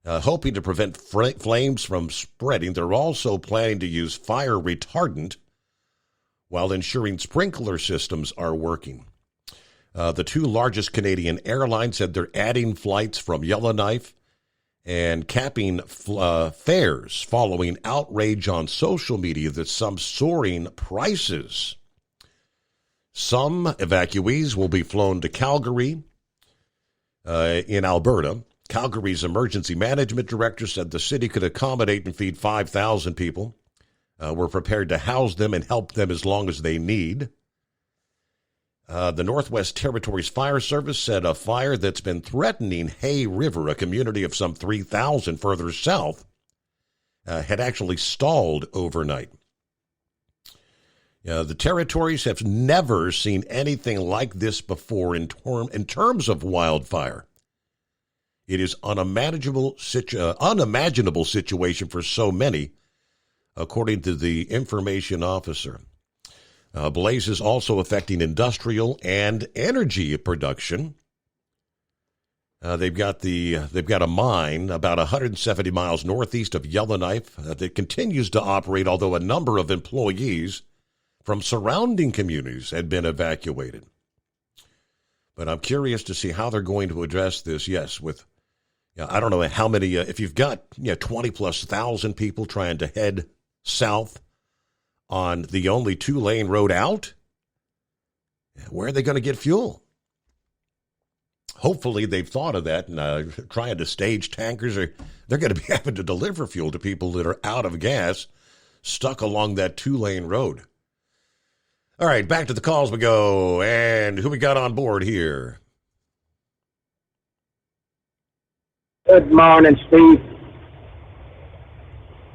hoping to prevent flames from spreading. They're also planning to use fire retardant while ensuring sprinkler systems are working. The 2 largest Canadian airlines said they're adding flights from Yellowknife and capping fares following outrage on social media that some soaring prices. Some evacuees will be flown to Calgary in Alberta. Calgary's emergency management director said the city could accommodate and feed 5,000 people. We're prepared to house them and help them as long as they need. The Northwest Territories Fire Service said a fire that's been threatening Hay River, a community of some 3,000 further south, had actually stalled overnight. The territories have never seen anything like this before in terms of wildfire. It is unimaginable situation for so many, according to the information officer. Blazes also affecting industrial and energy production. They've got a mine about 170 miles northeast of Yellowknife that continues to operate, although a number of employees from surrounding communities had been evacuated. But I'm curious to see how they're going to address this. Yes, with I don't know how many. If you've got 20,000+ people trying to head south on the only 2-lane road out, where are they going to get fuel? Hopefully they've thought of that and trying to stage tankers. They're going to be having to deliver fuel to people that are out of gas, stuck along that 2-lane road. All right, back to the calls we go. And who we got on board here? Good morning, Steve.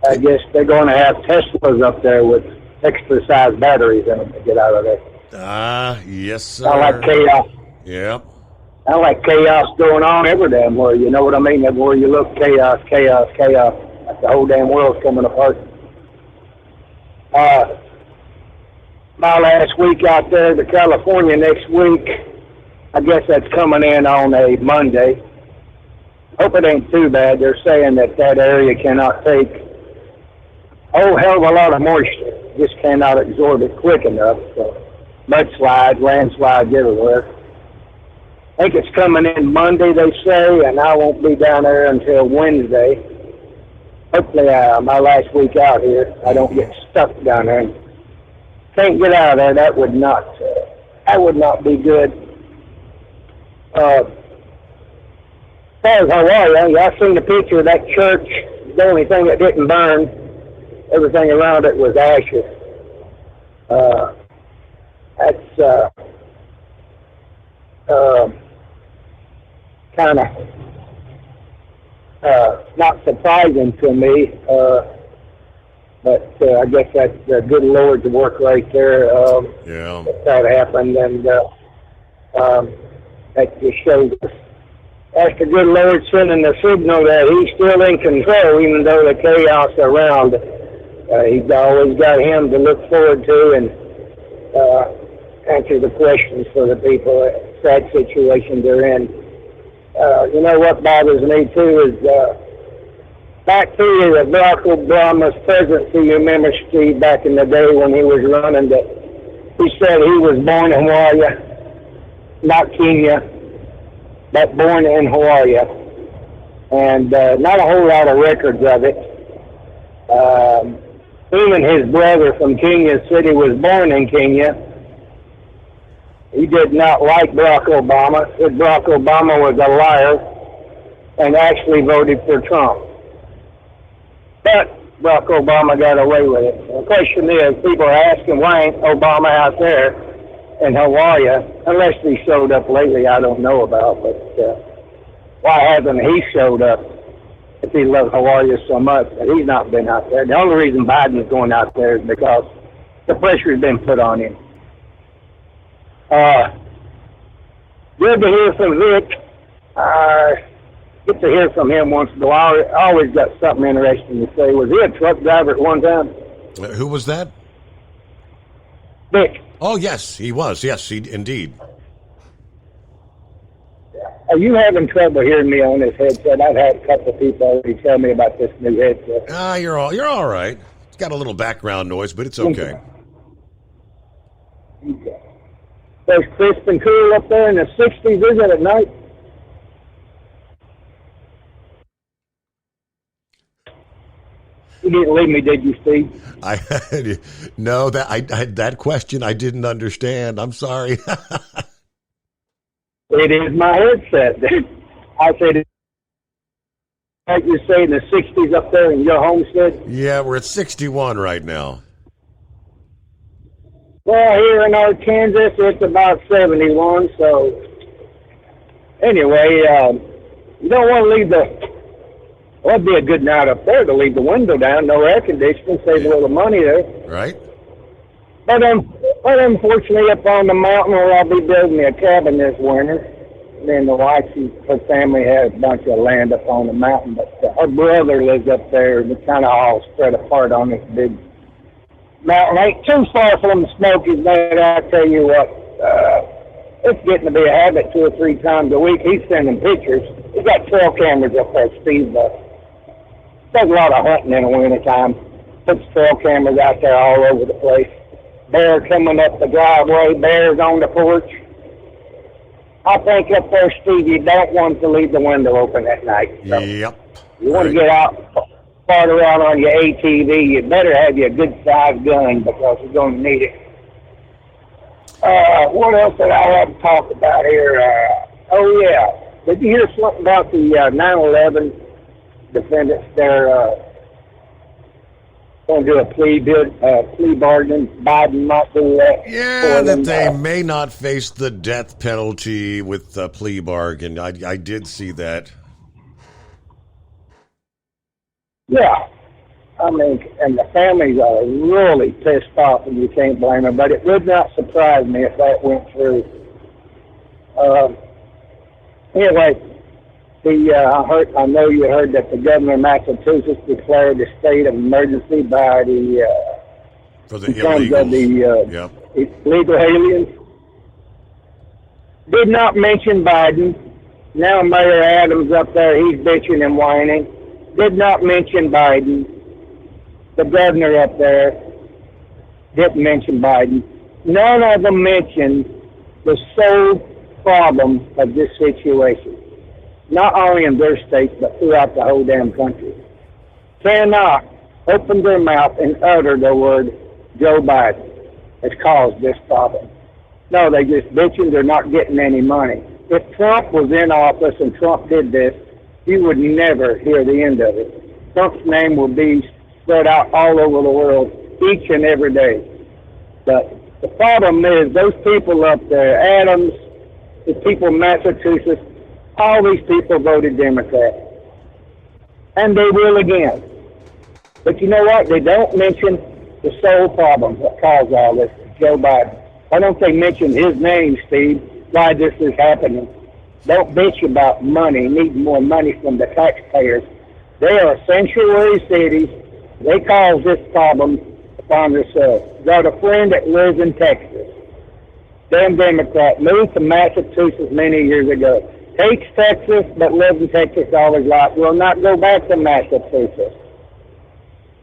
I guess they're going to have Teslas up there with extra-sized batteries in them to get out of there. Yes, sir. I like chaos. Yeah. I like chaos going on every damn where. You know what I mean? Everywhere you look, chaos, chaos, chaos. Like the whole damn world's coming apart. My last week out there to California next week, I guess that's coming in on a Monday. Hope it ain't too bad. They're saying that area cannot take a whole hell of a lot of moisture. Just cannot absorb it quick enough. So mudslides, landslides everywhere. I think it's coming in Monday, they say, and I won't be down there until Wednesday. Hopefully, my last week out here, I don't get stuck down there. Can't get out of there. That would not be good. As far as Hawaii, I seen the picture of that church. The only thing that didn't burn, everything around it was ashes. That's kind of not surprising to me, but I guess that's the good Lord's work right there. That happened, and that just shows us that's the good Lord sending the signal that He's still in control, even though the chaos around. He's always got Him to look forward to and answer the questions for the people. Sad situation they're in. You know what bothers me too is back to Barack Obama's presidency. You remember, Steve, back in the day when he was running, that he said he was born in Hawaii, not Kenya, but born in Hawaii, and not a whole lot of records of it. Even his brother from Kenya said he was born in Kenya. He did not like Barack Obama, said Barack Obama was a liar, and actually voted for Trump. But Barack Obama got away with it. The question is, people are asking, why ain't Obama out there in Hawaii? Unless he showed up lately, I don't know about, but why hasn't he showed up if he loves Hawaii so much? But he's not been out there. The only reason Biden's going out there is because the pressure's been put on him. Good to hear from Vic. Get to hear from him once in a while. I always got something interesting to say. Was he a truck driver at one time? Who was that? Vic. Oh, yes, he was. Yes, indeed. Are you having trouble hearing me on this headset? I've had a couple of people already tell me about this new headset. You're all right. It's got a little background noise, but it's okay. Okay. So it's crisp and cool up there in the 60s, is it, at night? You didn't leave me, did you, Steve? No, that question I didn't understand. I'm sorry. It is my headset. I said, like you say, in the 60s up there in your homestead? Yeah, we're at 61 right now. Well, here in Arkansas, it's about 71, so anyway, you don't want to leave well, it'd be a good night up there to leave the window down, no air conditioning, save a little money there. Right. But unfortunately, up on the mountain where I'll be building me a cabin this winter, me and the wife, her family has a bunch of land up on the mountain, but her brother lives up there, and we're kind of all spread apart on this Mountain ain't too far from the Smokies, but I tell you what, it's getting to be a habit 2 or 3 times a week. He's sending pictures. He's got trail cameras up there, Steve. Does a lot of hunting in the wintertime. Puts trail cameras out there all over the place. Bear coming up the driveway, bears on the porch. I think up there, Steve, you don't want to leave the window open at night. So yep. You want to get out, farther out on your ATV, you better have you a good-sized gun because you're going to need it. What else did I have to talk about here? Oh, yeah. Did you hear something about the 9/11 defendants? They're going to do a plea bargain. Biden might do that. Yeah, that they may not face the death penalty with the plea bargain. I did see that. Yeah. I mean, and the families are really pissed off, and you can't blame them. But it would not surprise me if that went through. Anyway, I know you heard that the governor of Massachusetts declared a state of emergency by for the illegals. Of the Yep. illegal aliens. Did not mention Biden. Now Mayor Adams up there, he's bitching and whining. Did not mention Biden. The governor up there didn't mention Biden. None of them mentioned the sole problem of this situation. Not only in their states, but throughout the whole damn country. Cannot open their mouth and utter the word Joe Biden has caused this problem. No, they just bitching they're not getting any money. If Trump was in office and Trump did this, you would never hear the end of it. Trump's name will be spread out all over the world each and every day. But the problem is those people up there, Adams, the people in Massachusetts, all these people voted Democrat. And they will again. But you know what? They don't mention the sole problem that caused all this, Joe Biden. Why don't they mention his name, Steve, why this is happening? Don't bitch about money, needing more money from the taxpayers. They are sanctuary cities. They caused this problem upon themselves. Got a friend that lives in Texas. Damn Democrat. Moved to Massachusetts many years ago. Hates Texas, but lives in Texas all his life. Will not go back to Massachusetts.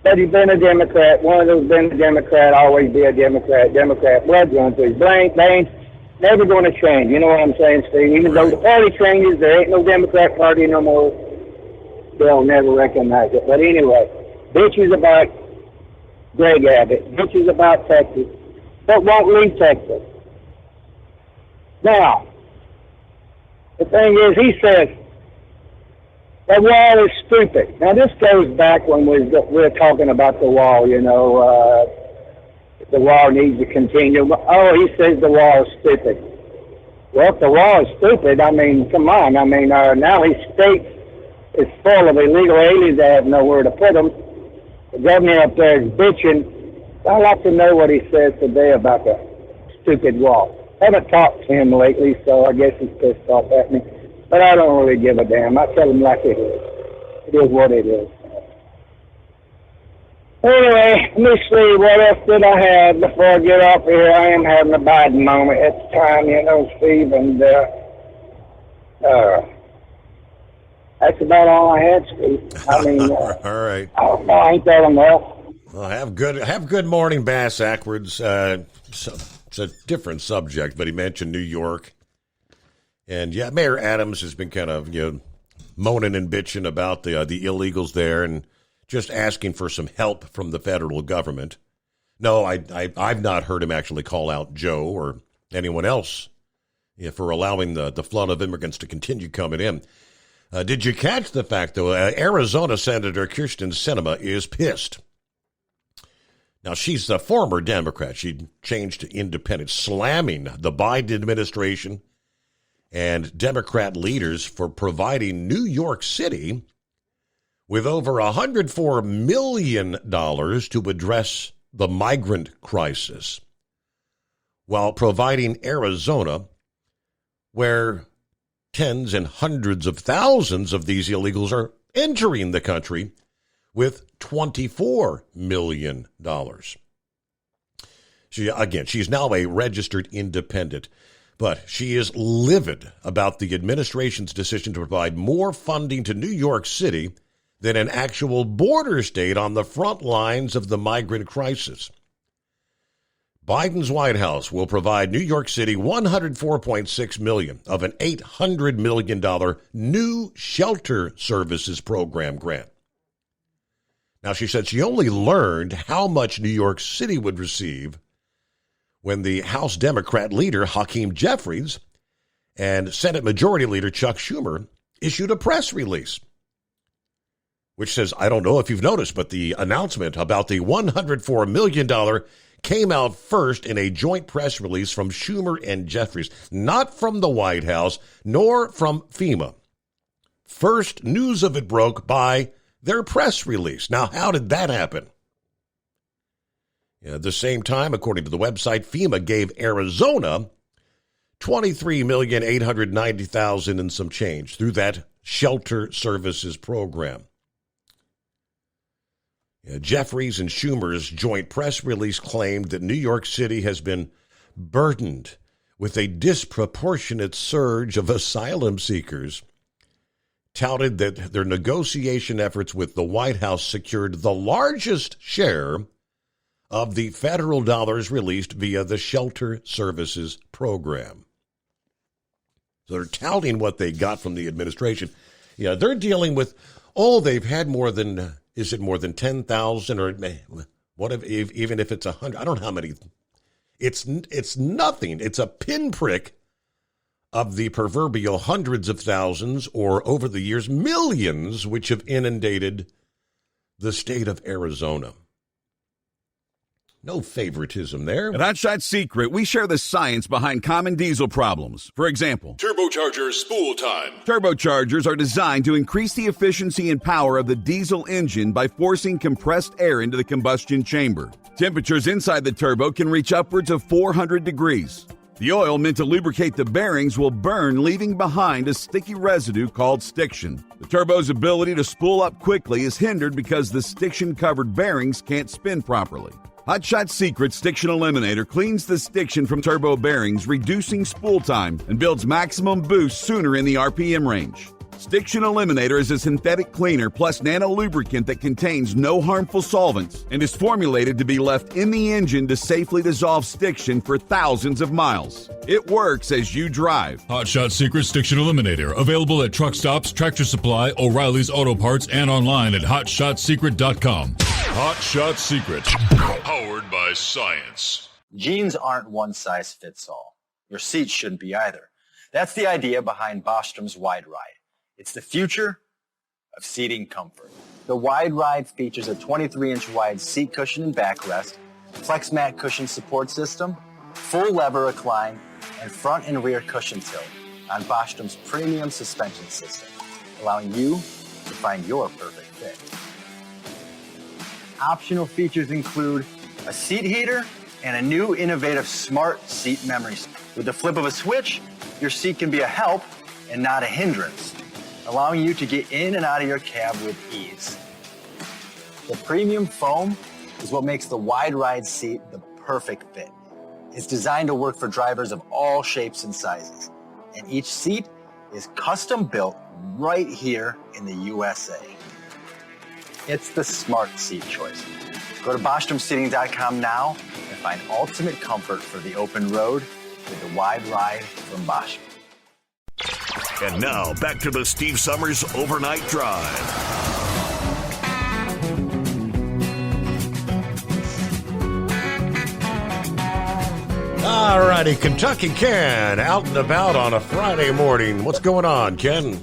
But he's been a Democrat. One of those been a Democrat, always be a Democrat. Democrat blood runs through his veins. Never going to change. You know what I'm saying, Steve? Even though the party changes, there ain't no Democrat party no more. They'll never recognize it. But anyway, bitches about Greg Abbott, bitches about Texas, but won't leave Texas. Now, the thing is, he says, the wall is stupid. Now, this goes back when we were talking about the wall, you know, the wall needs to continue. Oh, he says the wall is stupid. Well, if the wall is stupid, I mean, come on. I mean, now his state is full of illegal aliens that have nowhere to put them. The governor up there is bitching. I'd like to know what he says today about the stupid wall. I haven't talked to him lately, so I guess he's pissed off at me. But I don't really give a damn. I tell him like it is. It is what it is. Anyway, let me see, what else did I have before I get off here? I am having a Biden moment at the time, you know, Steve, and that's about all I had, Steve. I mean, all right. I ain't that enough. Well, have good morning, Bass Ackwards. It's a different subject, but he mentioned New York. And, yeah, Mayor Adams has been kind of, moaning and bitching about the illegals there and just asking for some help from the federal government. No, I've not heard him actually call out Joe or anyone else for allowing the flood of immigrants to continue coming in. Did you catch the fact, though, Arizona Senator Kyrsten Sinema is pissed. Now, she's a former Democrat. She changed to independent, slamming the Biden administration and Democrat leaders for providing New York City with over $104 million to address the migrant crisis, while providing Arizona, where tens and hundreds of thousands of these illegals are entering the country, with $24 million. She's now a registered independent, but she is livid about the administration's decision to provide more funding to New York City than an actual border state on the front lines of the migrant crisis. Biden's White House will provide New York City $104.6 million of an $800 million new shelter services program grant. Now, she said she only learned how much New York City would receive when the House Democrat leader, Hakeem Jeffries, and Senate Majority Leader Chuck Schumer issued a press release, which says, I don't know if you've noticed, but the announcement about the $104 million came out first in a joint press release from Schumer and Jeffries, not from the White House, nor from FEMA. First news of it broke by their press release. Now, how did that happen? At the same time, according to the website, FEMA gave Arizona $23,890,000 and some change through that shelter services program. Jeffries and Schumer's joint press release claimed that New York City has been burdened with a disproportionate surge of asylum seekers, touted that their negotiation efforts with the White House secured the largest share of the federal dollars released via the Shelter Services Program. So they're touting what they got from the administration. Yeah, they're dealing with, they've had more than, is it more than 10,000 or what if, even if it's 100, I don't know how many. It's nothing. It's a pinprick of the proverbial hundreds of thousands or over the years, millions, which have inundated the state of Arizona. No favoritism there. At Hot Shot Secret, we share the science behind common diesel problems. For example, Turbocharger spool time. Turbochargers are designed to increase the efficiency and power of the diesel engine by forcing compressed air into the combustion chamber. Temperatures inside the turbo can reach upwards of 400 degrees. The oil meant to lubricate the bearings will burn, leaving behind a sticky residue called stiction. The turbo's ability to spool up quickly is hindered because the stiction-covered bearings can't spin properly. Hot Shot Secret Stiction Eliminator cleans the stiction from turbo bearings, reducing spool time, and builds maximum boost sooner in the RPM range. Stiction Eliminator is a synthetic cleaner plus nano-lubricant that contains no harmful solvents and is formulated to be left in the engine to safely dissolve stiction for thousands of miles. It works as you drive. Hot Shot Secret Stiction Eliminator. Available at truck stops, Tractor Supply, O'Reilly's Auto Parts, and online at HotShotSecret.com. Hot Shot Secret. Powered by science. Jeans aren't one size fits all. Your seats shouldn't be either. That's the idea behind Bostrom's Wide Ride. It's the future of seating comfort. The Wide Ride features a 23-inch wide seat cushion and backrest, flex mat cushion support system, full lever recline, and front and rear cushion tilt on Bostrom's premium suspension system, allowing you to find your perfect fit. Optional features include a seat heater and a new innovative smart seat memory. With the flip of a switch, your seat can be a help and not a hindrance, allowing you to get in and out of your cab with ease. The premium foam is what makes the Wide Ride seat the perfect fit. It's designed to work for drivers of all shapes and sizes, and each seat is custom built right here in the USA. It's the smart seat choice. Go to BostromSeating.com now and find ultimate comfort for the open road with the Wide Ride from Bostrom. And now, back to the Steve Summers Overnight Drive. All righty, Kentucky Ken, out and about on a Friday morning. What's going on, Ken?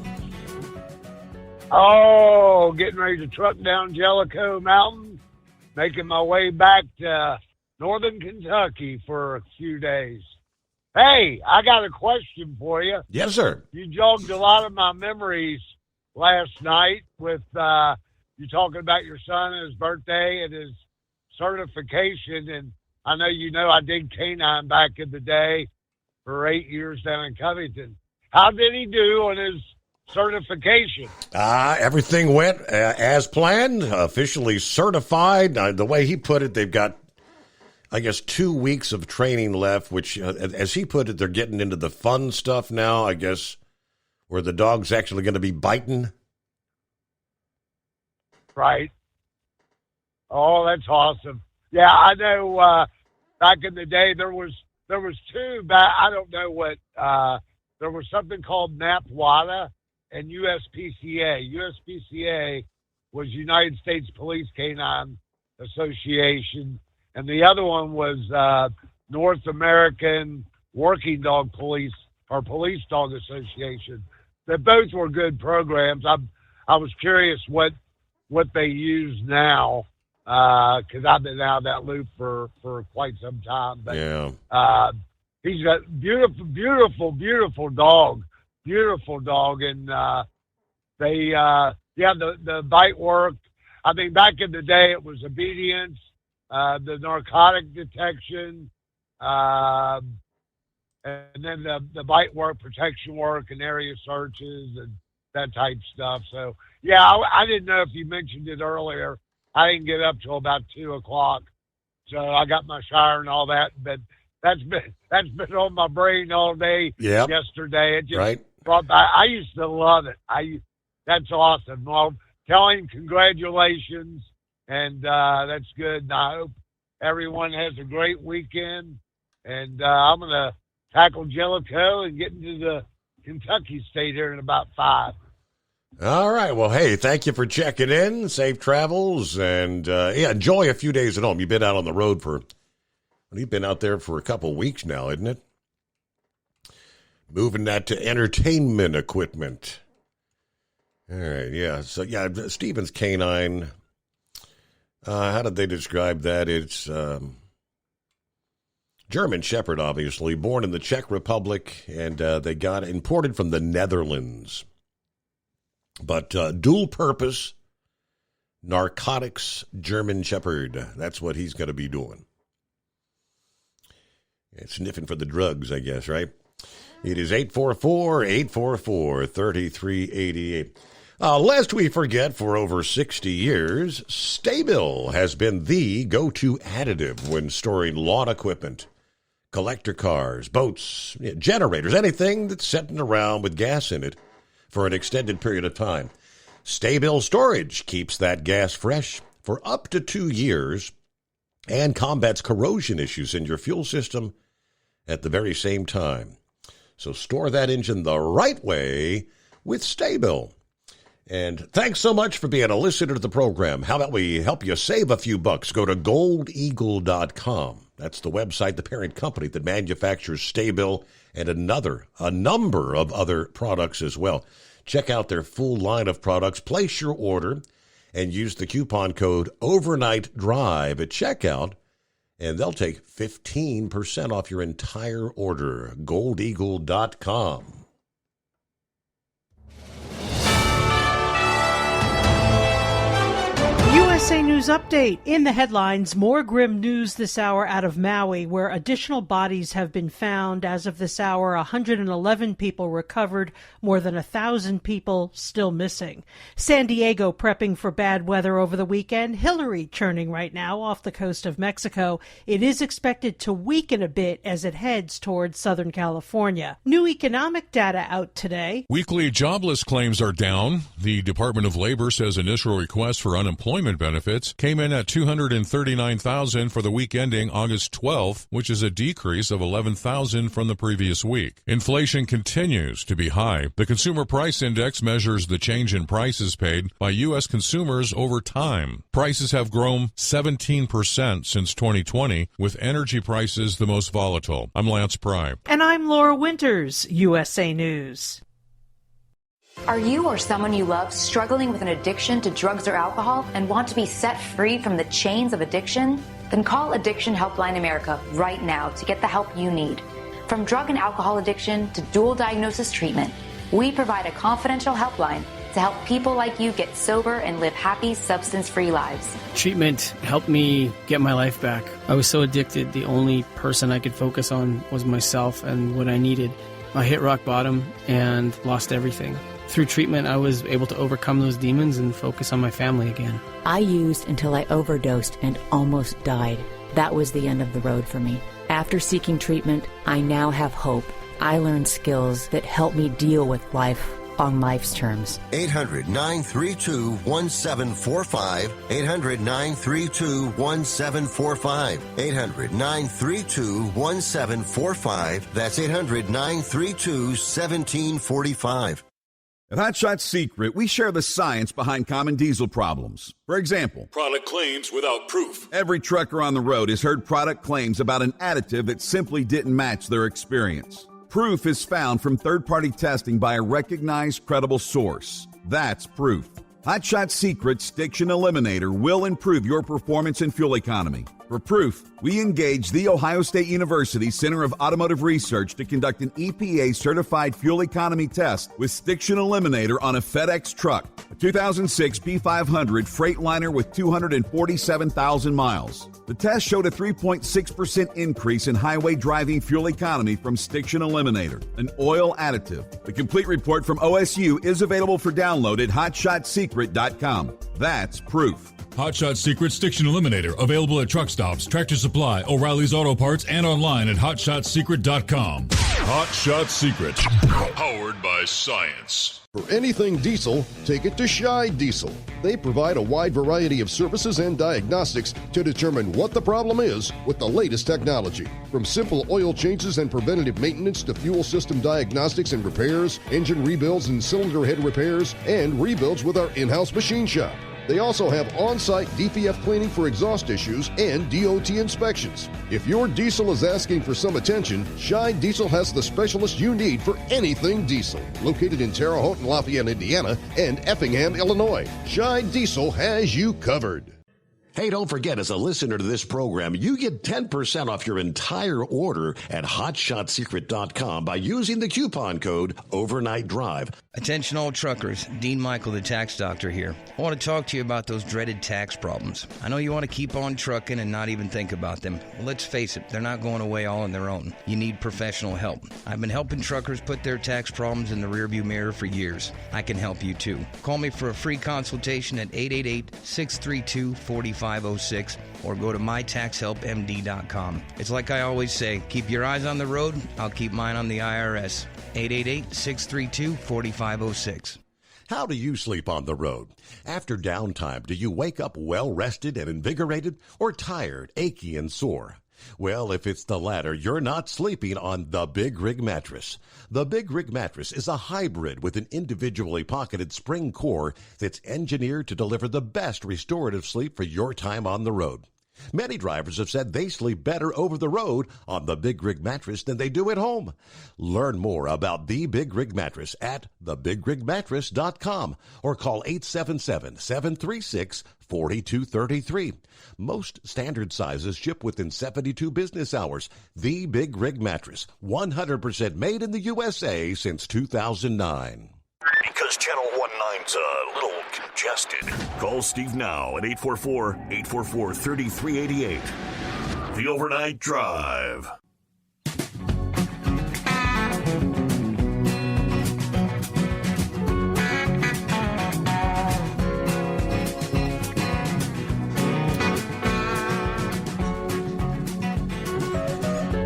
Oh, getting ready to truck down Jellicoe Mountain, making my way back to northern Kentucky for a few days. Hey, I got a question for you. Yes, sir. You jogged a lot of my memories last night with you talking about your son and his birthday and his certification. And I know I did canine back in the day for 8 years down in Covington. How did he do on his certification? Everything went as planned, officially certified. The way he put it, they've got I guess 2 weeks of training left, which, as he put it, they're getting into the fun stuff now, I guess, where the dog's actually going to be biting. Right. Oh, that's awesome. Yeah, I know back in the day there was two, I don't know what, there was something called NAPWADA and USPCA. USPCA was United States Police Canine Association, and the other one was North American Working Dog Police, or Police Dog Association. They both were good programs. I was curious what they use now, because I've been out of that loop for quite some time. But yeah. He's a beautiful dog, and the bite work. I mean, back in the day, it was obedience, the narcotic detection, and then the bite work, protection work, and area searches, and that type stuff. So, yeah, I didn't know if you mentioned it earlier. I didn't get up till about 2:00, so I got my shower and all that. But that's been on my brain all day. Yep. Yesterday. It just right. brought back. I used to love it. That's awesome. Well, tell him congratulations, and that's good. And I hope everyone has a great weekend. And I'm gonna tackle Jellicoe and get into the Kentucky State here in about 5. All right. Well, hey, thank you for checking in. Safe travels, and enjoy a few days at home. You've been out on the road you've been out there for a couple weeks now, isn't it? Moving that to entertainment equipment. All right, yeah. So, yeah, Stevens Canine, how did they describe that? It's German Shepherd, obviously, born in the Czech Republic, and they got imported from the Netherlands. But dual-purpose narcotics German Shepherd. That's what he's going to be doing. Sniffing for the drugs, I guess, right? It is 844-844-3388. Lest we forget, for over 60 years, Sta-Bil has been the go-to additive when storing lawn equipment, collector cars, boats, generators, anything that's sitting around with gas in it for an extended period of time. Sta-Bil storage keeps that gas fresh for up to 2 years and combats corrosion issues in your fuel system at the very same time. So store that engine the right way with Sta-Bil. And thanks so much for being a listener to the program. How about we help you save a few bucks? Go to goldeagle.com. That's the website, the parent company that manufactures Sta-Bil and a number of other products as well. Check out their full line of products. Place your order and use the coupon code OVERNIGHTDRIVE at checkout, and they'll take 15% off your entire order. goldeagle.com. USA News Update. In the headlines, more grim news this hour out of Maui, where additional bodies have been found. As of this hour, 111 people recovered, more than 1,000 people still missing. San Diego prepping for bad weather over the weekend. Hillary churning right now off the coast of Mexico. It is expected to weaken a bit as it heads towards Southern California. New economic data out today. Weekly jobless claims are down. The Department of Labor says initial requests for unemployment benefits came in at 239,000 for the week ending August 12th, which is a decrease of 11,000 from the previous week. Inflation continues to be high. The Consumer Price Index measures the change in prices paid by U.S. consumers over time. Prices have grown 17% since 2020, with energy prices the most volatile. I'm Lance Pry. And I'm Laura Winters, USA News. Are you or someone you love struggling with an addiction to drugs or alcohol and want to be set free from the chains of addiction? Then call Addiction Helpline America right now to get the help you need. From drug and alcohol addiction to dual diagnosis treatment, we provide a confidential helpline to help people like you get sober and live happy, substance-free lives. Treatment helped me get my life back. I was so addicted, the only person I could focus on was myself and what I needed. I hit rock bottom and lost everything. Through treatment, I was able to overcome those demons and focus on my family again. I used until I overdosed and almost died. that was the end of the road for me. After seeking treatment, I now have hope. I learned skills that help me deal with life on life's terms. 800-932-1745. 800-932-1745. 800-932-1745. That's 800-932-1745. At Hot Shot Secret, we share the science behind common diesel problems. For example, product claims without proof. Every trucker on the road has heard product claims about an additive that simply didn't match their experience. Proof is found from third-party testing by a recognized, credible source. That's proof. Hot Shot Secret Stiction Eliminator will improve your performance and fuel economy. For proof, we engaged the Ohio State University Center of Automotive Research to conduct an EPA-certified fuel economy test with Stiction Eliminator on a FedEx truck, a 2006 P500 Freightliner with 247,000 miles. The test showed a 3.6% increase in highway driving fuel economy from Stiction Eliminator, an oil additive. The complete report from OSU is available for download at hotshotsecret.com. That's proof. Hot Shot Secret Stiction Eliminator, available at truck stops, Tractor Supply, O'Reilly's Auto Parts, and online at hotshotsecret.com. Hot Shot Secret, powered by science. For anything diesel, take it to Scheid Diesel. They provide a wide variety of services and diagnostics to determine what the problem is with the latest technology. From simple oil changes and preventative maintenance to fuel system diagnostics and repairs, engine rebuilds and cylinder head repairs, and rebuilds with our in-house machine shop. They also have on-site DPF cleaning for exhaust issues and DOT inspections. If your diesel is asking for some attention, Scheid Diesel has the specialist you need for anything diesel. Located in Terre Haute and Lafayette, Indiana, and Effingham, Illinois, Scheid Diesel has you covered. Hey, don't forget, as a listener to this program, you get 10% off your entire order at hotshotsecret.com by using the coupon code Overnight Drive. Attention all truckers, Dean Michael, the tax doctor here. I want to talk to you about those dreaded tax problems. I know you want to keep on trucking and not even think about them. Well, let's face it, they're not going away all on their own. You need professional help. I've been helping truckers put their tax problems in the rearview mirror for years. I can help you too. Call me for a free consultation at 888-632-4506 or go to mytaxhelpmd.com. It's like I always say, keep your eyes on the road, I'll keep mine on the IRS. 888-632-4506. How do you sleep on the road? After downtime, do you wake up well-rested and invigorated or tired, achy, and sore? Well, if it's the latter, you're not sleeping on the Big Rig Mattress. The Big Rig Mattress is a hybrid with an individually pocketed spring core that's engineered to deliver the best restorative sleep for your time on the road. Many drivers have said they sleep better over the road on the Big Rig Mattress than they do at home. Learn more about the Big Rig Mattress at thebigrigmattress.com or call 877-736-4233. Most standard sizes ship within 72 business hours. The Big Rig Mattress, 100% made in the USA since 2009. Because Channel 19's a little congested. Call Steve now at 844-844-3388. The Overnight Drive.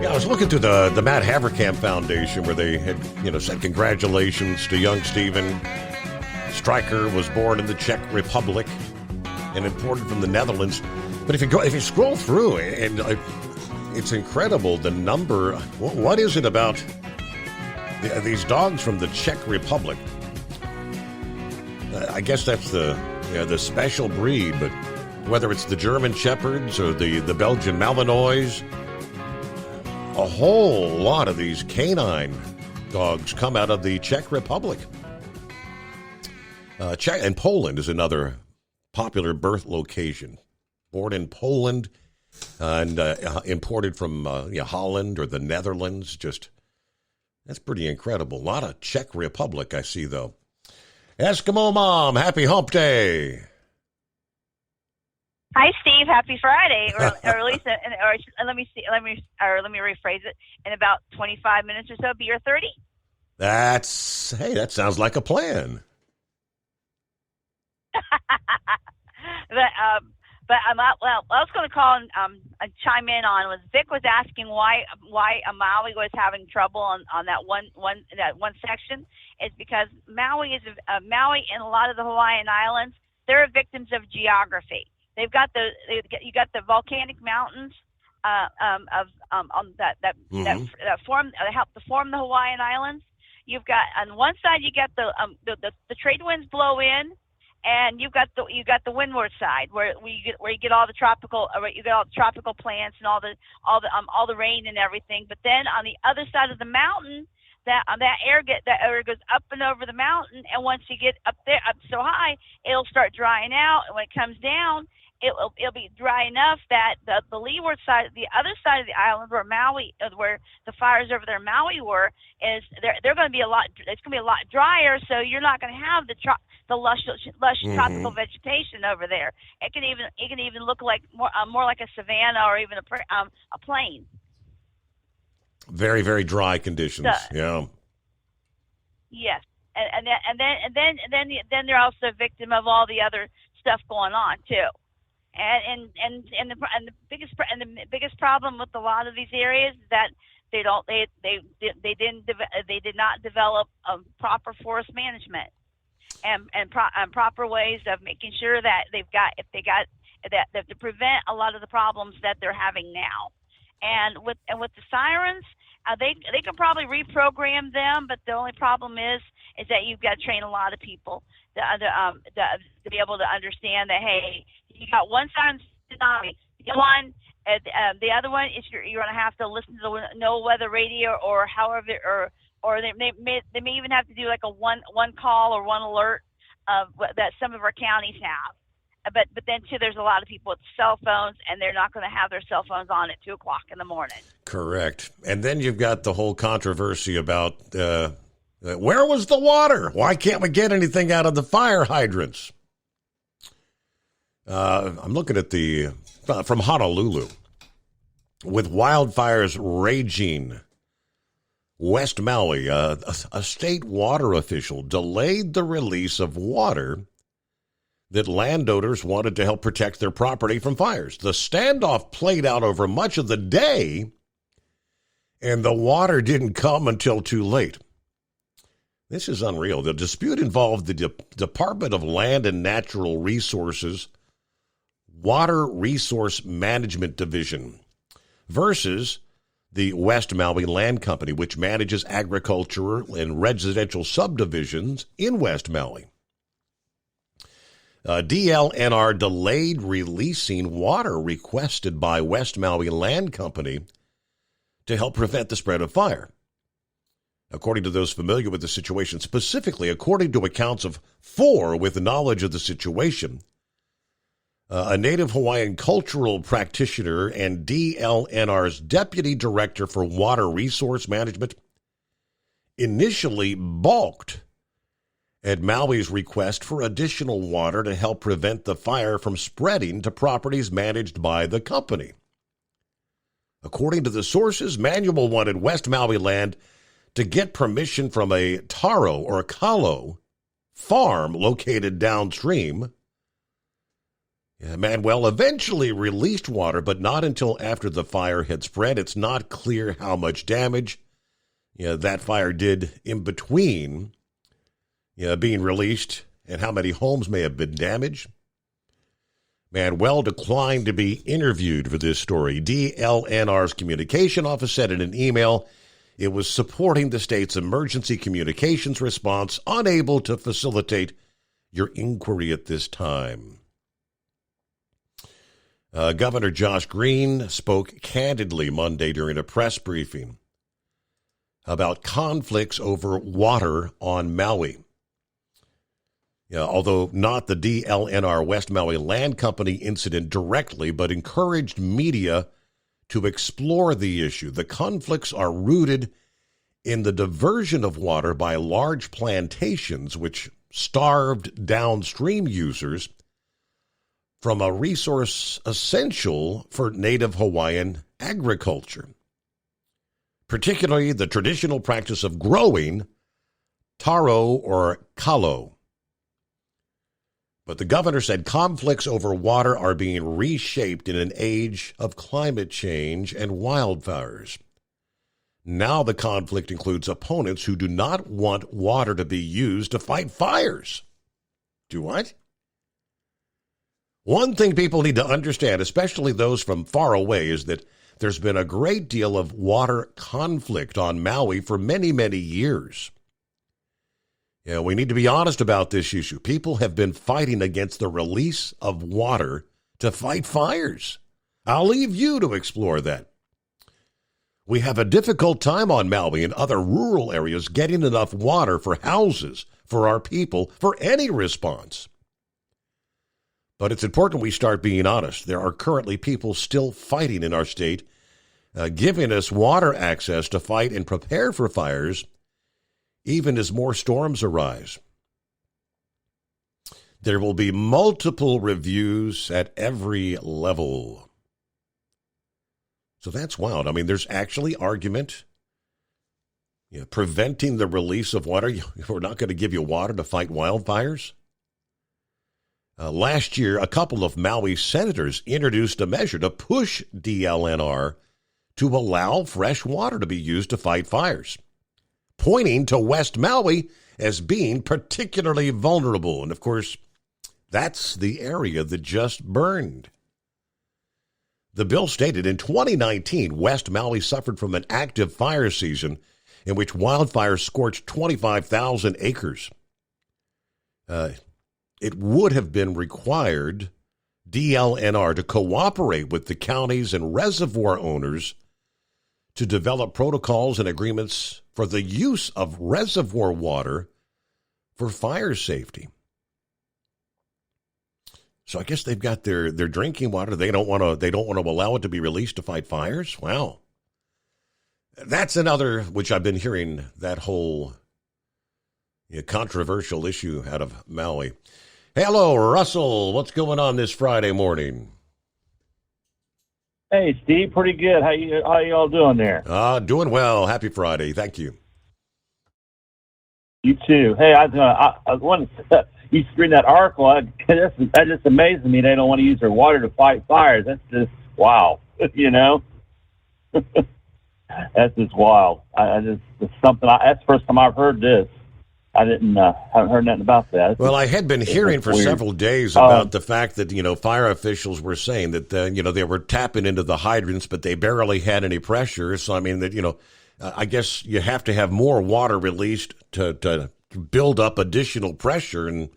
I was looking through the Matt Haverkamp Foundation where they had, said congratulations to young Steven. Stryker was born in the Czech Republic and imported from the Netherlands. But if you scroll through, and it's incredible the number. What is it about these dogs from the Czech Republic? I guess that's the special breed, but whether it's the German Shepherds or the Belgian Malinois. A whole lot of these canine dogs come out of the Czech Republic. And Poland is another popular birth location. Born in Poland and imported from Holland or the Netherlands. That's pretty incredible. A lot of Czech Republic I see, though. Eskimo Mom, happy hump day. Hi, Steve. Happy Friday, or at least, let me rephrase it. In about 25 minutes or so, be your 30. That sounds like a plan. But well, I was going to call and chime in on was Vic was asking why Maui was having trouble on that one section. Is because Maui is Maui and a lot of the Hawaiian Islands, they're victims of geography. You got the volcanic mountains that help to form the Hawaiian Islands. You've got on one side you got the trade winds blow in. And you got the windward side where you get all the tropical plants and all the rain and everything. But then on the other side of the mountain, that air goes up and over the mountain, and once you get up so high, it'll start drying out. And when it comes down, it'll be dry enough that the leeward side, the other side of the island where the fires over there in Maui were, they're going to be it's going to be a lot drier. So you're not going to have the lush tropical vegetation over there. It can even look like more like a savanna or even a plain. Very, very dry conditions. Yeah. Yes, and then they're also a victim of all the other stuff going on too. And the biggest problem with a lot of these areas is that they did not develop proper forest management and proper ways of making sure that that to prevent a lot of the problems that they're having now. And with the sirens, they can probably reprogram them, but the only problem is that you've got to train a lot of people to be able to understand that, hey, you got one siren tsunami, the other one is you're going to have to listen to the NOAA weather radio or however, or they may even have to do like a one call or one alert that some of our counties have. But then too, there's a lot of people with cell phones, and they're not going to have their cell phones on at 2:00 in the morning. Correct. And then you've got the whole controversy about where was the water? Why can't we get anything out of the fire hydrants? I'm looking at from Honolulu. With wildfires raging, West Maui, a state water official delayed the release of water that landowners wanted to help protect their property from fires. The standoff played out over much of the day, and the water didn't come until too late. This is unreal. The dispute involved the Department of Land and Natural Resources Water Resource Management Division versus the West Maui Land Company, which manages agricultural and residential subdivisions in West Maui. DLNR delayed releasing water requested by West Maui Land Company to help prevent the spread of fire. According to those familiar with the situation, specifically according to accounts of 4 with knowledge of the situation, a Native Hawaiian cultural practitioner and DLNR's Deputy Director for Water Resource Management initially balked at Maui's request for additional water to help prevent the fire from spreading to properties managed by the company. According to the sources, Manuel wanted West Maui Land to get permission from a taro or kalo farm located downstream. Manuel eventually released water, but not until after the fire had spread. It's not clear how much damage that fire did in between being released and how many homes may have been damaged. Manuel declined to be interviewed for this story. DLNR's communication office said in an email it was supporting the state's emergency communications response, unable to facilitate your inquiry at this time. Governor Josh Green spoke candidly Monday during a press briefing about conflicts over water on Maui. Although not the DLNR West Maui Land Company incident directly, but encouraged media to explore the issue. The conflicts are rooted in the diversion of water by large plantations, which starved downstream users from a resource essential for Native Hawaiian agriculture, particularly the traditional practice of growing taro or kalo. But the governor said conflicts over water are being reshaped in an age of climate change and wildfires. Now the conflict includes opponents who do not want water to be used to fight fires. Do what? One thing people need to understand, especially those from far away, is that there's been a great deal of water conflict on Maui for many, many years. Yeah, we need to be honest about this issue. People have been fighting against the release of water to fight fires. I'll leave you to explore that. We have a difficult time on Maui and other rural areas getting enough water for houses, for our people, for any response. But it's important we start being honest. There are currently people still fighting in our state, giving us water access to fight and prepare for fires, even as more storms arise. There will be multiple reviews at every level. So that's wild. I mean, there's actually argument preventing the release of water. We're not going to give you water to fight wildfires. Last year, a couple of Maui senators introduced a measure to push DLNR to allow fresh water to be used to fight fires, pointing to West Maui as being particularly vulnerable. And, of course, that's the area that just burned. The bill stated in 2019, West Maui suffered from an active fire season in which wildfires scorched 25,000 acres. It would have been required DLNR to cooperate with the counties and reservoir owners to develop protocols and agreements for the use of reservoir water for fire safety. So I guess they've got their drinking water. They don't want to allow it to be released to fight fires. Wow. That's another, which I've been hearing, that whole controversial issue out of Maui. Hello, Russell. What's going on this Friday morning? Hey, Steve. Pretty good. How you all doing there? Doing well. Happy Friday. Thank you. You too. Hey, I wanted to, you read that article. That just amazes me. They don't want to use their water to fight fires. That's just wow. That's just wild. It's something. That's the first time I've heard this. I haven't heard nothing about that. Well, I had been hearing for several days about the fact that, fire officials were saying that, they were tapping into the hydrants, but they barely had any pressure. So, I mean, that, I guess you have to have more water released to build up additional pressure. And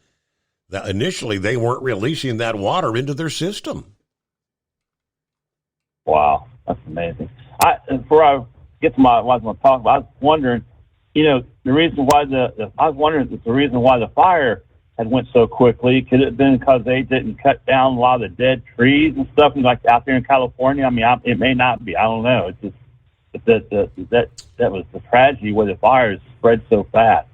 that initially they weren't releasing that water into their system. Wow. That's amazing. Before I get to what I was going to talk about, I was wondering, the reason why I was wondering if the reason why the fire had went so quickly, could it have been because they didn't cut down a lot of the dead trees and stuff like out there in California? I mean, it may not be. I don't know. It's just that was the tragedy where the fires spread so fast.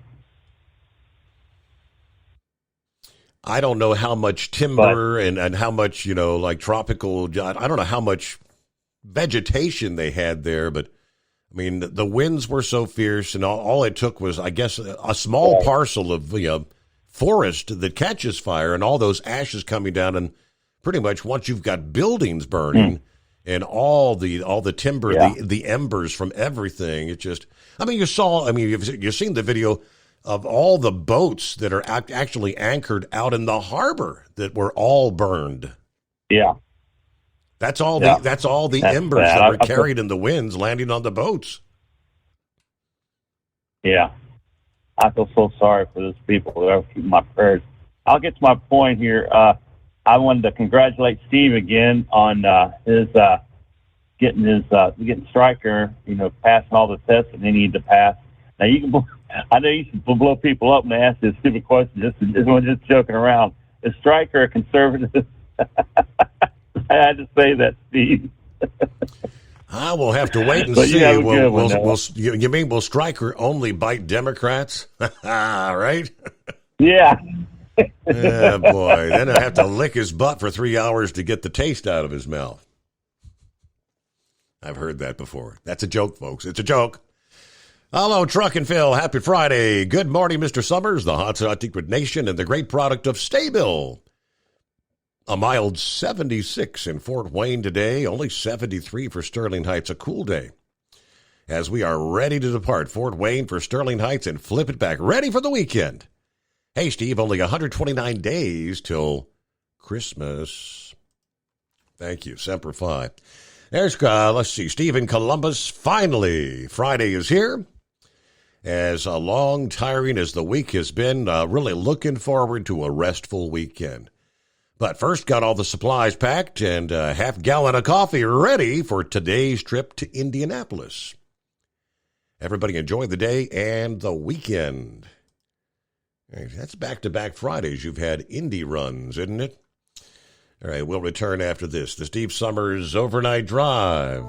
I don't know how much timber and how much, like tropical, I don't know how much vegetation they had there, but I mean, the winds were so fierce, and all it took was, I guess, a small parcel of forest that catches fire, and all those ashes coming down, and pretty much once you've got buildings burning and all the timber, the embers from everything, it just, I mean, you've seen the video of all the boats that are actually anchored out in the harbor that were all burned. Yeah. That's all the embers that were carried in the winds landing on the boats. Yeah. I feel so sorry for those people that are keeping my prayers. I'll get to my point here. I wanted to congratulate Steve again on his getting Stryker, passing all the tests that they need to pass. Now I know you can blow people up when they ask this stupid question. Just joking around. Is Stryker a conservative? I had to say that, Steve. I will have to wait and see. You mean will Stryker only bite Democrats? Right? Yeah. Yeah, boy. Then I have to lick his butt for 3 hours to get the taste out of his mouth. I've heard that before. That's a joke, folks. It's a joke. Hello, Truck and Phil. Happy Friday. Good morning, Mr. Summers, the Hot Shot Secret Nation, and the great product of Staybill. A mild 76 in Fort Wayne today, only 73 for Sterling Heights, a cool day. As we are ready to depart Fort Wayne for Sterling Heights and flip it back, ready for the weekend. Hey, Steve, only 129 days till Christmas. Thank you, Semper Fi. There's, let's see, Steve in Columbus. Finally, Friday is here. As long, tiring as the week has been, really looking forward to a restful weekend. But first, got all the supplies packed and a half-gallon of coffee ready for today's trip to Indianapolis. Everybody enjoy the day and the weekend. That's back-to-back Fridays. You've had Indy runs, isn't it? All right, we'll return after this. The Steve Summers Overnight Drive.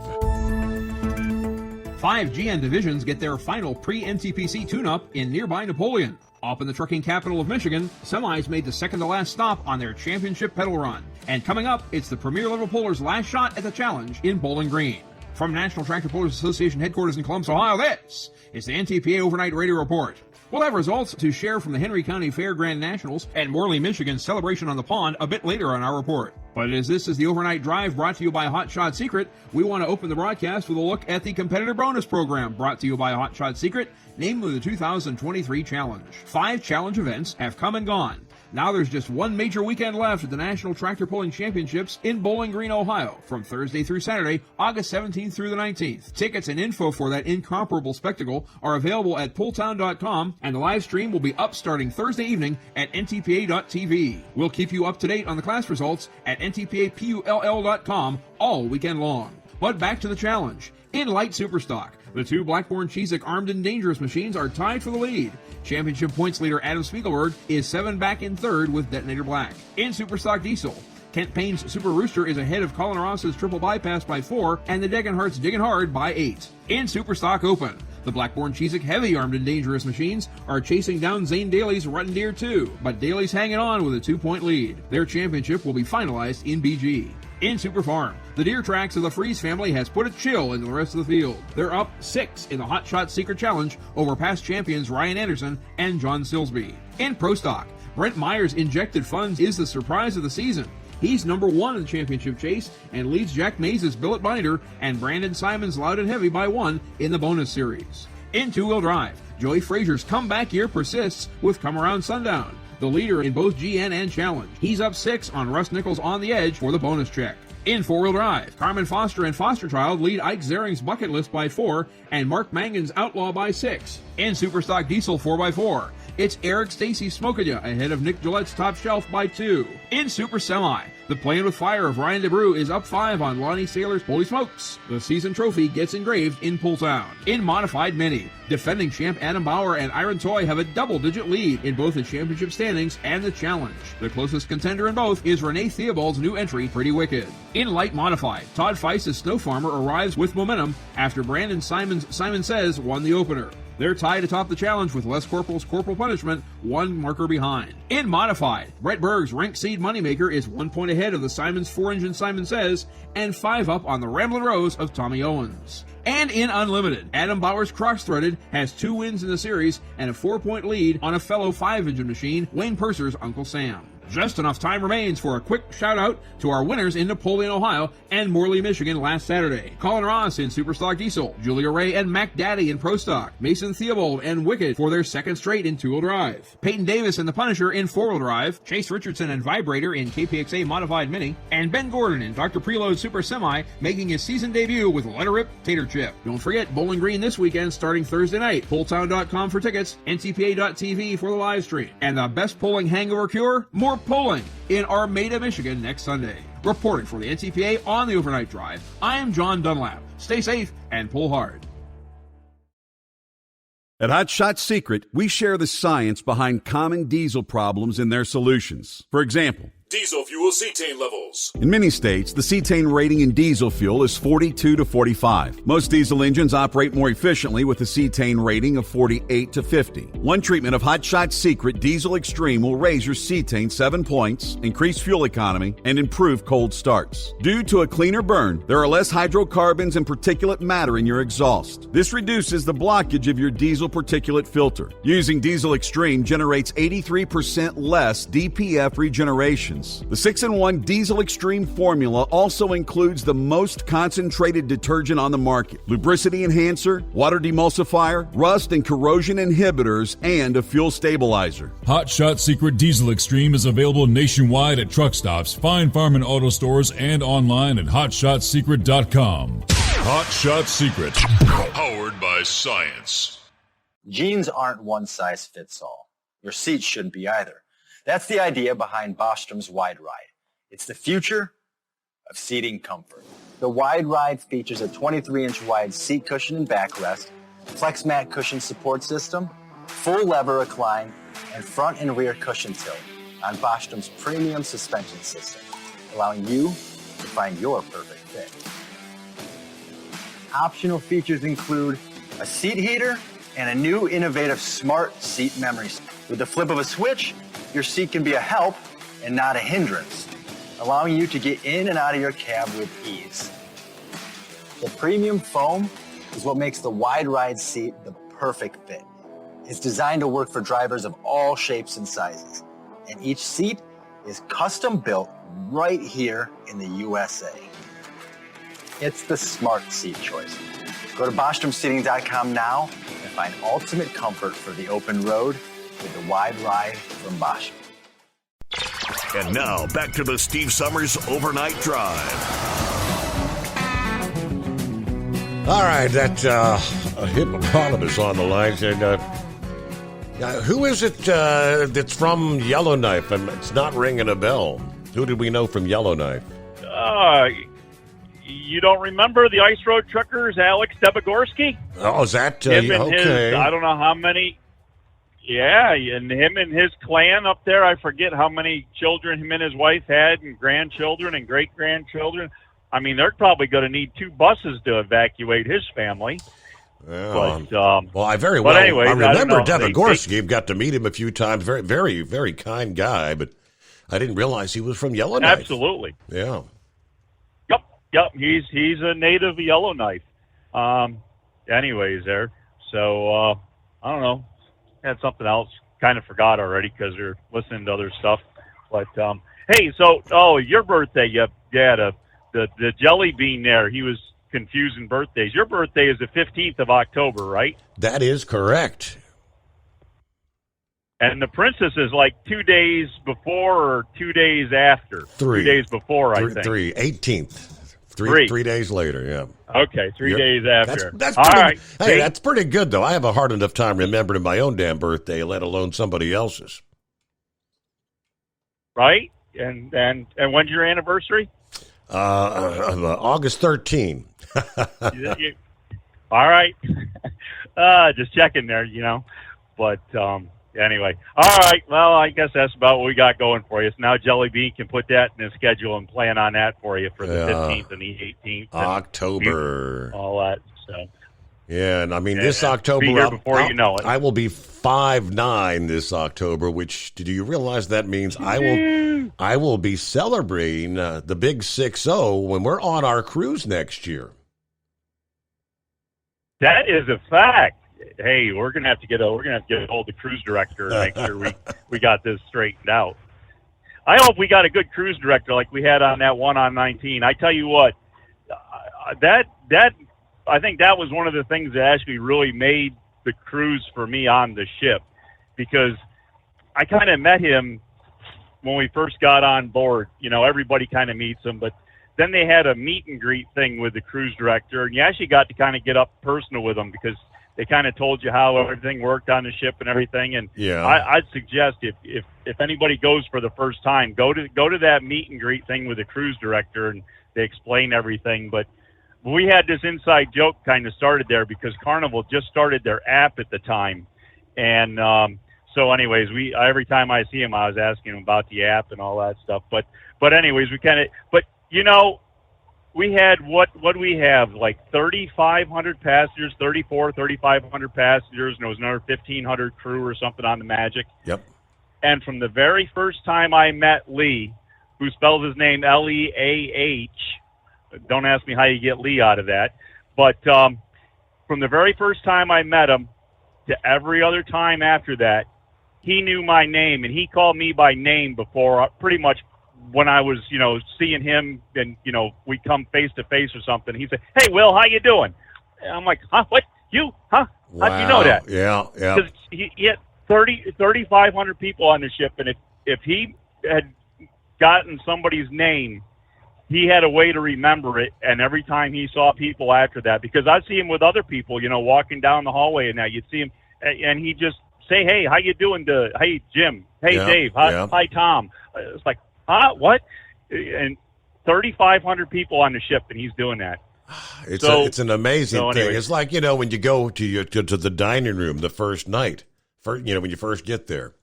5 GN divisions get their final pre-NTPC tune-up in nearby Napoleon. Up in the trucking capital of Michigan, semis made the second-to-last stop on their championship pedal run. And coming up, it's the Premier Level Pullers' last shot at the challenge in Bowling Green. From National Tractor Pullers Association headquarters in Columbus, Ohio, this is the NTPA Overnight Radio Report. We'll have results to share from the Henry County Fair Grand Nationals and Morley, Michigan celebration on the pond a bit later on our report. But as this is the Overnight Drive brought to you by Hot Shot Secret, we want to open the broadcast with a look at the competitor bonus program brought to you by Hot Shot Secret, namely the 2023 Challenge. 5 challenge events have come and gone. Now there's just one major weekend left at the National Tractor Pulling Championships in Bowling Green, Ohio, from Thursday through Saturday, August 17th through the 19th. Tickets and info for that incomparable spectacle are available at pulltown.com, and the live stream will be up starting Thursday evening at ntpa.tv. We'll keep you up to date on the class results at ntpapull.com all weekend long. But back to the challenge. In light superstock, the 2 Blackburn Chesick Armed and Dangerous machines are tied for the lead. Championship points leader Adam Spiegelberg is 7 back in third with Detonator Black. In Superstock Diesel, Kent Payne's Super Rooster is ahead of Colin Ross's Triple Bypass by 4 and the Degenhardt's Diggin' Hard by 8. In Superstock Open, the Blackburn Chesick Heavy Armed and Dangerous machines are chasing down Zane Daly's Rutten Deer 2, but Daly's hanging on with a 2-point lead. Their championship will be finalized in BG. In Super Farm, the Deer Tracks of the Freeze family has put a chill into the rest of the field. They're up 6 in the Hot Shot Secret Challenge over past champions Ryan Anderson and John Silsby. In Pro Stock, Brent Meyer's Injected Funds is the surprise of the season. He's number 1 in the championship chase and leads Jack Mays' Billet Binder and Brandon Simon's Loud and Heavy by 1 in the bonus series. In Two-Wheel Drive, Joey Frazier's comeback year persists with Come Around Sundown, the leader in both GN and Challenge. He's up 6 on Russ Nichols' On the Edge for the bonus check. In 4-Wheel Drive, Carmen Foster and Foster Child lead Ike Zaring's Bucket List by 4 and Mark Mangan's Outlaw by 6. In Superstock Diesel 4x4, it's Eric Stacy Smokin' Ya ahead of Nick Gillette's Top Shelf by 2. In Super Semi, the Playing with Fire of Ryan DeBrew is up 5 on Lonnie Saylor's Holy Smokes. The season trophy gets engraved in Pulltown. In Modified Mini, defending champ Adam Bauer and Iron Toy have a double-digit lead in both the championship standings and the challenge. The closest contender in both is Renee Theobald's new entry, Pretty Wicked. In Light Modified, Todd Feist's Snow Farmer arrives with momentum after Brandon Simon's Simon Says won the opener. They're tied atop the challenge with Les Corporal's Corporal Punishment 1 marker behind. In Modified, Brett Berg's Rank Seed Moneymaker is 1 point ahead of the Simon's 4-engine Simon Says and 5 up on the Ramblin' Rose of Tommy Owens. And in Unlimited, Adam Bauer's Cross-Threaded has 2 wins in the series and a 4-point lead on a fellow 5-engine machine, Wayne Purser's Uncle Sam. Just enough time remains for a quick shout-out to our winners in Napoleon, Ohio and Morley, Michigan last Saturday. Colin Ross in Superstock Diesel, Julia Ray and Mac Daddy in Pro Stock, Mason Theobald and Wicked for their second straight in Two-Wheel Drive, Peyton Davis and the Punisher in 4-Wheel Drive, Chase Richardson and Vibrator in KPXA Modified Mini, and Ben Gordon in Dr. Preload Super Semi making his season debut with Let Her Rip Tater Chip. Don't forget Bowling Green this weekend starting Thursday night. Pulltown.com for tickets, ntpa.tv for the live stream. And the best pulling hangover cure? More pulling in Armada, Michigan next Sunday. Reporting for the NTPA on the Overnight Drive, I am John Dunlap. Stay safe and pull hard. At Hot Shot Secret, we share the science behind common diesel problems and their solutions. For example, diesel fuel cetane levels. In many states, the cetane rating in diesel fuel is 42 to 45. Most diesel engines operate more efficiently with a cetane rating of 48 to 50. One treatment of Hot Shot Secret Diesel Extreme will raise your cetane 7 points, increase fuel economy, and improve cold starts. Due to a cleaner burn, there are less hydrocarbons and particulate matter in your exhaust. This reduces the blockage of your diesel particulate filter. Using Diesel Extreme generates 83% less DPF regenerations. The 6-in-1 Diesel Extreme formula also includes the most concentrated detergent on the market, lubricity enhancer, water demulsifier, rust and corrosion inhibitors, and a fuel stabilizer. Hot Shot Secret Diesel Extreme is available nationwide at truck stops, fine farm and auto stores, and online at hotshotsecret.com. Hot Shot Secret, powered by science. Jeans aren't one size fits all. Your seats shouldn't be either. That's the idea behind Bostrom's Wide Ride. It's the future of seating comfort. The Wide Ride features a 23-inch wide seat cushion and backrest, flex mat cushion support system, full lever recline, and front and rear cushion tilt on Bostrom's premium suspension system, allowing you to find your perfect fit. Optional features include a seat heater and a new innovative smart seat memory. With the flip of a switch, your seat can be a help and not a hindrance, allowing you to get in and out of your cab with ease. The premium foam is what makes the Wide Ride seat the perfect fit. It's designed to work for drivers of all shapes and sizes, and each seat is custom built right here in the USA. It's the smart seat choice. Go to BostromSeating.com now and find ultimate comfort for the open road with the Wide Ride from Bostrom. And now, back to the Steve Summers Overnight Drive. All right, that hippopotamus on the line. And who is it that's from Yellowknife? It's not ringing a bell. Who did we know from Yellowknife? You don't remember the Ice Road Truckers, Alex Debogorski? Oh, is that him and okay? His, I don't know how many. Yeah, and him and his clan up there. I forget how many children him and his wife had, and grandchildren and great-grandchildren. I mean, they're probably going to need 2 buses to evacuate his family. Yeah. But, well, I remember Debogorski. I've got to meet him a few times. Very, very, very kind guy, but I didn't realize he was from Yellowknife. Absolutely. Yeah. Yep. He's a native of Yellowknife. Anyways, there. So I don't know. Had something else. Kind of forgot already because you're listening to other stuff. But hey, so your birthday. The jelly bean there. He was confusing birthdays. Your birthday is the 15th of October, right? That is correct. And the princess is like 2 days before or 2 days after? 3 days before, I think. 18th. Three days later, yeah. Okay, 3 days after. That's all pretty, right. Hey, that's pretty good, though. I have a hard enough time remembering my own damn birthday, let alone somebody else's. Right? And when's your anniversary? August 13. All right. Just checking there, But anyway. All right. Well, I guess that's about what we got going for you. So now Jelly Bean can put that in his schedule and plan on that for you for the 15th and the 18th. October. All that. So. Yeah, and I mean, this October, be here before you know it. I will be 5'9" this October, which, do you realize that means I will be celebrating the big 6-0 when we're on our cruise next year. That is a fact. Hey, we're gonna have to get a hold of the cruise director and make sure we got this straightened out. I hope we got a good cruise director like we had on that one on 19. I tell you what, that I think that was one of the things that actually really made the cruise for me on the ship, because I kind of met him when we first got on board. Everybody kind of meets him, but then they had a meet and greet thing with the cruise director, and you actually got to kind of get up personal with him because they kind of told you how everything worked on the ship and everything. And yeah. I'd suggest if anybody goes for the first time, go to that meet and greet thing with the cruise director, and they explain everything. But we had this inside joke kind of started there because Carnival just started their app at the time. And So anyways, every time I see him, I was asking him about the app and all that stuff. But anyways, we had what we have, like 3,500 passengers, 3,500 passengers, and it was another 1,500 crew or something on the Magic. Yep. And from the very first time I met Lee, who spells his name Leah, don't ask me how you get Lee out of that, but from the very first time I met him to every other time after that, he knew my name, and he called me by name before, pretty much when I was, seeing him and, we'd come face to face or something. He'd say, "Hey, Will, how you doing?" And I'm like, "Huh? What? You? Huh? Wow. How'd you know that?" Yeah. Because he had 3,500 people on the ship, and if he had gotten somebody's name, he had a way to remember it. And every time he saw people after that, because I'd see him with other people, walking down the hallway, and you'd see him, and he'd just say, "Hey, how you doing?" "Hey, Jim." "Hey, Dave." Hi, Tom." It's like, huh? What? And 3,500 people on the ship, and he's doing that. It's an amazing thing. Anyway. It's like, when you go to the dining room the first night, when you first get there.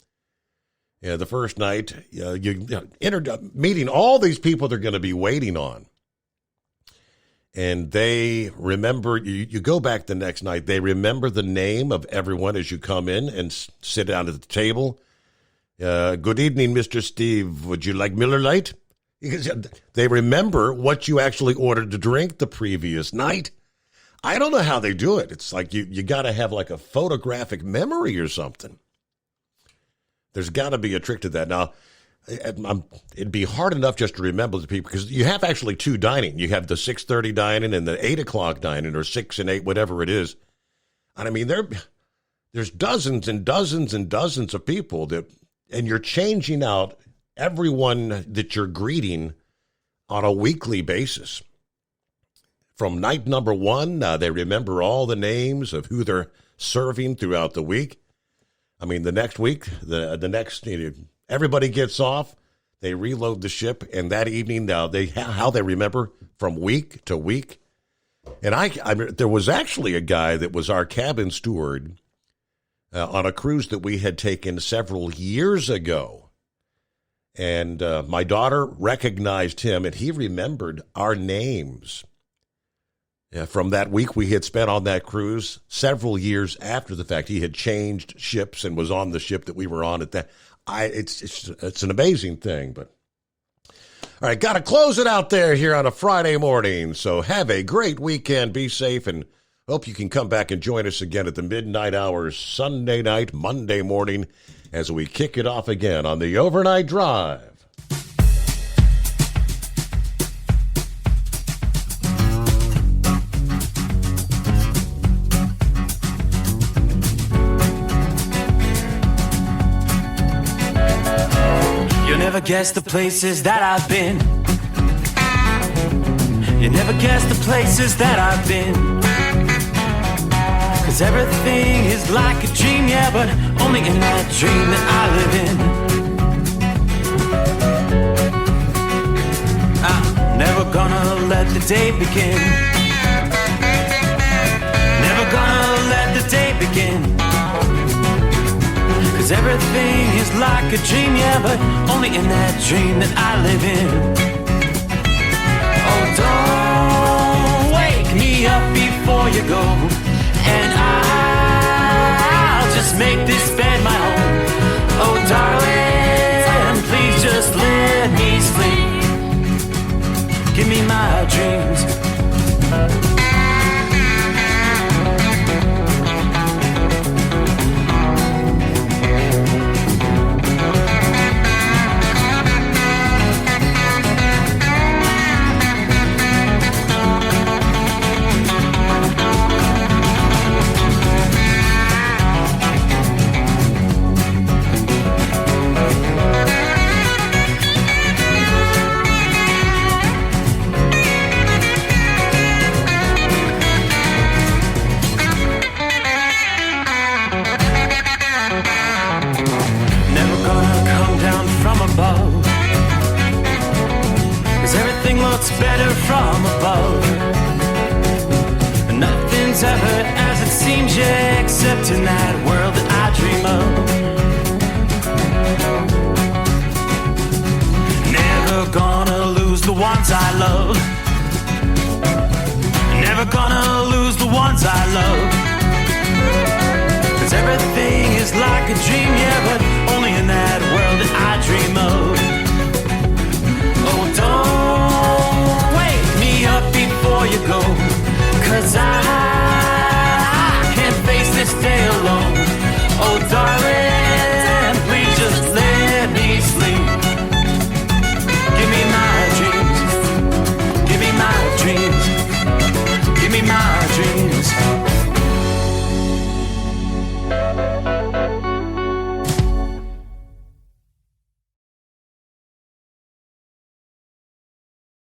Yeah, the first night, meeting all these people they're going to be waiting on. And they remember, you go back the next night, they remember the name of everyone as you come in and sit down at the table. "Good evening, Mr. Steve. Would you like Miller Lite?" Because they remember what you actually ordered to drink the previous night. I don't know how they do it. It's like you got to have like a photographic memory or something. There's got to be a trick to that. Now, it'd be hard enough just to remember the people, because you have actually two dining. You have the 6:30 dining and the 8 o'clock dining, or 6 and 8, whatever it is. And I mean, there's dozens and dozens and dozens of people and you're changing out everyone that you're greeting on a weekly basis. From night number 1, they remember all the names of who they're serving throughout the week. I mean, the next week, everybody gets off, they reload the ship, and that evening, how they remember from week to week. And there was actually a guy that was our cabin steward on a cruise that we had taken several years ago. And my daughter recognized him, and he remembered our names from that week we had spent on that cruise several years after the fact. He had changed ships and was on the ship that we were on at that. It's an amazing thing. But all right, got to close it out here on a Friday morning. So have a great weekend. Be safe, and hope you can come back and join us again at the midnight hours, Sunday night, Monday morning, as we kick it off again on the Overnight Drive. Never guess the places that I've been. You never guess the places that I've been. 'Cause everything is like a dream, yeah, but only in that dream that I live in. I'm never gonna let the day begin. Never gonna let the day begin. 'Cause everything is like a dream, yeah, but only in that dream that I live in. Oh, don't wake me up before you go, and I'll just make this bed my home. Oh, darling, please just let me sleep. Give me my dreams. Better from above. Nothing's ever as it seems, yeah, except in that world that I dream of. Never gonna lose the ones I love. Never gonna lose the ones I love.